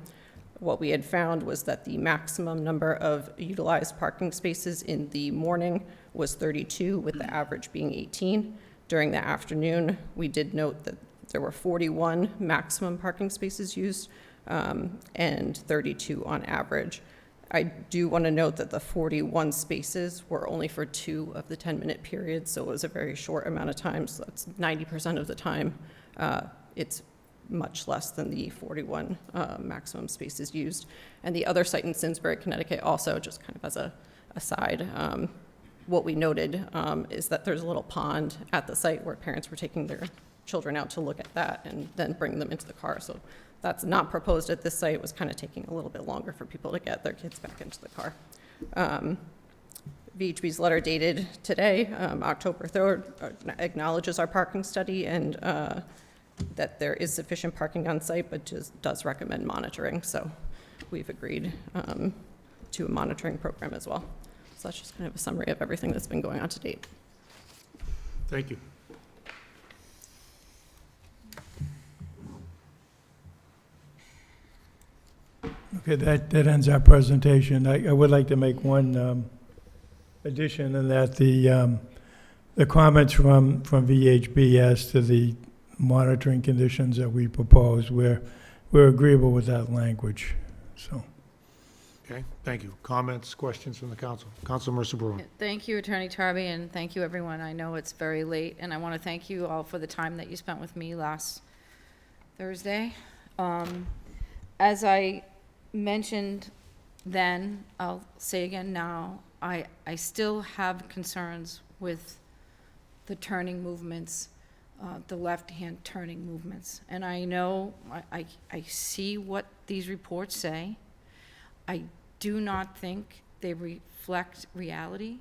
What we had found was that the maximum number of utilized parking spaces in the morning was 32, with the average being 18. During the afternoon, we did note that there were 41 maximum parking spaces used, and 32 on average. I do want to note that the 41 spaces were only for 2 of the 10-minute periods, so it was a very short amount of time, so that's 90% of the time. It's much less than the 41 maximum spaces used. And the other site in Simsbury, Connecticut, also, just kind of as a aside, what we noted is that there's a little pond at the site where parents were taking their children out to look at that and then bring them into the car. So that's not proposed at this site. It was kind of taking a little bit longer for people to get their kids back into the car. VHB's letter dated today, October 3rd, acknowledges our parking study and that there is sufficient parking on site, but just does recommend monitoring. So we've agreed to a monitoring program as well. So that's just kind of a summary of everything that's been going on to date. Thank you. Okay, that ends our presentation. I would like to make one addition, in that the comments from VHB as to the monitoring conditions that we propose, we're agreeable with that language, so. Okay, thank you. Comments, questions from the council? Council Mercer Bruin. Thank you, Attorney Tarby, and thank you, everyone. I know it's very late, and I want to thank you all for the time that you spent with me last Thursday. As I mentioned then, I'll say again now, I still have concerns with the turning movements, the left-hand turning movements. And I know, I see what these reports say. I do not think they reflect reality.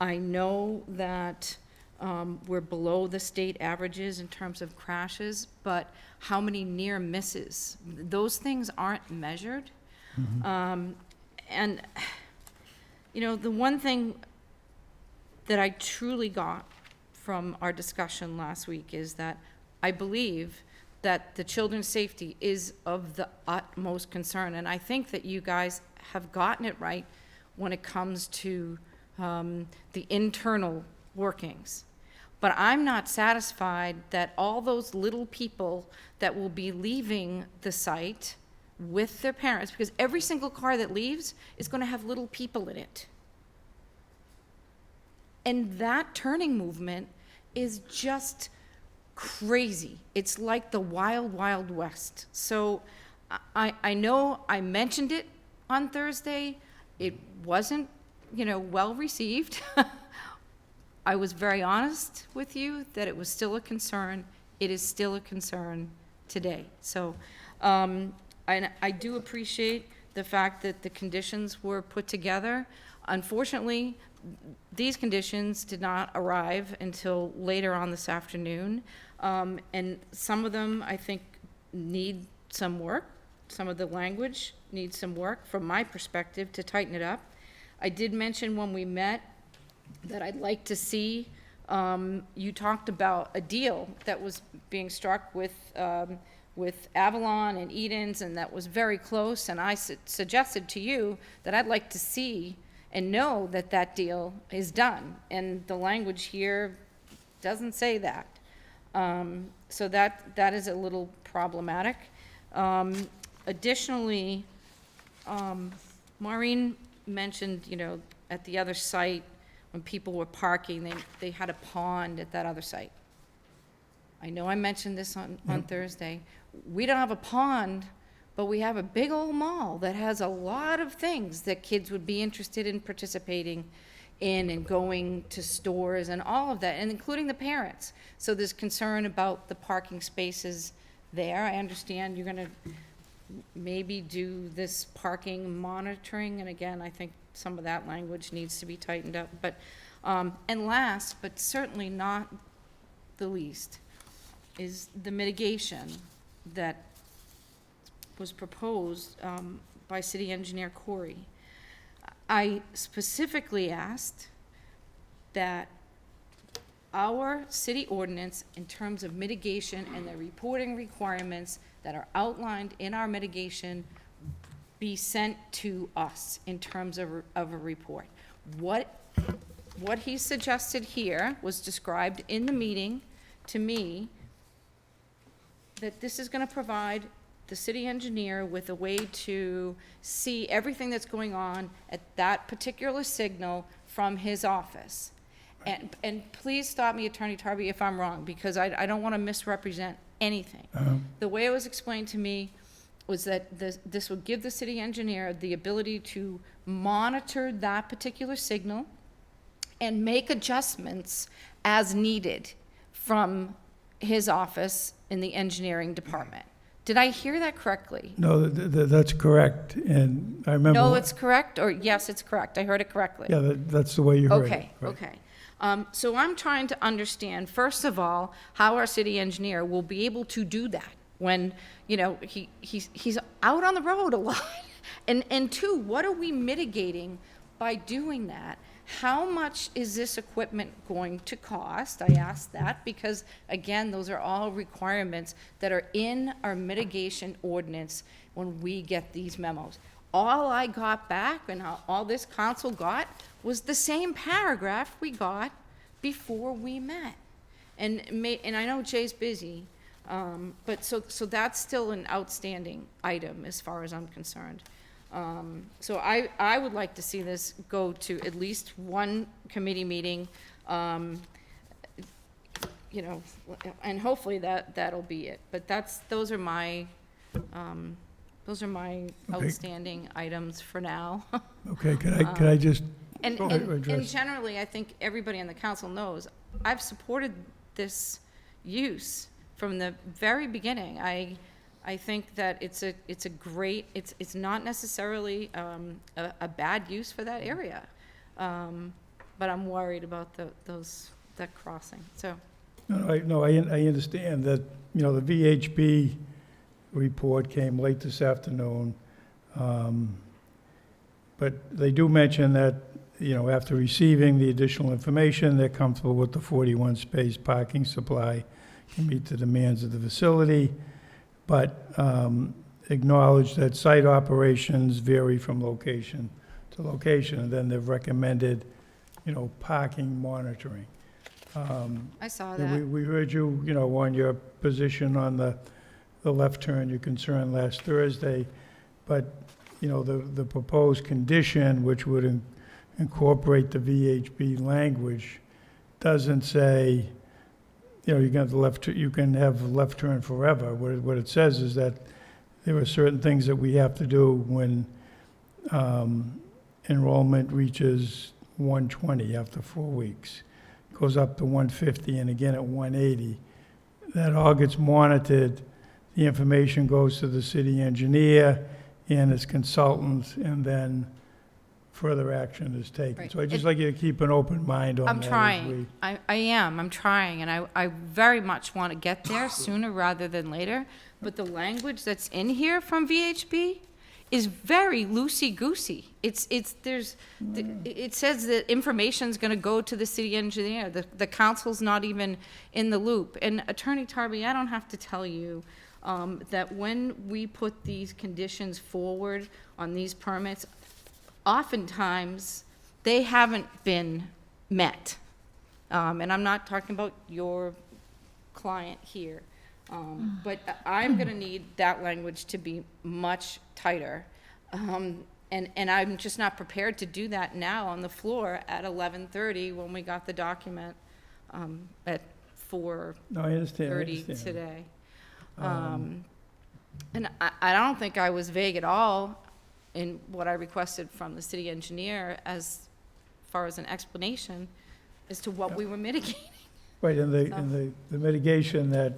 I know that we're below the state averages in terms of crashes, but how many near misses? Those things aren't measured. And, you know, the one thing that I truly got from our discussion last week is that I believe that the children's safety is of the utmost concern. And I think that you guys have gotten it right when it comes to the internal workings. But I'm not satisfied that all those little people that will be leaving the site with their parents, because every single car that leaves is going to have little people in it. And that turning movement is just crazy. It's like the wild, wild west. So I know I mentioned it on Thursday. It wasn't, well received. I was very honest with you that it was still a concern. It is still a concern today. So, and I do appreciate the fact that the conditions were put together. Unfortunately, these conditions did not arrive until later on this afternoon. And some of them, I think, need some work. Some of the language needs some work, from my perspective, to tighten it up. I did mention when we met that I'd like to see, you talked about a deal that was being struck with Avalon and Edens, and that was very close, and I suggested to you that I'd like to see and know that that deal is done, and the language here doesn't say that. So that is a little problematic. Additionally, Maureen mentioned, at the other site, when people were parking, they had a pond at that other site. I know I mentioned this on Thursday. We don't have a pond, but we have a big old mall that has a lot of things that kids would be interested in participating in and going to stores and all of that, and including the parents. So there's concern about the parking spaces there. I understand you're gonna maybe do this parking monitoring, and again, I think some of that language needs to be tightened up. But, and last, but certainly not the least, is the mitigation that was proposed by City Engineer Corey. I specifically asked that our city ordinance, in terms of mitigation and the reporting requirements that are outlined in our mitigation, be sent to us in terms of a report. What he suggested here was described in the meeting to me, that this is gonna provide the city engineer with a way to see everything that's going on at that particular signal from his office. And please stop me, Attorney Tarby, if I'm wrong, because I don't wanna misrepresent anything. The way it was explained to me was that this would give the city engineer the ability to monitor that particular signal and make adjustments as needed from his office in the engineering department. Did I hear that correctly? No, that's correct, and I remember... No, it's correct, or yes, it's correct, I heard it correctly? Yeah, that's the way you heard it. Okay, right. okay. So I'm trying to understand, first of all, how our city engineer will be able to do that when, he's out on the road a lot. And two, what are we mitigating by doing that? How much is this equipment going to cost? I ask that because, again, those are all requirements that are in our mitigation ordinance when we get these memos. All I got back and all this council got was the same paragraph we got before we met. And I know Jay's busy, but so that's still an outstanding item as far as I'm concerned. So I would like to see this go to at least one committee meeting, and hopefully that'll be it. But those are my outstanding items for now. Okay, could I just... And address- generally, I think everybody on the council knows, I've supported this use from the very beginning. I think that it's a great, it's not necessarily a bad use for that area. But I'm worried about that crossing, so. No, I understand that, the VHB report came late this afternoon. But they do mention that, after receiving the additional information, they're comfortable with the 41 space parking supply can meet the demands of the facility, but acknowledge that site operations vary from location to location, and then they've recommended, parking monitoring. I saw and that. We heard you, on your position on the left turn, your concern last Thursday, but, the proposed condition, which would incorporate the VHB language, doesn't say you know, you can have the you can have left turn forever. What it says is that there are certain things that we have to do when enrollment reaches 120 after 4 weeks. Goes up to 150 and again at 180. That all gets monitored. The information goes to the city engineer and his consultants, and then further action is taken. Right. So I'd just like you to keep an open mind on that. I'm as trying. I'm trying, and I very much want to get there sooner rather than later. But the language that's in here from VHB is very loosey-goosey. It says that information's gonna go to the city engineer. The council's not even in the loop. And Attorney Tarby, I don't have to tell you that when we put these conditions forward on these permits, oftentimes they haven't been met. And I'm not talking about your client here. But I'm gonna need that language to be much tighter. And I'm just not prepared to do that now on the floor at 11:30 when we got the document at 4:30 No, I understand. today. And I don't think I was vague at all in what I requested from the city engineer as far as an explanation as to what we were mitigating. Right, and the mitigation that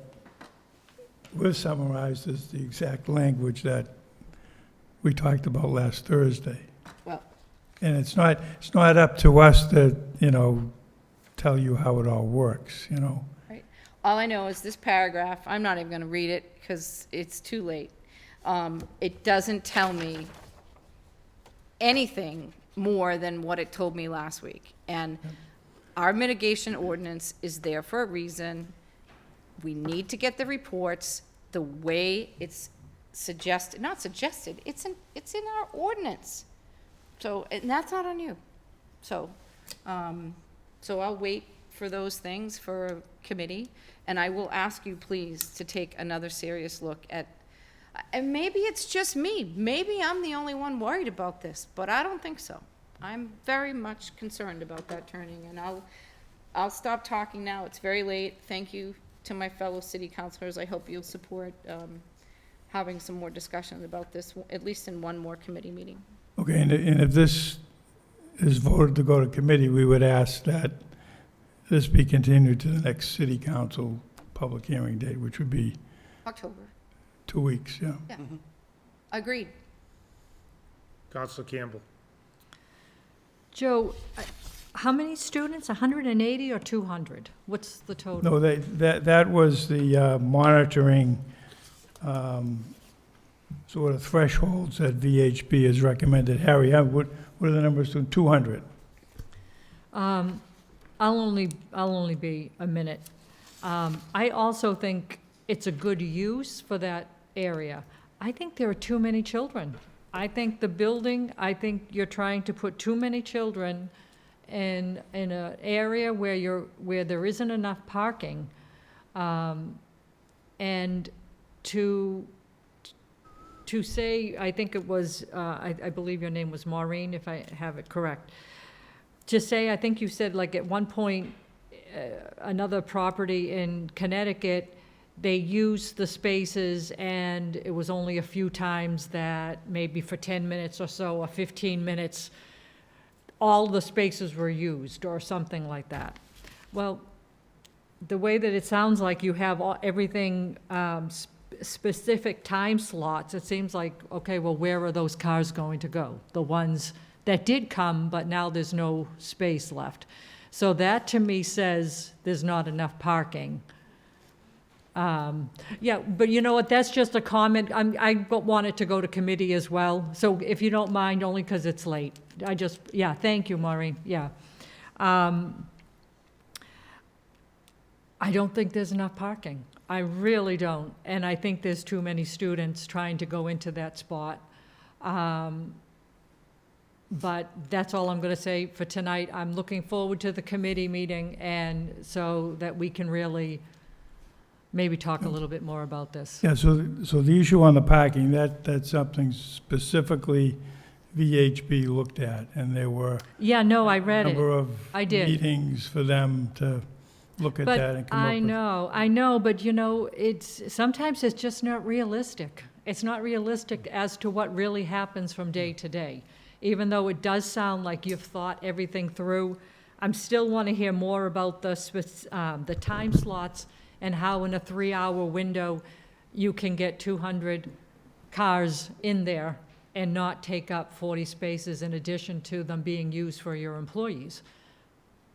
was summarized is the exact language that we talked about last Thursday. Well, And it's not up to us to, you know, tell you how it all works, you know? right. All I know is this paragraph, I'm not even gonna read it because it's too late. It doesn't tell me anything more than what it told me last week. And our mitigation ordinance is there for a reason. We need to get the reports the way it's suggested, not suggested, it's in our ordinance. So, and that's not on you. So, so I'll wait for those things for committee, and I will ask you, please, to take another serious look at, and maybe it's just me, maybe I'm the only one worried about this, but I don't think so. I'm very much concerned about that turning, and I'll stop talking now, it's very late. Thank you to my fellow city councilors. I hope you'll support having some more discussions about this, at least in one more committee meeting. Okay, and if this is voted to go to committee, we would ask that this be continued to the next city council public hearing date, which would be October. 2 weeks, yeah. Yeah. Agreed. Counselor Campbell. Joe, how many students, 180 or 200? What's the total? No, that was the monitoring sort of thresholds that VHB has recommended. Harry, what are the numbers to 200? I'll only be a minute. I also think it's a good use for that area. I think there are too many children. I think I think you're trying to put too many children in an area where there isn't enough parking. And to say, I think it was, I believe your name was Maureen, if I have it correct. To say, I think you said like at one point, another property in Connecticut, they used the spaces and it was only a few times that maybe for 10 minutes or so, or 15 minutes, all the spaces were used or something like that. Well, the way that it sounds like you have everything specific time slots, it seems like, okay, well, where are those cars going to go? The ones that did come, but now there's no space left. So that to me says there's not enough parking. Yeah, but you know what, that's just a comment. I want it to go to committee as well. So if you don't mind, only because it's late. Yeah, thank you, Maureen, yeah. I don't think there's enough parking. I really don't. And I think there's too many students trying to go into that spot. But that's all I'm going to say for tonight. I'm looking forward to the committee meeting, and so that we can really maybe talk a little bit more about this. Yeah, so the issue on the parking, that's something specifically VHB looked at, and there were Yeah, no, I read a it. number of I did. meetings for them to look at that and But come up with. I know, but you know, sometimes it's just not realistic. It's not realistic as to what really happens from day to day. Even though it does sound like you've thought everything through, I still want to hear more about the time slots and how in a 3-hour window you can get 200 cars in there and not take up 40 spaces in addition to them being used for your employees.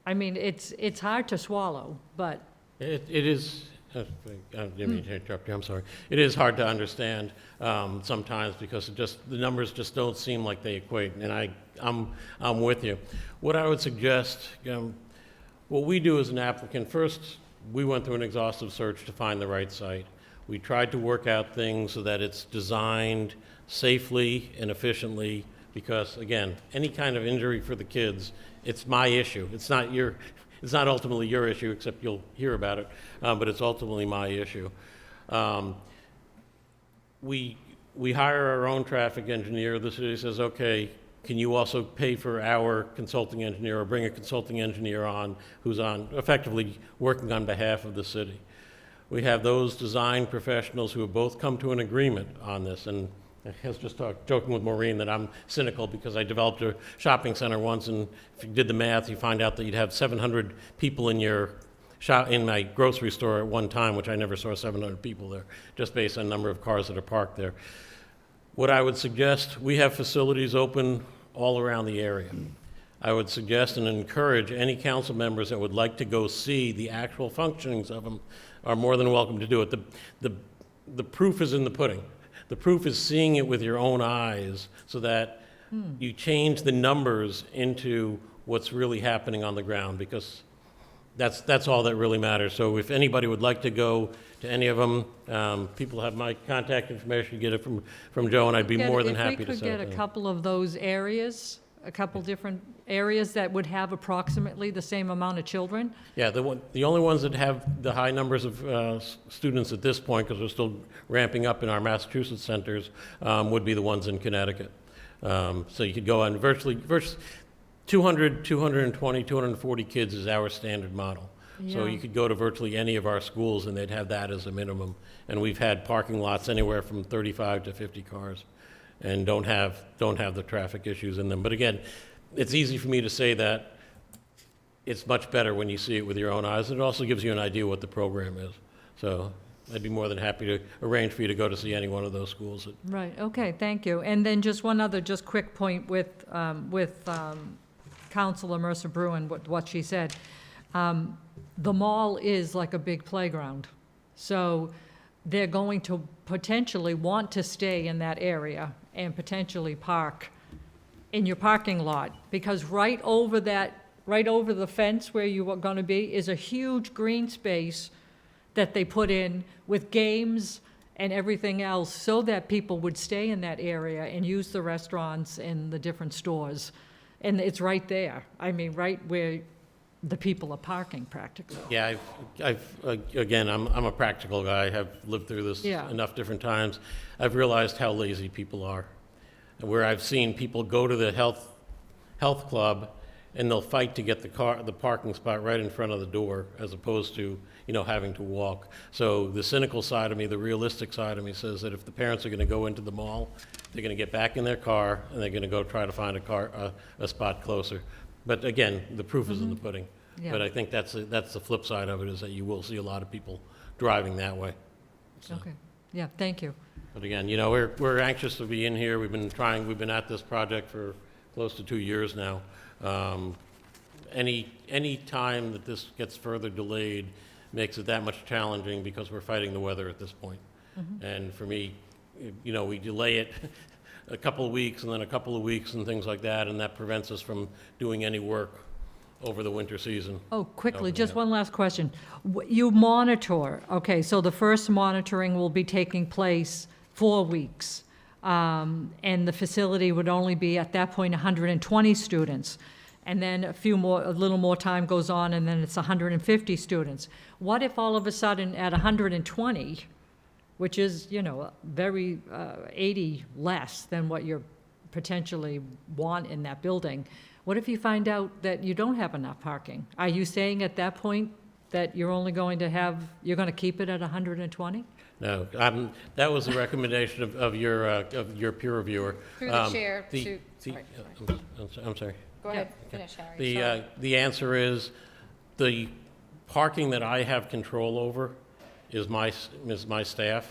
I mean, it's hard to swallow, but It is, I didn't mean to interrupt you, I'm sorry. It is hard to understand sometimes because the numbers just don't seem like they equate, and I'm with you. What I would suggest, what we do as an applicant, first, we went through an exhaustive search to find the right site. We tried to work out things so that it's designed safely and efficiently, because again, any kind of injury for the kids, it's my issue. It's not ultimately your issue, except you'll hear about it, but it's ultimately my issue. We hire our own traffic engineer. The city says, okay, can you also pay for our consulting engineer or bring a consulting engineer on who's effectively working on behalf of the city? We have those design professionals who have both come to an agreement on this, and I was just joking with Maureen that I'm cynical because I developed a shopping center once, and if you did the math, you find out that you'd have 700 people in my grocery store at one time, which I never saw 700 people there, just based on the number of cars that are parked there. What I would suggest, we have facilities open all around the area. I would suggest and encourage any council members that would like to go see the actual functionings of them are more than welcome to do it. The proof is in the pudding. The proof is seeing it with your own eyes so that you change the numbers into what's really happening on the ground, because that's all that really matters. So if anybody would like to go to any of them, people have my contact information, you get it from Joe, and I'd be more than happy to If we set could up get a any. couple of those areas, a couple different areas that would have approximately the same amount of children. Yeah, the only ones that have the high numbers of students at this point, because we're still ramping up in our Massachusetts centers, would be the ones in Connecticut. So you could go on virtually 200, 220, 240 kids is our standard model. So Yeah. you could go to virtually any of our schools and they'd have that as a minimum. And we've had parking lots anywhere from 35 to 50 cars and don't have the traffic issues in them. But again, it's easy for me to say that. It's much better when you see it with your own eyes. It also gives you an idea what the program is. So I'd be more than happy to arrange for you to go to see any one of those schools. Right, okay, thank you. And then just one other, just quick point with Councilor Mercer Bruin, what she said. The mall is like a big playground. So they're going to potentially want to stay in that area and potentially park in your parking lot, because right over the fence where you are going to be is a huge green space that they put in with games and everything else so that people would stay in that area and use the restaurants and the different stores. And it's right there. I mean, right where the people are parking practically. Yeah, again, I'm a practical guy. I have lived through this Yeah. enough different times. I've realized how lazy people are. Where I've seen people go to the health club and they'll fight to get the parking spot right in front of the door, as opposed to, having to walk. So the cynical side of me, the realistic side of me says that if the parents are gonna go into the mall, they're gonna get back in their car and they're gonna go try to find a spot closer. But again, the proof is in the pudding. Yeah. But I think that's the flip side of it, is that you will see a lot of people driving that way. So, Okay, yeah, thank you. but again, we're anxious to be in here. We've been at this project for close to 2 years now. Any time that this gets further delayed makes it that much challenging, because we're fighting the weather at this point. And for me, we delay it a couple of weeks and then a couple of weeks and things like that, and that prevents us from doing any work over the winter season. Oh, quickly, Opening just up. one last question. You monitor, okay, so the first monitoring will be taking place 4 weeks. And the facility would only be, at that point, 120 students. And then a little more time goes on, and then it's 150 students. What if all of a sudden at 120, which is, very 80 less than what you potentially want in that building, what if you find out that you don't have enough parking? Are you saying at that point that you're only going to have, you're going to keep it at 120? No, that was the recommendation of your peer reviewer. Through the chair to, sorry. I'm sorry. Go ahead, finish, Harry. Sorry. The answer is, the parking that I have control over is my staff.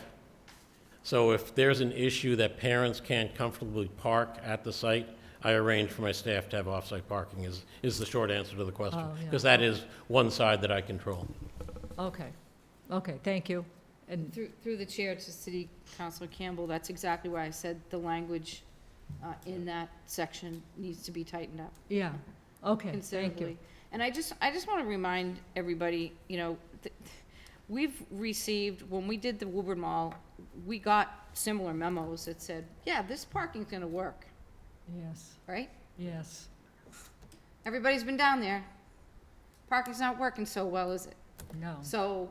So if there's an issue that parents can't comfortably park at the site, I arrange for my staff to have off-site parking, is the short answer to the question. Oh, yeah. Because that is one side that I control. Okay, okay, thank you. And Through the chair to City Councilor Campbell, that's exactly why I said the language in that section needs to be tightened up yeah, okay, thank considerably. you. And I just want to remind everybody, you know, we've received, when we did the Woburn Mall, we got similar memos that said, yeah, this parking's going to work, Yes, right? yes, Everybody's been down there. Parking's not working so well, is it? no. So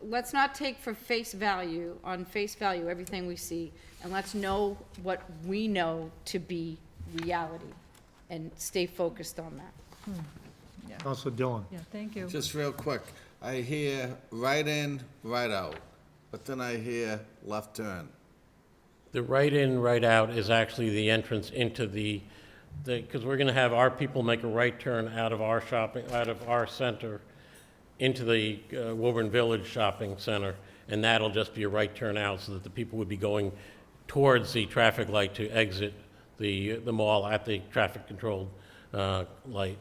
let's not take for face value, everything we see, and let's know what we know to be reality and stay focused on that. Counselor Dillon. Yeah, thank you. Just real quick, I hear right in, right out, but then I hear left turn. The right in, right out is actually the entrance into because we're going to have our people make a right turn out of our center into the Woburn Village Shopping Center, and that'll just be a right turn out so that the people would be going towards the traffic light to exit the mall at the traffic-controlled light.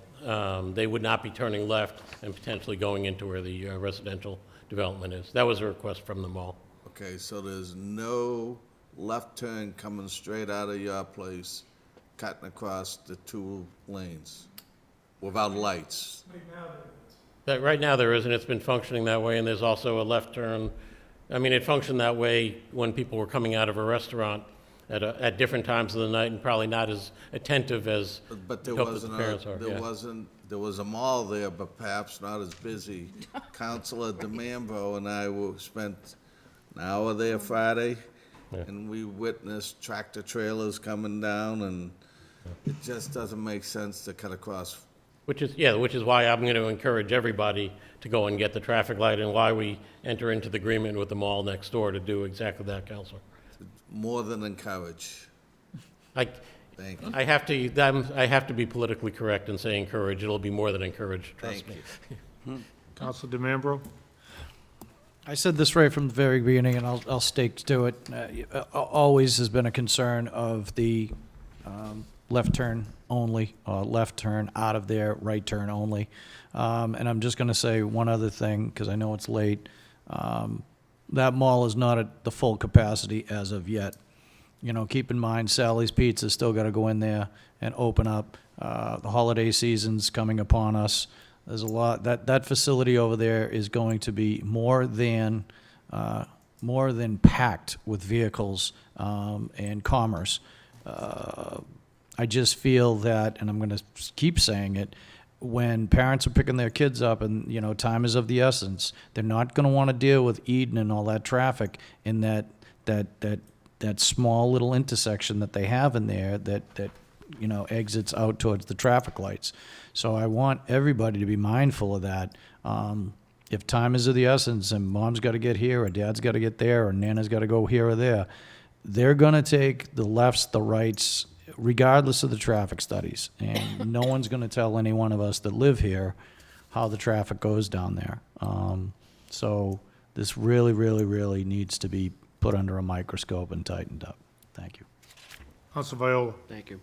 They would not be turning left and potentially going into where the residential development is. That was a request from the mall. Okay, so there's no left turn coming straight out of your place, cutting across the two lanes without lights. Right now there isn't. It's been functioning that way, and there's also a left turn. I mean, it functioned that way when people were coming out of a restaurant at different times of the night, and probably not as attentive as But there we hope that wasn't the parents are. there was a mall there, but perhaps not as busy. Councilor DeMambro and I spent an hour there Friday, and we witnessed tractor trailers coming down, and it just doesn't make sense to cut across. Which is why I'm going to encourage everybody to go and get the traffic light, and why we enter into the agreement with the mall next door to do exactly that, Counselor. More than encourage. Thank you. I have to be politically correct and say encourage. It'll be more than encourage, trust Thank me. Counselor DeMambro. I said this right from the very beginning, and I'll stake to it. Always has been a concern of the left turn only, left turn out of there, right turn only. And I'm just going to say one other thing, because I know it's late. That mall is not at the full capacity as of yet. You know, keep in mind, Sally's Pizza's still got to go in there and open up. The holiday season's coming upon us. There's a lot, that facility over there is going to be more than packed with vehicles and commerce. I just feel that, and I'm going to keep saying it, when parents are picking their kids up and, you know, time is of the essence, they're not going to want to deal with Eden and all that traffic in that small little intersection that they have in there that you know, exits out towards the traffic lights. So I want everybody to be mindful of that. If time is of the essence and mom's got to get here or dad's got to get there or Nana's got to go here or there, they're going to take the lefts, the rights, regardless of the traffic studies. And no one's going to tell any one of us that live here how the traffic goes down there. So this really, really, really needs to be put under a microscope and tightened up. Thank you. Counselor Viola. Thank you.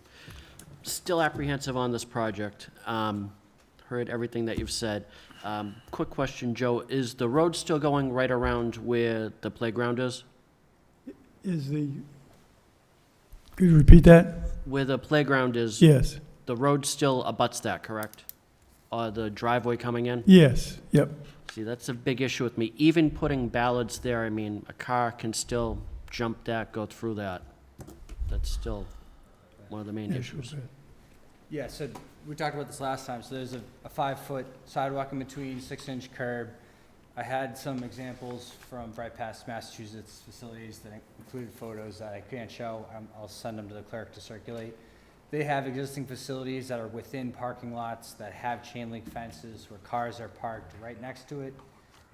Still apprehensive on this project. Heard everything that you've said. Quick question, Joe. Is the road still going right around where the playground is? Could you repeat that? Where the playground is? Yes. The road still abuts that, correct? The driveway coming in? Yes, yep. See, that's a big issue with me. Even putting ballards there, I mean, a car can still jump that, go through that. That's still one of the main issues. Yeah, so we talked about this last time. So there's a 5-foot sidewalk in between, 6-inch curb. I had some examples from right past Massachusetts facilities that included photos that I can't show. I'll send them to the clerk to circulate. they have existing facilities that are within parking lots that have chain link fences where cars are parked right next to it.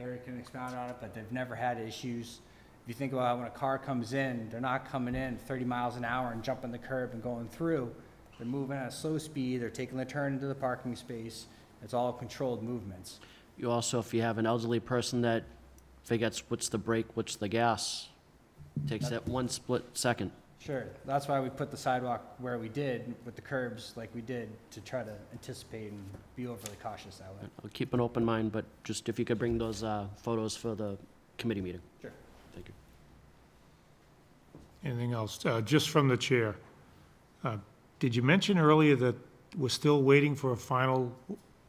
Eric can expound on it, but they've never had issues. If you think about when a car comes in, they're not coming in 30 miles an hour and jumping the curb and going through. They're moving at a slow speed, they're taking the turn into the parking space. It's all controlled movements. You also, if you have an elderly person that forgets what's the brake, what's the gas, takes that one split second. Sure, that's why we put the sidewalk where we did with the curbs like we did to try to anticipate and be overly cautious that way. I'll keep an open mind, but just if you could bring those photos for the committee meeting. Sure. Thank you. Anything else? Just from the chair. Did you mention earlier that we're still waiting for a final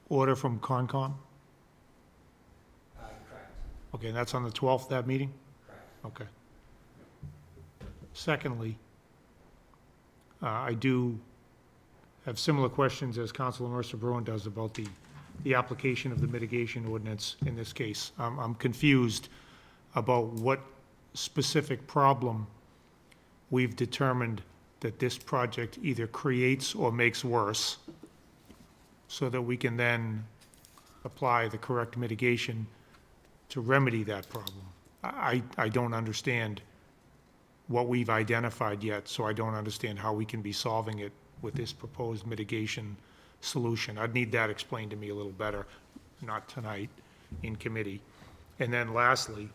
order from Concom? Correct. Okay, and that's on the 12th, that meeting? Correct. Okay. Secondly, I do have similar questions as Councilor Mercer Bruin does about the application of the mitigation ordinance in this case. I'm confused about what specific problem we've determined that this project either creates or makes worse, so that we can then apply the correct mitigation to remedy that problem. I don't understand what we've identified yet, so I don't understand how we can be solving it with this proposed mitigation solution. I'd need that explained to me a little better, not tonight, in committee. And then lastly,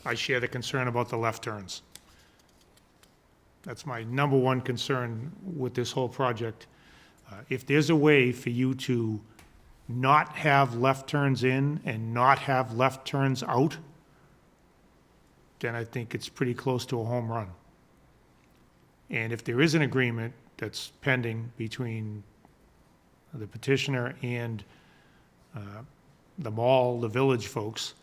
I share the concern about the left turns. That's my number one concern with this whole project. If there's a way for you to not have left turns in and not have left turns out, then I think it's pretty close to a home run. And if there is an agreement that's pending between the petitioner and the mall, the village folks,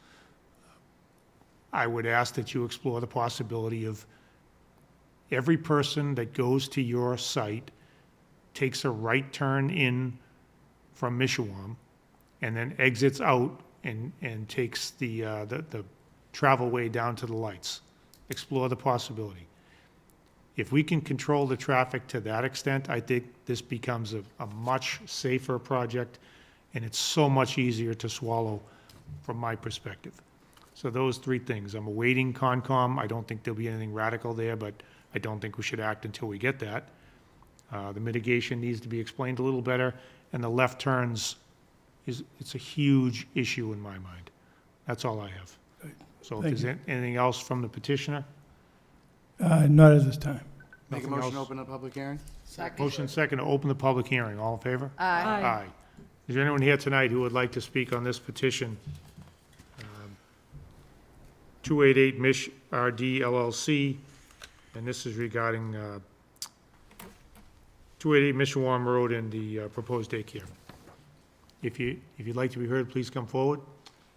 I would ask that you explore the possibility of every person that goes to your site takes a right turn in from Mishawam and then exits out and takes the travel way down to the lights. Explore the possibility. If we can control the traffic to that extent, I think this becomes a much safer project, and it's so much easier to swallow from my perspective. So those three things. I'm awaiting Concom. I don't think there'll be anything radical there, but I don't think we should act until we get that. The mitigation needs to be explained a little better, and the left turns it's a huge issue in my mind. That's all I have. So if Thank there's anything else from the petitioner? Not at this time. Make a Nothing motion to else? open a public hearing? Motion second to open the public hearing. All in favor? Aye. Aye. Is there anyone here tonight who would like to speak on this petition? 288 Mish RD LLC, and this is regarding 288 Mishawam Road and the proposed daycare. If you'd like to be heard, please come forward.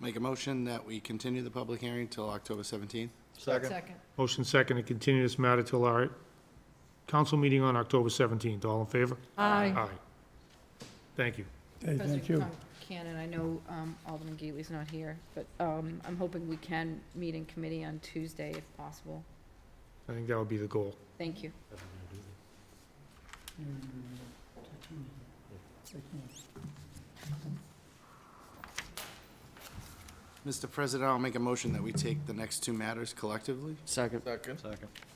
Make a motion that we continue the public hearing till October 17th. Second. Motion second to continue this matter till our council meeting on October 17th. All in favor? Aye. Aye. Thank you. Hey, thank you. Cannon, I know Alderman Gately's not here, but I'm hoping we can meet in committee on Tuesday if possible. I think that would be the goal. Thank you. Mr. President, I'll make a motion that we take the next two matters collectively. Second.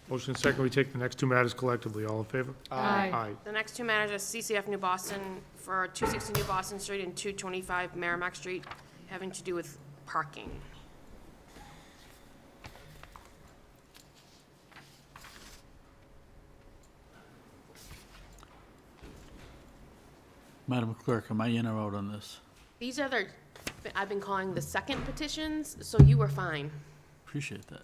Motion second, we take the next two matters collectively. All in favor? Aye. Aye. The next two matters are CCF New Boston for 260 New Boston Street and 225 Merrimack Street, having to do with parking. Madam Clerk, am I in or out on this? These are I've been calling the second petitions, so you were fine. Appreciate that.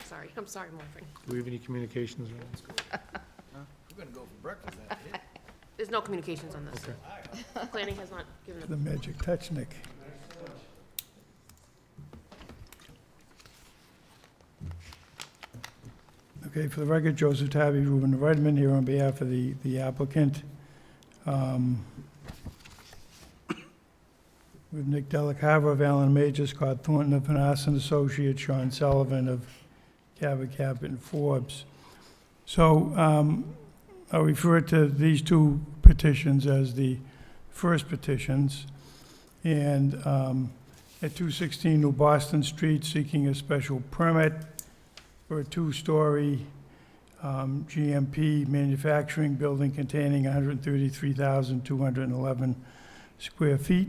Sorry, I'm sorry, Marvin. Do we have any communications? We're gonna go for breakfast after this. There's no communications on this. Okay. Planning has not given The magic touch, Nick. Okay, for the record, Joseph Tabby, Reuben Redmond, here on behalf of the applicant. with Nick Delacava of Allen Major, Scott Thornton of Vanasson Associates, Sean Sullivan of Cabot, Cabot and Forbes. So I'll refer to these two petitions as the first petitions. And at 216 New Boston Street, seeking a special permit for a two-story GMP manufacturing building containing 133,211 square feet.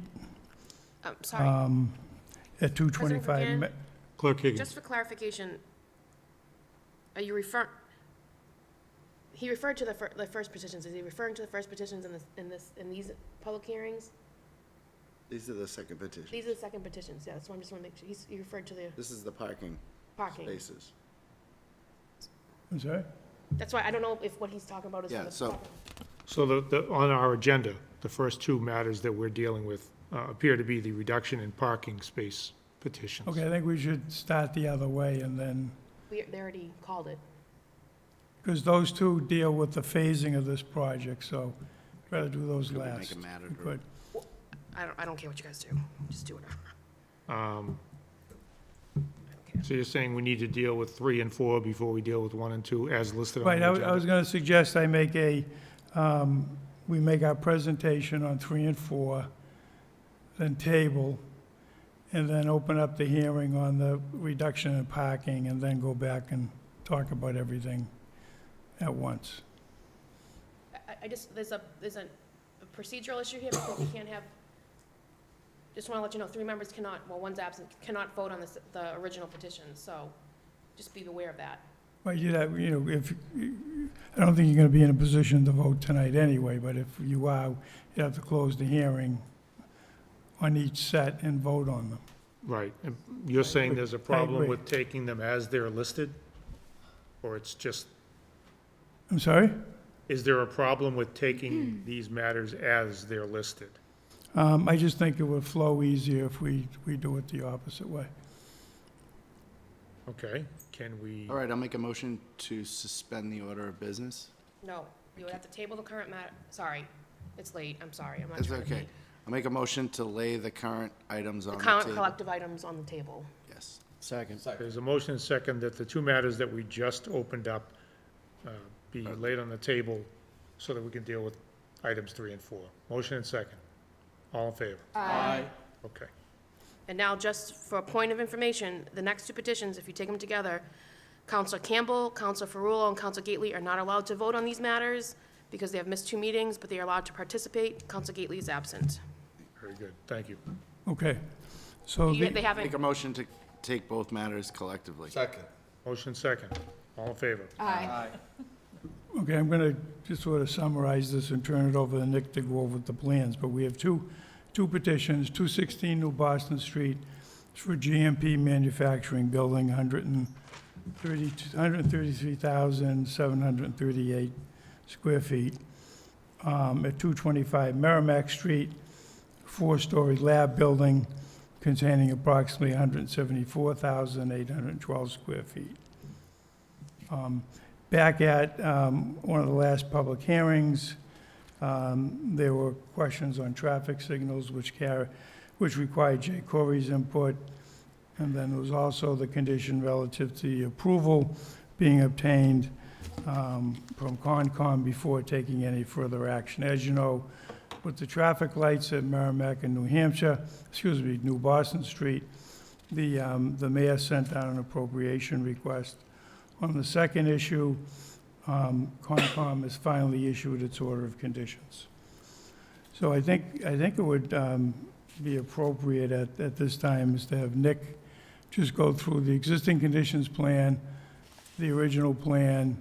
Sorry. At 225. President Clerk Higgins. Just for clarification, are you referring, he referred to the first petitions. Is he referring to the first petitions in these public hearings? These are the second petition. These are the second petitions, yeah, that's why I just want to make sure. He referred to the This is the parking spaces. I'm sorry? That's why I don't know if what he's talking about is for Yeah, the so- parking. So on our agenda, the first two matters that we're dealing with appear to be the reduction in parking space petitions. Okay, I think we should start the other way and then, They already called it. because those two deal with the phasing of this project, so rather do those Could we make last. a matter We to- could. I don't care what you guys do, just do whatever. So you're saying we need to deal with 3 and 4 before we deal with 1 and 2 as listed on Right, the I agenda? was going to suggest we make our presentation on 3 and 4, then table, and then open up the hearing on the reduction in parking, and then go back and talk about everything at once. I just, there's a procedural issue here because we can't have, just want to let you know, 3 members cannot, well, one's absent, cannot vote on the original petition, so just be aware of that. Well, I don't think you're going to be in a position to vote tonight anyway, but if you are, you have to close the hearing on each set and vote on them. Right, and you're saying there's a problem agree. with taking them as they're listed? Or it's just, I'm sorry? is there a problem with taking these matters as they're listed? I just think it would flow easier if we do it the opposite way. Okay, can we, All right, I'll make a motion to suspend the order of business. No, you would have to table the current matter, sorry, it's late, I'm sorry, I'm not That's trying to okay. be. I'll make a motion to lay the current items The on the current table. collective items on the table. Yes. Second. there's a motion and second that the 2 matters that we just opened up be laid on the table so that we can deal with items 3 and 4. Motion and second. All in favor? Aye. Okay. And now, just for a point of information, the next 2 petitions, if you take them together, Counselor Campbell, Counselor Ferrulo, and Counselor Gately are not allowed to vote on these matters because they have missed 2 meetings, but they are allowed to participate. Counselor Gately is absent. Very good, thank you. Okay, so They the, haven't, Make a motion to take both matters collectively. Second. Motion second. All in favor? aye. okay, I'm going to just sort of summarize this and turn it over to Nick to go over the plans, but we have two petitions, 216 New Boston Street, it's for GMP manufacturing building, 133,738 square feet. At 225 Merrimack Street, 4-story lab building containing approximately 174,812 square feet. Back at one of the last public hearings, there were questions on traffic signals which required Jay Corey's input. And then there was also the condition relative to the approval being obtained from Concom before taking any further action. As you know, with the traffic lights at Merrimack and New Boston Street, the mayor sent out an appropriation request. On the second issue, Concom has finally issued its order of conditions. So I think it would be appropriate at this time is to have Nick just go through the existing conditions plan, the original plan,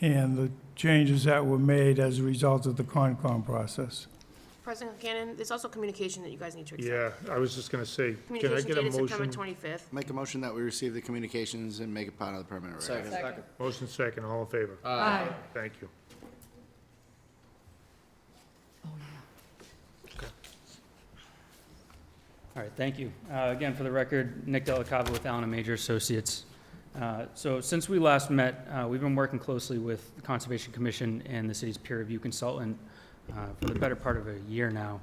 and the changes that were made as a result of the Concom process. President Cannon, there's also communication that you guys need to accept. Yeah, I was just gonna say, can I Communication get a dated September motion? 25th. Make a motion that we receive the communications and make it part of the permanent record. Second. Motion second, all in favor? Aye. Thank you. All right, thank you. Again, for the record, Nick Delacava with Allen Major Associates. So since we last met, we've been working closely with the Conservation Commission and the city's peer review consultant for the better part of a year now.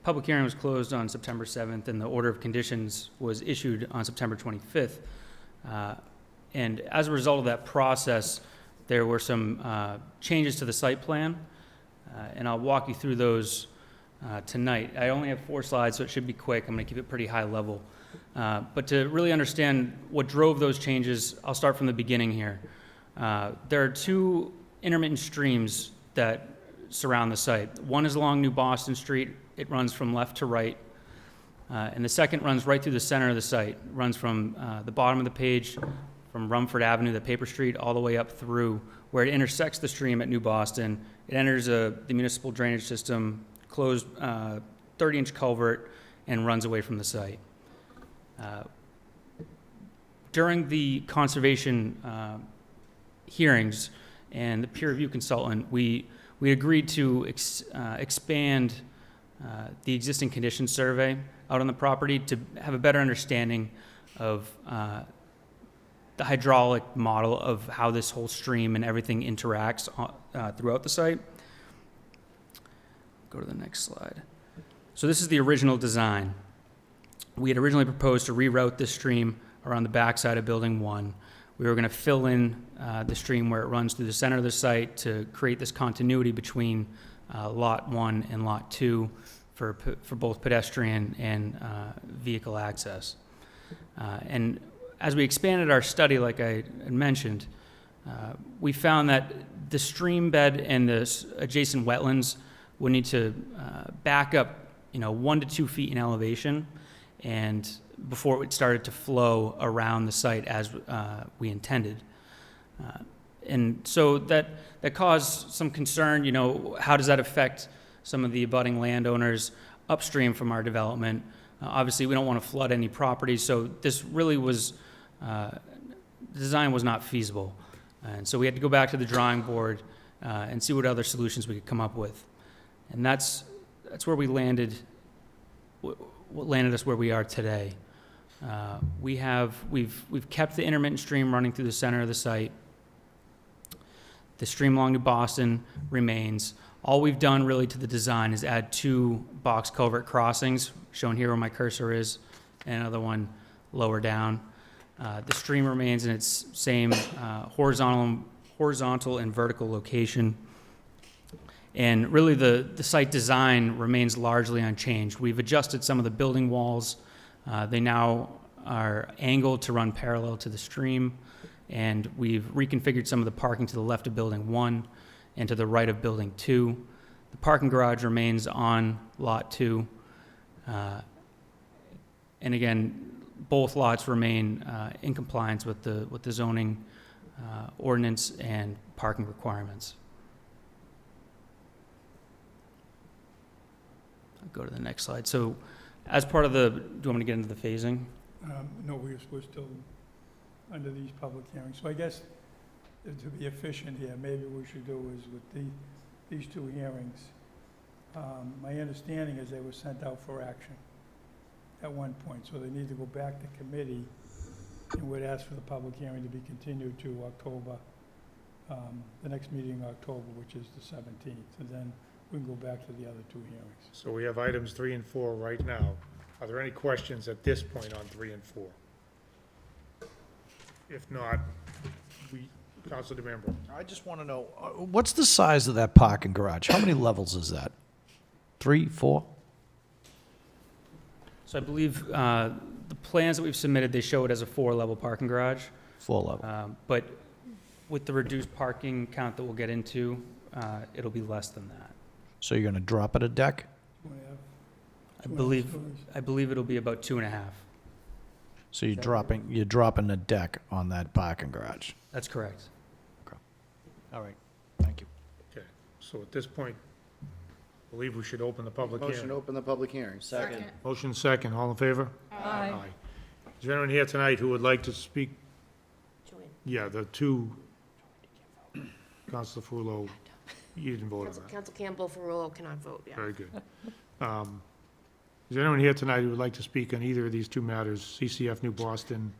public hearing was closed on September 7th, and the order of conditions was issued on September 25th. And as a result of that process, there were some changes to the site plan, and I'll walk you through those tonight. I only have 4 slides, so it should be quick. I'm going to keep it pretty high level. But to really understand what drove those changes, I'll start from the beginning here. There are 2 intermittent streams that surround the site. One is along New Boston Street. It runs from left to right. And the second runs right through the center of the site. It runs from the bottom of the page, from Rumford Avenue, the paper street, all the way up through where it intersects the stream at New Boston. It enters the municipal drainage system, closed 30-inch culvert, and runs away from the site. During the conservation hearings and the peer review consultant, we agreed to expand the existing condition survey out on the property to have a better understanding of the hydraulic model of how this whole stream and everything interacts throughout the site. Go to the next slide. So this is the original design. We had originally proposed to reroute this stream around the backside of Building 1. We were going to fill in the stream where it runs through the center of the site to create this continuity between Lot 1 and Lot 2 for both pedestrian and vehicle access. And as we expanded our study, like I had mentioned, we found that the stream bed and the adjacent wetlands would need to back up, 1 to 2 feet in elevation, and before it started to flow around the site as we intended. And so that caused some concern, how does that affect some of the abutting landowners upstream from our development? Obviously, we don't want to flood any properties, so this really was, the design was not feasible. And so we had to go back to the drawing board and see what other solutions we could come up with. And that's where we landed, what landed us where we are today. We've kept the intermittent stream running through the center of the site. The stream along New Boston remains. All we've done really to the design is add 2 box culvert crossings, shown here where my cursor is, and another one lower down. The stream remains in its same horizontal and vertical location. And really the site design remains largely unchanged. We've adjusted some of the building walls. They now are angled to run parallel to the stream, and we've reconfigured some of the parking to the left of Building 1 and to the right of Building 2. The parking garage remains on Lot 2. And again, both lots remain in compliance with the zoning ordinance and parking requirements. I'll go to the next slide. So as part of do you want me to get into the phasing? No, we're still under these public hearings. So I guess to be efficient here, maybe what we should do is with these 2 hearings, my understanding is they were sent out for action at one point, so they need to go back to committee and would ask for the public hearing to be continued to October, the next meeting in October, which is the 17th, and then we can go back to the other 2 hearings. So we have items 3 and 4 right now. Are there any questions at this point on 3 and 4? If not, Councilor DeMambro. I just want to know, what's the size of that parking garage? How many levels is that? 3, 4? So I believe the plans that we've submitted, they show it as a 4-level parking garage. 4 level. But with the reduced parking count that we'll get into, it'll be less than that. So you're going to drop it a deck? I believe it'll be about 2.5. So you're dropping a deck on that parking garage? That's correct. Okay. All right, thank you. Okay, so at this point, I believe we should open the public hearing. Motion to open the public hearing. Second. Motion second, all in favor? Aye. Is there anyone here tonight who would like to speak? Yeah, the 2, Councilor Frulo, you didn't vote on that. Council Campbell Ferrullo cannot vote, yeah. Very good. Is there anyone here tonight who would like to speak on either of these 2 matters, CCF New Boston,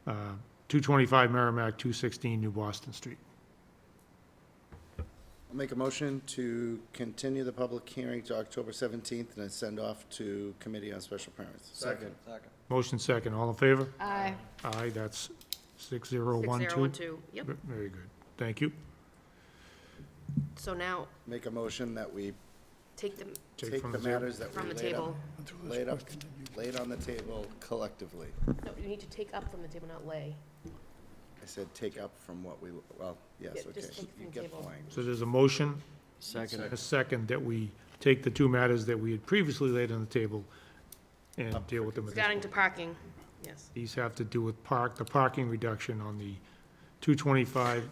225 Merrimack, 216 New Boston Street? Make a motion to continue the public hearing to October 17th and send off to Committee on Special Permits. Second. Motion second, all in favor? Aye. Aye, that's 6012. 6012, yep. Very good, thank you. So now, Make a motion that we take them take from the the table. matters that we from the laid table. laid on the table collectively. No, you need to take up from the table, not lay. I said take up from what we, well, yes, Yeah, okay. just take from You the get the table. language. So there's a motion, Second. a second, that we take the two matters that we had previously laid on the table and deal with them at this Regarding point. to parking, yes. These have to do with the parking reduction on the 225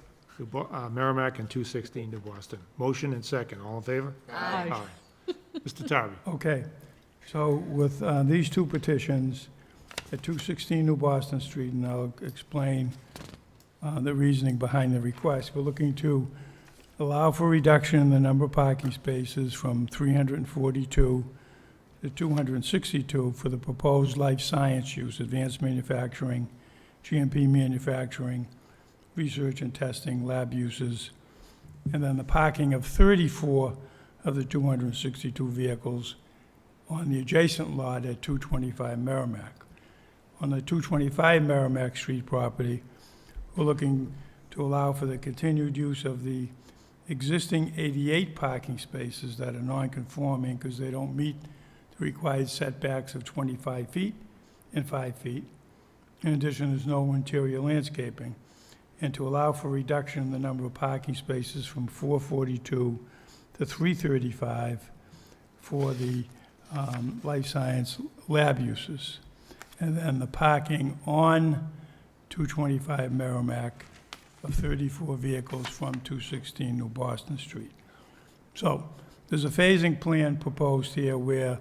Merrimack and 216 New Boston. Motion and second, all in favor? Aye. Mr. Tarby. Okay, so with these two petitions at 216 New Boston Street, and I'll explain the reasoning behind the request. We're looking to allow for reduction in the number of parking spaces from 342 to 262 for the proposed life science use, advanced manufacturing, GMP manufacturing, research and testing, lab uses, and then the parking of 34 of the 262 vehicles on the adjacent lot at 225 Merrimack. On the 225 Merrimack Street property, we're looking to allow for the continued use of the existing 88 parking spaces that are non-conforming because they don't meet the required setbacks of 25 feet and 5 feet. In addition, there's no interior landscaping. And to allow for reduction in the number of parking spaces from 442 to 335 for the life science lab uses. And then the parking on 225 Merrimack of 34 vehicles from 216 New Boston Street. So there's a phasing plan proposed here where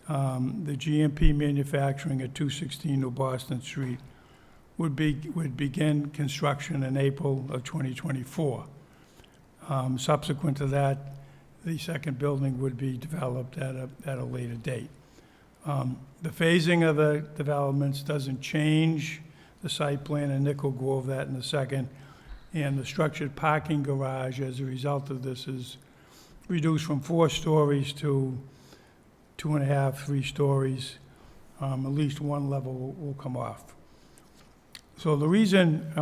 the GMP manufacturing at 216 New Boston Street would begin construction in April of 2024. Subsequent to that, the second building would be developed at a later date. The phasing of the developments doesn't change the site plan, and Nick will go over that in a second. And the structured parking garage, as a result of this, is reduced from 4 stories to 2.5, 3 stories. At least one level will come off. So the reason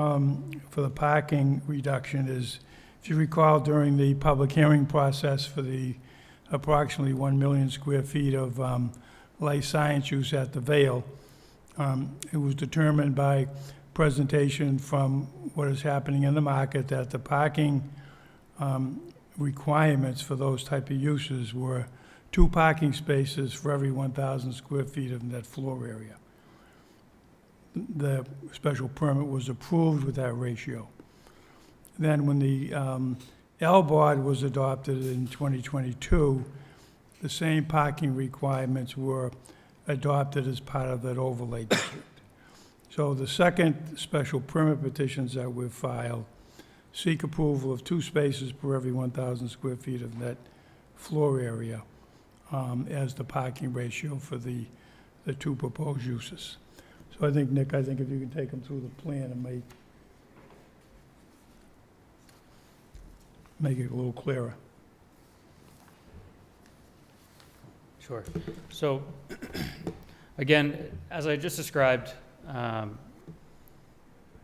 for the parking reduction is, if you recall, during the public hearing process for the approximately 1 million square feet of life science use at the Vale, it was determined by presentation from what is happening in the market that the parking requirements for those type of uses were 2 parking spaces for every 1,000 square feet of net floor area. The special permit was approved with that ratio. Then when the LBOD was adopted in 2022, the same parking requirements were adopted as part of that overlay district. So the second special permit petitions that we've filed seek approval of 2 spaces per every 1,000 square feet of net floor area as the parking ratio for the 2 proposed uses. So I think, Nick, if you can take them through the plan and make it a little clearer. Sure. So, again, as I just described,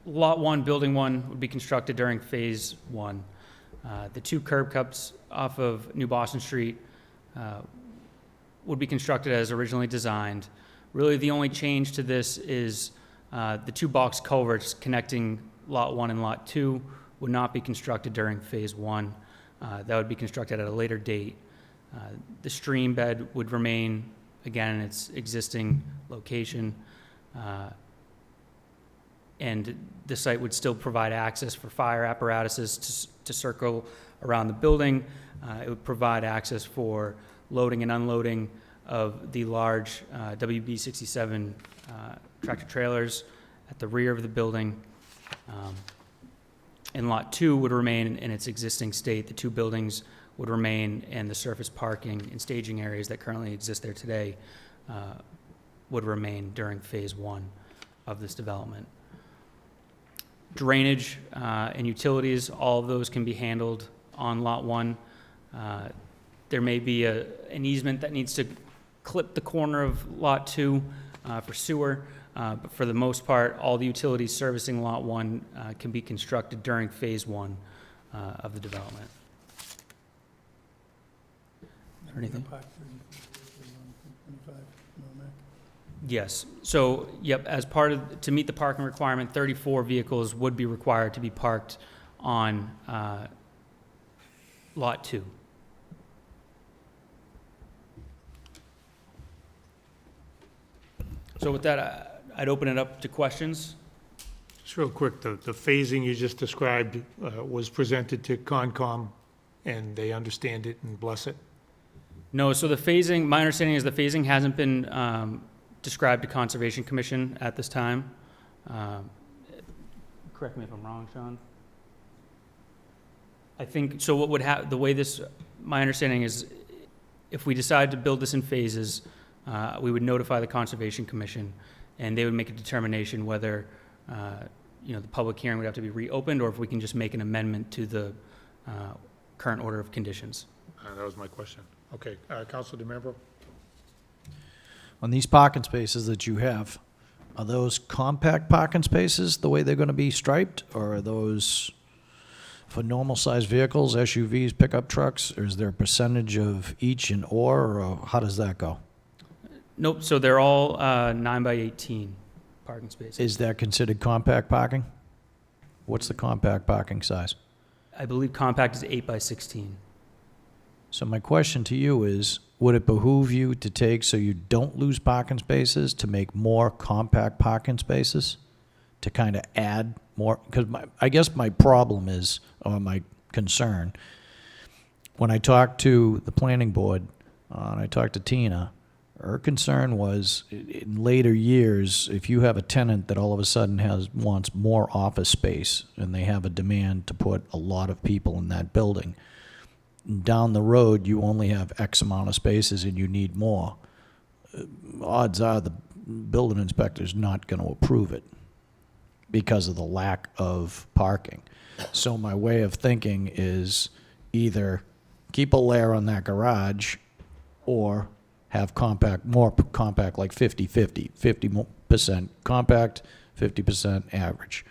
Lot 1, Building 1 would be constructed during Phase 1. The 2 curb cuts off of New Boston Street would be constructed as originally designed. Really, the only change to this is the 2 box culverts connecting Lot 1 and Lot 2 would not be constructed during Phase 1. That would be constructed at a later date. The stream bed would remain, again, in its existing location, and the site would still provide access for fire apparatuses to circle around the building. It would provide access for loading and unloading of the large WB67 tractor trailers at the rear of the building. And Lot 2 would remain in its existing state. The 2 buildings would remain, and the surface parking and staging areas that currently exist there today would remain during Phase 1 of this development. Drainage and utilities, all of those can be handled on Lot 1. There may be an easement that needs to clip the corner of Lot 2 for sewer, but for the most part, all the utilities servicing Lot 1 can be constructed during Phase 1 of the development. Is there anything? Yes, so, yep, as part of, to meet the parking requirement, 34 vehicles would be required to be parked on Lot 2. So with that, I'd open it up to questions. Just real quick, the phasing you just described was presented to Concom, and they understand it and bless it? No, so the phasing, my understanding is the phasing hasn't been described to Conservation Commission at this time. Correct me if I'm wrong, Sean. I think, so what would happen, the way this, my understanding is, if we decide to build this in phases, we would notify the Conservation Commission, and they would make a determination whether, the public hearing would have to be reopened, or if we can just make an amendment to the current order of conditions. That was my question. Okay, Councilor DeMembro? On these parking spaces that you have, are those compact parking spaces, the way they're gonna be striped? Or are those for normal-sized vehicles, SUVs, pickup trucks? Or is there a percentage of each and or how does that go? Nope, so they're all 9 by 18 parking spaces. Is that considered compact parking? What's the compact parking size? I believe compact is 8 by 16. So my question to you is, would it behoove you to take, so you don't lose parking spaces, to make more compact parking spaces? To kind of add more, because I guess my problem is, or my concern, when I talked to the planning board, and I talked to Tina, her concern was, in later years, if you have a tenant that all of a sudden wants more office space, and they have a demand to put a lot of people in that building, down the road, you only have X amount of spaces and you need more, odds are the building inspector's not going to approve it because of the lack of parking. So my way of thinking is either keep a layer on that garage or have more compact, like 50-50, 50% compact, 50% average,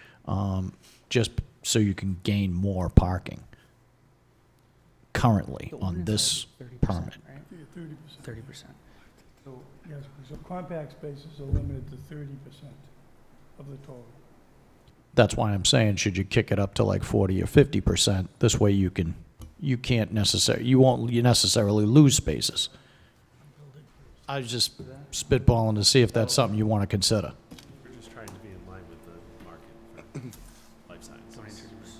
just so you can gain more parking currently on this permit. 30%. So, yes, so compact spaces are limited to 30% of the total. That's why I'm saying, should you kick it up to like 40 or 50%? This way you won't necessarily lose spaces. I was just spitballing to see if that's something you want to consider. We're just trying to be in line with the market for life sciences.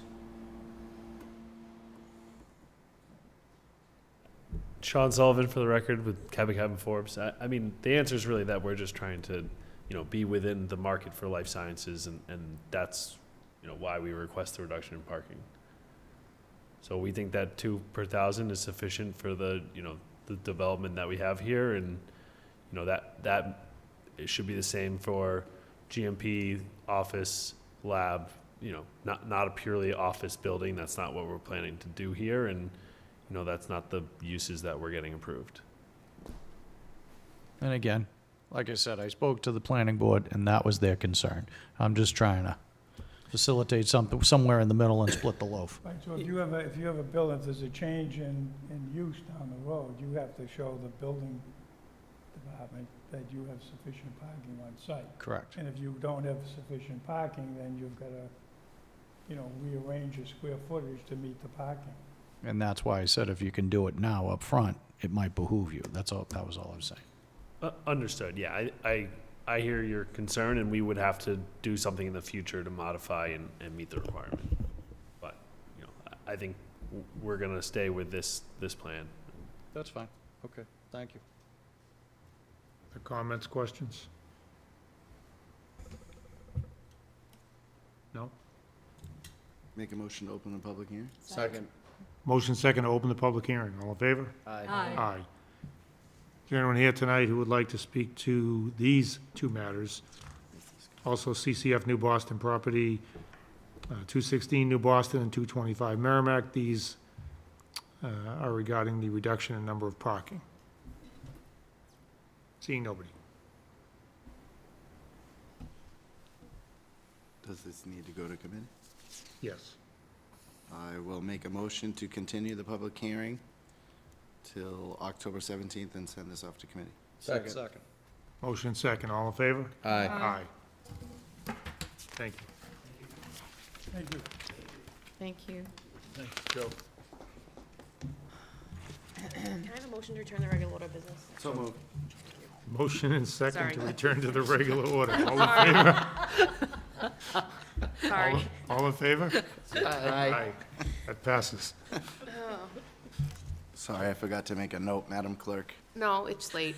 Sean Sullivan, for the record, with Cabot Forbes. I mean, the answer is really that we're just trying to, be within the market for life sciences, and that's, why we request the reduction in parking. So we think that 2 per 1,000 is sufficient for the, the development that we have here, and, that it should be the same for GMP, office, lab, not a purely office building. That's not what we're planning to do here, and, that's not the uses that we're getting approved. And again, like I said, I spoke to the planning board, and that was their concern. I'm just trying to facilitate something somewhere in the middle and split the loaf. Right, so if you have a building, if there's a change in use down the road, you have to show the building department that you have sufficient parking on site. Correct. And if you don't have sufficient parking, then you've got to, rearrange your square footage to meet the parking. And that's why I said if you can do it now up front, it might behoove you. That was all I was saying. Understood. Yeah, I hear your concern, and we would have to do something in the future to modify and meet the requirement. But, I think we're going to stay with this plan. That's fine. Okay, thank you. Other comments, questions? No? Make a motion to open the public hearing? Second. Motion second to open the public hearing. All in favor? Aye. Aye. Is there anyone here tonight who would like to speak to these two matters? Also CCF New Boston property, 216 New Boston and 225 Merrimack. These are regarding the reduction in number of parking. Seeing nobody. Does this need to go to committee? Yes. I will make a motion to continue the public hearing till October 17th and send this off to committee. Second. Motion second, all in favor? Aye. Aye. Thank you. Thank you. Thank you. Joe. Can I have a motion to return the regular order of business? So moved. Motion and second Sorry. to return to the regular order. All in favor? Sorry. All in favor? Aye. That passes. Sorry, I forgot to make a note, Madam Clerk. No, it's late.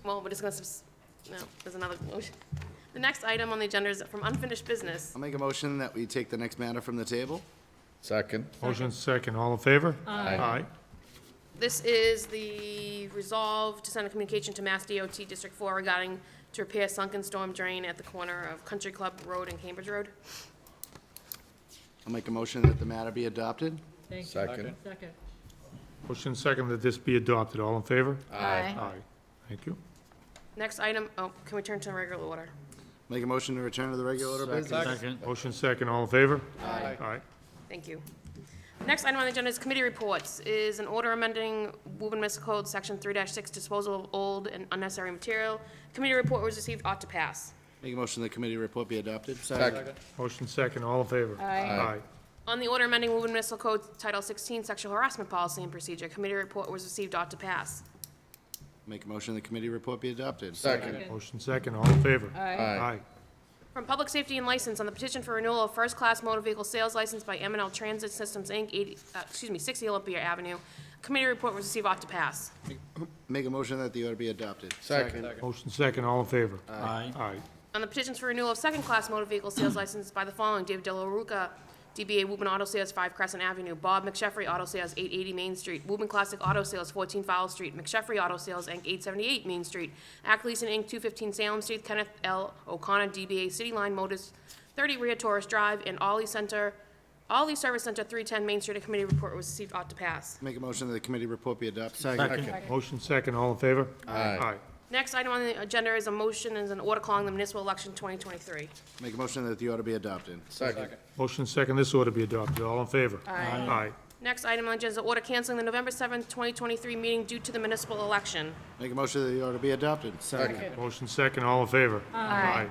Well, we're just gonna, no, there's another motion. The next item on the agenda is from unfinished business. I'll make a motion that we take the next matter from the table. Second. Motion second, all in favor? Aye. This is the resolve to send a communication to Mass DOT District 4 regarding to repair sunken storm drain at the corner of Country Club Road and Cambridge Road. I'll make a motion that the matter be adopted. Thank you. Second. Second. Motion second that this be adopted, all in favor? Aye. Aye. Thank you. Next item, oh, can we turn to regular order? Make a motion to return to the regular order of business. Second. Motion second, all in favor? Aye. Thank you. Next item on the agenda is committee reports, is an order amending Woburn Municipal Code, Section 3-6, disposal of old and unnecessary material. Committee report was received, ought to pass. Make a motion the committee report be adopted. Second. Motion second, all in favor? Aye. On the order amending Woburn Municipal Code, Title 16, Sexual Harassment Policy and Procedure, committee report was received, ought to pass. Make a motion the committee report be adopted. Second. Motion second, all in favor? Aye. From Public Safety and License on the petition for renewal of first-class motor vehicle sales license by M&L Transit Systems, Inc., 60 Olympia Avenue. Committee report was received, ought to pass. Make a motion that the order be adopted. Second. Motion second, all in favor? Aye. Aye. On the petitions for renewal of second-class motor vehicle sales license by the following: David De La Ruca, DBA Woburn Auto Sales, 5 Crescent Avenue; Bob McSheffrey Auto Sales, 880 Main Street; Woburn Classic Auto Sales, 14 Fowle Street; McSheffrey Auto Sales, Inc., 878 Main Street; Ackleyson Inc., 215 Salem Street; Kenneth L. O'Connor, DBA City Line Motors, 30 Rear Torres Drive; and Ollie Service Center, 310 Main Street. A committee report was received, ought to pass. Make a motion that the committee report be adopted. Second. Motion second, all in favor? Aye. Next item on the agenda is a motion, is an order calling the municipal election 2023. Make a motion that the order be adopted. Second. Motion second, this order be adopted, all in favor? Aye. Next item on the agenda is an order canceling the November 7th, 2023 meeting due to the municipal election. Make a motion that the order be adopted. Second. Motion second, all in favor? Aye.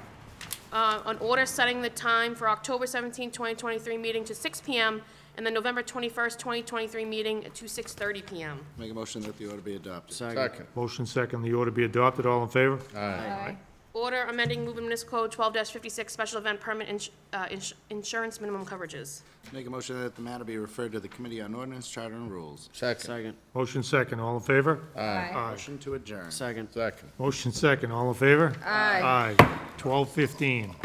An order setting the time for October 17th, 2023 meeting to 6 PM and the November 21st, 2023 meeting to 6:30 PM. Make a motion that the order be adopted. Second. Motion second, the order be adopted, all in favor? Aye. Order amending Woburn Municipal Code 12-56 Special Event Permit Insurance Minimum Coverages. Make a motion that the matter be referred to the Committee on Ordinance, Charter, and Rules. Second. Second. Motion second, all in favor? Aye. Motion to adjourn. Second. Second. Motion second, all in favor? Aye. Aye. 12:15.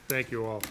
Thank you all.